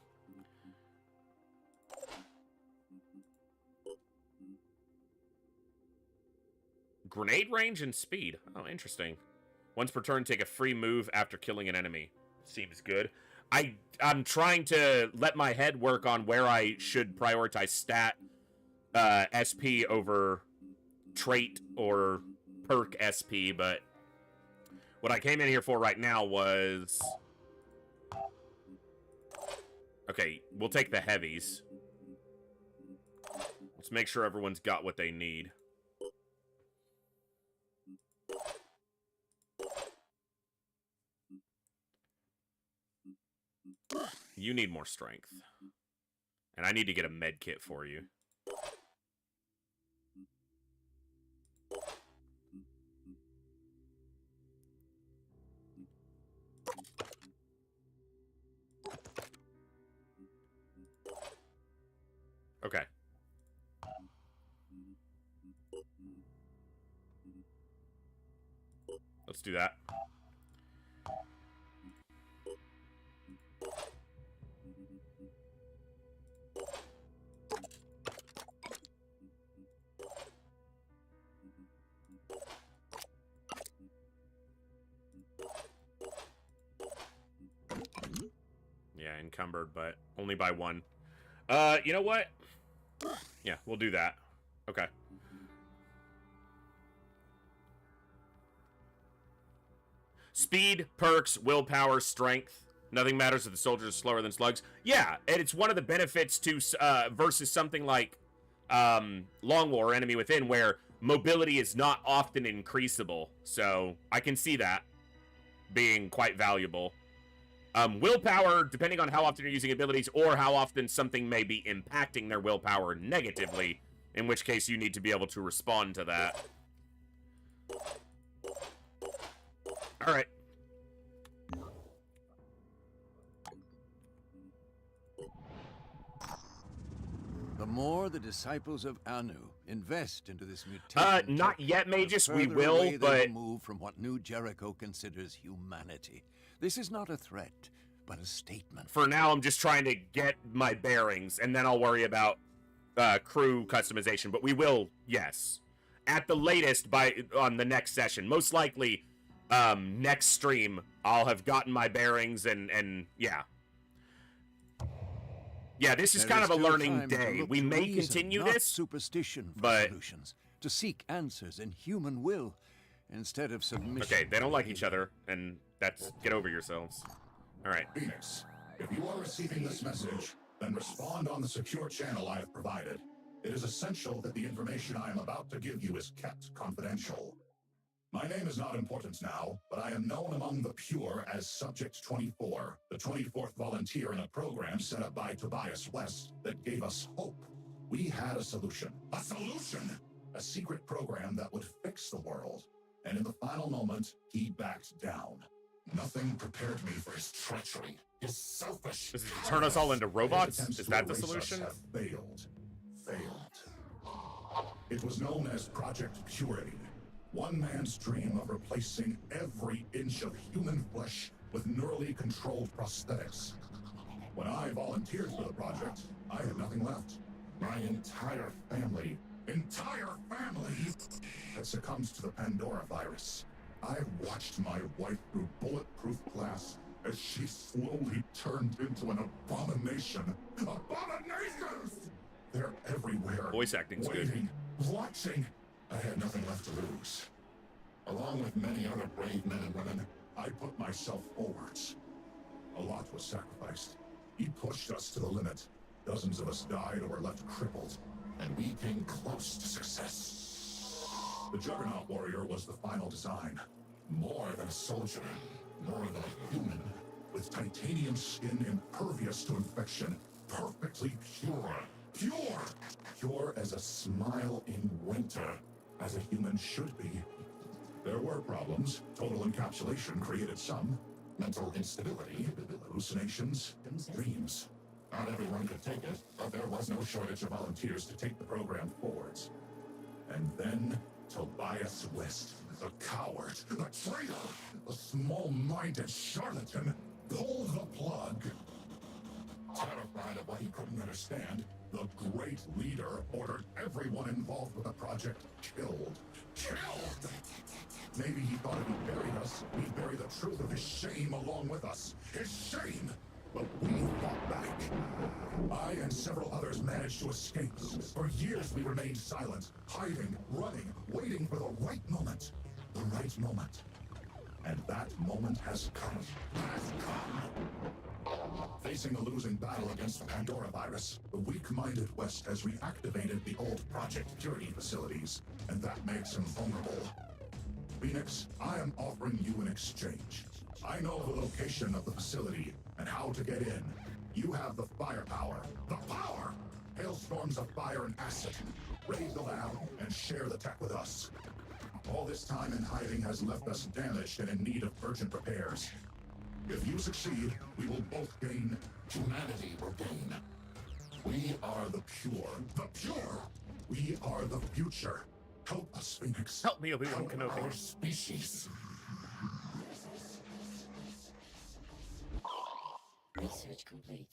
Grenade range and speed. Oh, interesting. Once per turn, take a free move after killing an enemy. Seems good. I'm trying to let my head work on where I should prioritize stat SP over trait or perk SP, but what I came in here for right now was... Okay, we'll take the heavies. Let's make sure everyone's got what they need. You need more strength. And I need to get a med kit for you. Okay. Let's do that. Yeah, encumbered, but only by 1. You know what? Yeah, we'll do that. Okay. Speed, perks, willpower, strength. Nothing matters if the soldiers are slower than slugs. Yeah, and it's one of the benefits to versus something like Long War, Enemy Within, where mobility is not often increasable. So I can see that being quite valuable. Willpower, depending on how often you're using abilities or how often something may be impacting their willpower negatively, in which case you need to be able to respond to that. Alright. The more the disciples of Anu invest into this mutation... not yet, Magus. We the will, further away but... they will move from what New Jericho considers humanity. This is not a threat, but a statement. For now, I'm just trying to get my bearings, and then I'll worry about crew customization. But we will, yes. At the latest, on the next session. Most likely, next stream, I'll have gotten my bearings, and yeah. Yeah, this is kind of a learning day. We may continue this, superstition for but... solutions, to seek answers in human will, instead of submission. Okay, they don't like each other, and that's... Get over yourselves. Alright. Phoenix, if you are receiving this message, then respond on the secure channel I have provided. It is essential that the information I am about to give you is kept confidential. My name is not important now, but I am known among the pure as Subject 24, the 24th volunteer in a program set up by Tobias West that gave us hope. We had a solution. A solution? A secret program that would fix the world. And in the final moment, he backed down. Nothing prepared me for his treachery. is selfish. Does it turn us all into robots? Attempts Is to that the erase us solution? have failed. It was known as Project Purity. One man's dream of replacing every inch of human flesh with neurally controlled prosthetics. When I volunteered for the project, I had nothing left. My entire family had succumbed to the Pandora virus. I watched my wife through bulletproof glass as she slowly turned into an abomination. Abominations! They're everywhere. Voice acting's waiting, watching. I had nothing left to lose. Along with many other brave men and women, I put myself forwards. A lot was sacrificed. He pushed us to the limit. Dozens of us died or were left crippled, and we came close to success. The Juggernaut Warrior was the final design. More than a soldier, more than a human, with titanium skin impervious to infection, perfectly pure. Pure as a smile in winter, as a human should be. There were problems. Total encapsulation created some. Mental instability, hallucinations, and dreams. Not everyone could take it, but there was no shortage of volunteers to take the program forwards. And then Tobias West, the coward, the traitor, the small-minded charlatan, pulled the plug. Terrified of what he couldn't understand, the great leader ordered everyone involved with the project killed. Killed! Maybe he thought if he buried us, he'd bury the truth of his shame along with us. His shame! But we fought back. I and several others managed to escape. For years we remained silent, hiding, running, waiting for the right moment. The right moment. And that moment has come. Facing a losing battle against the Pandora virus, the weak-minded West has reactivated the old Project Purity facilities, and that makes him vulnerable. Phoenix, I am offering you an exchange. I know the location of the facility and how to get in. You have the firepower. The power! Hailstorms of fire and acid. Raid the lab and share the tech with us. All this time in hiding has left us damaged and in need of urgent repairs. If you succeed, we will both gain. Humanity will gain. We are the pure. The pure! We are the future. Help us, Phoenix. Help me, Obi-Wan Help Kenobi. our species. Research complete.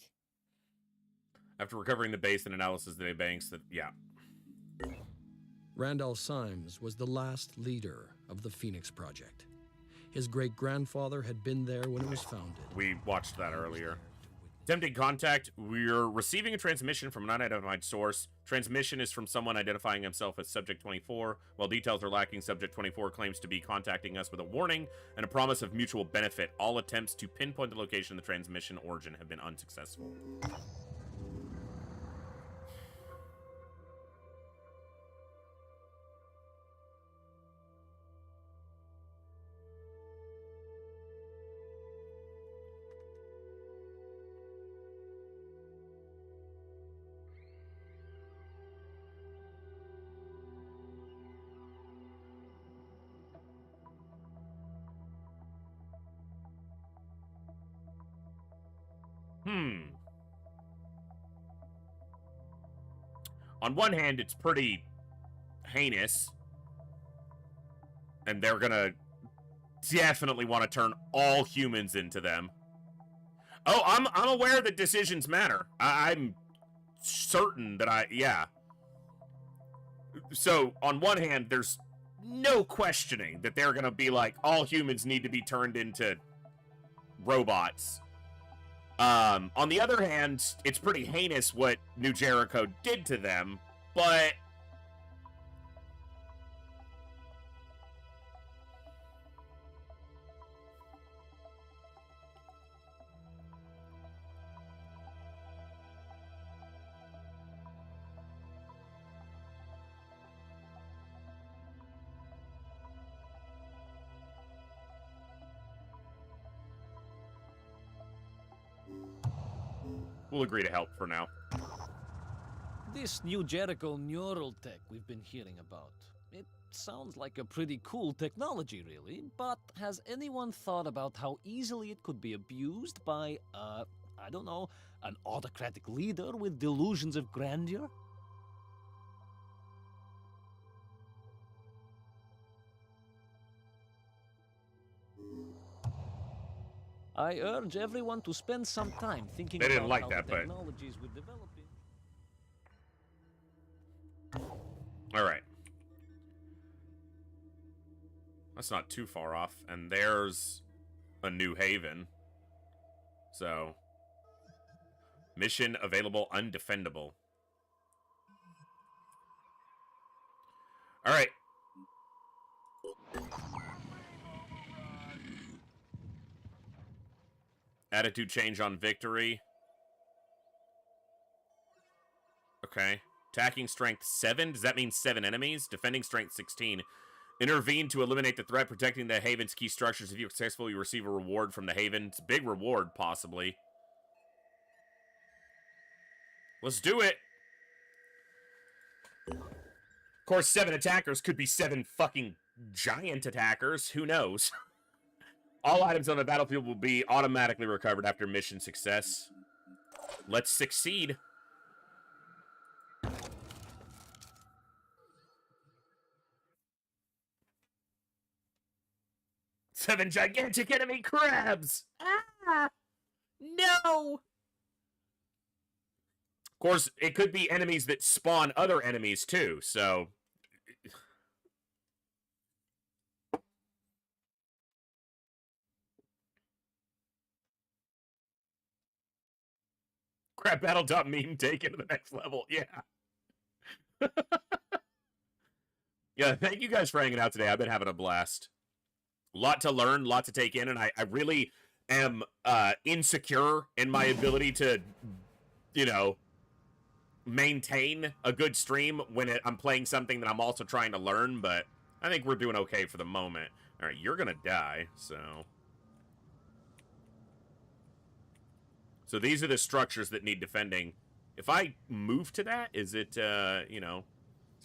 After recovering the base and analysis of the banks, yeah. Randall Symes was the last leader of the Phoenix Project. His great-grandfather had been there when it was founded. We watched that earlier. Attempting contact. We're receiving a transmission from an unidentified source. Transmission is from someone identifying himself as Subject 24. While details are lacking, Subject 24 claims to be contacting us with a warning and a promise of mutual benefit. All attempts to pinpoint the location of the transmission origin have been unsuccessful. On one hand, it's pretty heinous, and they're gonna definitely want to turn all humans into them. Oh, I'm aware that decisions matter. I'm certain that yeah. So, on one hand, there's no questioning that they're gonna be like, all humans need to be turned into robots. On the other hand, it's pretty heinous what New Jericho did to them, but we'll agree to help for now. This New Jericho neural tech we've been hearing about, it sounds like a pretty cool technology, really, but has anyone thought about how easily it could be abused by, I don't know, an autocratic leader with delusions of grandeur? I urge everyone to spend some time thinking They didn't about like how that, the but technologies we're developing. all right. That's not too far off, and there's a New Haven. So, mission available undefendable. All right. Attitude change on victory. Okay. Attacking strength 7. Does that mean 7 enemies? Defending strength 16. Intervene to eliminate the threat, protecting the Haven's key structures. If you successfully receive a reward from the Haven. It's a big reward, possibly. Let's do it. Of course, 7 attackers could be 7 fucking giant attackers. Who knows? All items on the battlefield will be automatically recovered after mission success. Let's succeed. Seven gigantic enemy crabs! Ah! No! Of course, it could be enemies that spawn other enemies, too, so... Crab battle dot meme taken to the next level, yeah. Yeah, thank you guys for hanging out today. I've been having a blast. A lot to learn, lot to take in, and I really am insecure in my ability to, you know, maintain a good stream when I'm playing something that I'm also trying to learn, but I think we're doing okay for the moment. All right, you're gonna die, so... So these are the structures that need defending. If I move to that, is it, you know,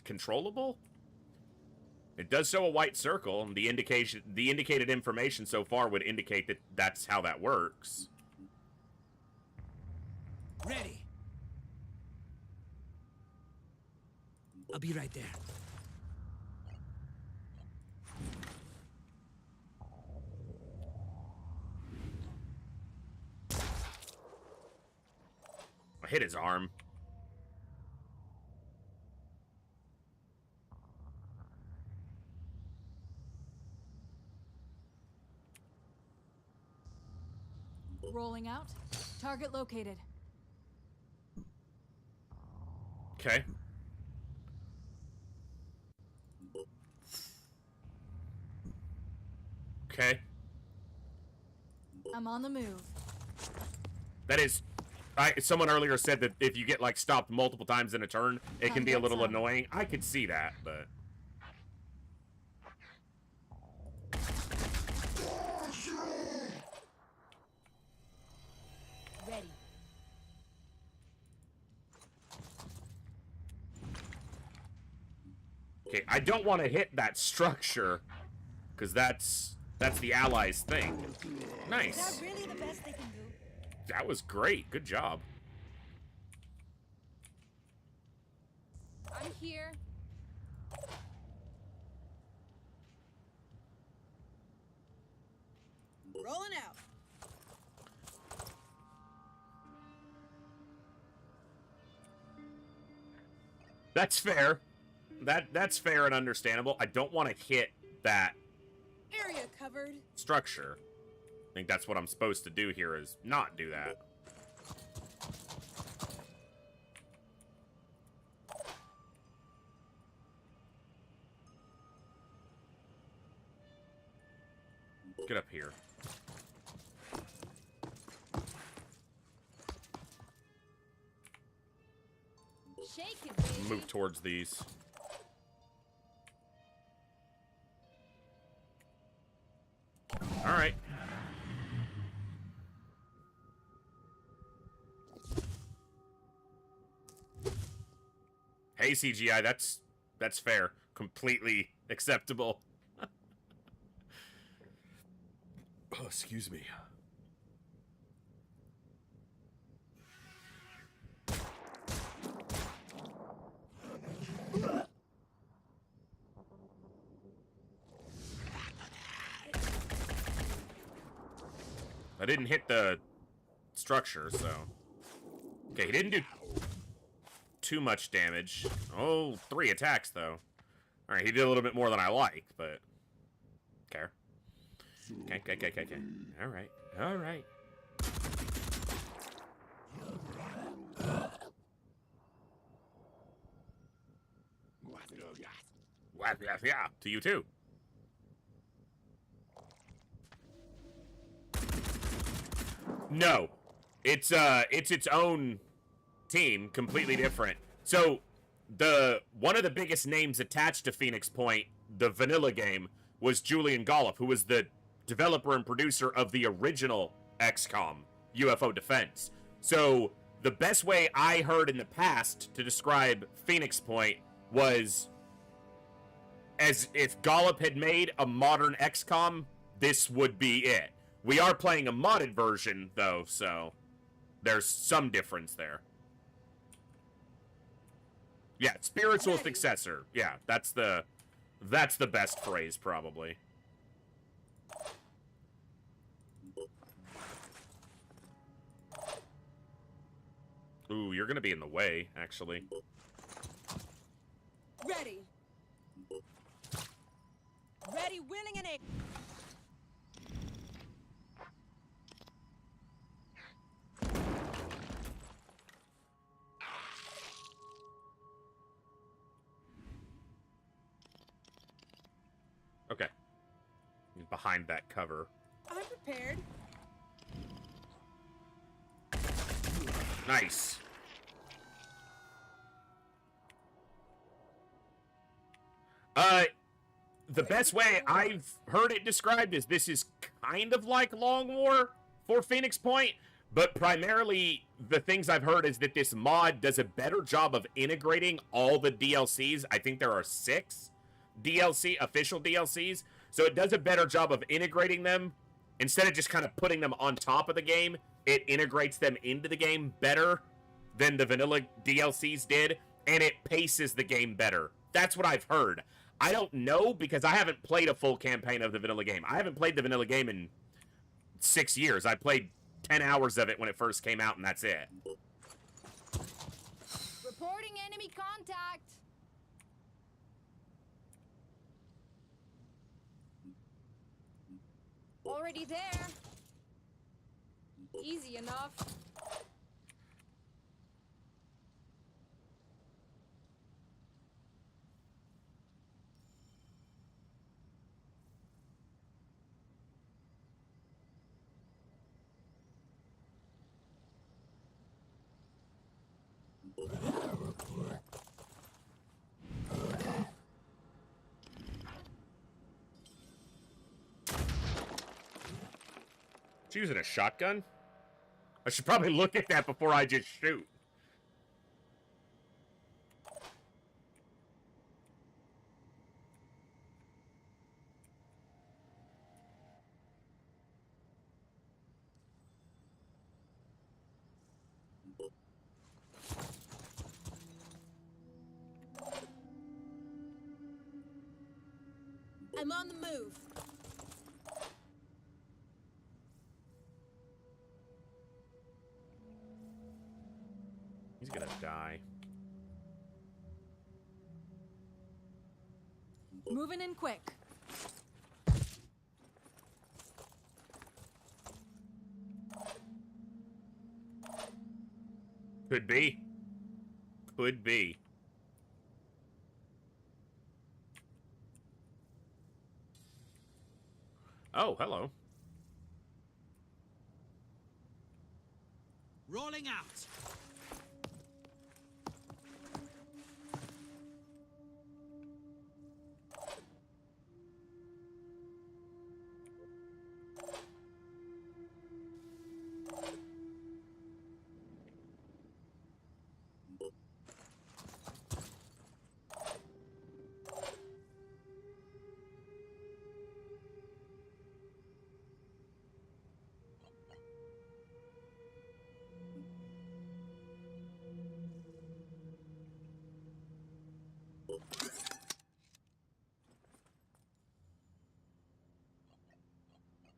controllable? It does show a white circle, and the indicated information so far would indicate that that's how that works. Ready. I'll be right there. I hit his arm. Rolling out. Target located. Okay. Okay. I'm on the move. That is... someone earlier said that if you get, like, stopped multiple times in a turn, it can be a little annoying. I could see that, but... Ready. Okay, I don't want to hit that structure, because that's the Allies' thing. Nice. Is that really the best they can do? That was great. Good job. I'm here. Rolling out. That's fair. That's fair and understandable. I don't want to hit that Area covered. structure. I think that's what I'm supposed to do here, is not do that. Get up here. Shake it, baby. Move towards these. All right. Hey, CGI, that's fair. Completely acceptable. Oh, excuse me. I didn't hit the structure, so... Okay, he didn't do too much damage. Oh, 3 attacks, though. Alright, he did a little bit more than I liked, but... Okay. Okay. Alright. Alright. Yeah, to you too. No. It's its own team, completely different. So, one of the biggest names attached to Phoenix Point, the vanilla game, was Julian Gollop, who was the developer and producer of the original XCOM, UFO Defense. So, the best way I heard in the past to describe Phoenix Point was as if Gollop had made a modern XCOM, this would be it. We are playing a modded version, though, so there's some difference there. Yeah, spiritual successor. Yeah, that's the best phrase, probably. Ooh, you're gonna be in the way, actually. Ready. Ready, winning an 8. Okay. He's behind that cover. I'm prepared. Nice. The best way I've heard it described is this is kind of like Long War for Phoenix Point, but primarily the things I've heard is that this mod does a better job of integrating all the DLCs. I think there are 6 official DLCs, so it does a better job of integrating them. Instead of just kind of putting them on top of the game, it integrates them into the game better than the vanilla DLCs did, and it paces the game better. That's what I've heard. I don't know, because I haven't played a full campaign of the vanilla game. I haven't played the vanilla game in 6 years. I played 10 hours of it when it first came out, and that's it. Reporting enemy contact. Already there. Easy enough. Using a shotgun? I should probably look at that before I just shoot. I'm on the move. He's gonna die. Moving in quick. Could be. Could be. Oh, hello. Rolling out.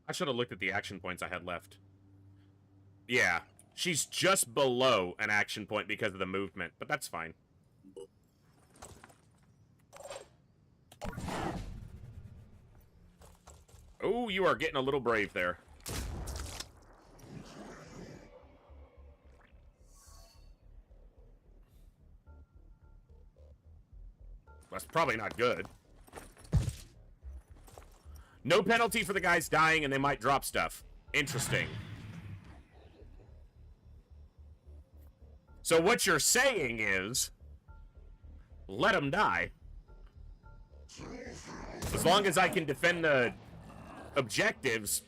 I should have looked at the action points I had left. Yeah, she's just below an action point because of the movement, but that's fine. Oh, you are getting a little brave there. That's probably not good. No penalty for the guys dying, and they might drop stuff. Interesting. So what you're saying is, let them die. As long as I can defend the objectives,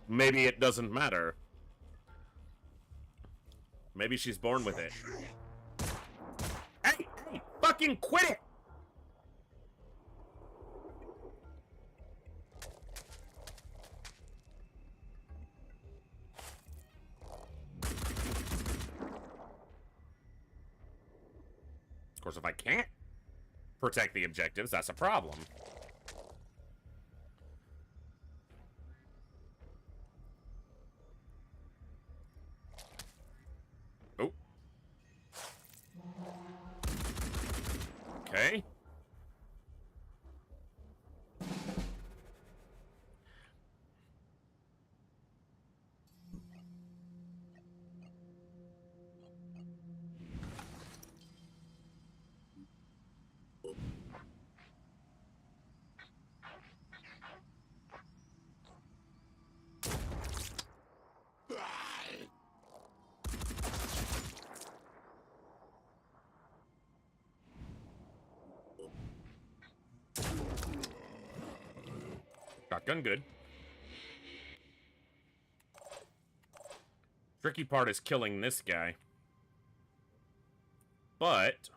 maybe it doesn't matter. Maybe she's born with it. Hey, fucking quit it! Of course, if I can't protect the objectives, that's a problem. Oh. Okay. Shotgun good. Tricky part is killing this guy. But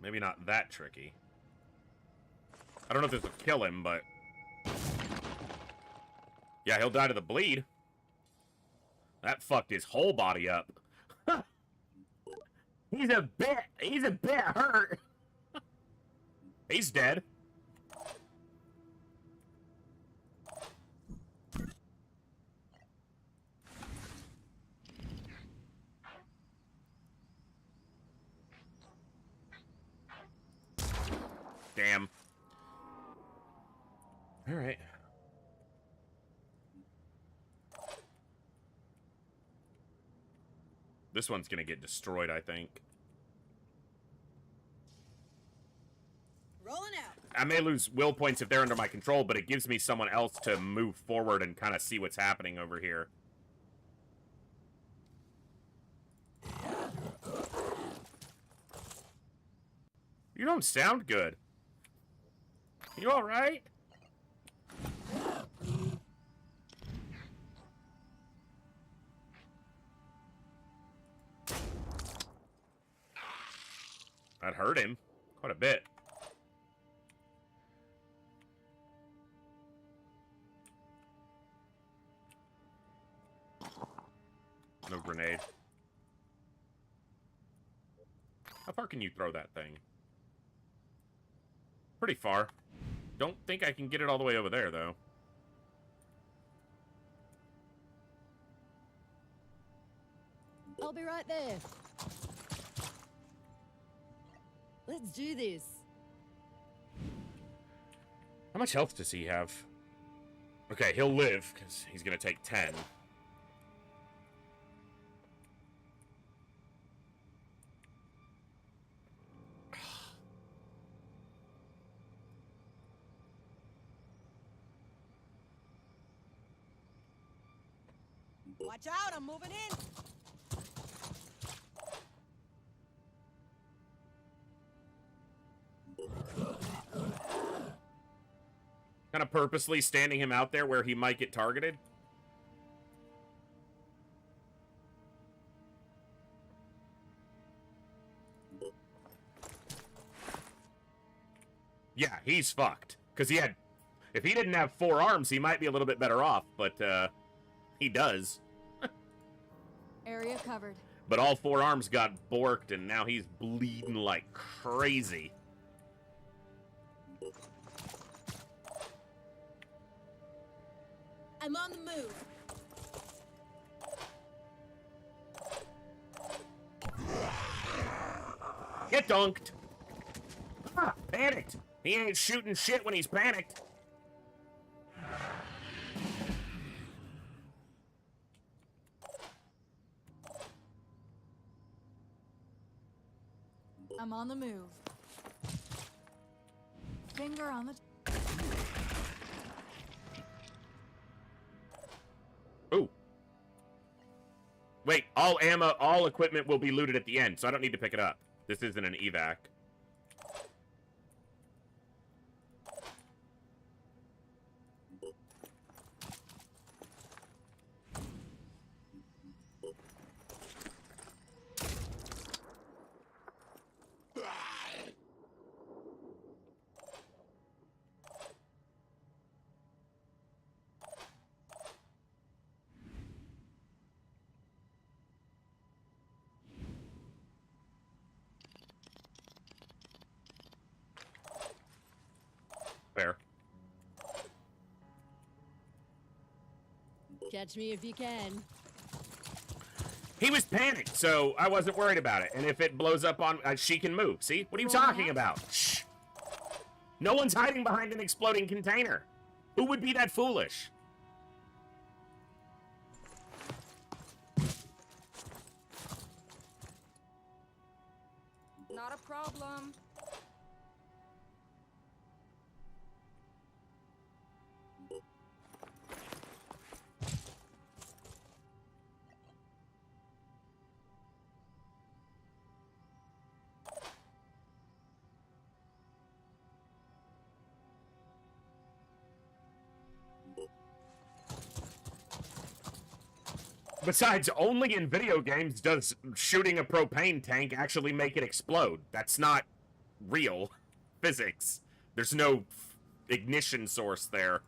maybe not that tricky. I don't know if this will kill him, but yeah, he'll die to the bleed. That fucked his whole body up. He's a bit hurt. He's dead. Damn. All right. This one's gonna get destroyed, I think. Rolling out. I may lose will points if they're under my control, but it gives me someone else to move forward and kind of see what's happening over here. You don't sound good. You all right? That hurt him quite a bit. No grenade. How far can you throw that thing? Pretty far. Don't think I can get it all the way over there, though. I'll be right there. Let's do this. How much health does he have? Okay, he'll live, because he's going to take 10. Watch out, I'm moving in. Kind of purposely standing him out there where he might get targeted. Yeah, he's fucked. Because he had If he didn't have 4 arms, he might be a little bit better off, but he does. Area covered. But all 4 arms got borked, and now he's bleeding like crazy. I'm on the move. Get dunked. Ah, panicked. He ain't shooting shit when he's panicked. I'm on the move. Finger on the... Ooh. Wait, all ammo, all equipment will be looted at the end, so I don't need to pick it up. This isn't an evac. Fair. Catch me if you can. He was panicked, so I wasn't worried about it. And if it blows up on... she can move. See? What are you talking about? Shh. No one's hiding behind an exploding container. Who would be that foolish? Not a problem. Besides, only in video games does shooting a propane tank actually make it explode. That's not real physics. There's no ignition source there.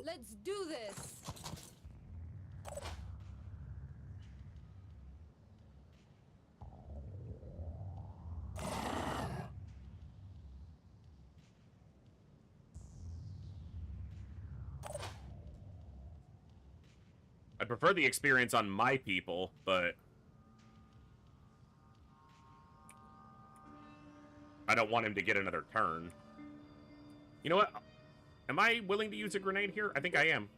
Let's do this. I prefer the experience on my people, but I don't want him to get another turn. You know what? Am I willing to use a grenade here? I think I am.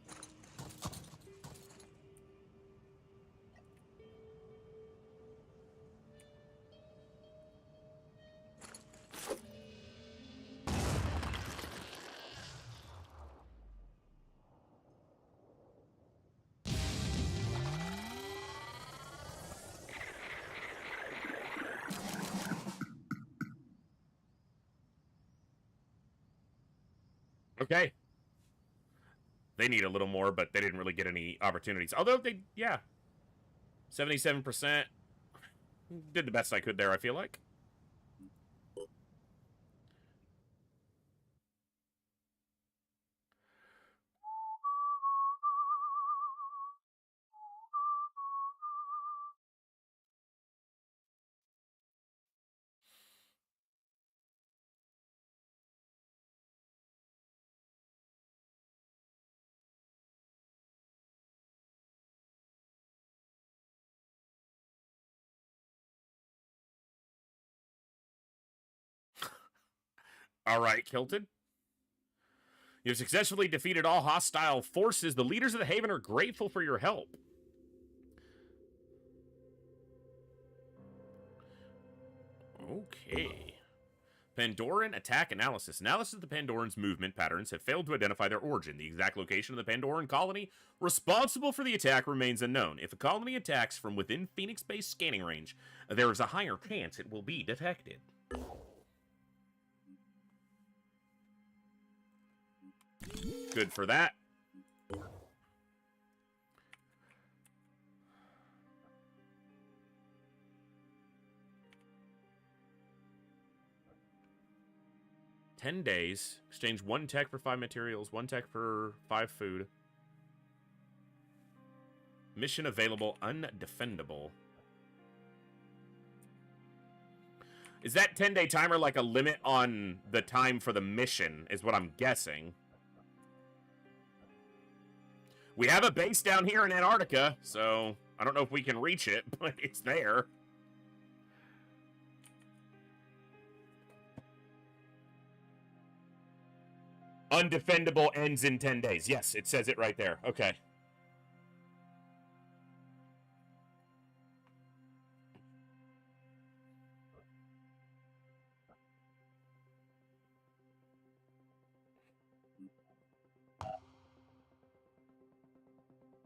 Okay. They need a little more, but they didn't really get any opportunities. Although they, yeah. 77%. Did the best I could there, I feel like. All right, Kilton. You've successfully defeated all hostile forces. The leaders of the Haven are grateful for your help. Okay. Pandoran attack analysis. Analysis of the Pandorans' movement patterns have failed to identify their origin. The exact location of the Pandoran colony responsible for the attack remains unknown. If a colony attacks from within Phoenix-based scanning range, there is a higher chance it will be detected. good for that. $10 days. Exchange 1 tech for 5 materials, 1 tech for 5 food. Mission available, undefendable. Is that 10-day timer like a limit on the time for the mission, is what I'm guessing. We have a base down here in Antarctica, so I don't know if we can reach it, but it's there. Undefendable ends in 10 days. Yes, it says it right there. Okay.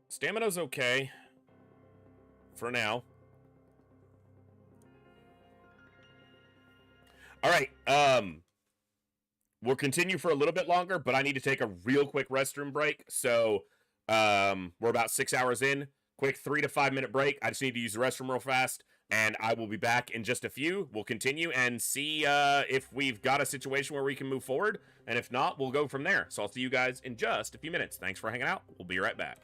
Stamina's okay. For now. Alright, we'll continue for a little bit longer, but I need to take a real quick restroom break. So, we're about 6 hours in. Quick 3 to 5 minute break. I just need to use the restroom real fast, and I will be back in just a few. We'll continue and see if we've got a situation where we can move forward, and if not, we'll go from there. So I'll see you guys in just a few minutes. Thanks for hanging out. We'll be right back.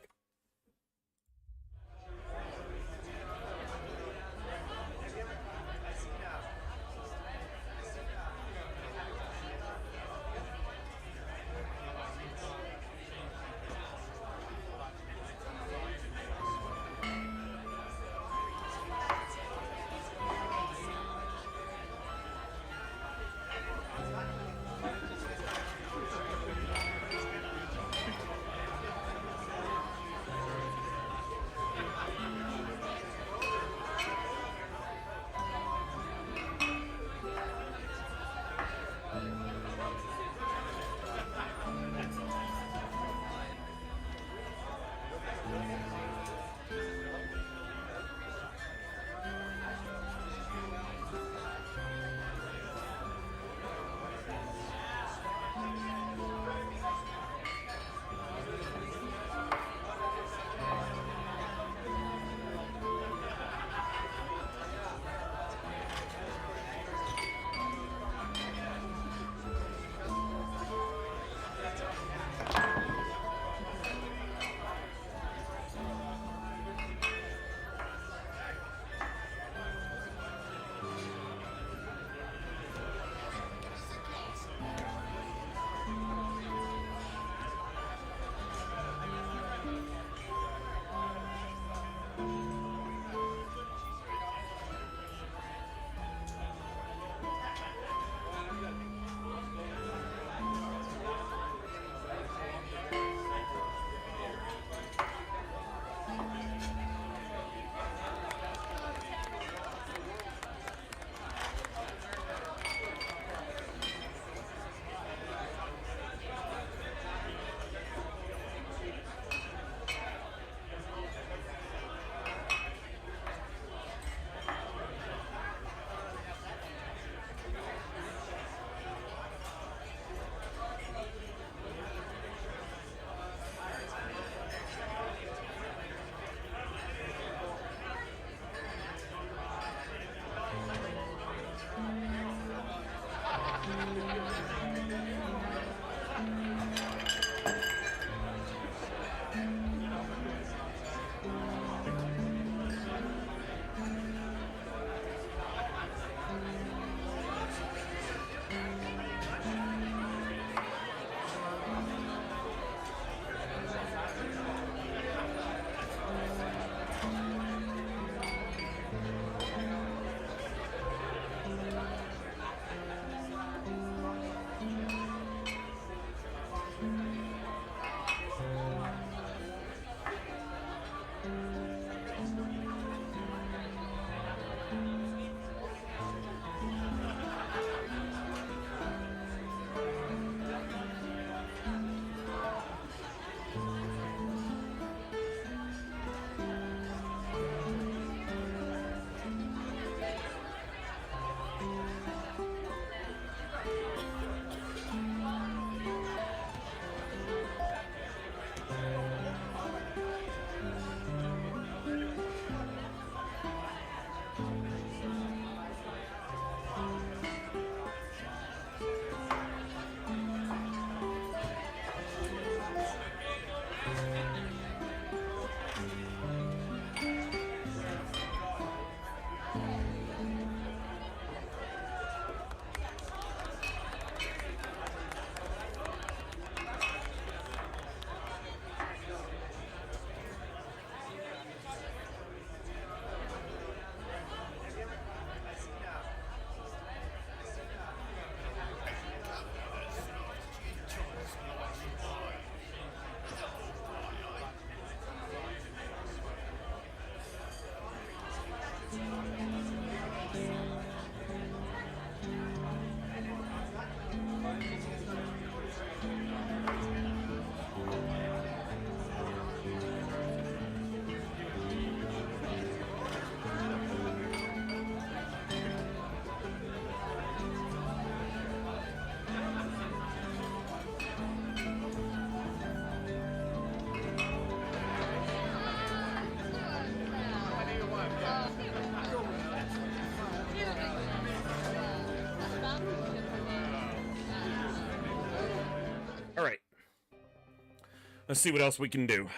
Let's see what else we can do.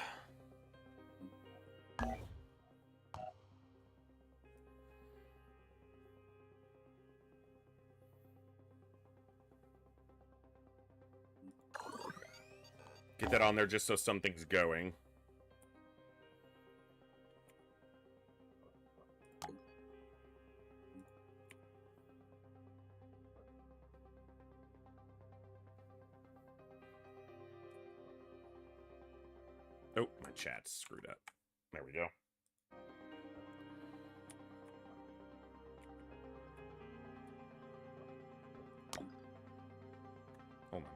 Get that on there just so something's going. Oh, my chat's screwed up. There we go. Hold on.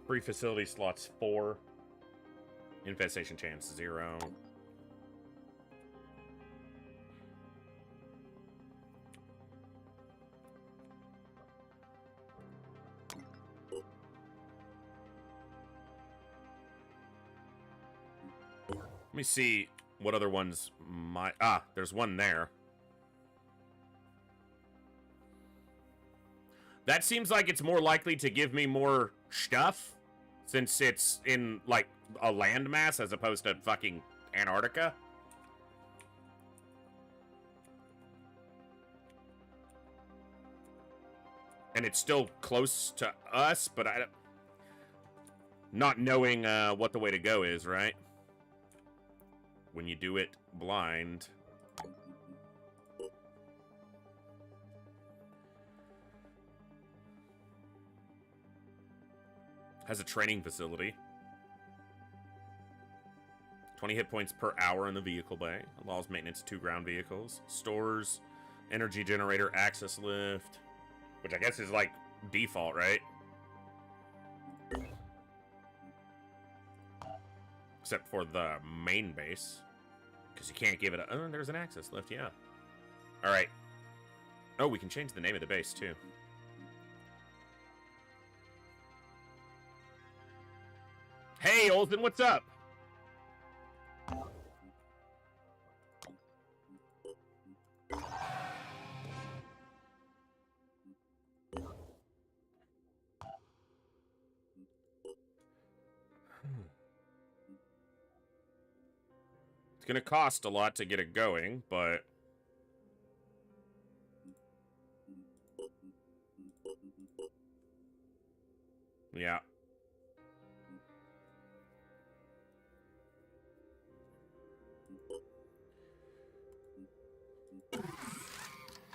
Free facility slots 4. Infestation chance 0. Let me see what other ones might... Ah, there's one there. That seems like it's more likely to give me more stuff, since it's in, like, a landmass as opposed to fucking Antarctica. And it's still close to us, but I... Not knowing what the way to go is, right? When you do it blind. Has a training facility. 20 hit points per hour in the vehicle bay. Allows maintenance of 2 ground vehicles. Stores, energy generator, access lift. Which I guess is like default, right? Except for the main base. Because you can't give it a... Oh, there's an access lift, yeah. Alright. Oh, we can change the name of the base, too. Hey, Olsen, what's up? It's gonna cost a lot to get it going, but... Yeah.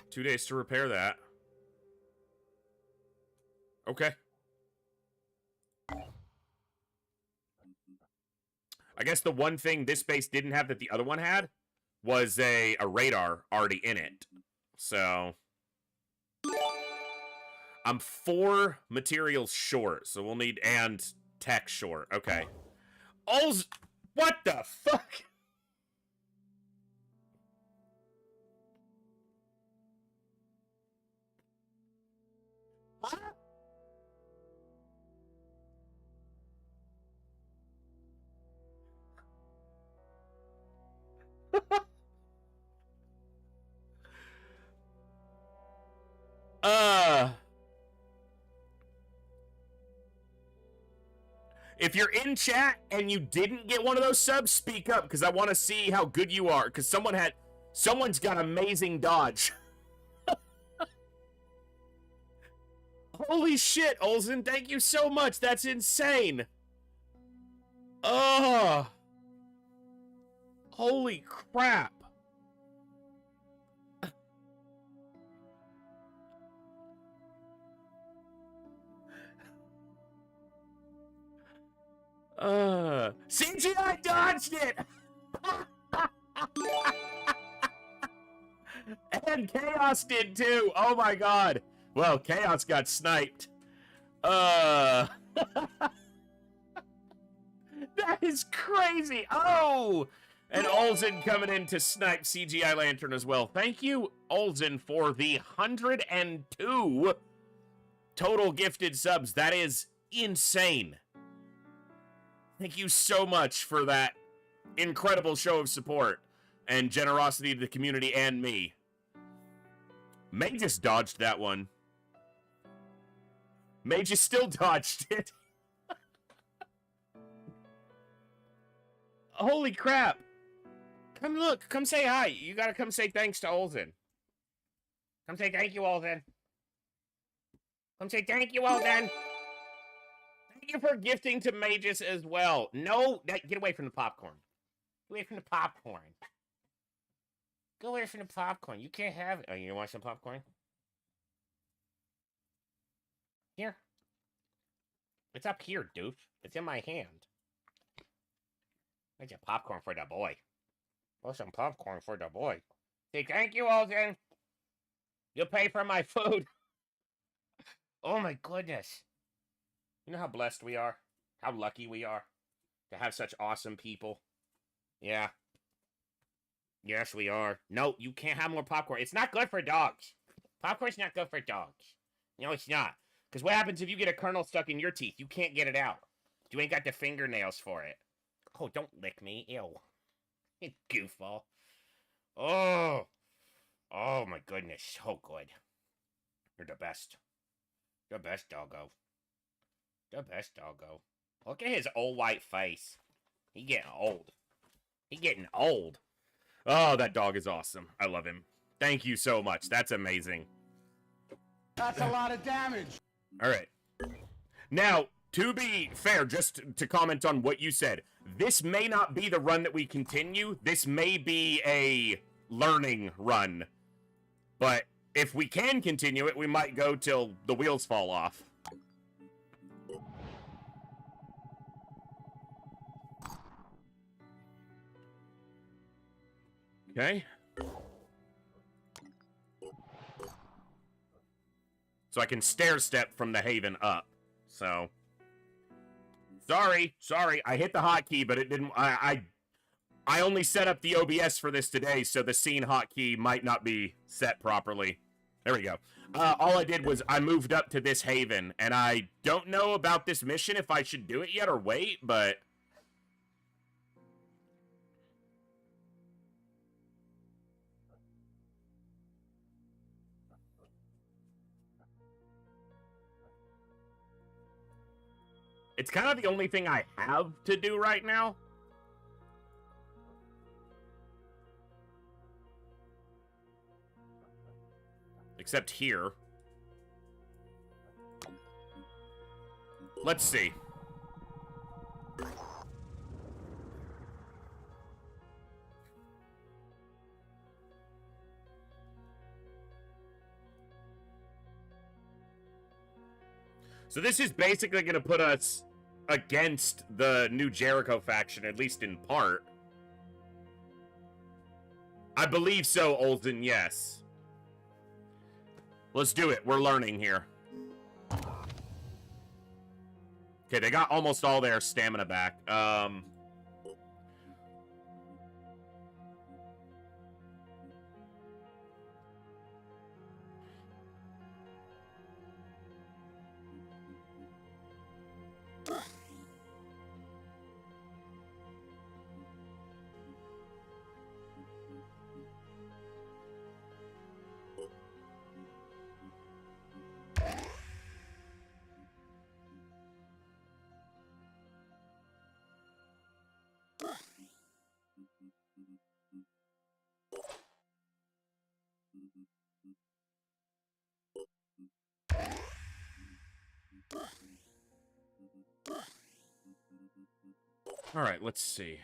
Two days to repair that. Okay. I guess the one thing this base didn't have that the other one had was a radar already in it. So I'm 4 materials short, so we'll need, and tech short. Okay. What the fuck? Huh? If you're in chat and you didn't get one of those subs, speak up, because I want to see how good you are, because someone's got amazing dodge. Holy shit, Olsen, thank you so much. That's insane. Oh. Holy crap. CGI dodged it! And Chaos did too! Oh my god! Well, Chaos got sniped. That is crazy! Oh! And Olsen coming in to snipe CGI Lantern as well. Thank you, Olsen, for the 102 total gifted subs. That is insane. Thank you so much for that incredible show of support and generosity to the community and me. May just dodged that one. Mages still dodged it. Holy crap. Come look. Come say hi. You gotta come say thanks to Olsen. Come say thank you, Olsen. Come say thank you, Olsen. Thank you for gifting to Mages as well. No, get away from the popcorn. Get away from the popcorn. Go away from the popcorn. You can't have it. Oh, you want some popcorn? Here. It's up here, doof. It's in my hand. Make some popcorn for the boy. Put some popcorn for the boy. Say thank you, Olsen. You'll pay for my food. Oh my goodness. You know how blessed we are? How lucky we are to have such awesome people? Yeah. Yes, we are. No, you can't have more popcorn. It's not good for dogs. Popcorn's not good for dogs. No, it's not. Because what happens if you get a kernel stuck in your teeth? You can't get it out. You ain't got the fingernails for it. Oh, don't lick me. Ew. You goofball. Oh. Oh, my goodness. So good. You're the best. The best, doggo. The best, doggo. Look at his old white face. He getting old. He getting old. Oh, that dog is awesome. I love him. Thank you so much. That's amazing. That's a lot of damage. All right. Now, to be fair, just to comment on what you said, this may not be the run that we continue. This may be a learning run. But if we can continue it, we might go till the wheels fall off. Okay. So I can stair step from the Haven up. So. Sorry. I hit the hotkey, but it didn't. I only set up the OBS for this today, so the scene hotkey might not be set properly. There we go. All I did was I moved up to this Haven, and I don't know about this mission if I should do it yet or wait, but. It's kind of the only thing I have to do right now. Except here. Let's see. So this is basically going to put us against the new Jericho faction, at least in part. I believe so, Olsen, yes. Let's do it. We're learning here. Okay, they got almost all their stamina back. All right, let's see.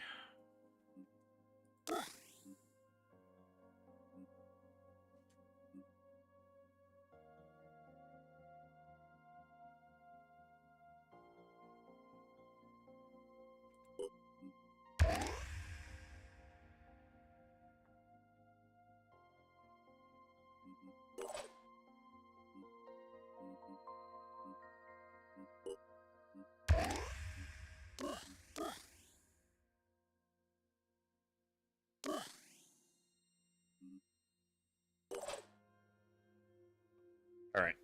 All right.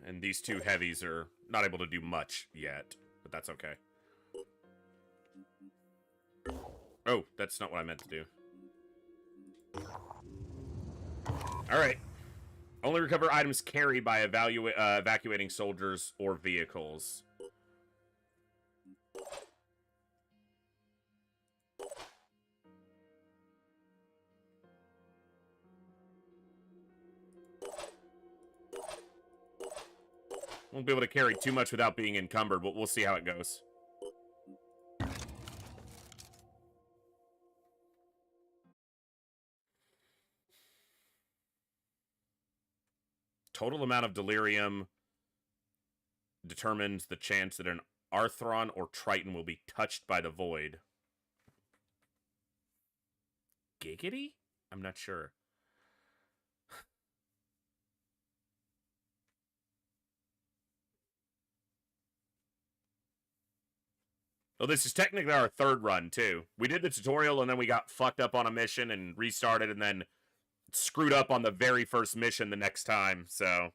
And these two heavies are not able to do much yet, but that's okay. Oh, that's not what I meant to do. All right. Only recover items carried by evacuating soldiers or vehicles. Won't be able to carry too much without being encumbered, but we'll see how it goes. Total amount of delirium determines the chance that an Arthron or Triton will be touched by the void. Giggity? I'm not sure. Well, this is technically our third run, too. We did the tutorial, and then we got fucked up on a mission and restarted, and then screwed up on the very first mission the next time, so...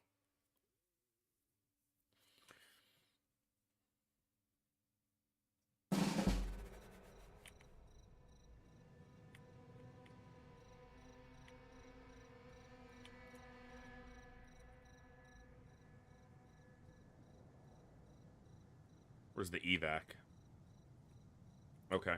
Where's the evac? Okay.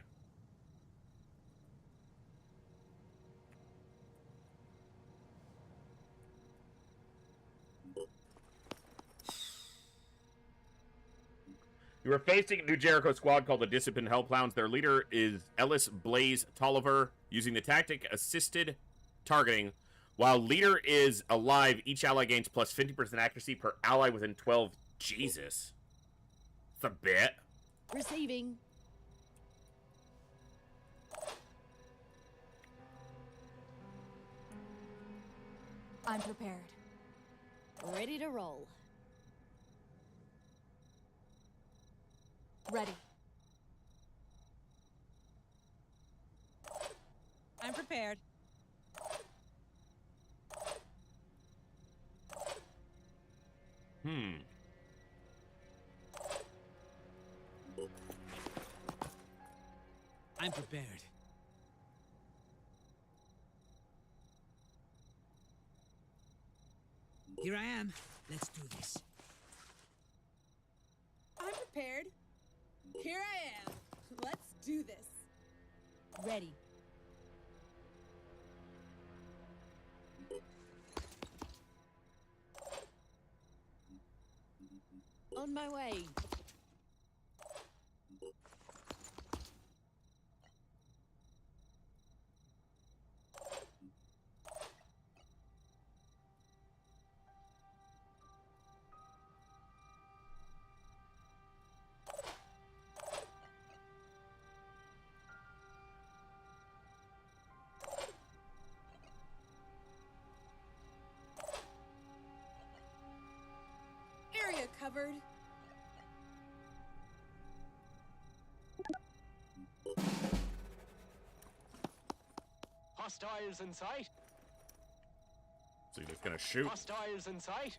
You are facing a new Jericho squad called the Disciplined Hellclowns. Their leader is Ellis Blaze Tolliver, using the tactic assisted targeting. While leader is alive, each ally gains plus 50% accuracy per ally within 12. Jesus. It's a bit. Receiving. I'm prepared. Ready to roll. Ready. I'm prepared. I'm prepared. Here I am. Let's do this. I'm prepared. Here I am. Let's do this. Ready. On my way. Area covered. Hostiles in sight. So you're just gonna shoot. Hostiles in sight.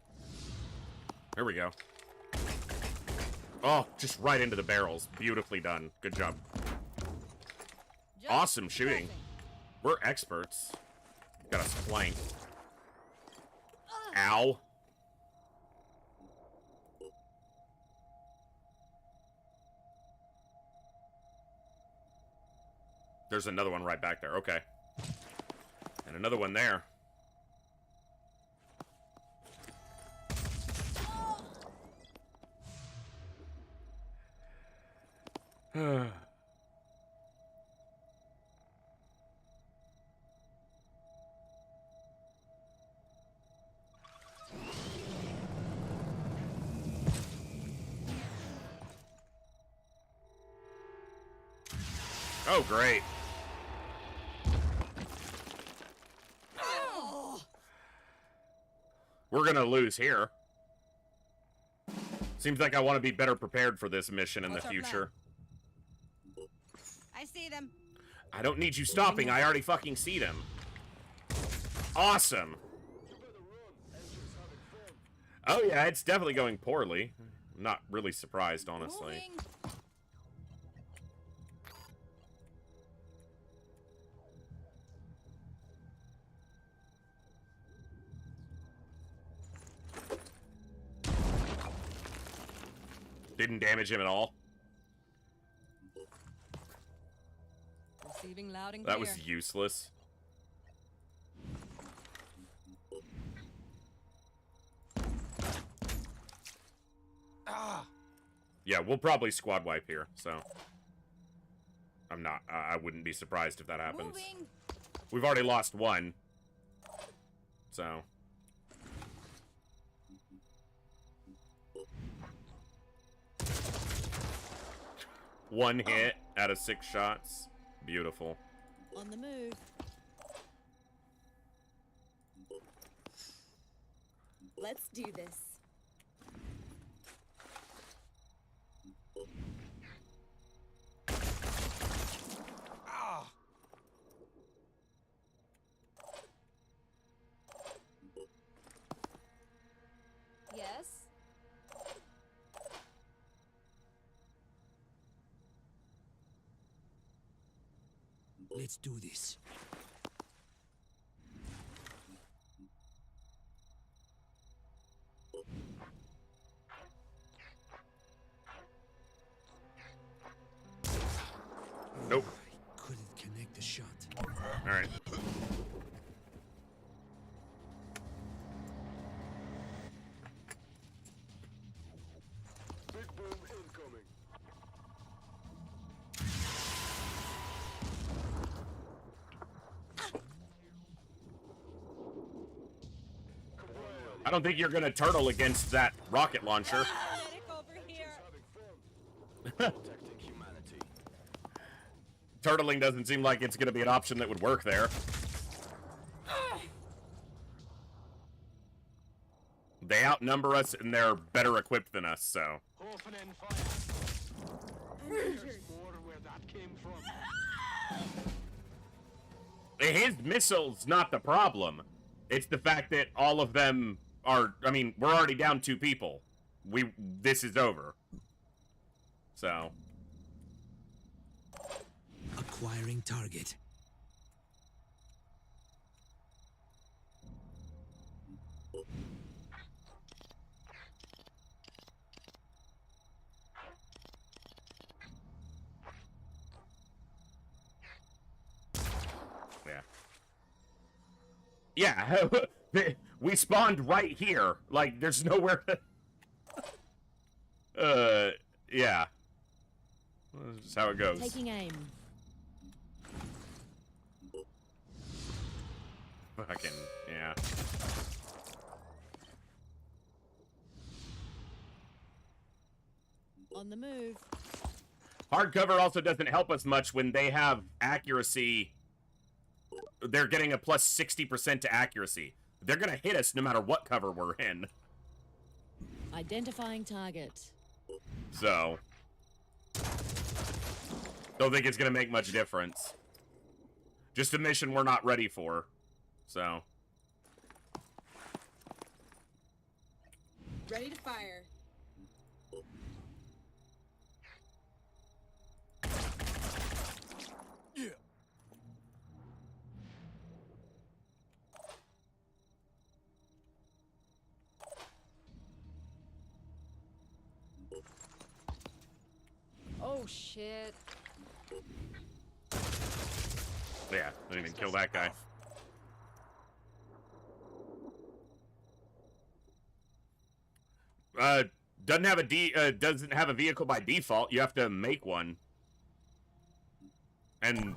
There we go. Oh, just right into the barrels. Beautifully done. Good job. Awesome shooting. We're experts. Got us flanked. Ow. There's another one right back there. Okay. And another one there. Oh, great. We're gonna lose here. Seems like I want to be better prepared for this mission in the future. I see them. I don't need you stopping. I already fucking see them. Awesome. Oh yeah, it's definitely going poorly. I'm not really surprised, honestly. Didn't damage him at all. Receiving loud and That clear. was useless. Yeah, we'll probably squad wipe here, so I'm not. I wouldn't be surprised if that happens. Moving. We've already lost one, so. One hit out of 6 shots. Beautiful. On the move. Let's do this. Yes? Let's do this. Nope. Couldn't connect the shot. All right. Big boom incoming. I don't think you're gonna turtle against that rocket launcher. Medic over here. Protecting humanity. Turtling doesn't seem like it's gonna be an option that would work there. They outnumber us and they're better equipped than us, so. Opening fire. There's more where that came from. His missile's not the problem. It's the fact that all of them are, I mean, we're already down 2 people. This is over. So. Acquiring target. Yeah, we spawned right here. Like, there's nowhere to... yeah. That's how it goes. Taking aim. Fucking, yeah. On the move. Hardcover also doesn't help us much when they have accuracy. They're getting a plus 60% to accuracy. They're gonna hit us no matter what cover we're in. Identifying target. So. Don't think it's gonna make much difference. Just a mission we're not ready for. So. Ready to fire. Yeah. Oh shit. Yeah, didn't even kill that guy. Doesn't have a vehicle by default. You have to make one. And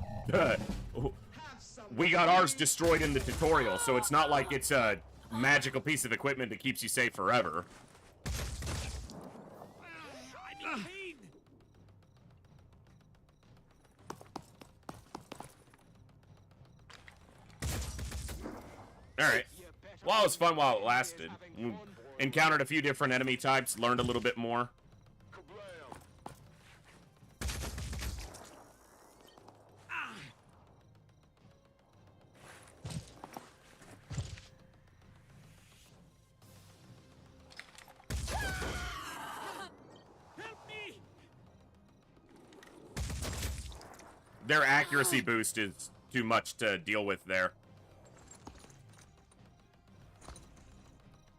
we got ours destroyed in the tutorial, so it's not like it's a magical piece of equipment that keeps you safe forever. Alright. Well, it was fun while it lasted. We encountered a few different enemy types, learned a little bit more. Their accuracy boost is too much to deal with there.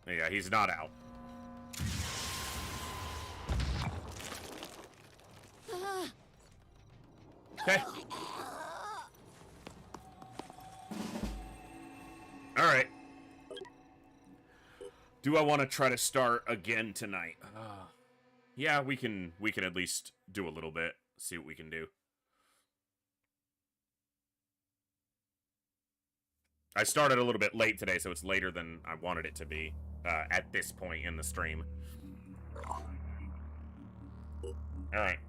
Yeah, he's not out. Okay. All right. Do I want to try to start again tonight? Yeah, we can at least do a little bit. See what we can do. I started a little bit late today, so it's later than I wanted it to be at this point in the stream. All right.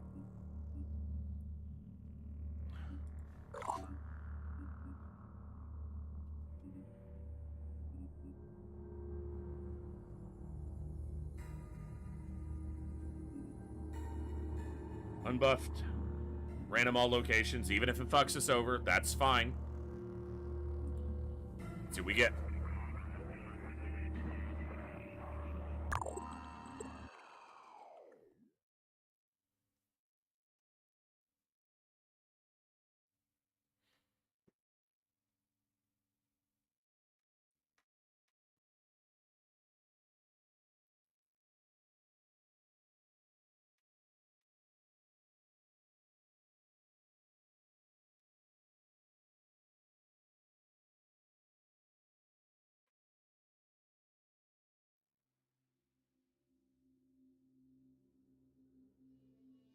Unbuffed. Random all locations, even if it fucks us over, that's fine. Let's see what we get.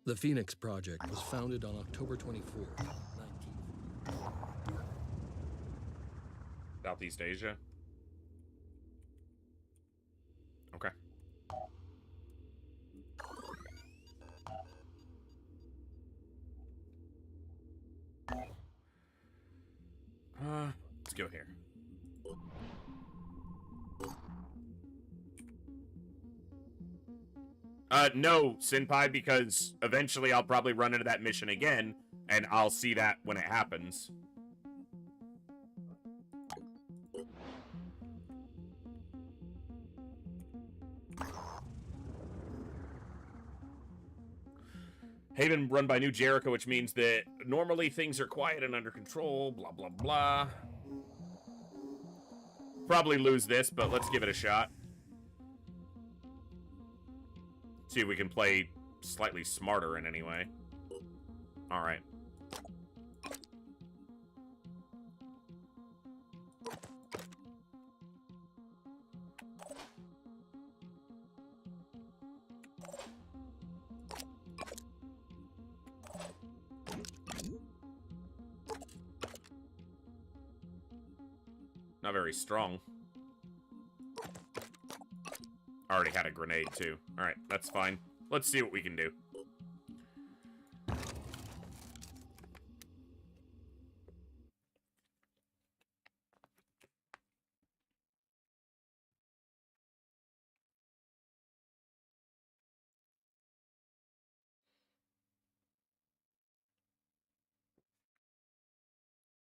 The Phoenix Project was founded on October 24th, 1940. Southeast Asia. Okay. Let's go here. No, Senpai, because eventually I'll probably run into that mission again, and I'll see that when it happens. Haven run by New Jericho, which means that normally things are quiet and under control, blah, blah, blah. Probably lose this, but let's give it a shot. See if we can play slightly smarter in any way. Alright. Not very strong. Already had a grenade, too. Alright, that's fine. Let's see what we can do.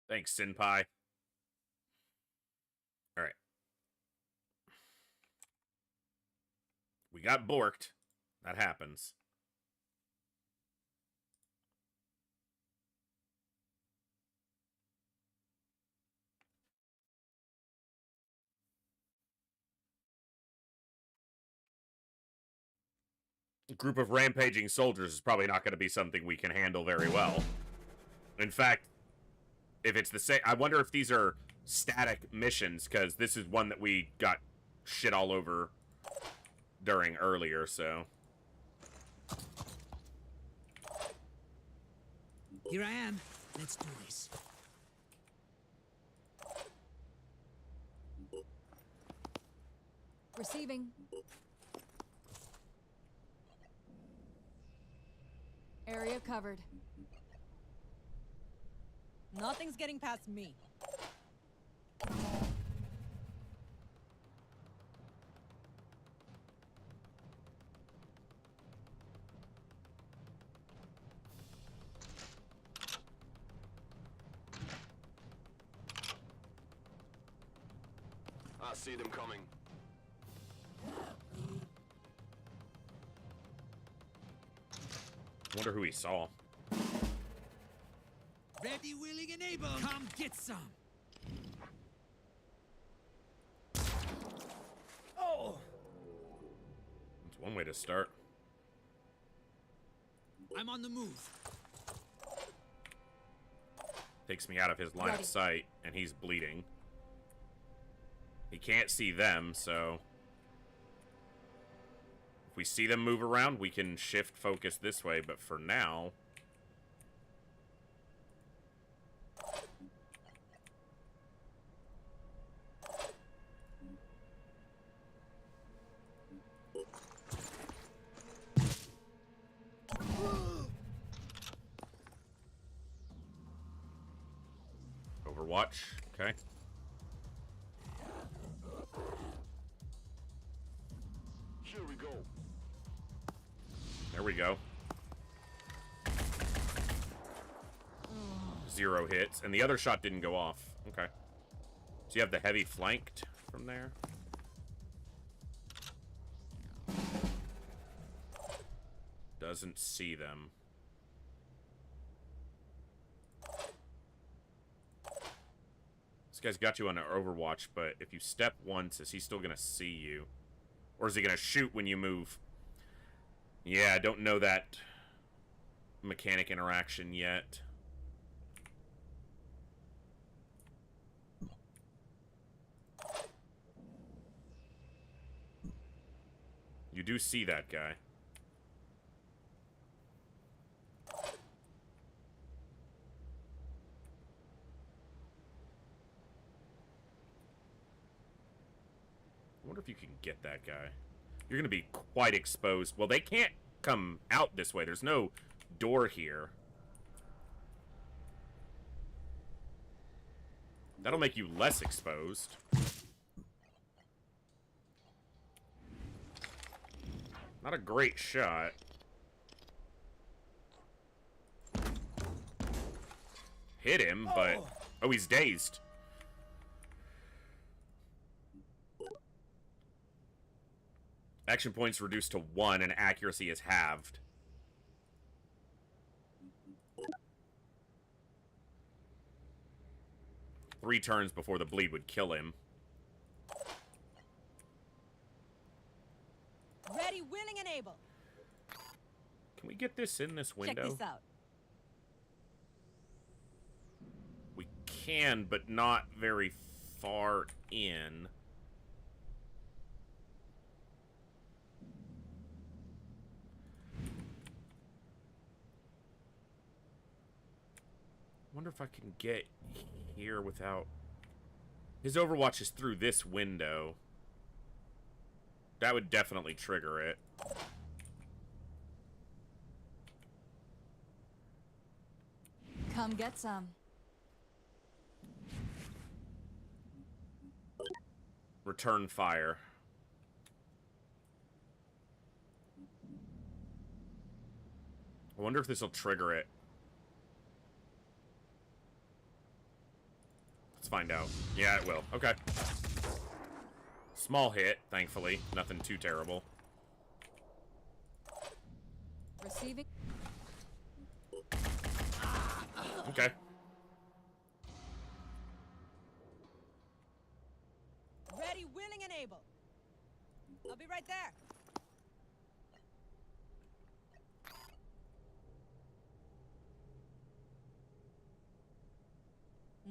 Thanks, Senpai. Alright. We got borked. That happens. A group of rampaging soldiers is probably not going to be something we can handle very well. In fact, if it's the same... I wonder if these are static missions, because this is one that we got shit all over during earlier, so... Here I am. Let's do this. Receiving. Area covered. Nothing's getting past me. I see them coming. Wonder who he saw. Ready, willing, and able. Come get some. Oh! That's one way to start. I'm on the move. Takes me out of his line of sight, and he's bleeding. He can't see them, so... If we see them move around, we can shift focus this way, but for now... Overwatch, okay. Here we go. There we go. 0 hits, and the other shot didn't go off. Okay. So you have the heavy flanked from there. Doesn't see them. This guy's got you on an Overwatch, but if you step once, is he still gonna see you? Or is he gonna shoot when you move? Yeah, I don't know that mechanic interaction yet. You do see that guy. I wonder if you can get that guy. You're going to be quite exposed. Well, they can't come out this way. There's no door here. That'll make you less exposed. Not a great shot. Hit him, but... Oh, he's dazed. Action points reduced to 1 and accuracy is halved. Three turns before the bleed would kill him. Ready, willing, and able. Can we get this in this window? Check this out. We can, but not very far in. Wonder if I can get here without... His Overwatch is through this window. That would definitely trigger it. Come get some. Return fire. I wonder if this will trigger it. Let's find out. Yeah, it will. Okay. Small hit, thankfully. Nothing too terrible. Receiving. Okay. Ready, willing, and able. I'll be right there.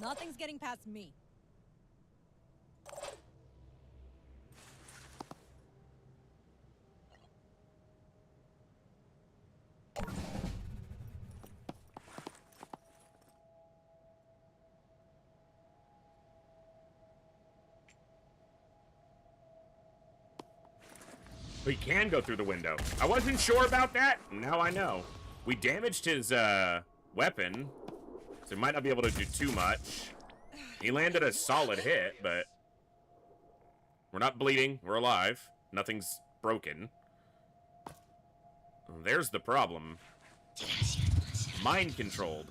Nothing's getting past me. He can go through the window. I wasn't sure about that. Now I know. We damaged his weapon, so he might not be able to do too much. He landed a solid hit, but we're not bleeding. We're alive. Nothing's broken. There's the problem. Mind controlled.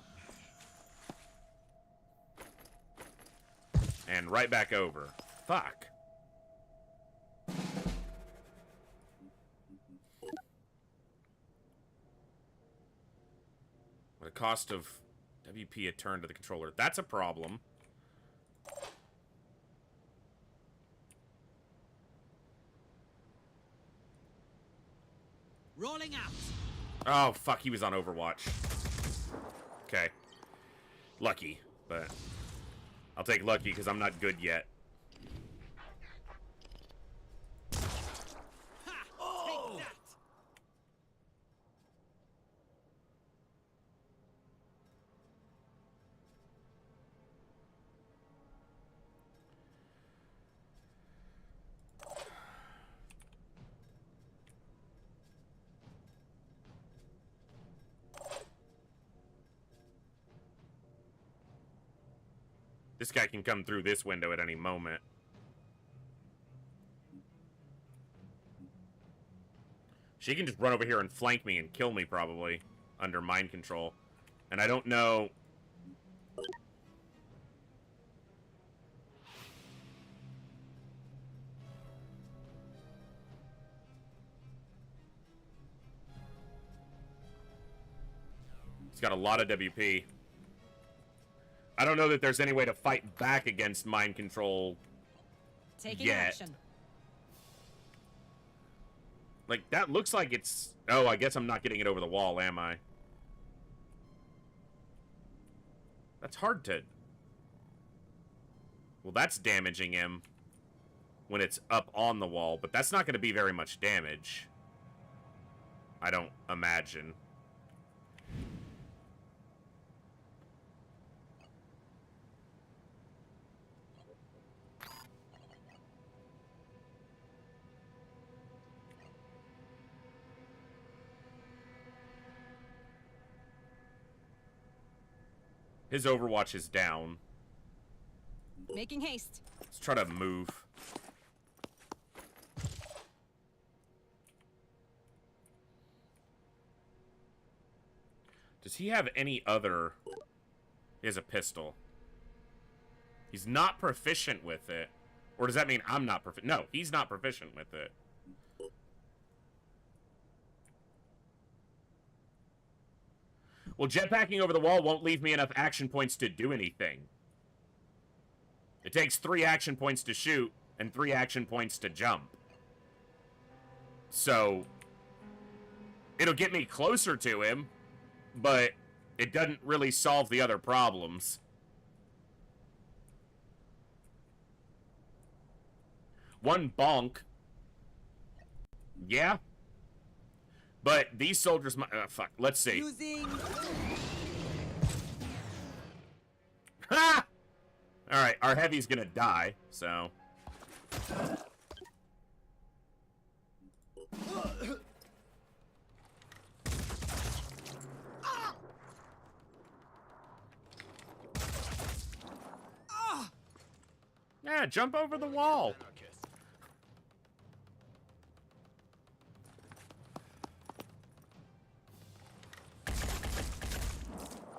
And right back over. Fuck. What a cost of WP a turn to the controller. That's a problem. Rolling out. Oh, fuck, he was on Overwatch. Okay. Lucky. but I'll take lucky because I'm not good yet. This guy can come through this window at any moment. She can just run over here and flank me and kill me, probably, under mind control. And I don't know... He's got a lot of WP. I don't know that there's any way to fight back against mind control Taking action. Like, that looks like it's... Oh, I guess I'm not getting it over the wall, am I? That's hard to... Well, that's damaging him when it's up on the wall, but that's not going to be very much damage. I don't imagine. His Overwatch is down. Making haste. Let's try to move. Does he have any other... He has a pistol. He's not proficient with it. Or does that mean I'm not proficient? No, he's not proficient with it. Well, jetpacking over the wall won't leave me enough action points to do anything. It takes 3 action points to shoot and 3 action points to jump. So, it'll get me closer to him, but it doesn't really solve the other problems. One bonk. Yeah. But these soldiers might... fuck. Let's see. Using... Ha! Alright, our heavy's gonna die, so... Yeah, jump over the wall.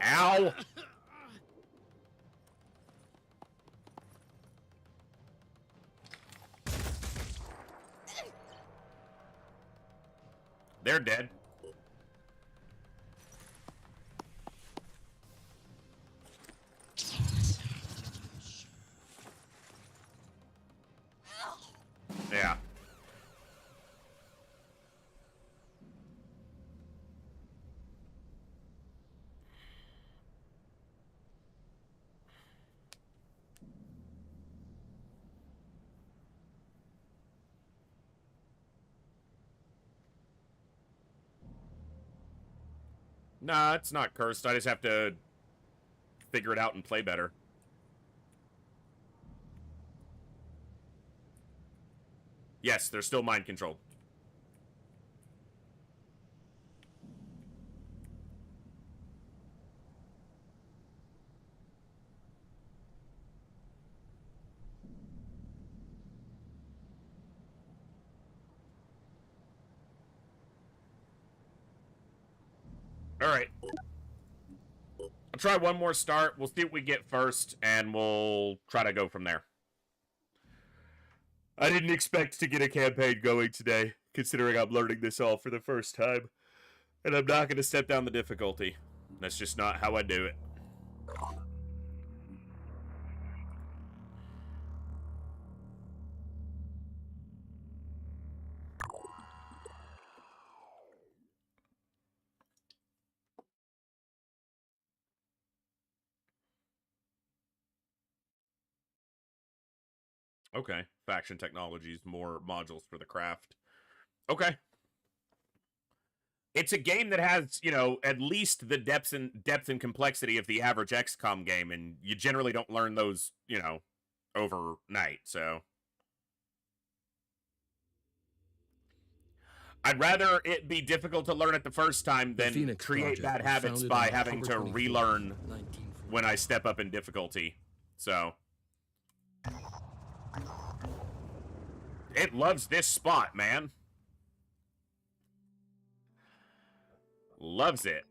Ow! They're dead. Yeah. Nah, it's not cursed. I just have to figure it out and play better. Yes, they're still mind controlled. Alright. I'll try one more start. We'll see what we get first, and we'll try to go from there. I didn't expect to get a campaign going today, considering I'm learning this all for the first time. And I'm not going to step down the difficulty. That's just not how I do it. Okay. Faction technologies, more modules for the craft. Okay. It's a game that has, you know, at least the depth and complexity of the average XCOM game, and you generally don't learn those, you know, overnight, so. I'd rather it be difficult to learn it the first time than create bad habits by having to relearn when I step up in difficulty. So. It loves this spot, man. Loves it.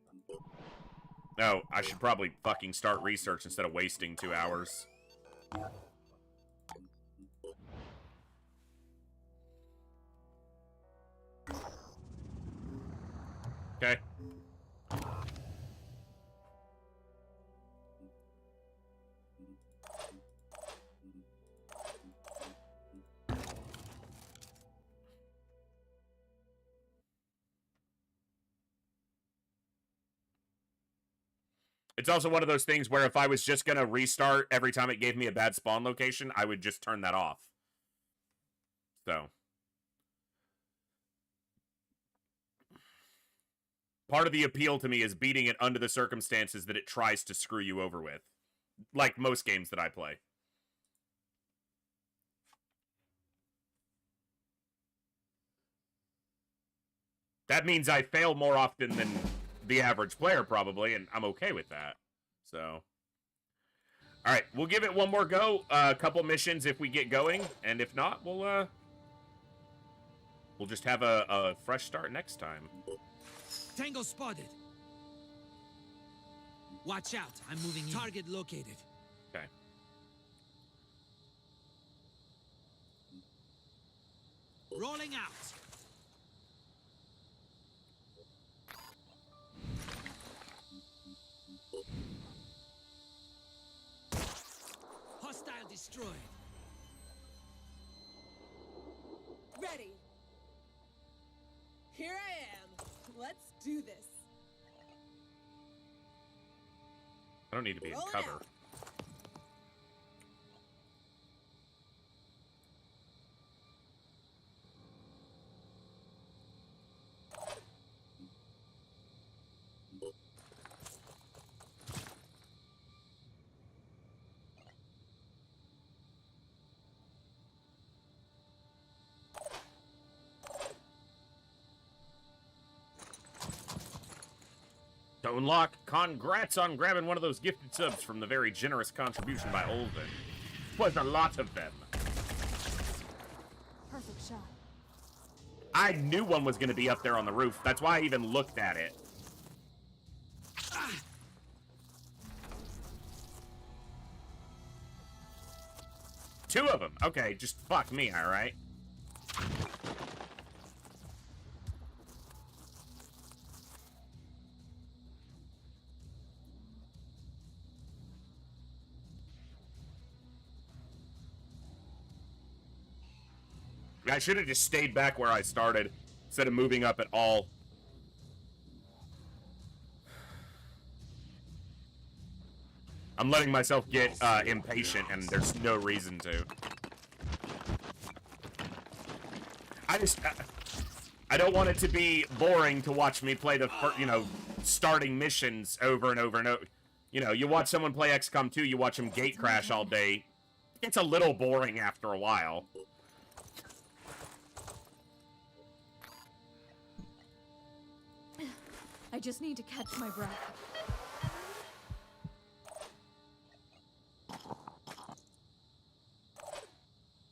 No, I should probably fucking start research instead of wasting 2 hours. Okay. It's also one of those things where if I was just going to restart every time it gave me a bad spawn location, I would just turn that off. So. Part of the appeal to me is beating it under the circumstances that it tries to screw you over with. Like most games that I play. That means I fail more often than the average player, probably, and I'm okay with that. So. Alright, we'll give it one more go. A couple missions if we get going, and if not, we'll just have a fresh start next time. Tango spotted. Watch out, I'm moving in. Target located. Okay. Rolling out. Hostile destroyed. Ready. Here I am. Let's do this. I don't need to be in cover. Stonelock, congrats on grabbing one of those gifted subs from the very generous contribution by Olden. Was a lot of them. Perfect shot. I knew one was going to be up there on the roof. That's why I even looked at it. Two of them. Okay, just fuck me, all right? I should have just stayed back where I started instead of moving up at all. I'm letting myself get impatient, and there's no reason to. I don't want it to be boring to watch me play the, starting missions over and over and over. You know, you watch someone play XCOM 2, you watch them gate crash all day. It's a little boring after a while. I just need to catch my breath.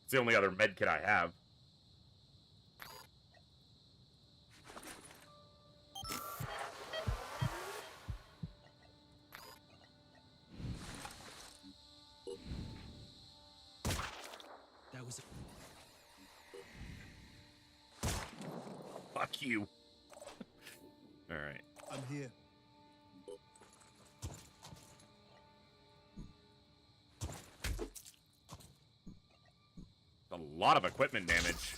It's the only other med kit I have. That was Fuck you. All right. I'm here. A lot of equipment damage.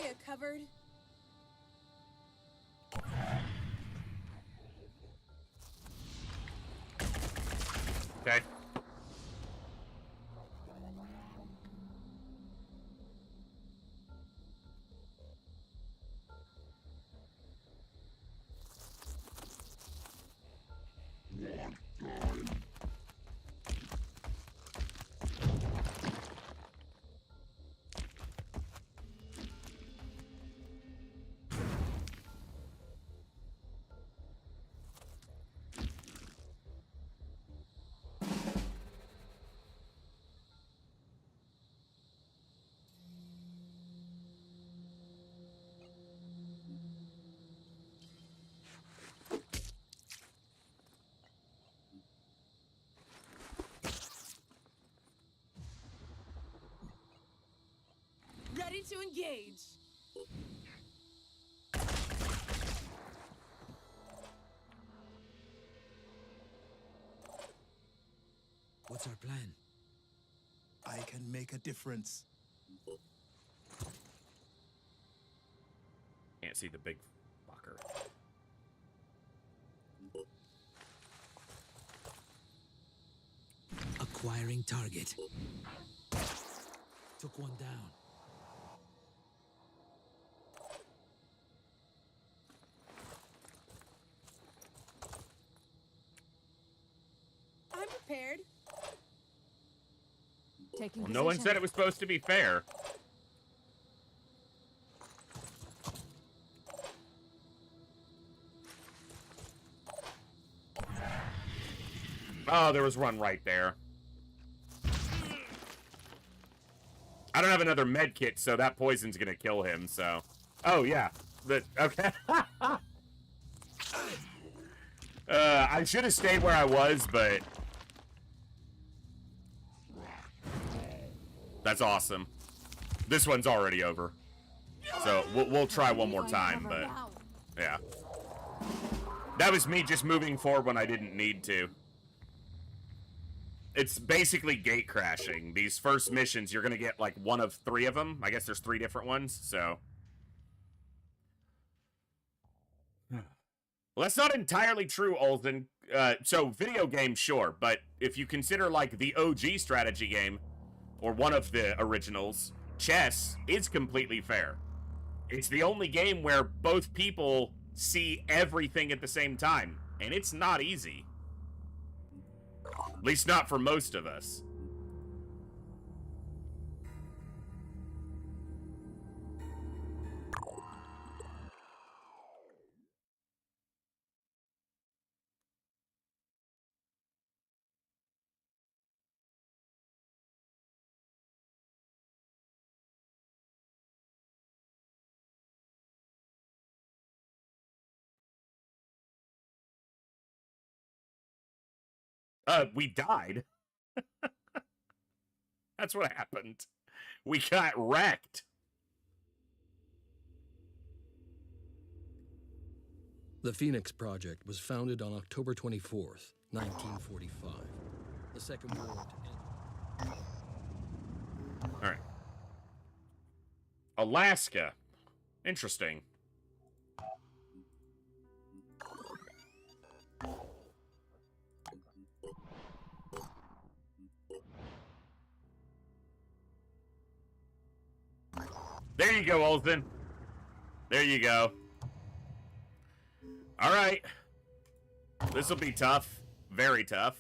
a cupboard? Okay. Ready to engage. What's our plan? I can make a difference. Can't see the big fucker. Acquiring target. Took one down. I'm prepared. Taking Well, no one said it was supposed to be fair. Oh, there was one right there. I don't have another med kit, so that poison's gonna kill him, so... Oh, yeah. Okay. I should have stayed where I was, but... That's awesome. This one's already over. So, we'll try one more time, but... Yeah. That was me just moving forward when I didn't need to. It's basically gate crashing. These first missions, you're gonna get, like, one of 3 of them. I guess there's 3 different ones, so... Well, that's not entirely true, Olden. So, video games, sure, but if you consider, like, the OG strategy game, or one of the originals, chess is completely fair. It's the only game where both people see everything at the same time, and it's not easy. At least not for most of us. We died. That's what happened. We got wrecked. The Phoenix Project was founded on October 24th, 1945. The Second War to end. All right. Alaska. Interesting. There you go, Olsen. There you go. All right. This will be tough. Very tough.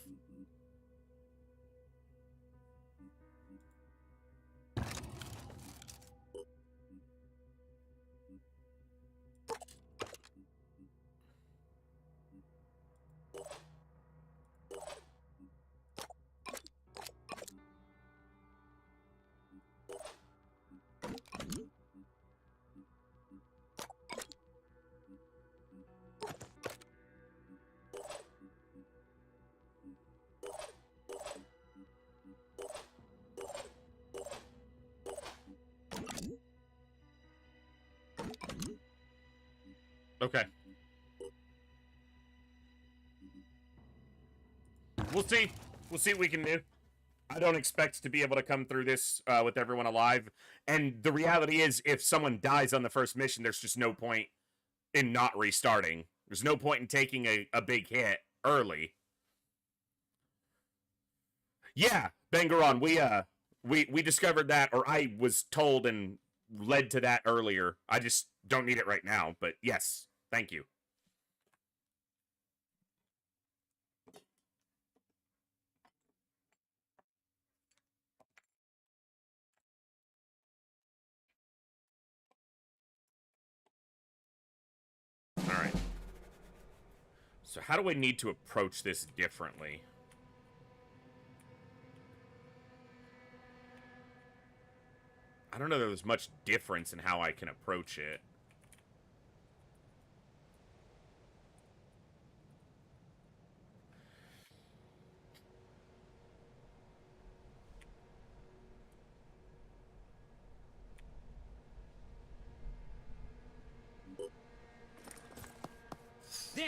Okay. We'll see. We'll see what we can do. I don't expect to be able to come through this with everyone alive. And the reality is, if someone dies on the first mission, there's just no point in not restarting. There's no point in taking a big hit early. Yeah, Bangaron, we discovered that, or I was told and led to that earlier. I just don't need it right now, but yes, thank you. Alright. So how do I need to approach this differently? I don't know that there's much difference in how I can approach it. There!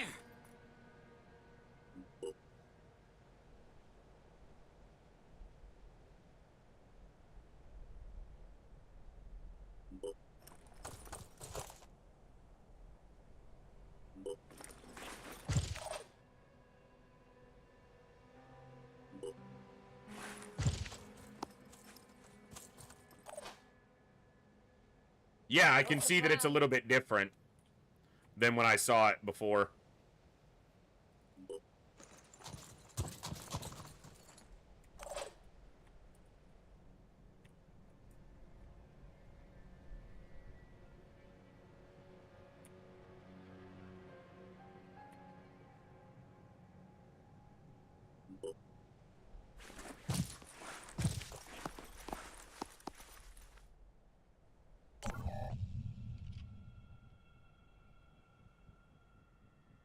Yeah, I can see that it's a little bit different than when I saw it before.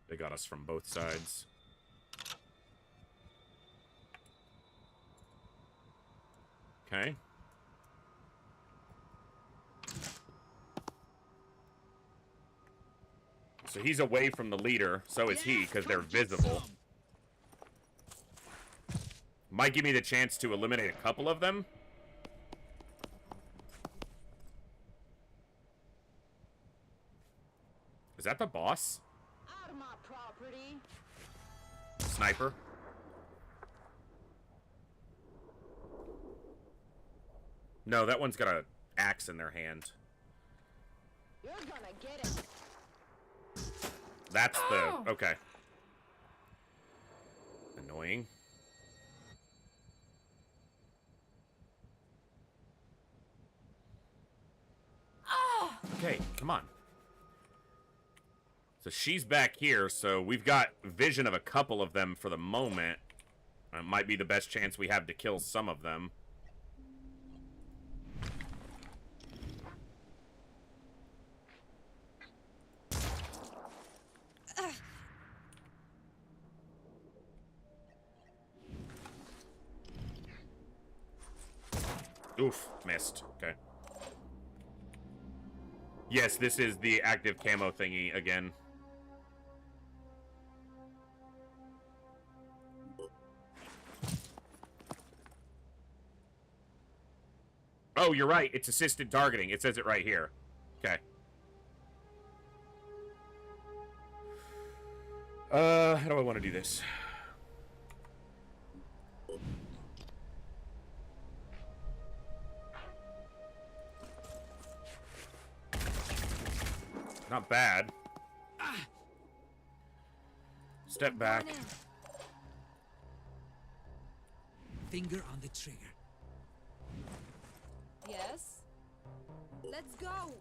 They got us from both sides. Okay. So he's away from the leader, so is he, because they're visible. Might give me the chance to eliminate a couple of them. Is that the boss? Out of my property. Sniper. No, that one's got an axe in their hand. You're gonna get it. That's the... Okay. Annoying. Okay, come on. So she's back here, so we've got vision of a couple of them for the moment. It might be the best chance we have to kill some of them. Oof, missed. Okay. Yes, this is the active camo thingy again. Oh, you're right. It's assisted targeting. It says it right here. Okay. How do I want to do this? Not bad. Step back. Finger on the trigger. Yes? Let's go!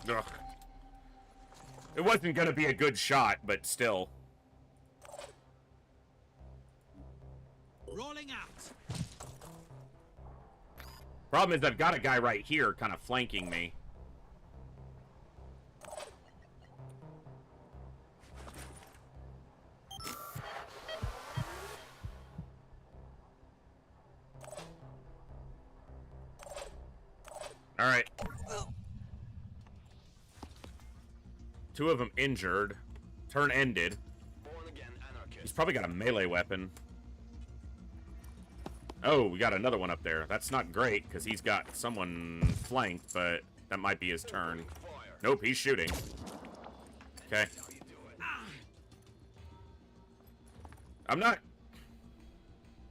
Ugh. It wasn't gonna be a good shot, but still. Rolling out. Problem is, I've got a guy right here kind of flanking me. Alright. 2 of them injured. Turn ended. He's probably got a melee weapon. Oh, we got another one up there. That's not great, because he's got someone flanked, but that might be his turn. Nope, he's shooting. Okay. I'm not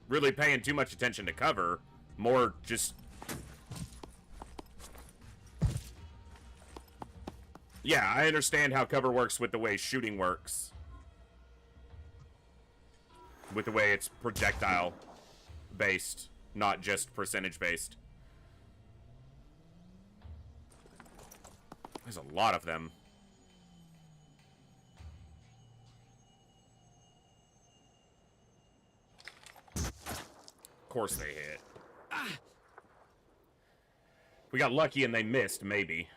really paying too much attention to cover. More just... Yeah, I understand how cover works with the way shooting works. With the way it's projectile-based, not just percentage-based. There's a lot of them. Of course they hit. We got lucky and they missed, maybe.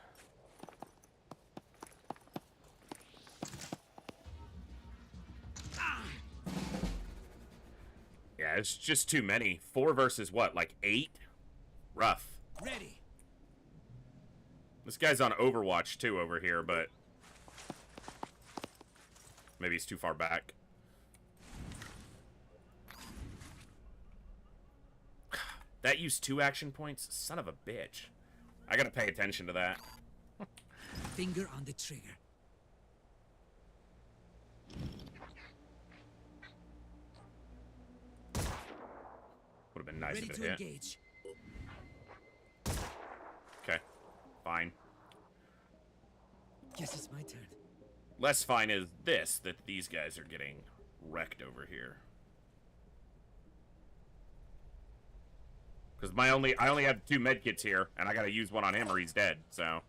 Yeah, it's just too many. 4 versus what, like 8? Rough. Ready. This guy's on Overwatch too over here, but maybe he's too far back. That used 2 action points? Son of a bitch. I gotta pay attention to that. Finger on the trigger. Would have been nice Ready if it to hit. engage. Okay, fine. Guess it's my turn. Less fine is this, that these guys are getting wrecked over here. Because I only have 2 medkits here, and I gotta use one on him or he's dead, so.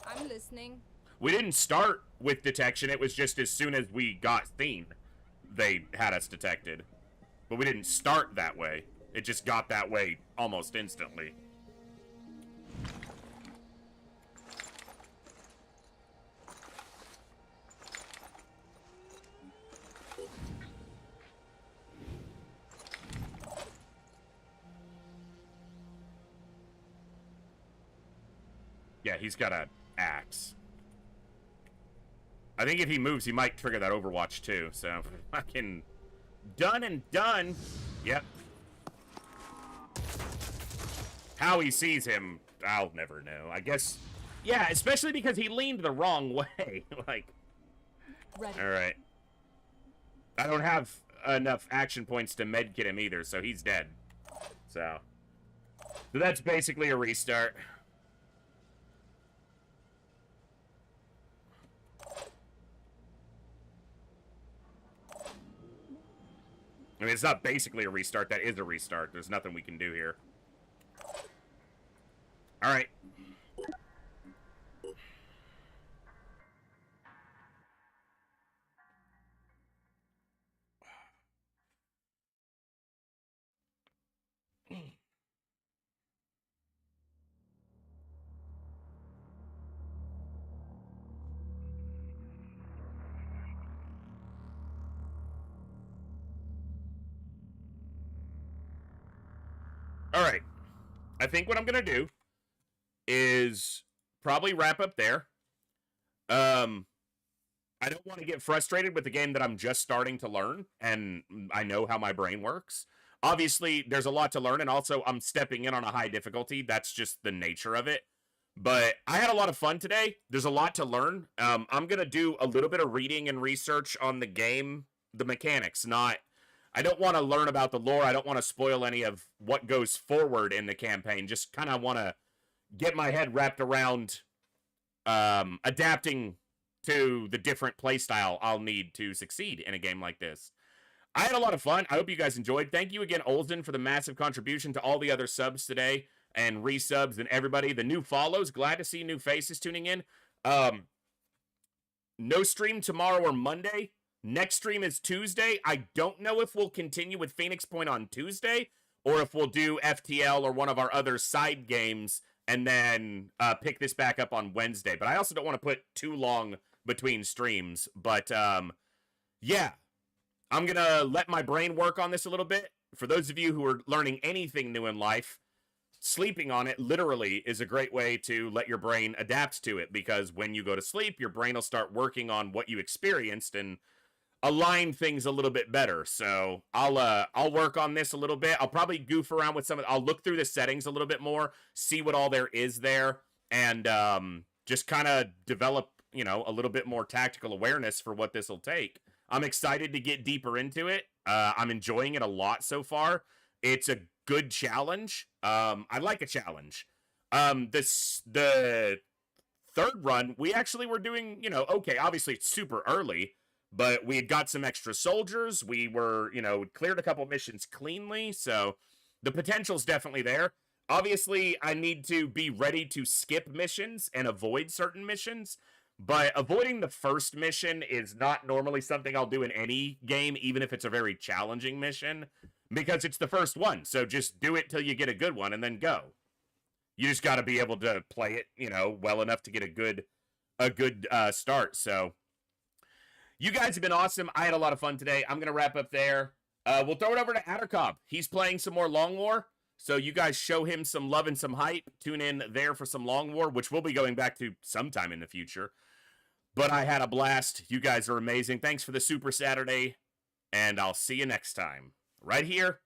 I'm listening. We didn't start with detection, it was just as soon as we got seen, they had us detected. But we didn't start that way. It just got that way almost instantly. Yeah, he's got an axe. I think if he moves, he might trigger that Overwatch too, so fucking done and done. Yep. How he sees him, I'll never know. I guess, yeah, especially because he leaned the wrong way. Like, alright. I don't have enough action points to medkit him either, so he's dead. So that's basically a restart. I mean, it's not basically a restart. That is a restart. There's nothing we can do here. All right. All right. I think what I'm going to do is probably wrap up there. I don't want to get frustrated with the game that I'm just starting to learn, and I know how my brain works. Obviously, there's a lot to learn, and also I'm stepping in on a high difficulty. That's just the nature of it. But I had a lot of fun today. There's a lot to learn. I'm going to do a little bit of reading and research on the game, the mechanics, not... I don't want to learn about the lore. I don't want to spoil any of what goes forward in the campaign. Just kind of want to get my head wrapped around adapting to the different playstyle I'll need to succeed in a game like this. I had a lot of fun. I hope you guys enjoyed. Thank you again, Olsen, for the massive contribution to all the other subs today and resubs and everybody. The new follows. Glad to see new faces tuning in. No stream tomorrow or Monday. Next stream is Tuesday. I don't know if we'll continue with Phoenix Point on Tuesday or if we'll do FTL or one of our other side games and then pick this back up on Wednesday. But I also don't want to put too long between streams. But, yeah. I'm going to let my brain work on this a little bit, for those of you who are learning anything new in life, sleeping on it literally is a great way to let your brain adapt to it, because when you go to sleep, your brain will start working on what you experienced and align things a little bit better. So I'll work on this a little bit. I'll probably goof around with I'll look through the settings a little bit more, see what all there is there, and just kind of develop, you know, a little bit more tactical awareness for what this will take. I'm excited to get deeper into it. I'm enjoying it a lot so far. It's a good challenge. I like a challenge. The third run, we actually were doing, you know, okay, obviously it's super early, but we had got some extra soldiers. We were, you know, cleared a couple missions cleanly, so the potential's definitely there. Obviously, I need to be ready to skip missions and avoid certain missions, but avoiding the first mission is not normally something I'll do in any game, even if it's a very challenging mission, because it's the first one. So just do it till you get a good one and then go. You just got to be able to play it, you know, well enough to get a good start. So you guys have been awesome. I had a lot of fun today. I'm going to wrap up there. We'll throw it over to Addercob. He's playing some more Long War. So you guys show him some love and some hype. Tune in there for some Long War, which we'll be going back to sometime in the future. But I had a blast. You guys are amazing. Thanks for the Super Saturday. And I'll see you next time. Right here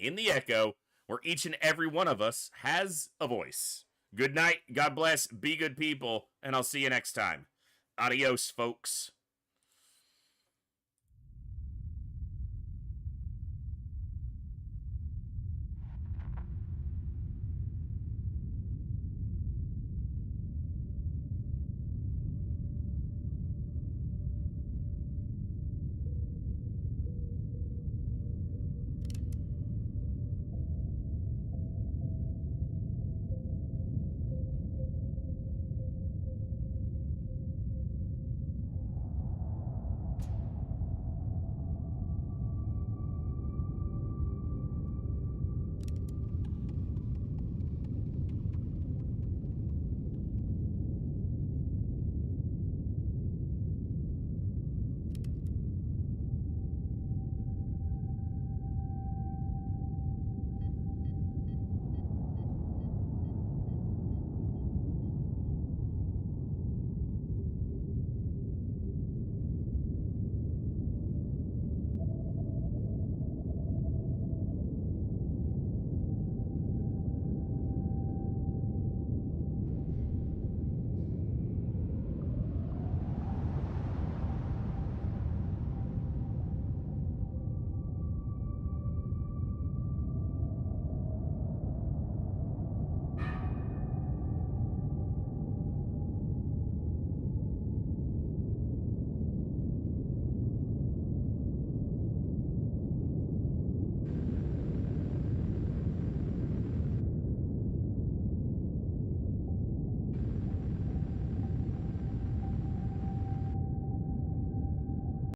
in the Echo, where each and every one of us has a voice. Good night. God bless. Be good people. And I'll see you next time. Adios, folks.